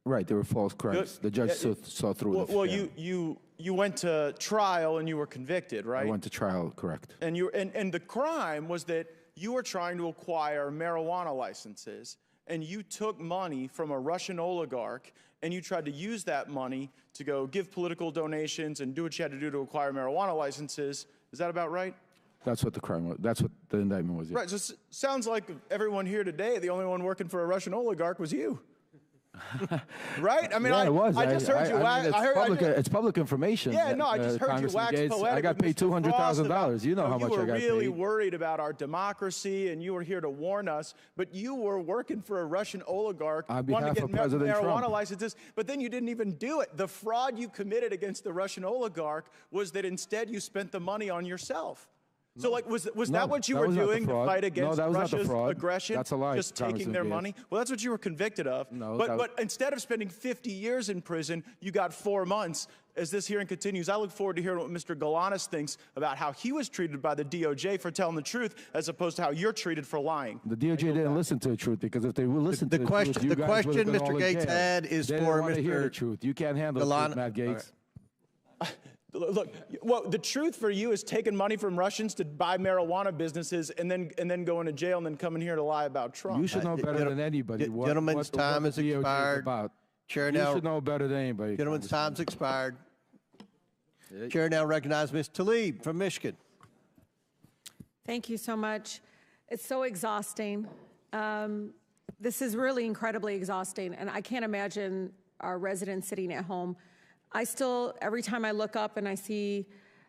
Right, they were false crimes. The judge saw through Well, them. well you went to trial and you were convicted, right? I went to trial, correct. And and the crime was that you were trying to acquire marijuana licenses, and you took money from a Russian oligarch, and you tried to use that money to go give political donations and do what you had to do to acquire marijuana licenses. Is that about right? That's what the crime was. That's what the indictment was. Yeah. Right. So it sounds like everyone here today, the only one working for a Russian oligarch was you. Right? I mean, yeah, it was. I just heard you. It's public information. Yeah, no, I just heard you wax poetic. I got paid $200,000. You know how much I got paid. You were really worried about our democracy, and you were here to warn us. But you were working for a Russian oligarch, wanting to get marijuana licenses. But then you didn't even do it. The fraud you committed against the Russian oligarch was that instead you spent the money on yourself. So, like, was that what you were doing to fight against Russia's aggression? That's a lie. Just taking their money? Well, that's what you were convicted of. No, but instead of spending 50 years in prison, you got 4 months. As this hearing continues, I look forward to hearing what Mr. Galanis thinks about how he was treated by the DOJ for telling the truth, as opposed to how you're treated for lying. The DOJ didn't listen to the truth, because if they would listen to the truth, the question Mr. Gates had is for Mr. Hear the truth. You can't handle the truth, Matt Gates. Look, well, the truth for you is taking money from Russians to buy marijuana businesses and then going to jail and then coming here to lie about Trump. You should know better than anybody. Gentlemen's time has expired. Chair now. You should know better than anybody. Gentlemen's time's expired. Chair now recognizes Ms. Tlaib from Michigan. Thank you so much. It's so exhausting. This is really incredibly exhausting, and I can't imagine our residents sitting at home. I still, every time I look up and I see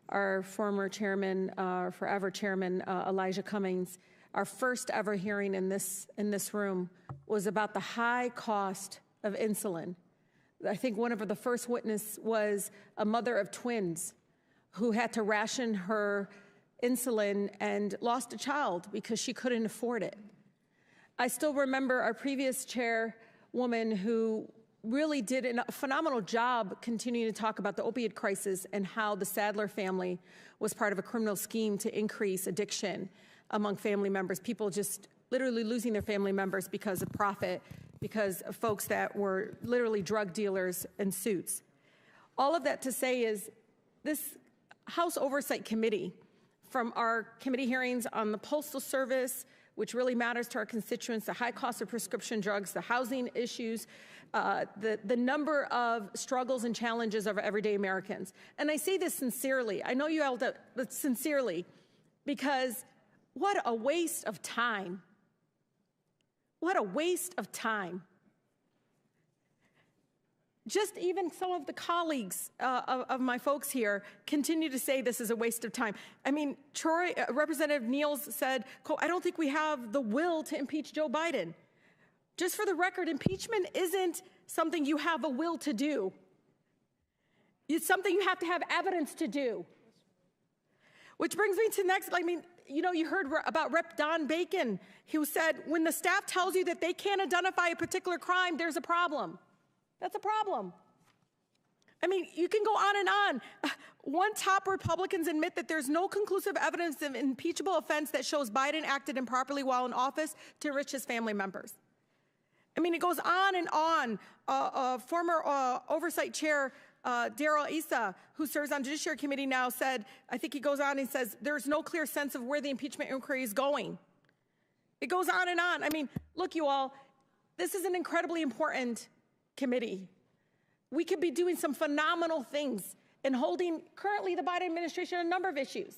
our former chairman, forever chairman, Elijah Cummings, our first ever hearing in this room was about the high cost of insulin. I think one of the first witness was a mother of twins who had to ration her insulin and lost a child because she couldn't afford it. I still remember our previous chairwoman who really did a phenomenal job continuing to talk about the opioid crisis and how the Sadler family was part of a criminal scheme to increase addiction among family members, people just literally losing their family members because of profit, because of folks that were literally drug dealers in suits. All of that to say is this House Oversight Committee, from our committee hearings on the Postal Service, which really matters to our constituents, the high cost of prescription drugs, the housing issues, the number of struggles and challenges of everyday Americans. And I say this sincerely. I know you all do, but sincerely, because what a waste of time. What a waste of time. Just even some of the colleagues of my folks here continue to say this is a waste of time. I mean, Representative Niels said, I don't think we have the will to impeach Joe Biden. Just for the record, impeachment isn't something you have a will to do. It's something you have to have evidence to do. Which brings me to next, you heard about Rep. Don Bacon, who said, when the staff tells you that they can't identify a particular crime, there's a problem. That's a problem. I mean, you can go on and on. One top Republicans admit that there's no conclusive evidence of impeachable offense that shows Biden acted improperly while in office to enrich his family members. I mean, it goes on and on. Former Oversight Chair Darrell Issa, who serves on Judiciary Committee now, said, I think he goes on and says, there's no clear sense of where the impeachment inquiry is going. It goes on and on. I mean, look, you all, this is an incredibly important committee. We could be doing some phenomenal things in holding currently the Biden administration a number of issues.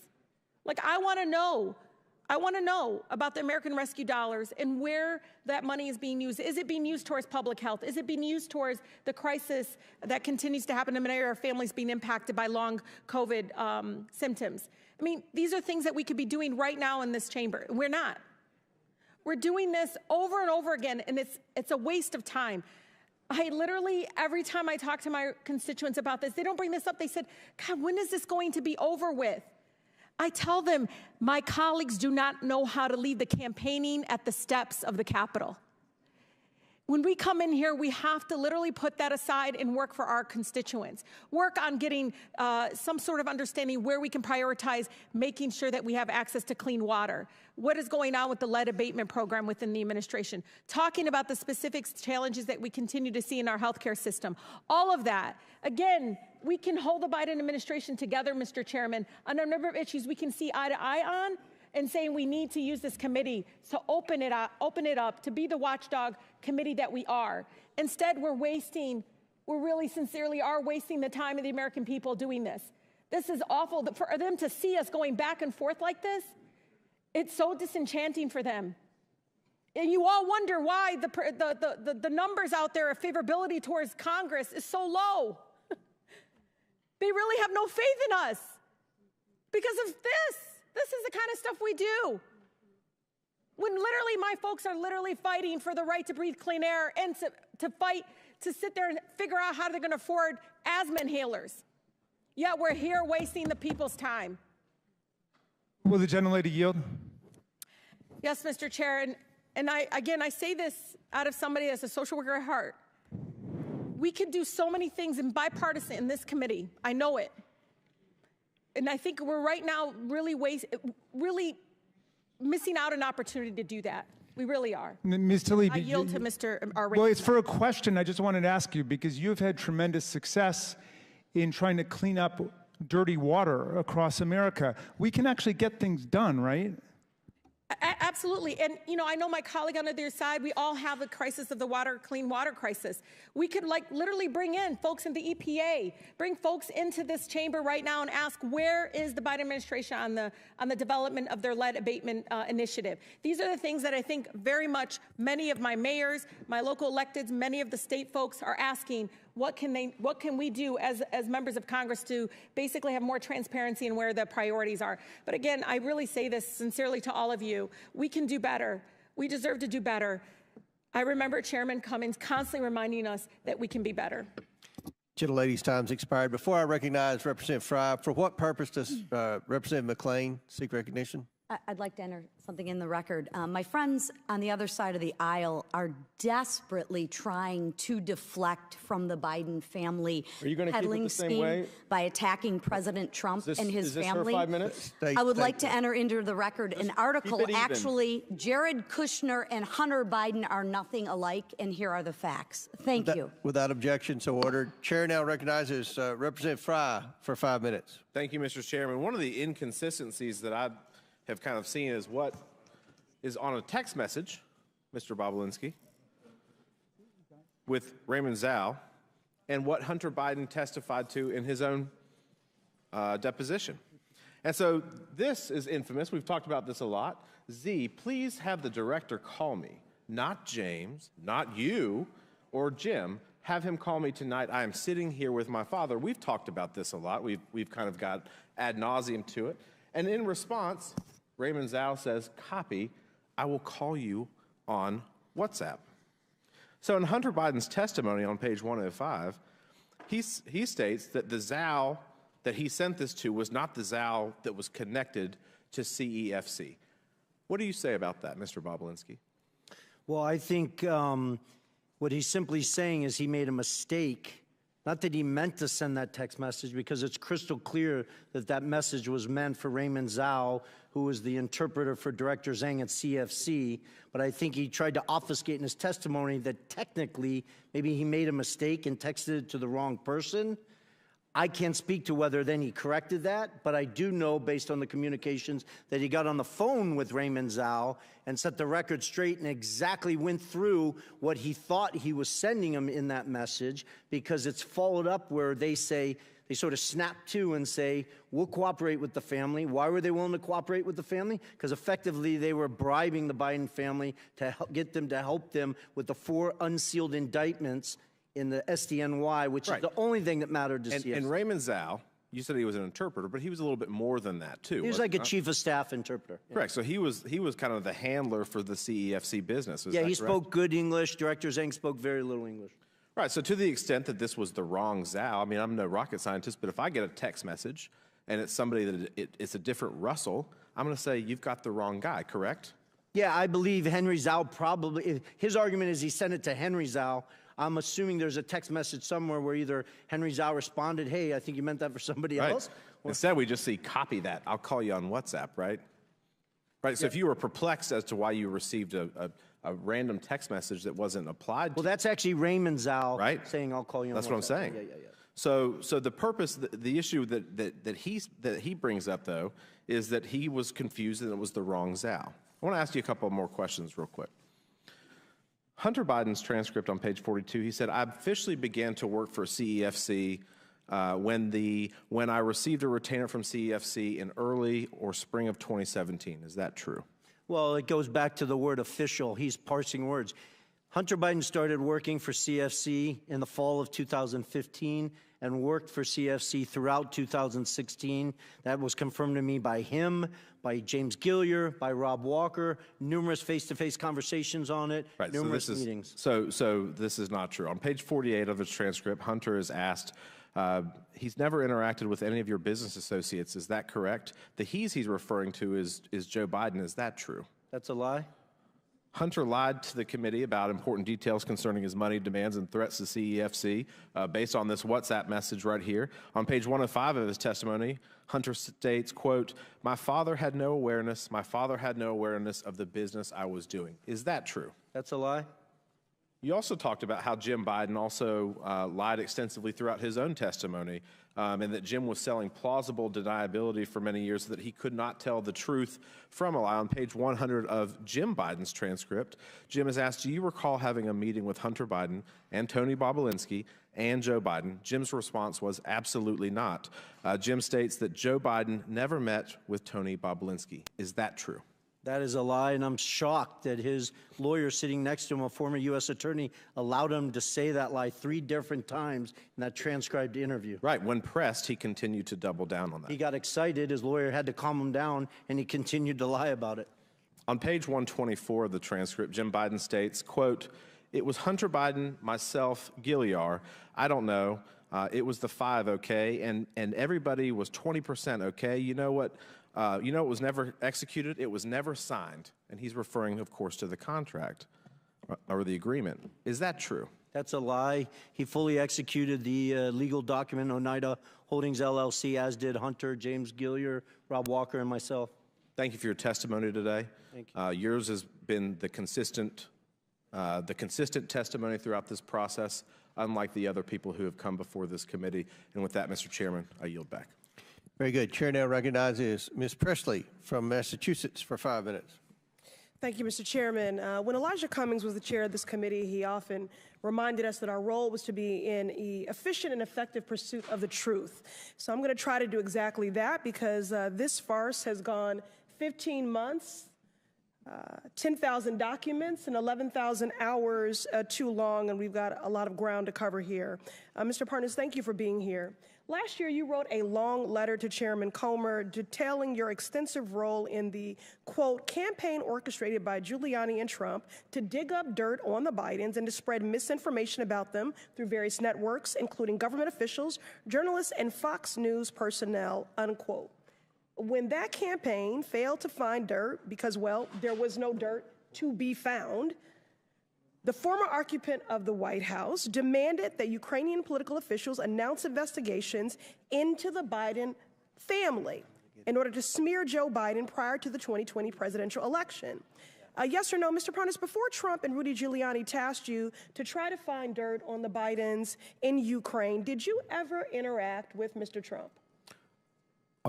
Like, I want to know about the American Rescue dollars and where that money is being used. Is it being used towards public health? Is it being used towards the crisis that continues to happen in many of our families being impacted by long COVID symptoms? I mean, these are things that we could be doing right now in this chamber. We're not. We're doing this over and over again, and it's a waste of time. I literally, every time I talk to my constituents about this, they don't bring this up. They said, God, when is this going to be over with? I tell them, my colleagues do not know how to lead the campaigning at the steps of the Capitol. When we come in here, we have to literally put that aside and work for our constituents. Work on getting some sort of understanding where we can prioritize making sure that we have access to clean water. What is going on with the lead abatement program within the administration? Talking about the specific challenges that we continue to see in our healthcare system. All of that. Again, we can hold the Biden administration together, Mr. Chairman, on a number of issues we can see eye to eye on, and saying we need to use this committee to open it up to be the watchdog committee that we are. Instead, we really sincerely are wasting the time of the American people doing this. This is awful. For them to see us going back and forth like this, it's so disenchanting for them. And you all wonder why the numbers out there of favorability towards Congress is so low. They really have no faith in us because of this. This is the kind of stuff we do. When literally my folks are literally fighting for the right to breathe clean air and to fight to sit there and figure out how they're going to afford asthma inhalers. Yet we're here wasting the people's time. Will the gentlelady yield? Yes, Mr. Chair. And I say this out of somebody that's a social worker at heart. We could do so many things in bipartisan in this committee. I know it. And I think we're right now really missing out an opportunity to do that. We really are. Ms. Tlaib, I yield to Mr. Well, it's for a question I just wanted to ask you, because you've had tremendous success in trying to clean up dirty water across America. We can actually get things done, right? Absolutely. And, you know, I know my colleague on the other side, we all have a crisis of the clean water crisis. We could literally bring in folks in the EPA, bring folks into this chamber right now and ask, where is the Biden administration on the development of their lead abatement initiative? These are the things that I think very much many of my mayors, my local electeds, many of the state folks are asking, what can we do as members of Congress to basically have more transparency in where the priorities are? But again, I really say this sincerely to all of you. We can do better. We deserve to do better. I remember Chairman Cummings constantly reminding us that we can be better. Gentlelady's time's expired. Before I recognize Representative Fry, for what purpose does Representative McClain seek recognition? I'd like to enter something in the record. My friends on the other side of the aisle are desperately trying to deflect from the Biden family peddling scheme by attacking President Trump and his family. Her 5 minutes? I would like to enter into the record an article. Actually, Jared Kushner and Hunter Biden are nothing alike, and here are the facts. Thank you. Without objection, so ordered. Chair now recognizes Representative Fry for 5 minutes. Thank you, Mr. Chairman. One of the inconsistencies that I have kind of seen is what is on a text message, Mr. Bobulinski, with Raymond Zhao, and what Hunter Biden testified to in his own deposition. And so this is infamous. We've talked about this a lot. Z, please have the director call me, not James, not you or Jim. Have him call me tonight. I am sitting here with my father. We've talked about this a lot. We've kind of got ad nauseum to it. And in response, Raymond Zhao says, copy, I will call you on WhatsApp. So in Hunter Biden's testimony on page 105, he states that the Zhao that he sent this to was not the Zhao that was connected to CEFC. What do you say about that, Mr. Bobulinski? Well, I think what he's simply saying is he made a mistake. Not that he meant to send that text message, because it's crystal clear that that message was meant for Raymond Zhao, who was the interpreter for Director Zhang at CFC. But I think he tried to obfuscate in his testimony that technically maybe he made a mistake and texted it to the wrong person. I can't speak to whether then he corrected that, but I do know, based on the communications, that he got on the phone with Raymond Zhao and set the record straight and exactly went through what he thought he was sending him in that message, because it's followed up where they say, they sort of snap to and say, we'll cooperate with the family. Why were they willing to cooperate with the family? Because effectively they were bribing the Biden family to get them to help them with the 4 unsealed indictments in the SDNY, which is the only thing that mattered to CFC. And Raymond Zhao, you said he was an interpreter, but he was a little bit more than that, too. He was like a chief of staff interpreter. Correct. So he was kind of the handler for the CEFC business. Yeah, he spoke good English. Director Zhang spoke very little English. Right. So to the extent that this was the wrong Zhao, I mean, I'm no rocket scientist, but if I get a text message and it's somebody that it's a different Russell, I'm going to say, you've got the wrong guy, correct? Yeah, I believe Henry Zhao probably, his argument is he sent it to Henry Zhao. I'm assuming there's a text message somewhere where either Henry Zhao responded, hey, I think you meant that for somebody else. Instead, we just see copy that. I'll call you on WhatsApp, right? Right, so if you were perplexed as to why you received a random text message that wasn't applied to well, that's actually Raymond Zhao saying, I'll call you on WhatsApp. That's what I'm saying. Yeah. So the purpose, the issue that he brings up, though, is that he was confused and it was the wrong Zhao. I want to ask you a couple more questions real quick. Hunter Biden's transcript on page 42, he said, I officially began to work for CEFC when I received a retainer from CEFC in early or spring of 2017. Is that true? Well, it goes back to the word official. He's parsing words. Hunter Biden started working for CFC in the fall of 2015 and worked for CFC throughout 2016. That was confirmed to me by him, by James Gilliar, by Rob Walker, numerous face-to-face conversations on it, numerous meetings. So this is not true. On page 48 of his transcript, Hunter is asked, he's never interacted with any of your business associates. Is that correct? The he's referring to is Joe Biden. Is that true? That's a lie. Hunter lied to the committee about important details concerning his money demands and threats to CEFC based on this WhatsApp message right here. On page 105 of his testimony, Hunter states, quote, my father had no awareness of the business I was doing. Is that true? That's a lie. You also talked about how Jim Biden also lied extensively throughout his own testimony, and that Jim was selling plausible deniability for many years so that he could not tell the truth from a lie. On page 100 of Jim Biden's transcript, Jim is asked, do you recall having a meeting with Hunter Biden and Tony Bobulinski and Joe Biden? Jim's response was absolutely not. Jim states that Joe Biden never met with Tony Bobulinski. Is that true? That is a lie, and I'm shocked that his lawyer sitting next to him, a former U.S. attorney, allowed him to say that lie 3 different times in that transcribed interview. Right. When pressed, he continued to double down on that. He got excited. His lawyer had to calm him down, and he continued to lie about it. On page 124 of the transcript, Jim Biden states, quote, it was Hunter Biden, myself, Gilliar. I don't know. It was the 5, okay? And everybody was 20% okay. You know what? It was never executed. It was never signed. And he's referring, of course, to the contract or the agreement. Is that true? That's a lie. He fully executed the legal document, Oneida Holdings, LLC, as did Hunter, James Gilliar, Rob Walker, and myself. Thank you for your testimony today. Thank you. Yours has been the consistent testimony throughout this process, unlike the other people who have come before this committee. And with that, Mr. Chairman, I yield back. Very good. Chair now recognizes Ms. Presley from Massachusetts for 5 minutes. Thank you, Mr. Chairman. When Elijah Cummings was the chair of this committee, he often reminded us that our role was to be in an efficient and effective pursuit of the truth. So I'm going to try to do exactly that because this farce has gone 15 months, 10,000 documents, and 11,000 hours too long, and we've got a lot of ground to cover here. Mr. Parnas, thank you for being here. Last year, you wrote a long letter to Chairman Comer detailing your extensive role in the, quote, campaign orchestrated by Giuliani and Trump to dig up dirt on the Bidens and to spread misinformation about them through various networks, including government officials, journalists, and Fox News personnel, unquote. When that campaign failed to find dirt because, well, there was no dirt to be found, the former occupant of the White House demanded that Ukrainian political officials announce investigations into the Biden family in order to smear Joe Biden prior to the 2020 presidential election. Yes or no, Mr. Parnas, before Trump and Rudy Giuliani tasked you to try to find dirt on the Bidens in Ukraine, did you ever interact with Mr. Trump?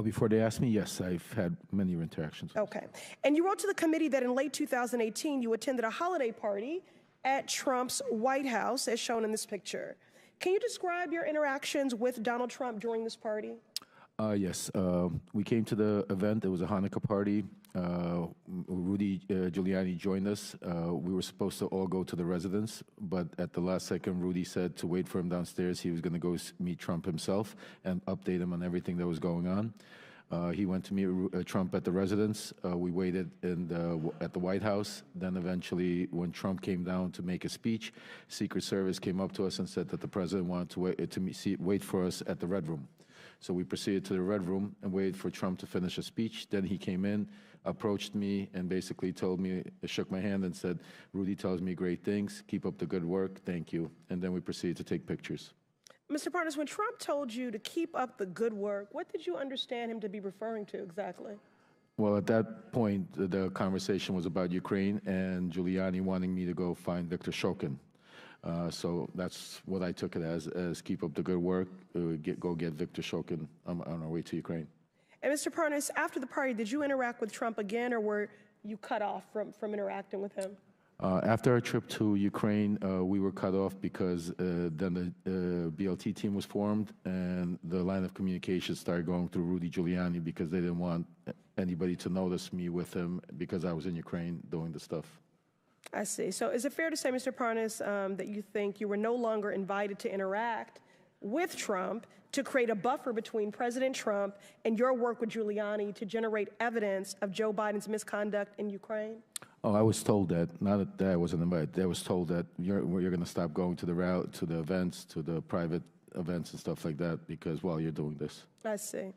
Before they asked me, yes, I've had many interactions. Okay. And you wrote to the committee that in late 2018, you attended a holiday party at Trump's White House, as shown in this picture. Can you describe your interactions with Donald Trump during this party? Yes. We came to the event. It was a Hanukkah party. Rudy Giuliani joined us. We were supposed to all go to the residence, but at the last second, Rudy said to wait for him downstairs. He was going to go meet Trump himself and update him on everything that was going on. He went to meet Trump at the residence. We waited at the White House. Then eventually, when Trump came down to make a speech, Secret Service came up to us and said that the president wanted to wait for us at the Red Room. So we proceeded to the Red Room and waited for Trump to finish his speech. Then he came in, approached me, and basically told me, shook my hand and said, Rudy tells me great things. Keep up the good work. Thank you. And then we proceeded to take pictures. Mr. Parnas, when Trump told you to keep up the good work, what did you understand him to be referring to exactly? Well, at that point, the conversation was about Ukraine and Giuliani wanting me to go find Viktor Shokin. So that's what I took it as keep up the good work, go get Viktor Shokin on our way to Ukraine. And Mr. Parnas, after the party, did you interact with Trump again, or were you cut off from interacting with him? After our trip to Ukraine, we were cut off because then the BLT team was formed and the line of communication started going through Rudy Giuliani because they didn't want anybody to notice me with him because I was in Ukraine doing the stuff. I see. So is it fair to say, Mr. Parnas, that you think you were no longer invited to interact with Trump to create a buffer between President Trump and your work with Giuliani to generate evidence of Joe Biden's misconduct in Ukraine? Oh, I was told that. Not that I wasn't invited. I was told that you're going to stop going to the events, to the private events and stuff like that because, well, you're doing this. I see.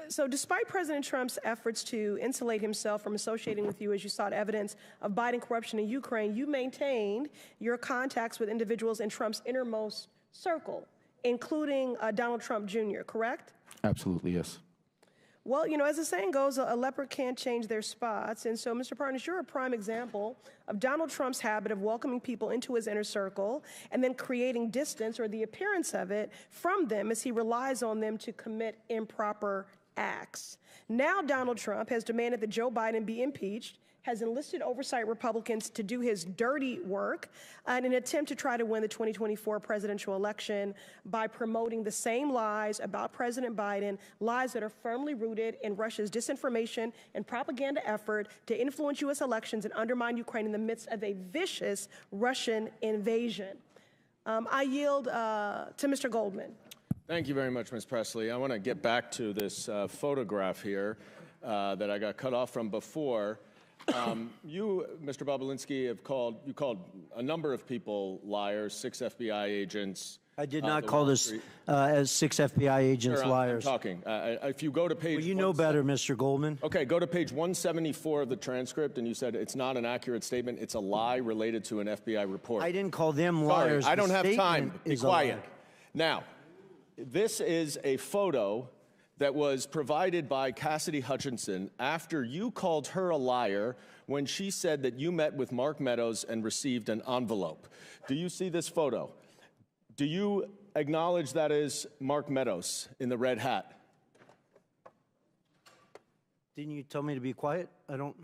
So despite President Trump's efforts to insulate himself from associating with you as you sought evidence of Biden corruption in Ukraine, you maintained your contacts with individuals in Trump's innermost circle, including Donald Trump Jr., correct? Absolutely, yes. Well, you know, as the saying goes, a leopard can't change their spots. And so, Mr. Parnas, you're a prime example of Donald Trump's habit of welcoming people into his inner circle and then creating distance or the appearance of it from them as he relies on them to commit improper acts. Now, Donald Trump has demanded that Joe Biden be impeached, has enlisted oversight Republicans to do his dirty work in an attempt to try to win the 2024 presidential election by promoting the same lies about President Biden, lies that are firmly rooted in Russia's disinformation and propaganda effort to influence U.S. elections and undermine Ukraine in the midst of a vicious Russian invasion. I yield to Mr. Goldman. Thank you very much, Ms. Presley. I want to get back to this photograph here that I got cut off from before. You, Mr. Bobulinski, called a number of people liars, 6 FBI agents. I did not call this as 6 FBI agents liars. I'm talking. If you go to page... Well, you know better, Mr. Goldman. Okay, go to page 174 of the transcript, and you said it's not an accurate statement. It's a lie related to an FBI report. I didn't call them liars. Sorry, I don't have time. Be quiet. Lie. Now, this is a photo that was provided by Cassidy Hutchinson after you called her a liar when she said that you met with Mark Meadows and received an envelope. Do you see this photo? Do you acknowledge that is Mark Meadows in the red hat? Didn't you tell me to be quiet? I don't...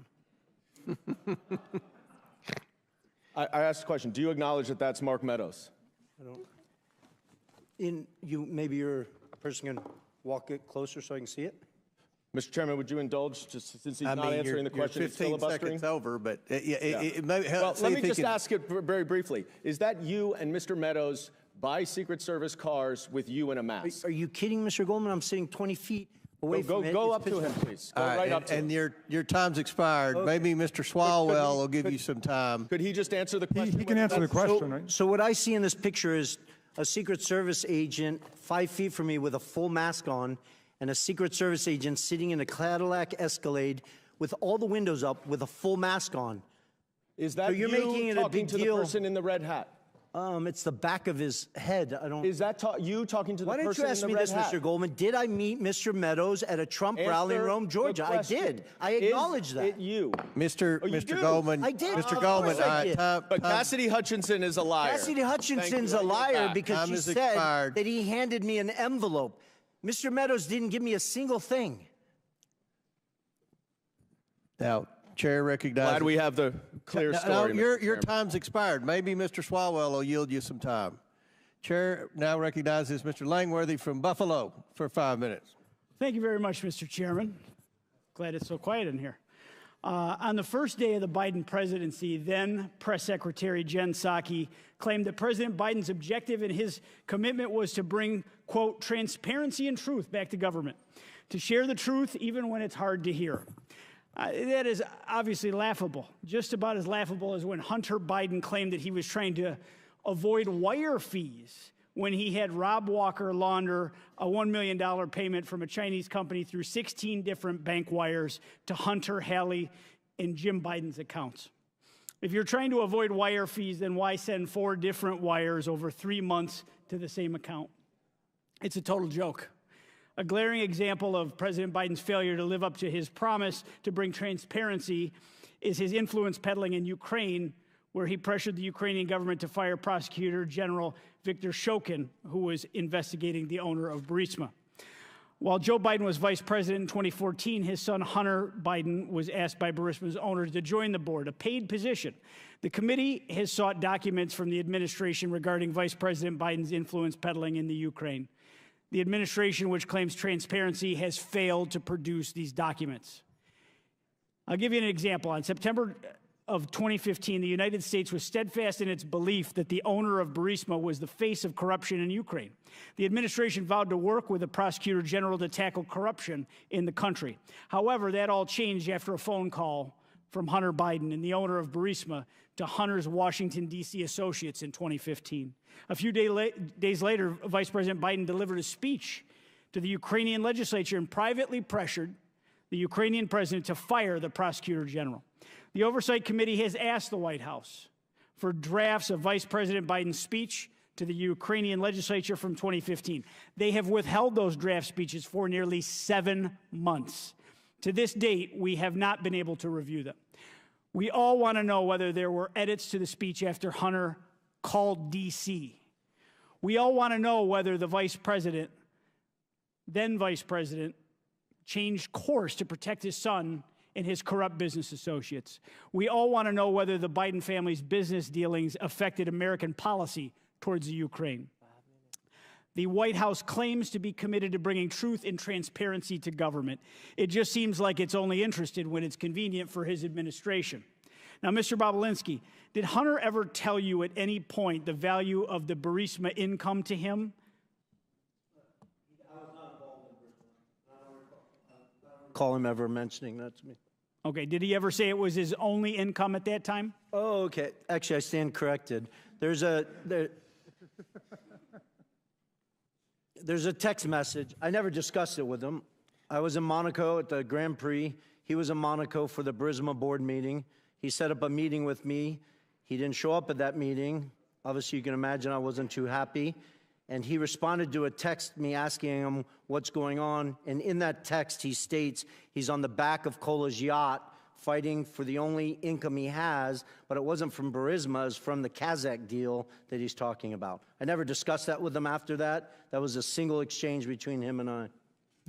I asked the question, do you acknowledge that that's Mark Meadows? I don't... Maybe you're a person can walk it closer so I can see it? Mr. Chairman, would you indulge, just since he's not answering the question? You're 15 seconds over, but well, let me just ask it very briefly. Is that you and Mr. Meadows buy Secret Service cars with you in a mask? Are you kidding, Mr. Goldman? I'm sitting 20 feet away from it. Go up to him, please. Go right up to him. And your time's expired. Okay. Maybe Mr. Swalwell will give you some time. Could he just answer the question? He can answer the question, right? So what I see in this picture is a Secret Service agent 5 feet from me with a full mask on, and a Secret Service agent sitting in a Cadillac Escalade with all the windows up with a full mask on. Is that you making it a big deal? The person in the red hat? It's the back of his head. I don't. Is that you talking to the person in the red hat? Why don't you ask me this, Mr. Goldman? Did I meet Mr. Meadows at a Trump rally in Rome, Georgia? I did. I acknowledge that. Is it you? Mr. Goldman. I did. Mr. Goldman. But Cassidy Hutchinson is a liar. Cassidy Hutchinson's a liar because she said that he handed me an envelope. Mr. Meadows didn't give me a single thing. Now, Chair recognizes... Glad we have the clear story. Your time's expired. Maybe Mr. Swalwell will yield you some time. Chair now recognizes Mr. Langworthy from Buffalo for 5 minutes. Thank you very much, Mr. Chairman. Glad it's so quiet in here. On the first day of the Biden presidency, then Press Secretary Jen Psaki claimed that President Biden's objective and his commitment was to bring, quote, transparency and truth back to government, to share the truth even when it's hard to hear. That is obviously laughable, just about as laughable as when Hunter Biden claimed that he was trying to avoid wire fees when he had Rob Walker launder a $1 million payment from a Chinese company through 16 different bank wires to Hunter, Hallie, and Jim Biden's accounts. If you're trying to avoid wire fees, then why send 4 different wires over 3 months to the same account? It's a total joke. A glaring example of President Biden's failure to live up to his promise to bring transparency is his influence peddling in Ukraine, where he pressured the Ukrainian government to fire Prosecutor General Viktor Shokin, who was investigating the owner of Burisma. While Joe Biden was vice president in 2014, his son Hunter Biden was asked by Burisma's owners to join the board, a paid position. The committee has sought documents from the administration regarding Vice President Biden's influence peddling in the Ukraine. The administration, which claims transparency, has failed to produce these documents. I'll give you an example. On September of 2015, the United States was steadfast in its belief that the owner of Burisma was the face of corruption in Ukraine. The administration vowed to work with the Prosecutor General to tackle corruption in the country. However, that all changed after a phone call from Hunter Biden and the owner of Burisma to Hunter's Washington, D.C. associates in 2015. A few days later, Vice President Biden delivered a speech to the Ukrainian legislature and privately pressured the Ukrainian president to fire the Prosecutor General. The Oversight Committee has asked the White House for drafts of Vice President Biden's speech to the Ukrainian legislature from 2015. They have withheld those draft speeches for nearly 7 months. To this date, we have not been able to review them. We all want to know whether there were edits to the speech after Hunter called D.C. We all want to know whether the then vice president, changed course to protect his son and his corrupt business associates. We all want to know whether the Biden family's business dealings affected American policy towards the Ukraine. The White House claims to be committed to bringing truth and transparency to government. It just seems like it's only interested when it's convenient for his administration. Now, Mr. Bobulinski, did Hunter ever tell you at any point the value of the Burisma income to him? Call him ever mentioning that to me. Okay, did he ever say it was his only income at that time? Oh, okay. Actually, I stand corrected. There's a text message. I never discussed it with him. I was in Monaco at the Grand Prix. He was in Monaco for the Burisma board meeting. He set up a meeting with me. He didn't show up at that meeting. Obviously, you can imagine I wasn't too happy. And he responded to a text me asking him what's going on. And in that text, he states he's on the back of Kola's yacht fighting for the only income he has, but it wasn't from Burisma, it's from the Kazakh deal that he's talking about. I never discussed that with him after that. That was a single exchange between him and I.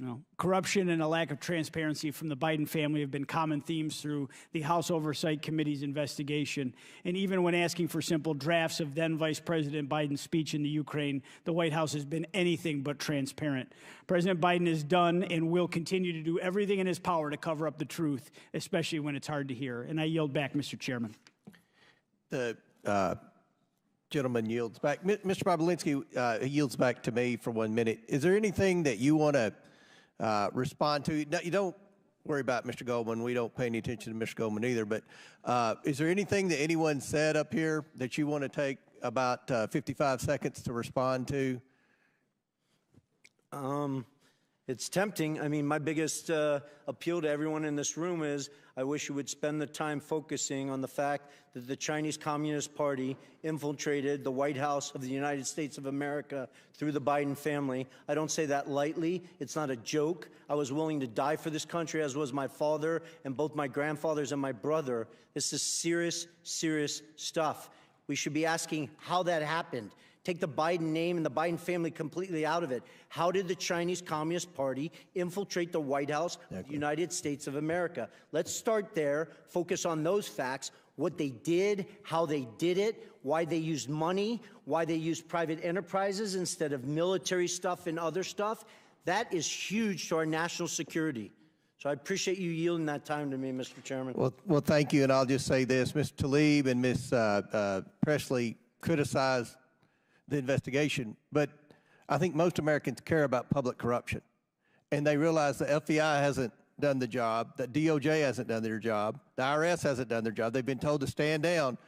No. Corruption and a lack of transparency from the Biden family have been common themes through the House Oversight Committee's investigation. And even when asking for simple drafts of then Vice President Biden's speech in the Ukraine, the White House has been anything but transparent. President Biden has done and will continue to do everything in his power to cover up the truth, especially when it's hard to hear. And I yield back, Mr. Chairman. The gentleman yields back. Mr. Bobulinski yields back to me for 1 minute. Is there anything that you want to respond to? No, you don't worry about Mr. Goldman. We don't pay any attention to Mr. Goldman either. But is there anything that anyone said up here that you want to take about 55 seconds to respond to? It's tempting. I mean, my biggest appeal to everyone in this room is I wish you would spend the time focusing on the fact that the Chinese Communist Party infiltrated the White House of the United States of America through the Biden family. I don't say that lightly. It's not a joke. I was willing to die for this country, as was my father and both my grandfathers and my brother. This is serious, serious stuff. We should be asking how that happened. Take the Biden name and the Biden family completely out of it. How did the Chinese Communist Party infiltrate the White House of the United States of America? Let's start there, focus on those facts, what they did, how they did it, why they used money, why they used private enterprises instead of military stuff and other stuff. That is huge to our national security. So I appreciate you yielding that time to me, Mr. Chairman. Well, thank you, and I'll just say this. Mr. Tlaib and Ms. Presley criticized the investigation, but I think most Americans care about public corruption, and they realize the FBI hasn't done the job, the DOJ hasn't done their job, the IRS hasn't done their job. They've been told to stand down.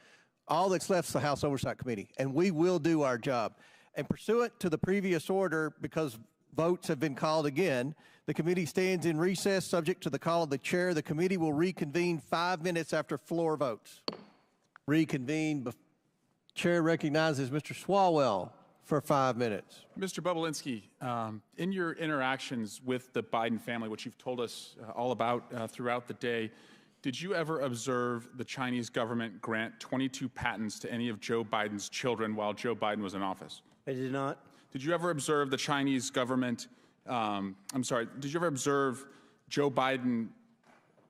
All that's left is the House Oversight Committee, and we will do our job. And pursuant to the previous order, because votes have been called again, the committee stands in recess subject to the call of the chair. The committee will reconvene 5 minutes after floor votes. Reconvene. Chair recognizes Mr. Swalwell for 5 minutes. Mr. Bobulinski, in your interactions with the Biden family, which you've told us all about throughout the day, did you ever observe the Chinese government grant 22 patents to any of Joe Biden's children while Joe Biden was in office? I did not. Did you ever observe the Chinese government, did you ever observe Joe Biden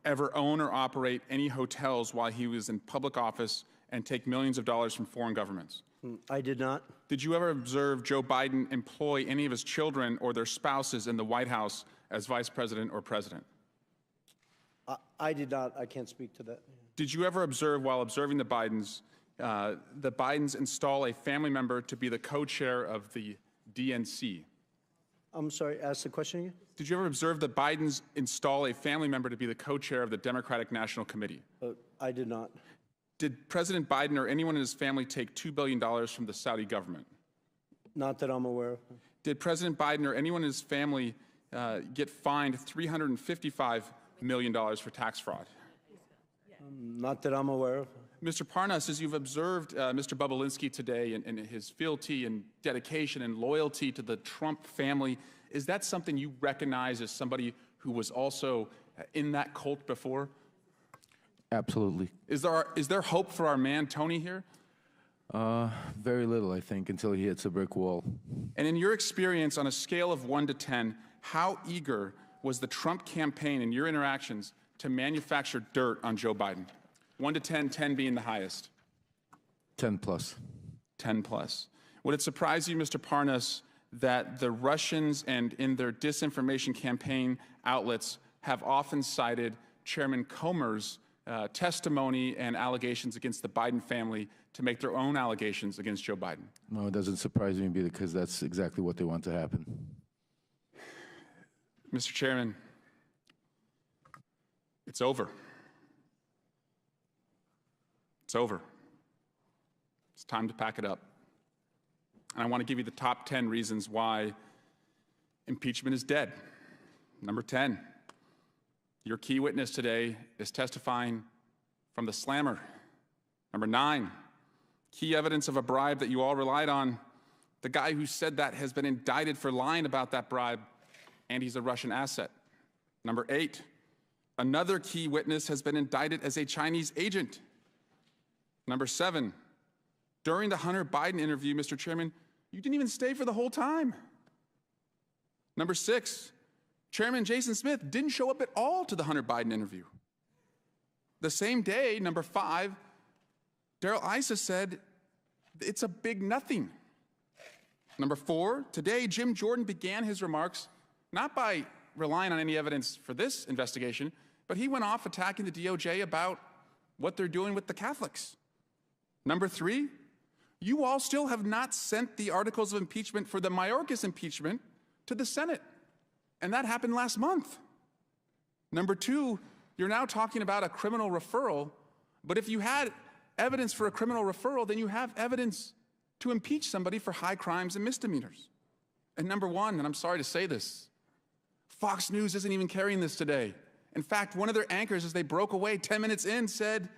ever own or operate any hotels while he was in public office and take millions of dollars from foreign governments? I did not. Did you ever observe Joe Biden employ any of his children or their spouses in the White House as vice president or president? I did not. I can't speak to that. Did you ever observe, while observing the Bidens install a family member to be the co-chair of the DNC? I'm sorry, ask the question again? Did you ever observe the Bidens install a family member to be the co-chair of the Democratic National Committee? I did not. Did President Biden or anyone in his family take $2 billion from the Saudi government? Not that I'm aware of. Did President Biden or anyone in his family get fined $355 million for tax fraud? Not that I'm aware of. Mr. Parnas, as you've observed Mr. Bobulinski today and his fealty and dedication and loyalty to the Trump family, is that something you recognize as somebody who was also in that cult before? Absolutely. Is there hope for our man Tony here? Very little, I think, until he hits a brick wall. And in your experience, on a scale of 1 to 10, how eager was the Trump campaign in your interactions to manufacture dirt on Joe Biden? 1 to 10, 10 being the highest. 10 plus. 10 plus. Would it surprise you, Mr. Parnas, that the Russians and in their disinformation campaign outlets have often cited Chairman Comer's testimony and allegations against the Biden family to make their own allegations against Joe Biden? No, it doesn't surprise me because that's exactly what they want to happen. Mr. Chairman, it's over. It's over. It's time to pack it up. And I want to give you the top 10 reasons why impeachment is dead. Number 10, your key witness today is testifying from the slammer. Number 9, key evidence of a bribe that you all relied on. The guy who said that has been indicted for lying about that bribe, and he's a Russian asset. Number 8, another key witness has been indicted as a Chinese agent. Number 7, during the Hunter Biden interview, Mr. Chairman, you didn't even stay for the whole time. Number 6, Chairman Jason Smith didn't show up at all to the Hunter Biden interview. The same day, number 5, Darrell Issa said it's a big nothing. Number 4, today Jim Jordan began his remarks not by relying on any evidence for this investigation, but he went off attacking the DOJ about what they're doing with the Catholics. Number 3, you all still have not sent the articles of impeachment for the Mayorkas impeachment to the Senate, and that happened last month. Number 2, you're now talking about a criminal referral, but if you had evidence for a criminal referral, then you have evidence to impeach somebody for high crimes and misdemeanors. And number 1, and I'm sorry to say this, Fox News isn't even carrying this today. In fact, one of their anchors, as they broke away 10 minutes in, said,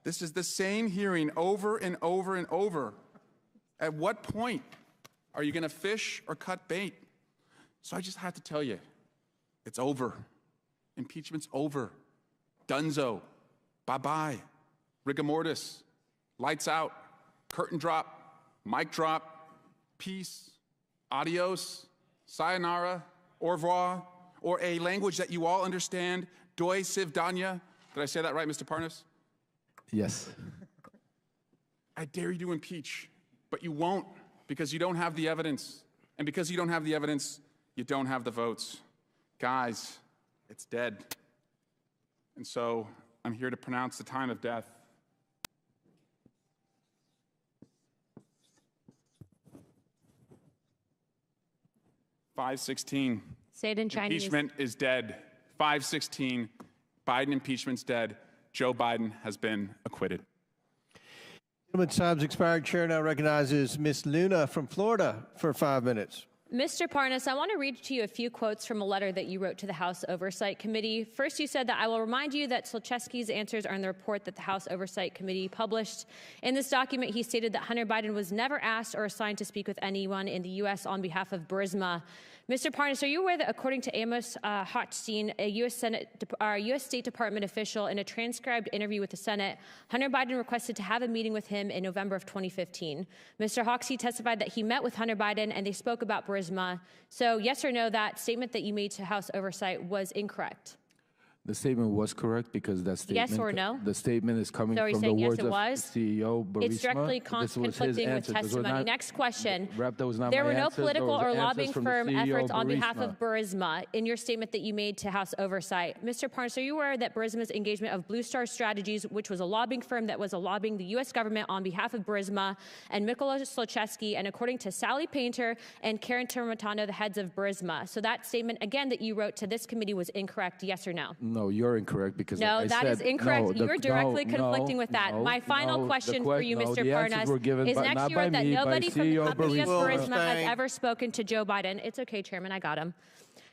this is the same hearing over and over and over. At what point are you going to fish or cut bait? So I just have to tell you, it's over. Impeachment's over. Dunzo. Bye-bye. Rigor mortis. Lights out. Curtain drop. Mic drop. Peace. Adios. Sayonara. Au revoir. Or a language that you all understand. Doi sivdanya. Did I say that right, Mr. Parnas? Yes. I dare you to impeach, but you won't because you don't have the evidence. And because you don't have the evidence, you don't have the votes. Guys, it's dead. And so I'm here to pronounce the time of death. .516. Say it in Chinese. Impeachment is dead. 516. Biden impeachment's dead. Joe Biden has been acquitted. Gentleman's time's expired. Chair now recognizes Ms. Luna from Florida for 5 minutes. Mr. Parnas, I want to read to you a few quotes from a letter that you wrote to the House Oversight Committee. First, you said that I will remind you that Solcheski's answers are in the report that the House Oversight Committee published. In this document, he stated that Hunter Biden was never asked or assigned to speak with anyone in the U.S. on behalf of Burisma. Mr. Parnas, are you aware that according to Amos Hochstein, a U.S. State Department official, in a transcribed interview with the Senate, Hunter Biden requested to have a meeting with him in November of 2015? Mr. Hochstein testified that he met with Hunter Biden and they spoke about Burisma. So yes or no, that statement that you made to House Oversight was incorrect? The statement was correct because that statement. Yes or no? The statement is coming So are you from the saying yes, words it of was? CEO Burisma. It's directly This was his conflicting with answer. Those were testimony. not- Next question. That was not There my were no answers. political Those or are lobbying answers from the firm CEO efforts on behalf Burisma. of Burisma in your statement that you made to House Oversight. Mr. Parnas, are you aware that Burisma's engagement of Blue Star Strategies, which was a lobbying firm that was lobbying the U.S. government on behalf of Burisma, and Mykola Solcheski, and according to Sally Painter and Karen Termitano, the heads of Burisma? So that statement, again, that you wrote to this committee was incorrect, yes or no? No, you're incorrect because No, like I that said, is incorrect. no, You're directly conflicting with that. My final question for you, Mr. Parnas, is next you wrote that nobody from the company of Burisma has ever spoken to Joe Biden. It's okay, Chairman, I got him.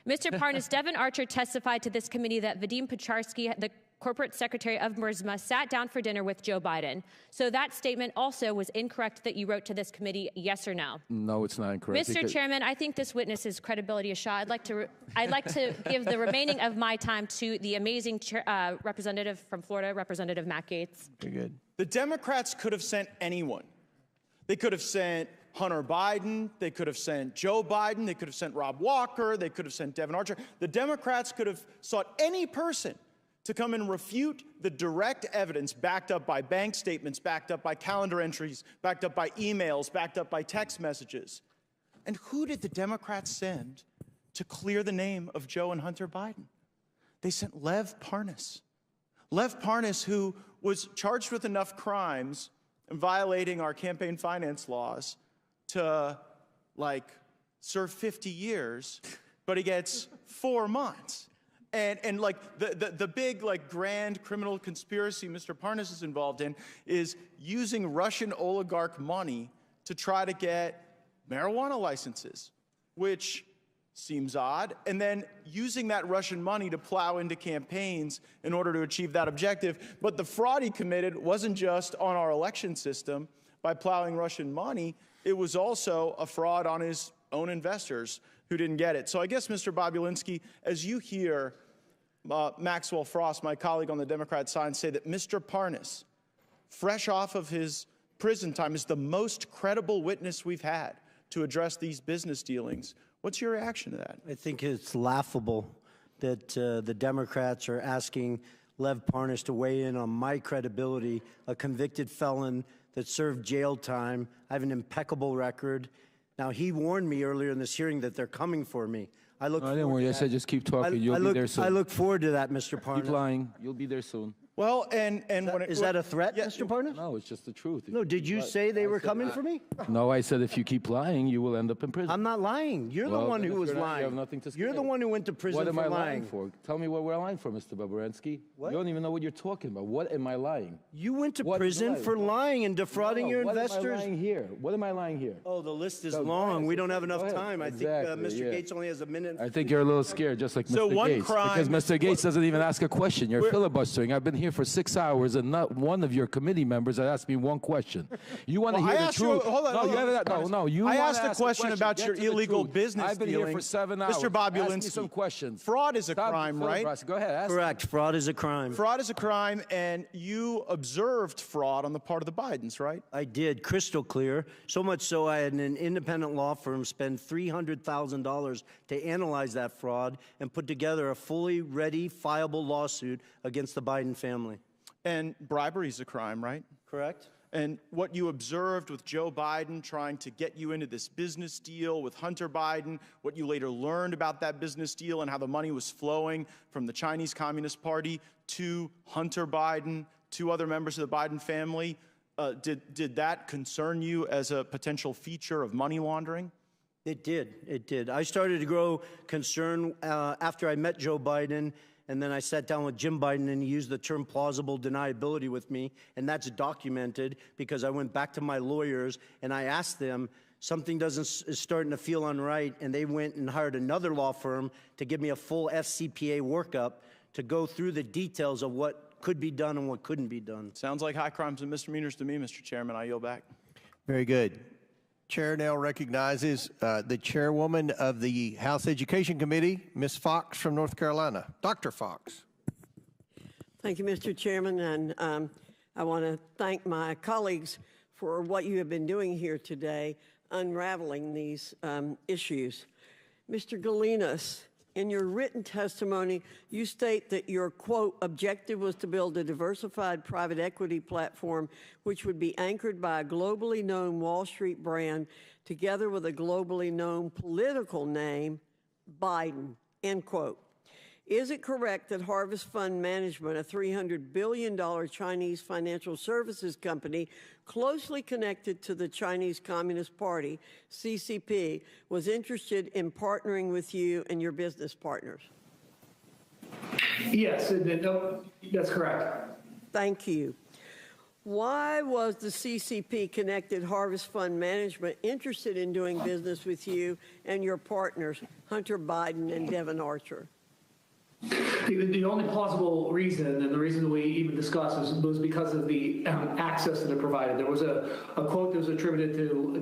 Mr. Parnas, Devin Archer testified to this committee that Vadim Picharski, the corporate secretary of Burisma, sat down for dinner with Joe Biden. So that statement also was incorrect that you wrote to this committee, yes or no? No, it's not incorrect. Mr. Chairman, I think this witness's credibility is shot. I'd like to give the remaining of my time to the amazing representative from Florida, Representative Matt Gaetz. Very good. The Democrats could have sent anyone. They could have sent Hunter Biden, they could have sent Joe Biden, they could have sent Rob Walker, they could have sent Devin Archer. The Democrats could have sought any person to come and refute the direct evidence backed up by bank statements, backed up by calendar entries, backed up by emails, backed up by text messages. And who did the Democrats send to clear the name of Joe and Hunter Biden? They sent Lev Parnas. Lev Parnas, who was charged with enough crimes and violating our campaign finance laws to, serve 50 years, but he gets 4 months. And the big, grand criminal conspiracy Mr. Parnas is involved in is using Russian oligarch money to try to get marijuana licenses, which seems odd, and then using that Russian money to plow into campaigns in order to achieve that objective. But the fraud he committed wasn't just on our election system by plowing Russian money, it was also a fraud on his own investors who didn't get it. So I guess, Mr. Bobulinski, as you hear Maxwell Frost, my colleague on the Democrat side, say that Mr. Parnas, fresh off of his prison time, is the most credible witness we've had to address these business dealings, what's your reaction to that? I think it's laughable that the Democrats are asking Lev Parnas to weigh in on my credibility, a convicted felon that served jail time. I have an impeccable record. Now, he warned me earlier in this hearing that they're coming for me. I didn't worry. I said just keep talking. You'll be there soon. I look forward to that, Mr. Parnas. Keep lying. You'll be there soon. Well, and is that a threat, Mr. Parnas? No, it's just the truth. No, did you say they were coming for me? No, I said if you keep lying, you will end up in prison. I'm not lying. You're the one who was lying. You have nothing to say. You're the one who went to prison for lying. What am I lying for? Tell me what we're lying for, Mr. Bobulinski. What? You don't even know what you're talking about. What am I lying? You went to prison for lying and defrauding your investors. What am I lying here? What am I lying here? Oh, the list is long. We don't have enough time. I think Mr. Gaetz only has a minute. I think you're a little scared, just like Mr. Gaetz. Because Mr. Gaetz doesn't even ask a question. You're filibustering. I've been here for 6 hours, and not one of your committee members has asked me one question. You want to hear the truth? I asked a question about your illegal business I've been here for 7 hours. Mr. Bobulinski, ask me some questions. Fraud is a crime, right? Go ahead. Correct. Fraud is a crime. Fraud is a crime, and you observed fraud on the part of the Bidens, right? I did, crystal clear. So much so I had an independent law firm spend $300,000 to analyze that fraud and put together a fully ready, fileable lawsuit against the Biden family. And bribery is a crime, right? Correct. And what you observed with Joe Biden trying to get you into this business deal with Hunter Biden, what you later learned about that business deal and how the money was flowing from the Chinese Communist Party to Hunter Biden, to other members of the Biden family, did that concern you as a potential feature of money laundering? It did. It did. I started to grow concern after I met Joe Biden, and then I sat down with Jim Biden, and he used the term plausible deniability with me, and that's documented because I went back to my lawyers and I asked them, something is starting to feel unright, and they went and hired another law firm to give me a full FCPA workup to go through the details of what could be done and what couldn't be done. Sounds like high crimes and misdemeanors to me, Mr. Chairman. I yield back. Very good. Chair now recognizes the chairwoman of the House Education Committee, Ms. Fox from North Carolina. Dr. Fox. Thank you, Mr. Chairman, and I want to thank my colleagues for what you have been doing here today, unraveling these issues. Mr. Galanis, in your written testimony, you state that your, quote, objective was to build a diversified private equity platform which would be anchored by a globally known Wall Street brand together with a globally known political name, Biden, end quote. Is it correct that Harvest Fund Management, a $300 billion Chinese financial services company closely connected to the Chinese Communist Party, CCP, was interested in partnering with you and your business partners? Yes, that's correct. Thank you. Why was the CCP-connected Harvest Fund Management interested in doing business with you and your partners, Hunter Biden and Devon Archer? The only plausible reason, and the reason we even discussed, was because of the access that it provided. There was a quote that was attributed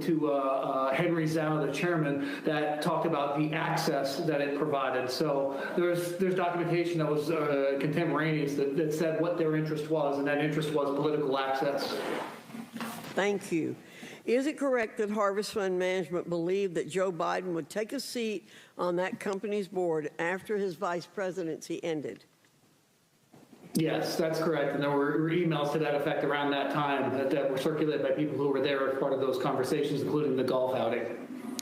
to Henry Zhao, the chairman, that talked about the access that it provided. So there's documentation that was contemporaneous that said what their interest was, and that interest was political access. Thank you. Is it correct that Harvest Fund Management believed that Joe Biden would take a seat on that company's board after his vice presidency ended? Yes, that's correct. And there were emails to that effect around that time that were circulated by people who were there as part of those conversations, including the golf outing.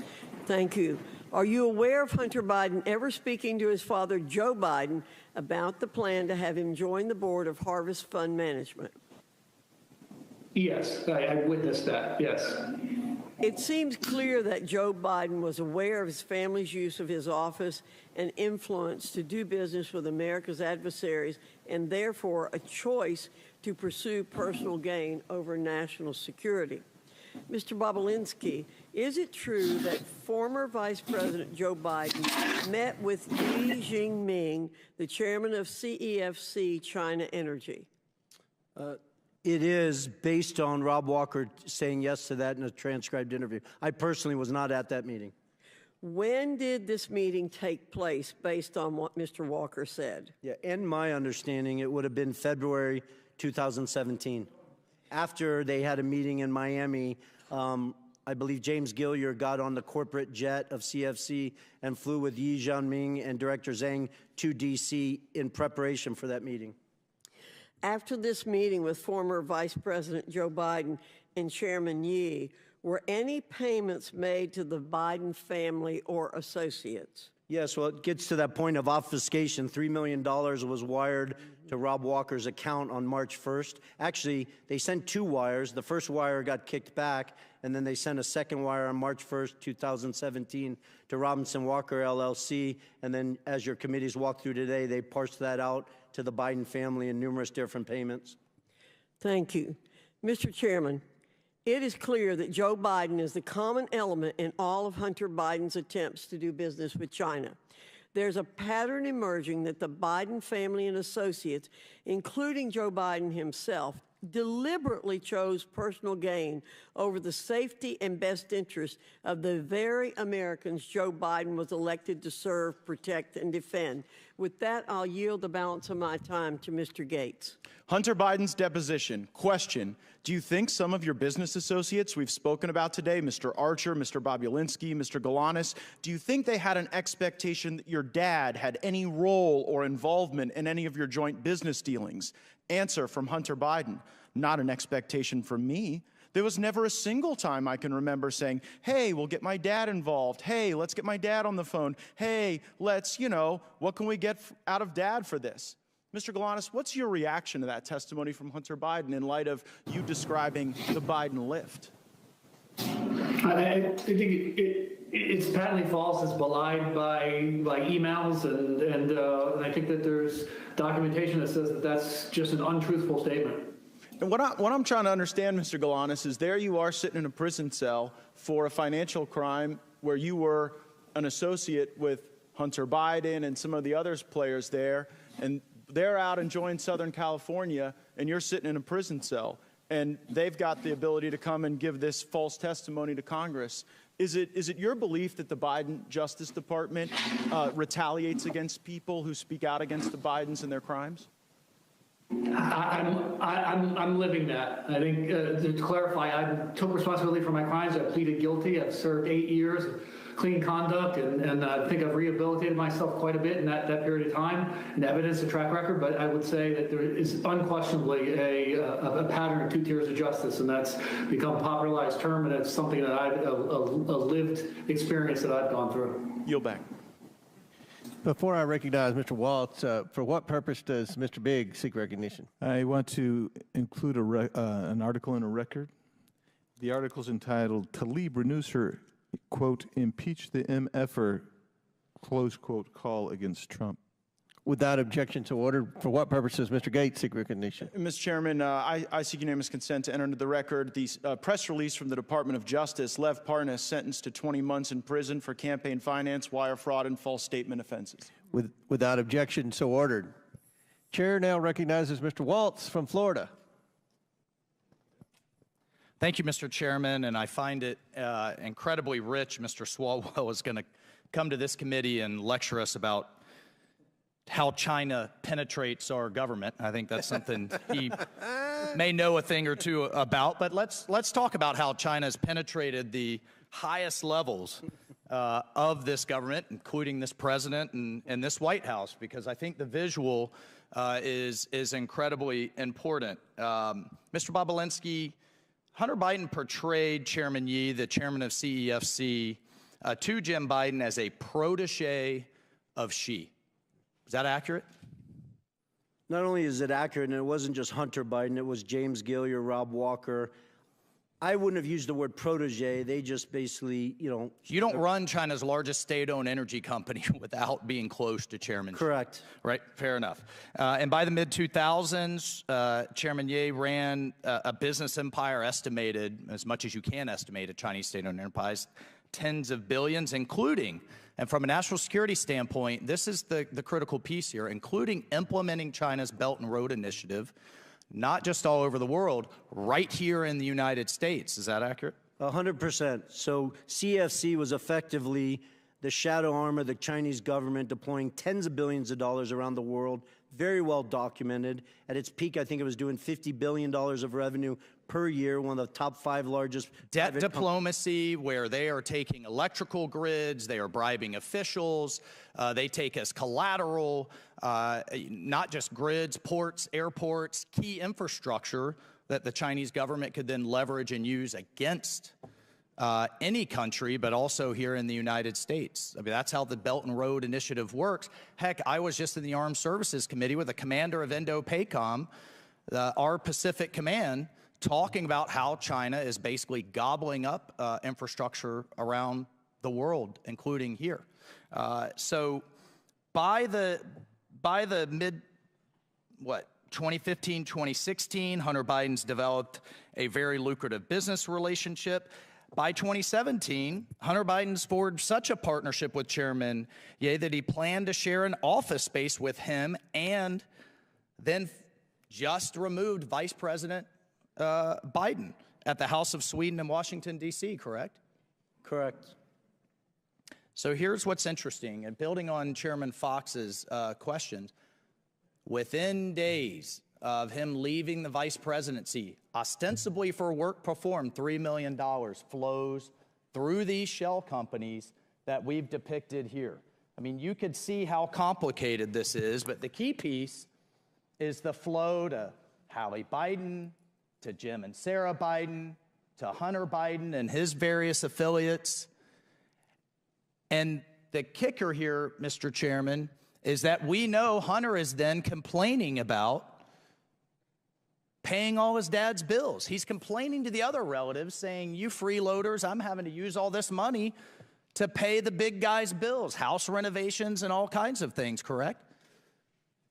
Thank you. Are you aware of Hunter Biden ever speaking to his father, Joe Biden, about the plan to have him join the board of Harvest Fund Management? Yes, I witnessed that, yes. It seems clear that Joe Biden was aware of his family's use of his office and influence to do business with America's adversaries, and therefore a choice to pursue personal gain over national security. Mr. Bobulinski, is it true that former Vice President Joe Biden met with Li Jinping, the chairman of CEFC China Energy? It is based on Rob Walker saying yes to that in a transcribed interview. I personally was not at that meeting. When did this meeting take place based on what Mr. Walker said? Yeah, in my understanding, it would have been February 2017. After they had a meeting in Miami, I believe James Gillier got on the corporate jet of CFC and flew with Yi Jianming and Director Zhang to D.C. in preparation for that meeting. After this meeting with former Vice President Joe Biden and Chairman Yi, were any payments made to the Biden family or associates? Yes, well, it gets to that point of obfuscation. $3 million was wired to Rob Walker's account on March 1st. Actually, they sent two wires. The first wire got kicked back, and then they sent a second wire on March 1st, 2017 to Robinson Walker, LLC. And then, as your committees walked through today, they parsed that out to the Biden family in numerous different payments. Thank you. Mr. Chairman, it is clear that Joe Biden is the common element in all of Hunter Biden's attempts to do business with China. There's a pattern emerging that the Biden family and associates, including Joe Biden himself, deliberately chose personal gain over the safety and best interest of the very Americans Joe Biden was elected to serve, protect, and defend. With that, I'll yield the balance of my time to Mr. Gates. Hunter Biden's deposition. Question: do you think some of your business associates we've spoken about today, Mr. Archer, Mr. Bobulinski, Mr. Galanis, do you think they had an expectation that your dad had any role or involvement in any of your joint business dealings? Answer from Hunter Biden: not an expectation from me. There was never a single time I can remember saying, hey, we'll get my dad involved. Hey, let's get my dad on the phone. Hey, let's, what can we get out of dad for this? Mr. Galanis, what's your reaction to that testimony from Hunter Biden in light of you describing the Biden lift? I think It's patently false. It's belied by emails, and I think that there's documentation that says that that's just an untruthful statement. And what I'm trying to understand, Mr. Galanis, is there you are sitting in a prison cell for a financial crime where you were an associate with Hunter Biden and some of the other players there, and they're out enjoying Southern California, and you're sitting in a prison cell, and they've got the ability to come and give this false testimony to Congress. Is it your belief that the Biden Justice Department retaliates against people who speak out against the Bidens and their crimes? I'm living that. I think to clarify, I took responsibility for my crimes. I pleaded guilty. I've served 8 years of clean conduct, and I think I've rehabilitated myself quite a bit in that period of time, and evidence a track record. But I would say that there is unquestionably a pattern of 2 tiers of justice, and that's become a popularized term, and it's something that a lived experience that I've gone through. Yield back. Before I recognize Mr. Waltz, for what purpose does Mr. Bigg seek recognition? I want to include an article in a record. The article is entitled, Tlaib renews her, quote, impeach the MFer, close quote, call against Trump. Without objection to order, for what purpose does Mr. Gates seek recognition? Mr. Chairman, I seek unanimous consent to enter into the record the press release from the Department of Justice, Lev Parnas sentenced to 20 months in prison for campaign finance, wire fraud, and false statement offenses. Without objection, so ordered. Chair now recognizes Mr. Waltz from Florida. Thank you, Mr. Chairman, and I find it incredibly rich. Mr. Swalwell is going to come to this committee and lecture us about how China penetrates our government. I think that's something he may know a thing or two about, but let's talk about how China has penetrated the highest levels of this government, including this president and this White House, because I think the visual is incredibly important. Mr. Bobulinski, Hunter Biden portrayed Chairman Yi, the chairman of CEFC, to Jim Biden as a protege of Xi. Is that accurate? Not only is it accurate, and it wasn't just Hunter Biden, it was James Gilliar, Rob Walker. I wouldn't have used the word protege. They just basically, You don't run China's largest state-owned energy company without being close to Chairman Xi. Correct. Right, fair enough. And by the mid-2000s, Chairman Ye ran a business empire estimated, as much as you can estimate a Chinese state-owned enterprise, tens of billions, including, and from a national security standpoint, this is the critical piece here, including implementing China's Belt and Road Initiative, not just all over the world, right here in the United States. Is that accurate? 100%. So CFC was effectively the shadow arm of the Chinese government, deploying tens of billions of dollars around the world, very well documented. At its peak, I think it was doing $50 billion of revenue per year, one of the top 5 largest. Debt diplomacy, where they are taking electrical grids, they are bribing officials, they take as collateral, not just grids, ports, airports, key infrastructure that the Chinese government could then leverage and use against any country, but also here in the United States. I mean, that's how the Belt and Road Initiative works. Heck, I was just in the Armed Services Committee with the commander of Indo-PACOM, our Pacific Command, talking about how China is basically gobbling up infrastructure around the world, including here. So by the mid, 2015, 2016, Hunter Biden's developed a very lucrative business relationship. By 2017, Hunter Biden's forged such a partnership with Chairman Ye that he planned to share an office space with him, and then just removed Vice President Biden at the House of Sweden in Washington, D.C., correct? Correct. So here's what's interesting, and building on Chairman Fox's questions, within days of him leaving the vice presidency, ostensibly for work performed, $3 million flows through these shell companies that we've depicted here. I mean, you could see how complicated this is, but the key piece is the flow to Hallie Biden, to Jim and Sarah Biden, to Hunter Biden and his various affiliates. And the kicker here, Mr. Chairman, is that we know Hunter is then complaining about paying all his dad's bills. He's complaining to the other relatives saying, you freeloaders, I'm having to use all this money to pay the big guys' bills, house renovations and all kinds of things, correct?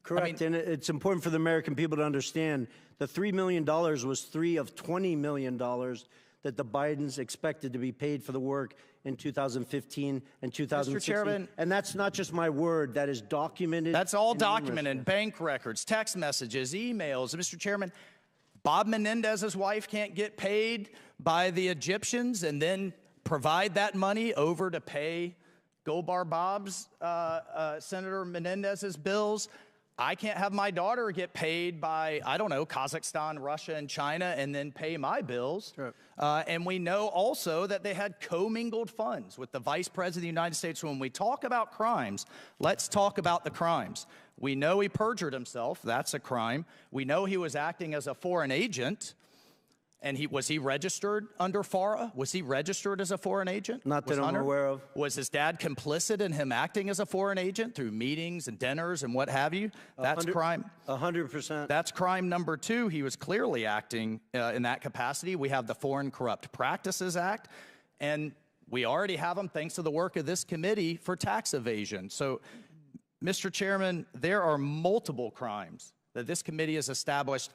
Correct, and it's important for the American people to understand the $3 million was 3 of $20 million that the Bidens expected to be paid for the work in 2015 and 2016. Mr. Chairman, and that's not just my word, that is documented. That's all documented, bank records, text messages, emails. Mr. Chairman, Bob Menendez's wife can't get paid by the Egyptians and then provide that money over to pay Goldbar Bob's, Senator Menendez's bills. I can't have my daughter get paid by, I don't know, Kazakhstan, Russia, and China and then pay my bills. Right. And we know also that they had commingled funds with the Vice President of the United States. When we talk about crimes, let's talk about the crimes. We know he perjured himself. That's a crime. We know he was acting as a foreign agent. And was he registered under FARA? Was he registered as a foreign agent? Not that I'm aware of. Was his dad complicit in him acting as a foreign agent through meetings and dinners and what have you? That's crime. 100%. That's crime number 2. He was clearly acting in that capacity. We have the Foreign Corrupt Practices Act, and we already have them thanks to the work of this committee for tax evasion. So, Mr. Chairman, there are multiple crimes that this committee has established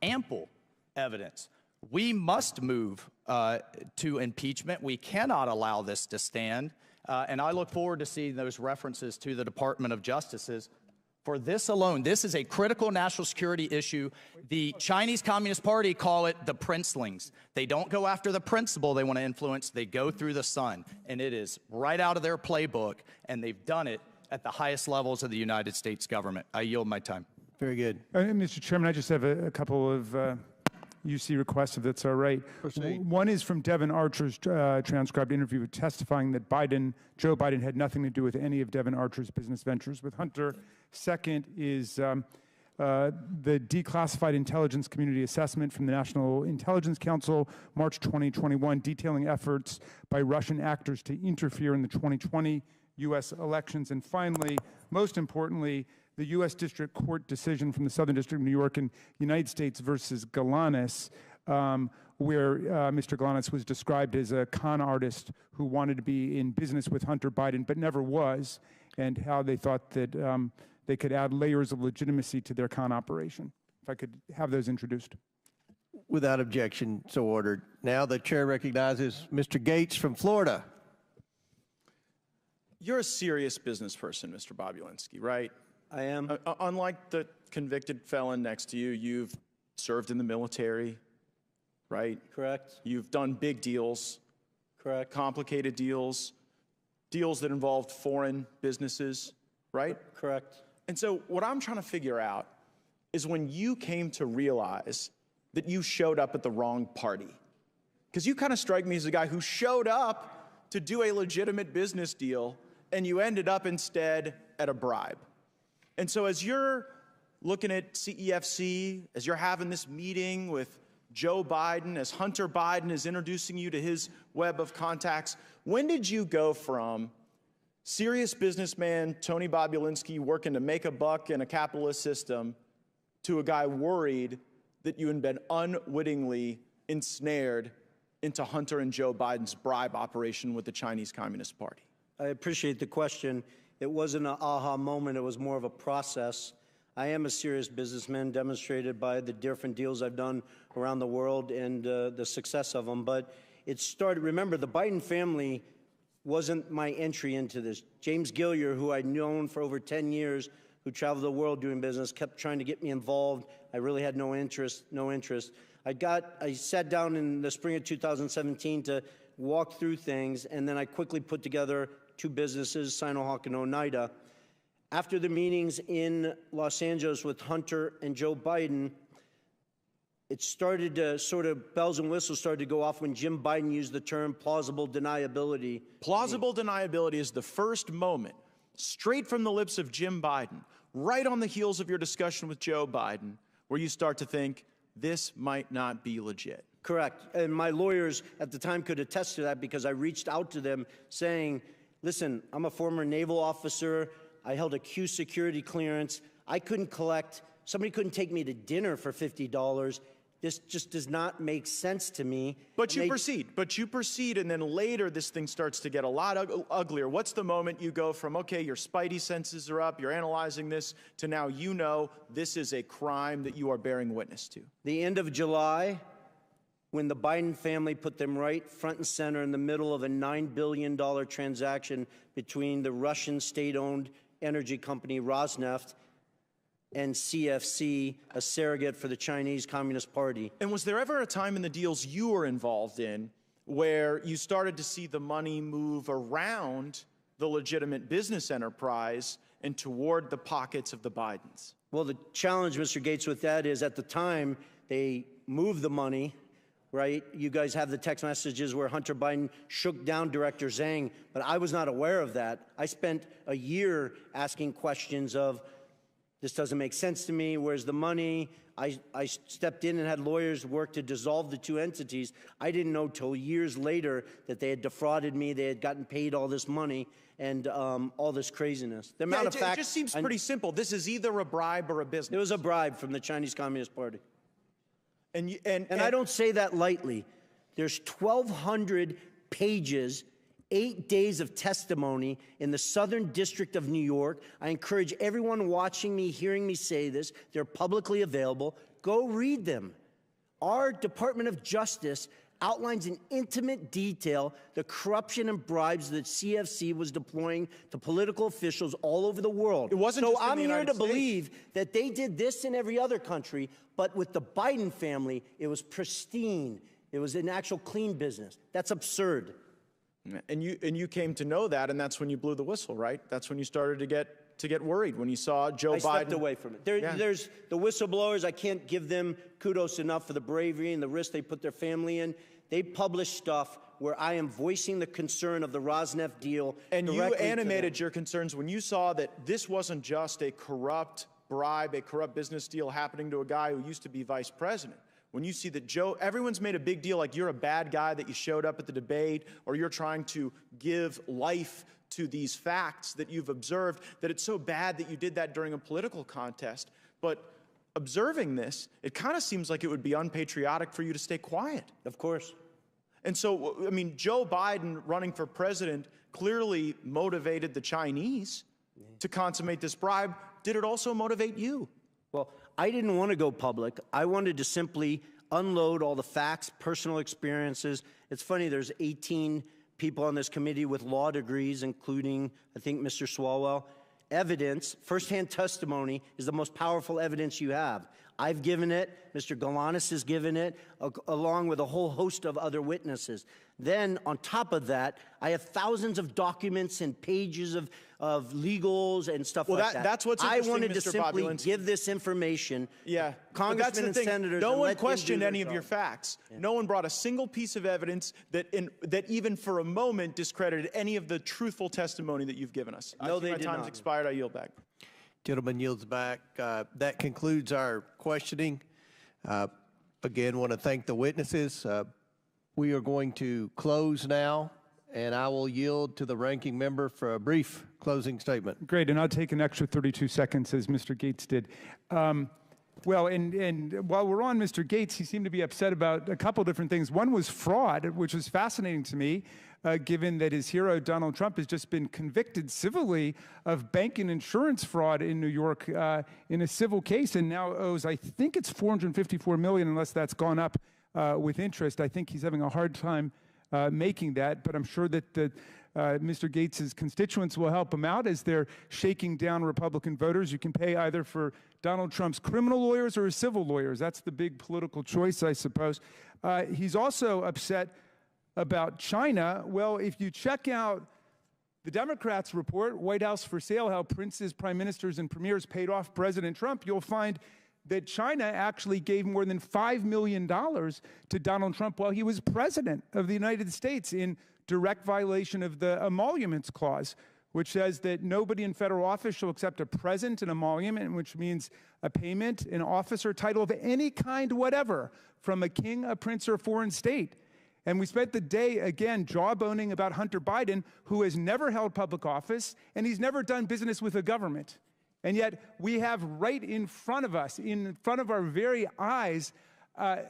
ample evidence. We must move to impeachment. We cannot allow this to stand. And I look forward to seeing those references to the Department of Justice's. For this alone, this is a critical national security issue. The Chinese Communist Party call it the princelings. They don't go after the principle they want to influence. They go through the sun. And it is right out of their playbook. And they've done it at the highest levels of the United States government. I yield my time. Very good. Mr. Chairman, I just have a couple of UC requests, if that's all right. Proceed. One is from Devin Archer's transcribed interview testifying that Joe Biden had nothing to do with any of Devin Archer's business ventures with Hunter. Second is the declassified intelligence community assessment from the National Intelligence Council, March 2021, detailing efforts by Russian actors to interfere in the 2020 U.S. elections. And finally, most importantly, the U.S. District Court decision from the Southern District of New York in United States versus Galanis, where Mr. Galanis was described as a con artist who wanted to be in business with Hunter Biden but never was, and how they thought that they could add layers of legitimacy to their con operation. If I could have those introduced. Without objection, so ordered. Now the chair recognizes Mr. Gates from Florida. You're a serious business person, Mr. Bobulinski, right? I am. Unlike the convicted felon next to you, you've served in the military, right? Correct. You've done big deals. Correct. Complicated deals, deals that involved foreign businesses, right? Correct. And so what I'm trying to figure out is when you came to realize that you showed up at the wrong party. Because you kind of strike me as a guy who showed up to do a legitimate business deal, and you ended up instead at a bribe. And so as you're looking at CEFC, as you're having this meeting with Joe Biden, as Hunter Biden is introducing you to his web of contacts, when did you go from serious businessman Tony Bobulinski working to make a buck in a capitalist system to a guy worried that you had been unwittingly ensnared into Hunter and Joe Biden's bribe operation with the Chinese Communist Party? I appreciate the question. It wasn't an aha moment. It was more of a process. I am a serious businessman, demonstrated by the different deals I've done around the world and the success of them. But it started, remember, the Biden family wasn't my entry into this. James Gillier, who I'd known for over 10 years, who traveled the world doing business, kept trying to get me involved. I really had no interest. I sat down in the spring of 2017 to walk through things, and then I quickly put together 2 businesses, Sinohawk and Oneida. After the meetings in Los Angeles with Hunter and Joe Biden, it started to sort of, bells and whistles started to go off when Jim Biden used the term plausible deniability. Plausible deniability is the first moment, straight from the lips of Jim Biden, right on the heels of your discussion with Joe Biden, where you start to think, this might not be legit. Correct. And my lawyers at the time could attest to that because I reached out to them saying, listen, I'm a former naval officer. I held a Q security clearance. I couldn't collect. Somebody couldn't take me to dinner for $50. This just does not make sense to me. But you proceed, and then later this thing starts to get a lot uglier. What's the moment you go from, okay, your spidey senses are up, you're analyzing this, to now you know this is a crime that you are bearing witness to? The end of July, when the Biden family put them right front and center in the middle of a $9 billion transaction between the Russian state-owned energy company Rosneft and CFC, a surrogate for the Chinese Communist Party. And was there ever a time in the deals you were involved in where you started to see the money move around the legitimate business enterprise and toward the pockets of the Bidens? Well, the challenge, Mr. Gates, with that is at the time they moved the money, right? You guys have the text messages where Hunter Biden shook down Director Zhang, but I was not aware of that. I spent a year asking questions of, this doesn't make sense to me. Where's the money? I stepped in and had lawyers work to dissolve the two entities. I didn't know till years later that they had defrauded me. They had gotten paid all this money and all this craziness. The amount of facts. It just seems pretty simple. This is either a bribe or a business. It was a bribe from the Chinese Communist Party. And I don't say that lightly. There's 1,200 pages, 8 days of testimony in the Southern District of New York. I encourage everyone watching me, hearing me say this, they're publicly available. Go read them. Our Department of Justice outlines in intimate detail the corruption and bribes that CFC was deploying to political officials all over the world. It wasn't just in the United States. I'm here to believe that they did this in every other country, but with the Biden family, it was pristine. It was an actual clean business. That's absurd. And you came to know that, and that's when you blew the whistle, right? That's when you started to get worried, when you saw Joe Biden. I stepped away from it. There's the whistleblowers. I can't give them kudos enough for the bravery and the risk they put their family in. They publish stuff where I am voicing the concern of the Rosneft deal. And you animated your concerns when you saw that this wasn't just a corrupt bribe, a corrupt business deal happening to a guy who used to be vice president. When you see that everyone's made a big deal like you're a bad guy, that you showed up at the debate, or you're trying to give life to these facts that you've observed, that it's so bad that you did that during a political contest. But observing this, it kind of seems like it would be unpatriotic for you to stay quiet. Of course. And so, I mean, Joe Biden running for president clearly motivated the Chinese to consummate this bribe. Did it also motivate you? Well, I didn't want to go public. I wanted to simply unload all the facts, personal experiences. It's funny, there's 18 people on this committee with law degrees, including, I think, Mr. Swalwell. Evidence, firsthand testimony, is the most powerful evidence you have. I've given it, Mr. Galanis has given it, along with a whole host of other witnesses. Then, on top of that, I have thousands of documents and pages of legals and stuff like that. That's what's interesting, I wanted Mr. to simply Bobulinski. give this information. Yeah, Congressmen and senators. No one questioned any of your facts. Yeah. No one brought a single piece of evidence that even for a moment discredited any of the truthful testimony that you've given us. No, they did not. My time's expired. I yield back. Gentleman yields back. That concludes our questioning. Again, want to thank the witnesses. We are going to close now, and I will yield to the ranking member for a brief closing statement. Great, and I'll take an extra 32 seconds, as Mr. Gates did. Well, and while we're on Mr. Gates, he seemed to be upset about a couple different things. One was fraud, which was fascinating to me, given that his hero, Donald Trump, has just been convicted civilly of bank and insurance fraud in New York in a civil case, and now owes, I think it's $454 million, unless that's gone up with interest. I think he's having a hard time making that, but I'm sure that Mr. Gates' constituents will help him out as they're shaking down Republican voters. You can pay either for Donald Trump's criminal lawyers or his civil lawyers. That's the big political choice, I suppose. He's also upset about China. Well, if you check out the Democrats' report, White House for Sale, how princes, prime ministers, and premiers paid off President Trump, you'll find that China actually gave more than $5 million to Donald Trump while he was president of the United States in direct violation of the Emoluments Clause, which says that nobody in federal office shall accept a present, an emolument, which means a payment, an office, or title of any kind whatever from a king, a prince, or a foreign state. And we spent the day, again, jawboning about Hunter Biden, who has never held public office, and he's never done business with a government. And yet we have right in front of us, in front of our very eyes,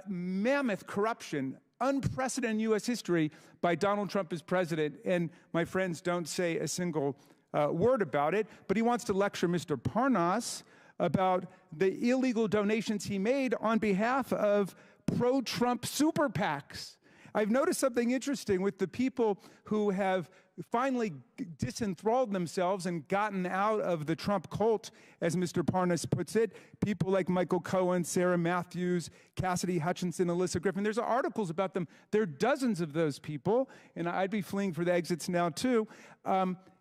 mammoth corruption, unprecedented in U.S. history by Donald Trump as president, and my friends don't say a single word about it, but he wants to lecture Mr. Parnas about the illegal donations he made on behalf of pro-Trump super PACs. I've noticed something interesting with the people who have finally disenthralled themselves and gotten out of the Trump cult, as Mr. Parnas puts it. People like Michael Cohen, Sarah Matthews, Cassidy Hutchinson, Alyssa Griffin. There's articles about them. There are dozens of those people, and I'd be fleeing for the exits now too.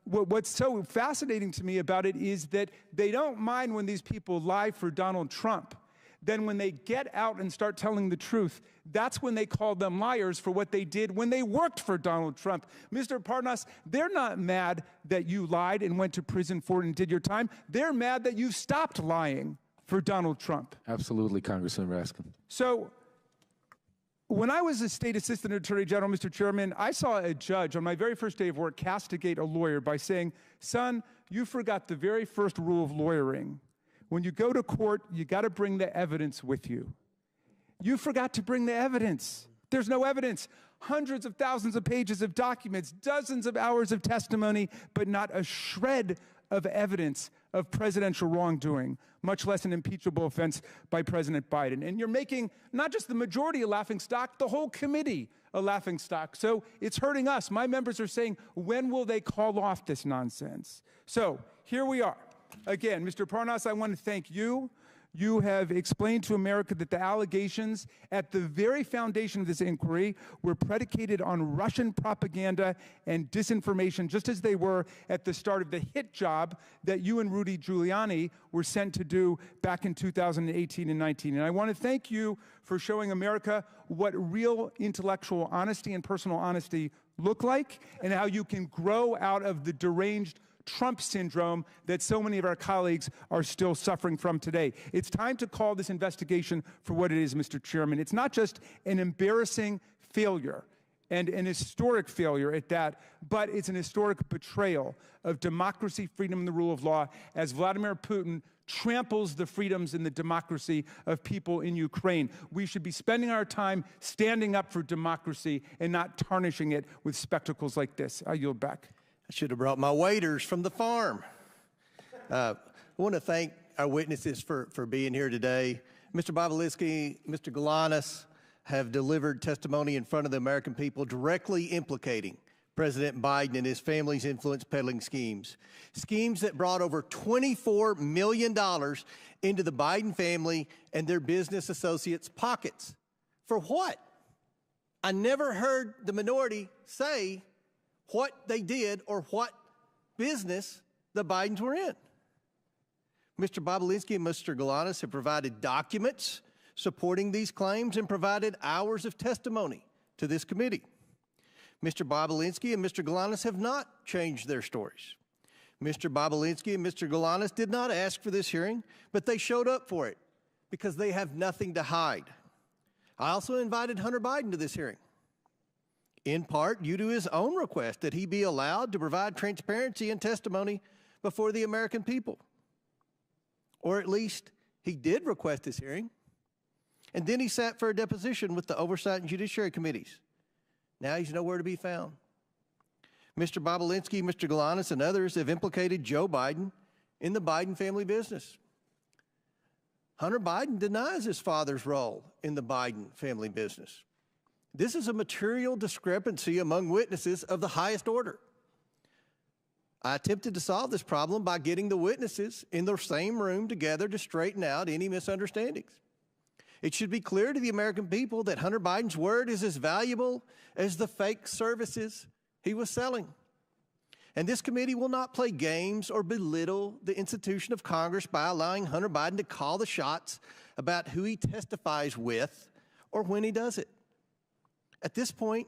What's so fascinating to me about it is that they don't mind when these people lie for Donald Trump. Then when they get out and start telling the truth, that's when they call them liars for what they did when they worked for Donald Trump. Mr. Parnas, they're not mad that you lied and went to prison for it and did your time. They're mad that you stopped lying for Donald Trump. Absolutely, Congressman Raskin. So when I was a state assistant attorney general, Mr. Chairman, I saw a judge on my very first day of work castigate a lawyer by saying, son, you forgot the very first rule of lawyering. When you go to court, you got to bring the evidence with you. You forgot to bring the evidence. There's no evidence. Hundreds of thousands of pages of documents, dozens of hours of testimony, but not a shred of evidence of presidential wrongdoing, much less an impeachable offense by President Biden. And you're making not just the majority a laughingstock, the whole committee a laughingstock. So it's hurting us. My members are saying, when will they call off this nonsense? So here we are. Again, Mr. Parnas, I want to thank you. You have explained to America that the allegations at the very foundation of this inquiry were predicated on Russian propaganda and disinformation, just as they were at the start of the hit job that you and Rudy Giuliani were sent to do back in 2018 and 19. And I want to thank you for showing America what real intellectual honesty and personal honesty look like, and how you can grow out of the deranged Trump syndrome that so many of our colleagues are still suffering from today. It's time to call this investigation for what it is, Mr. Chairman. It's not just an embarrassing failure and an historic failure at that, but it's an historic betrayal of democracy, freedom, and the rule of law as Vladimir Putin tramples the freedoms and the democracy of people in Ukraine. We should be spending our time standing up for democracy and not tarnishing it with spectacles like this. I yield back. I should have brought my waiters from the farm. I want to thank our witnesses for being here today. Mr. Bobulinski, Mr. Galanis have delivered testimony in front of the American people directly implicating President Biden and his family's influence peddling schemes. Schemes that brought over $24 million into the Biden family and their business associates' pockets. For what? I never heard the minority say what they did or what business the Bidens were in. Mr. Bobulinski and Mr. Galanis have provided documents supporting these claims and provided hours of testimony to this committee. Mr. Bobulinski and Mr. Galanis have not changed their stories. Mr. Bobulinski and Mr. Galanis did not ask for this hearing, but they showed up for it because they have nothing to hide. I also invited Hunter Biden to this hearing, in part due to his own request that he be allowed to provide transparency and testimony before the American people. Or at least he did request this hearing, and then he sat for a deposition with the Oversight and Judiciary Committees. Now he's nowhere to be found. Mr. Bobulinski, Mr. Galanis, and others have implicated Joe Biden in the Biden family business. Hunter Biden denies his father's role in the Biden family business. This is a material discrepancy among witnesses of the highest order. I attempted to solve this problem by getting the witnesses in the same room together to straighten out any misunderstandings. It should be clear to the American people that Hunter Biden's word is as valuable as the fake services he was selling. And this committee will not play games or belittle the institution of Congress by allowing Hunter Biden to call the shots about who he testifies with or when he does it. At this point,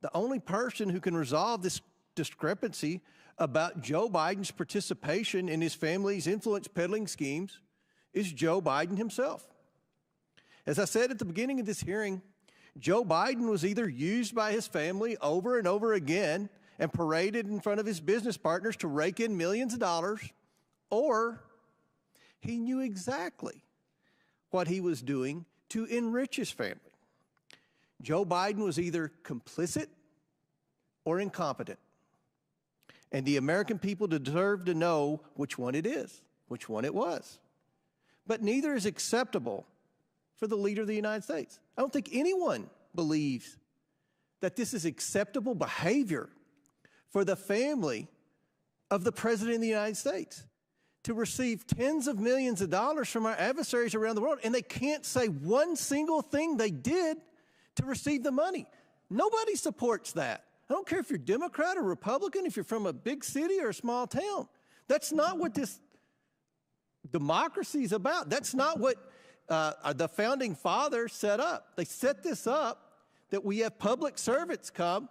the only person who can resolve this discrepancy about Joe Biden's participation in his family's influence peddling schemes is Joe Biden himself. As I said at the beginning of this hearing, Joe Biden was either used by his family over and over again and paraded in front of his business partners to rake in millions of dollars, or he knew exactly what he was doing to enrich his family. Joe Biden was either complicit or incompetent. And the American people deserve to know which one it is, which one it was. But neither is acceptable for the leader of the United States. I don't think anyone believes that this is acceptable behavior for the family of the President of the United States to receive tens of millions of dollars from our adversaries around the world, and they can't say one single thing they did to receive the money. Nobody supports that. I don't care if you're Democrat or Republican, if you're from a big city or a small town. That's not what this democracy is about. That's not what the founding fathers set up. They set this up that we have public servants come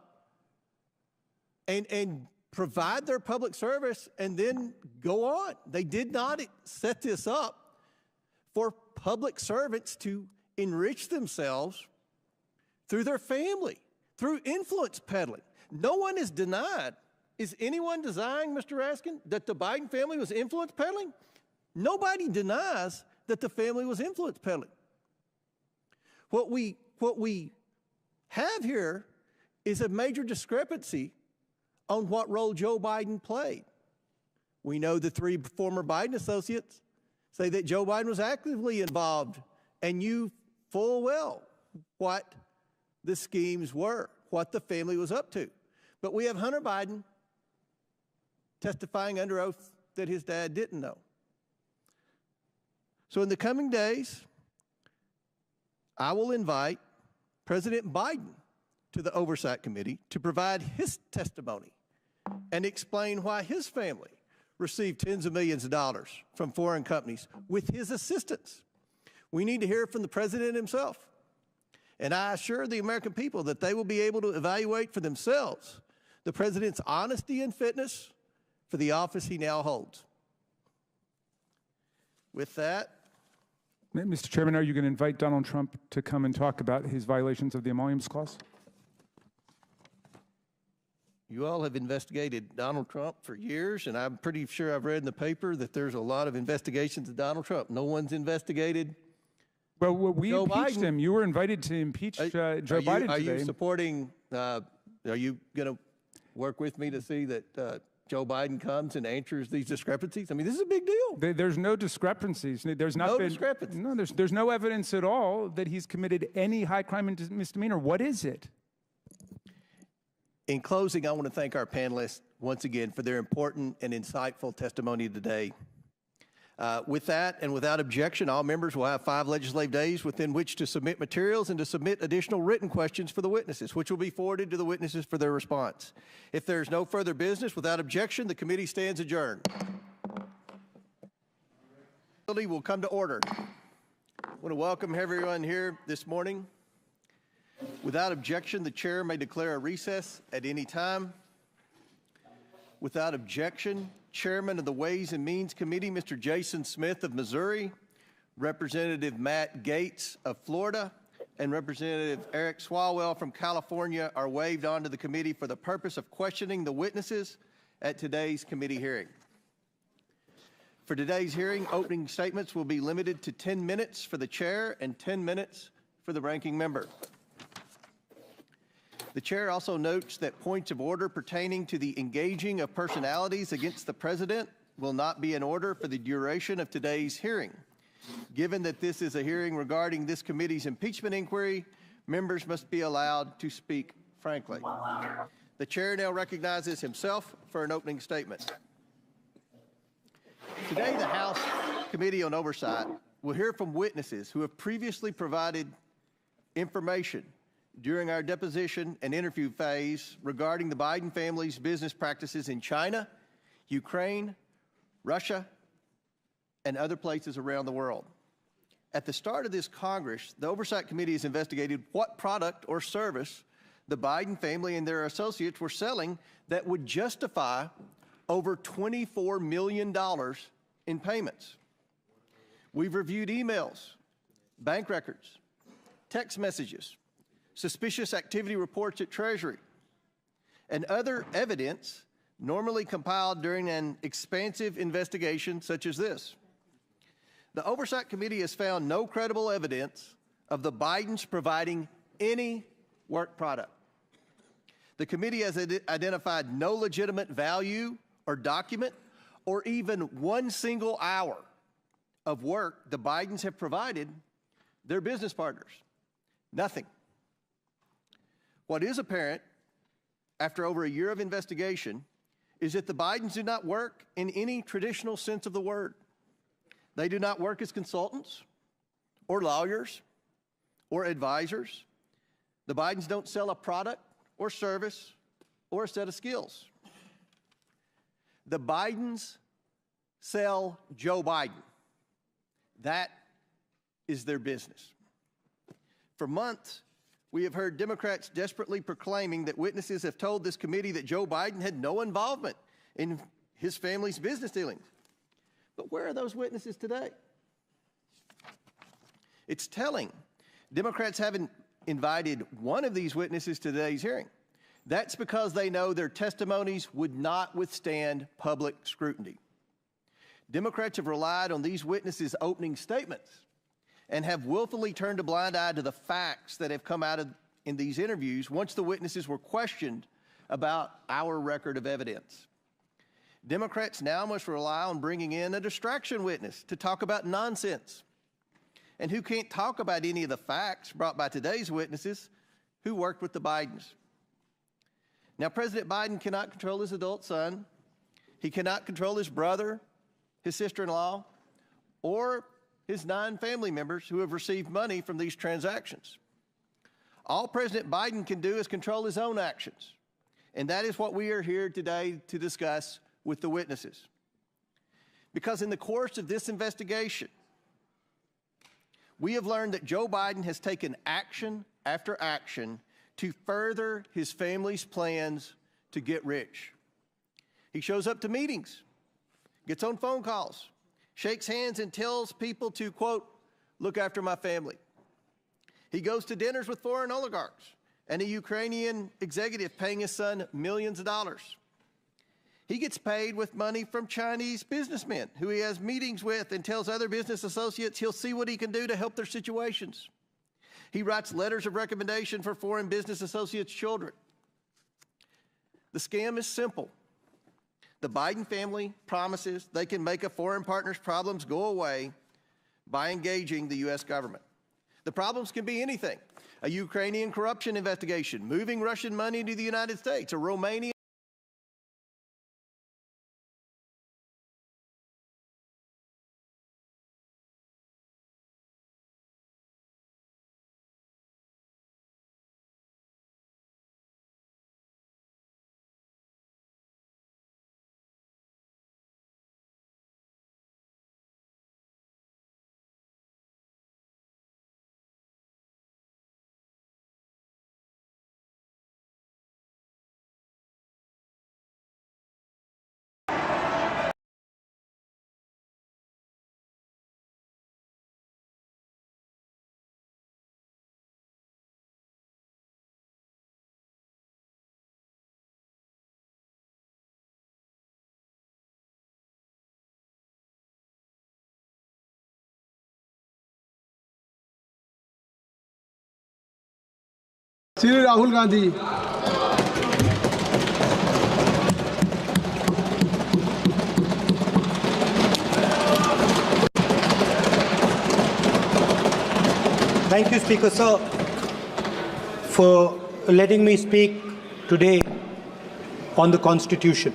and provide their public service and then go on. They did not set this up for public servants to enrich themselves through their family, through influence peddling. No one is denied. Is anyone denying, Mr. Raskin, that the Biden family was influence peddling? Nobody denies that the family was influence peddling. What we have here is a major discrepancy on what role Joe Biden played. We know the three former Biden associates say that Joe Biden was actively involved and knew full well what the schemes were, what the family was up to. But we have Hunter Biden testifying under oath that his dad didn't know. So in the coming days, I will invite President Biden to the Oversight Committee to provide his testimony and explain why his family received tens of millions of dollars from foreign companies with his assistance. We need to hear from the President himself. And I assure the American people that they will be able to evaluate for themselves the President's honesty and fitness for the office he now holds. With that, Mr. Chairman, are you going to invite Donald Trump to come and talk about his violations of the Emoluments Clause? you all have investigated Donald Trump for years, and I'm pretty sure I've read in the paper that there's a lot of investigations of Donald Trump. No one's investigated. Well, we impeached him. You were invited to impeach Joe Biden today. Are you supporting, are you going to work with me to see that Joe Biden comes and answers these discrepancies? I mean, this is a big deal. There's no discrepancies. There's not no been, discrepancies. No, there's no evidence at all that he's committed any high crime and misdemeanor. What is it? In closing, I want to thank our panelists once again for their important and insightful testimony today. With that and without objection, all members will have 5 legislative days within which to submit materials and to submit additional written questions for the witnesses, which will be forwarded to the witnesses for their response. If there is no further business, without objection, the committee stands adjourned. Will come to order. I want to welcome everyone here this morning. Without objection, the chair may declare a recess at any time. Without objection, Chairman of the Ways and Means Committee, Mr. Jason Smith of Missouri, Representative Matt Gaetz of Florida, and Representative Eric Swalwell from California are waived onto the committee for the purpose of questioning the witnesses at today's committee hearing. For today's hearing, opening statements will be limited to 10 minutes for the chair and 10 minutes for the ranking member. The chair also notes that points of order pertaining to the engaging of personalities against the president will not be in order for the duration of today's hearing. Given that this is a hearing regarding this committee's impeachment inquiry, members must be allowed to speak frankly. The chair now recognizes himself for an opening statement. Today, the House Committee on Oversight will hear from witnesses who have previously provided information during our deposition and interview phase regarding the Biden family's business practices in China, Ukraine, Russia, and other places around the world. At the start of this Congress, the Oversight Committee has investigated what product or service the Biden family and their associates were selling that would justify over $24 million in payments. We've reviewed emails, bank records, text messages, suspicious activity reports at Treasury, and other evidence normally compiled during an expansive investigation such as this. The Oversight Committee has found no credible evidence of the Bidens providing any work product. The committee has identified no legitimate value or document or even one single hour of work the Bidens have provided their business partners. Nothing. What is apparent after over a year of investigation is that the Bidens do not work in any traditional sense of the word. They do not work as consultants or lawyers or advisors. The Bidens don't sell a product or service or a set of skills. The Bidens sell Joe Biden. That is their business. For months, we have heard Democrats desperately proclaiming that witnesses have told this committee that Joe Biden had no involvement in his family's business dealings. But where are those witnesses today? It's telling. Democrats haven't invited one of these witnesses to today's hearing. That's because they know their testimonies would not withstand public scrutiny. Democrats have relied on these witnesses' opening statements and have willfully turned a blind eye to the facts that have come out in these interviews once the witnesses were questioned about our record of evidence. Democrats now must rely on bringing in a distraction witness to talk about nonsense, and who can't talk about any of the facts brought by today's witnesses who worked with the Bidens. Now, President Biden cannot control his adult son. He cannot control his brother, his sister-in-law, or his 9 family members who have received money from these transactions. All President Biden can do is control his own actions, and that is what we are here today to discuss with the witnesses. Because in the course of this investigation, we have learned that Joe Biden has taken action after action to further his family's plans to get rich. He shows up to meetings, gets on phone calls, shakes hands and tells people to, quote, look after my family. He goes to dinners with foreign oligarchs and a Ukrainian executive paying his son millions of dollars. He gets paid with money from Chinese businessmen who he has meetings with and tells other business associates he'll see what he can do to help their situations. He writes letters of recommendation for foreign business associates' children. The scam is simple. The Biden family promises they can make a foreign partner's problems go away by engaging the U.S. government. The problems can be anything: a Ukrainian corruption investigation, moving Russian money to the United States, a Romanian Shri Rahul Gandhi Thank you, Speaker Sir, for letting me speak today on the Constitution.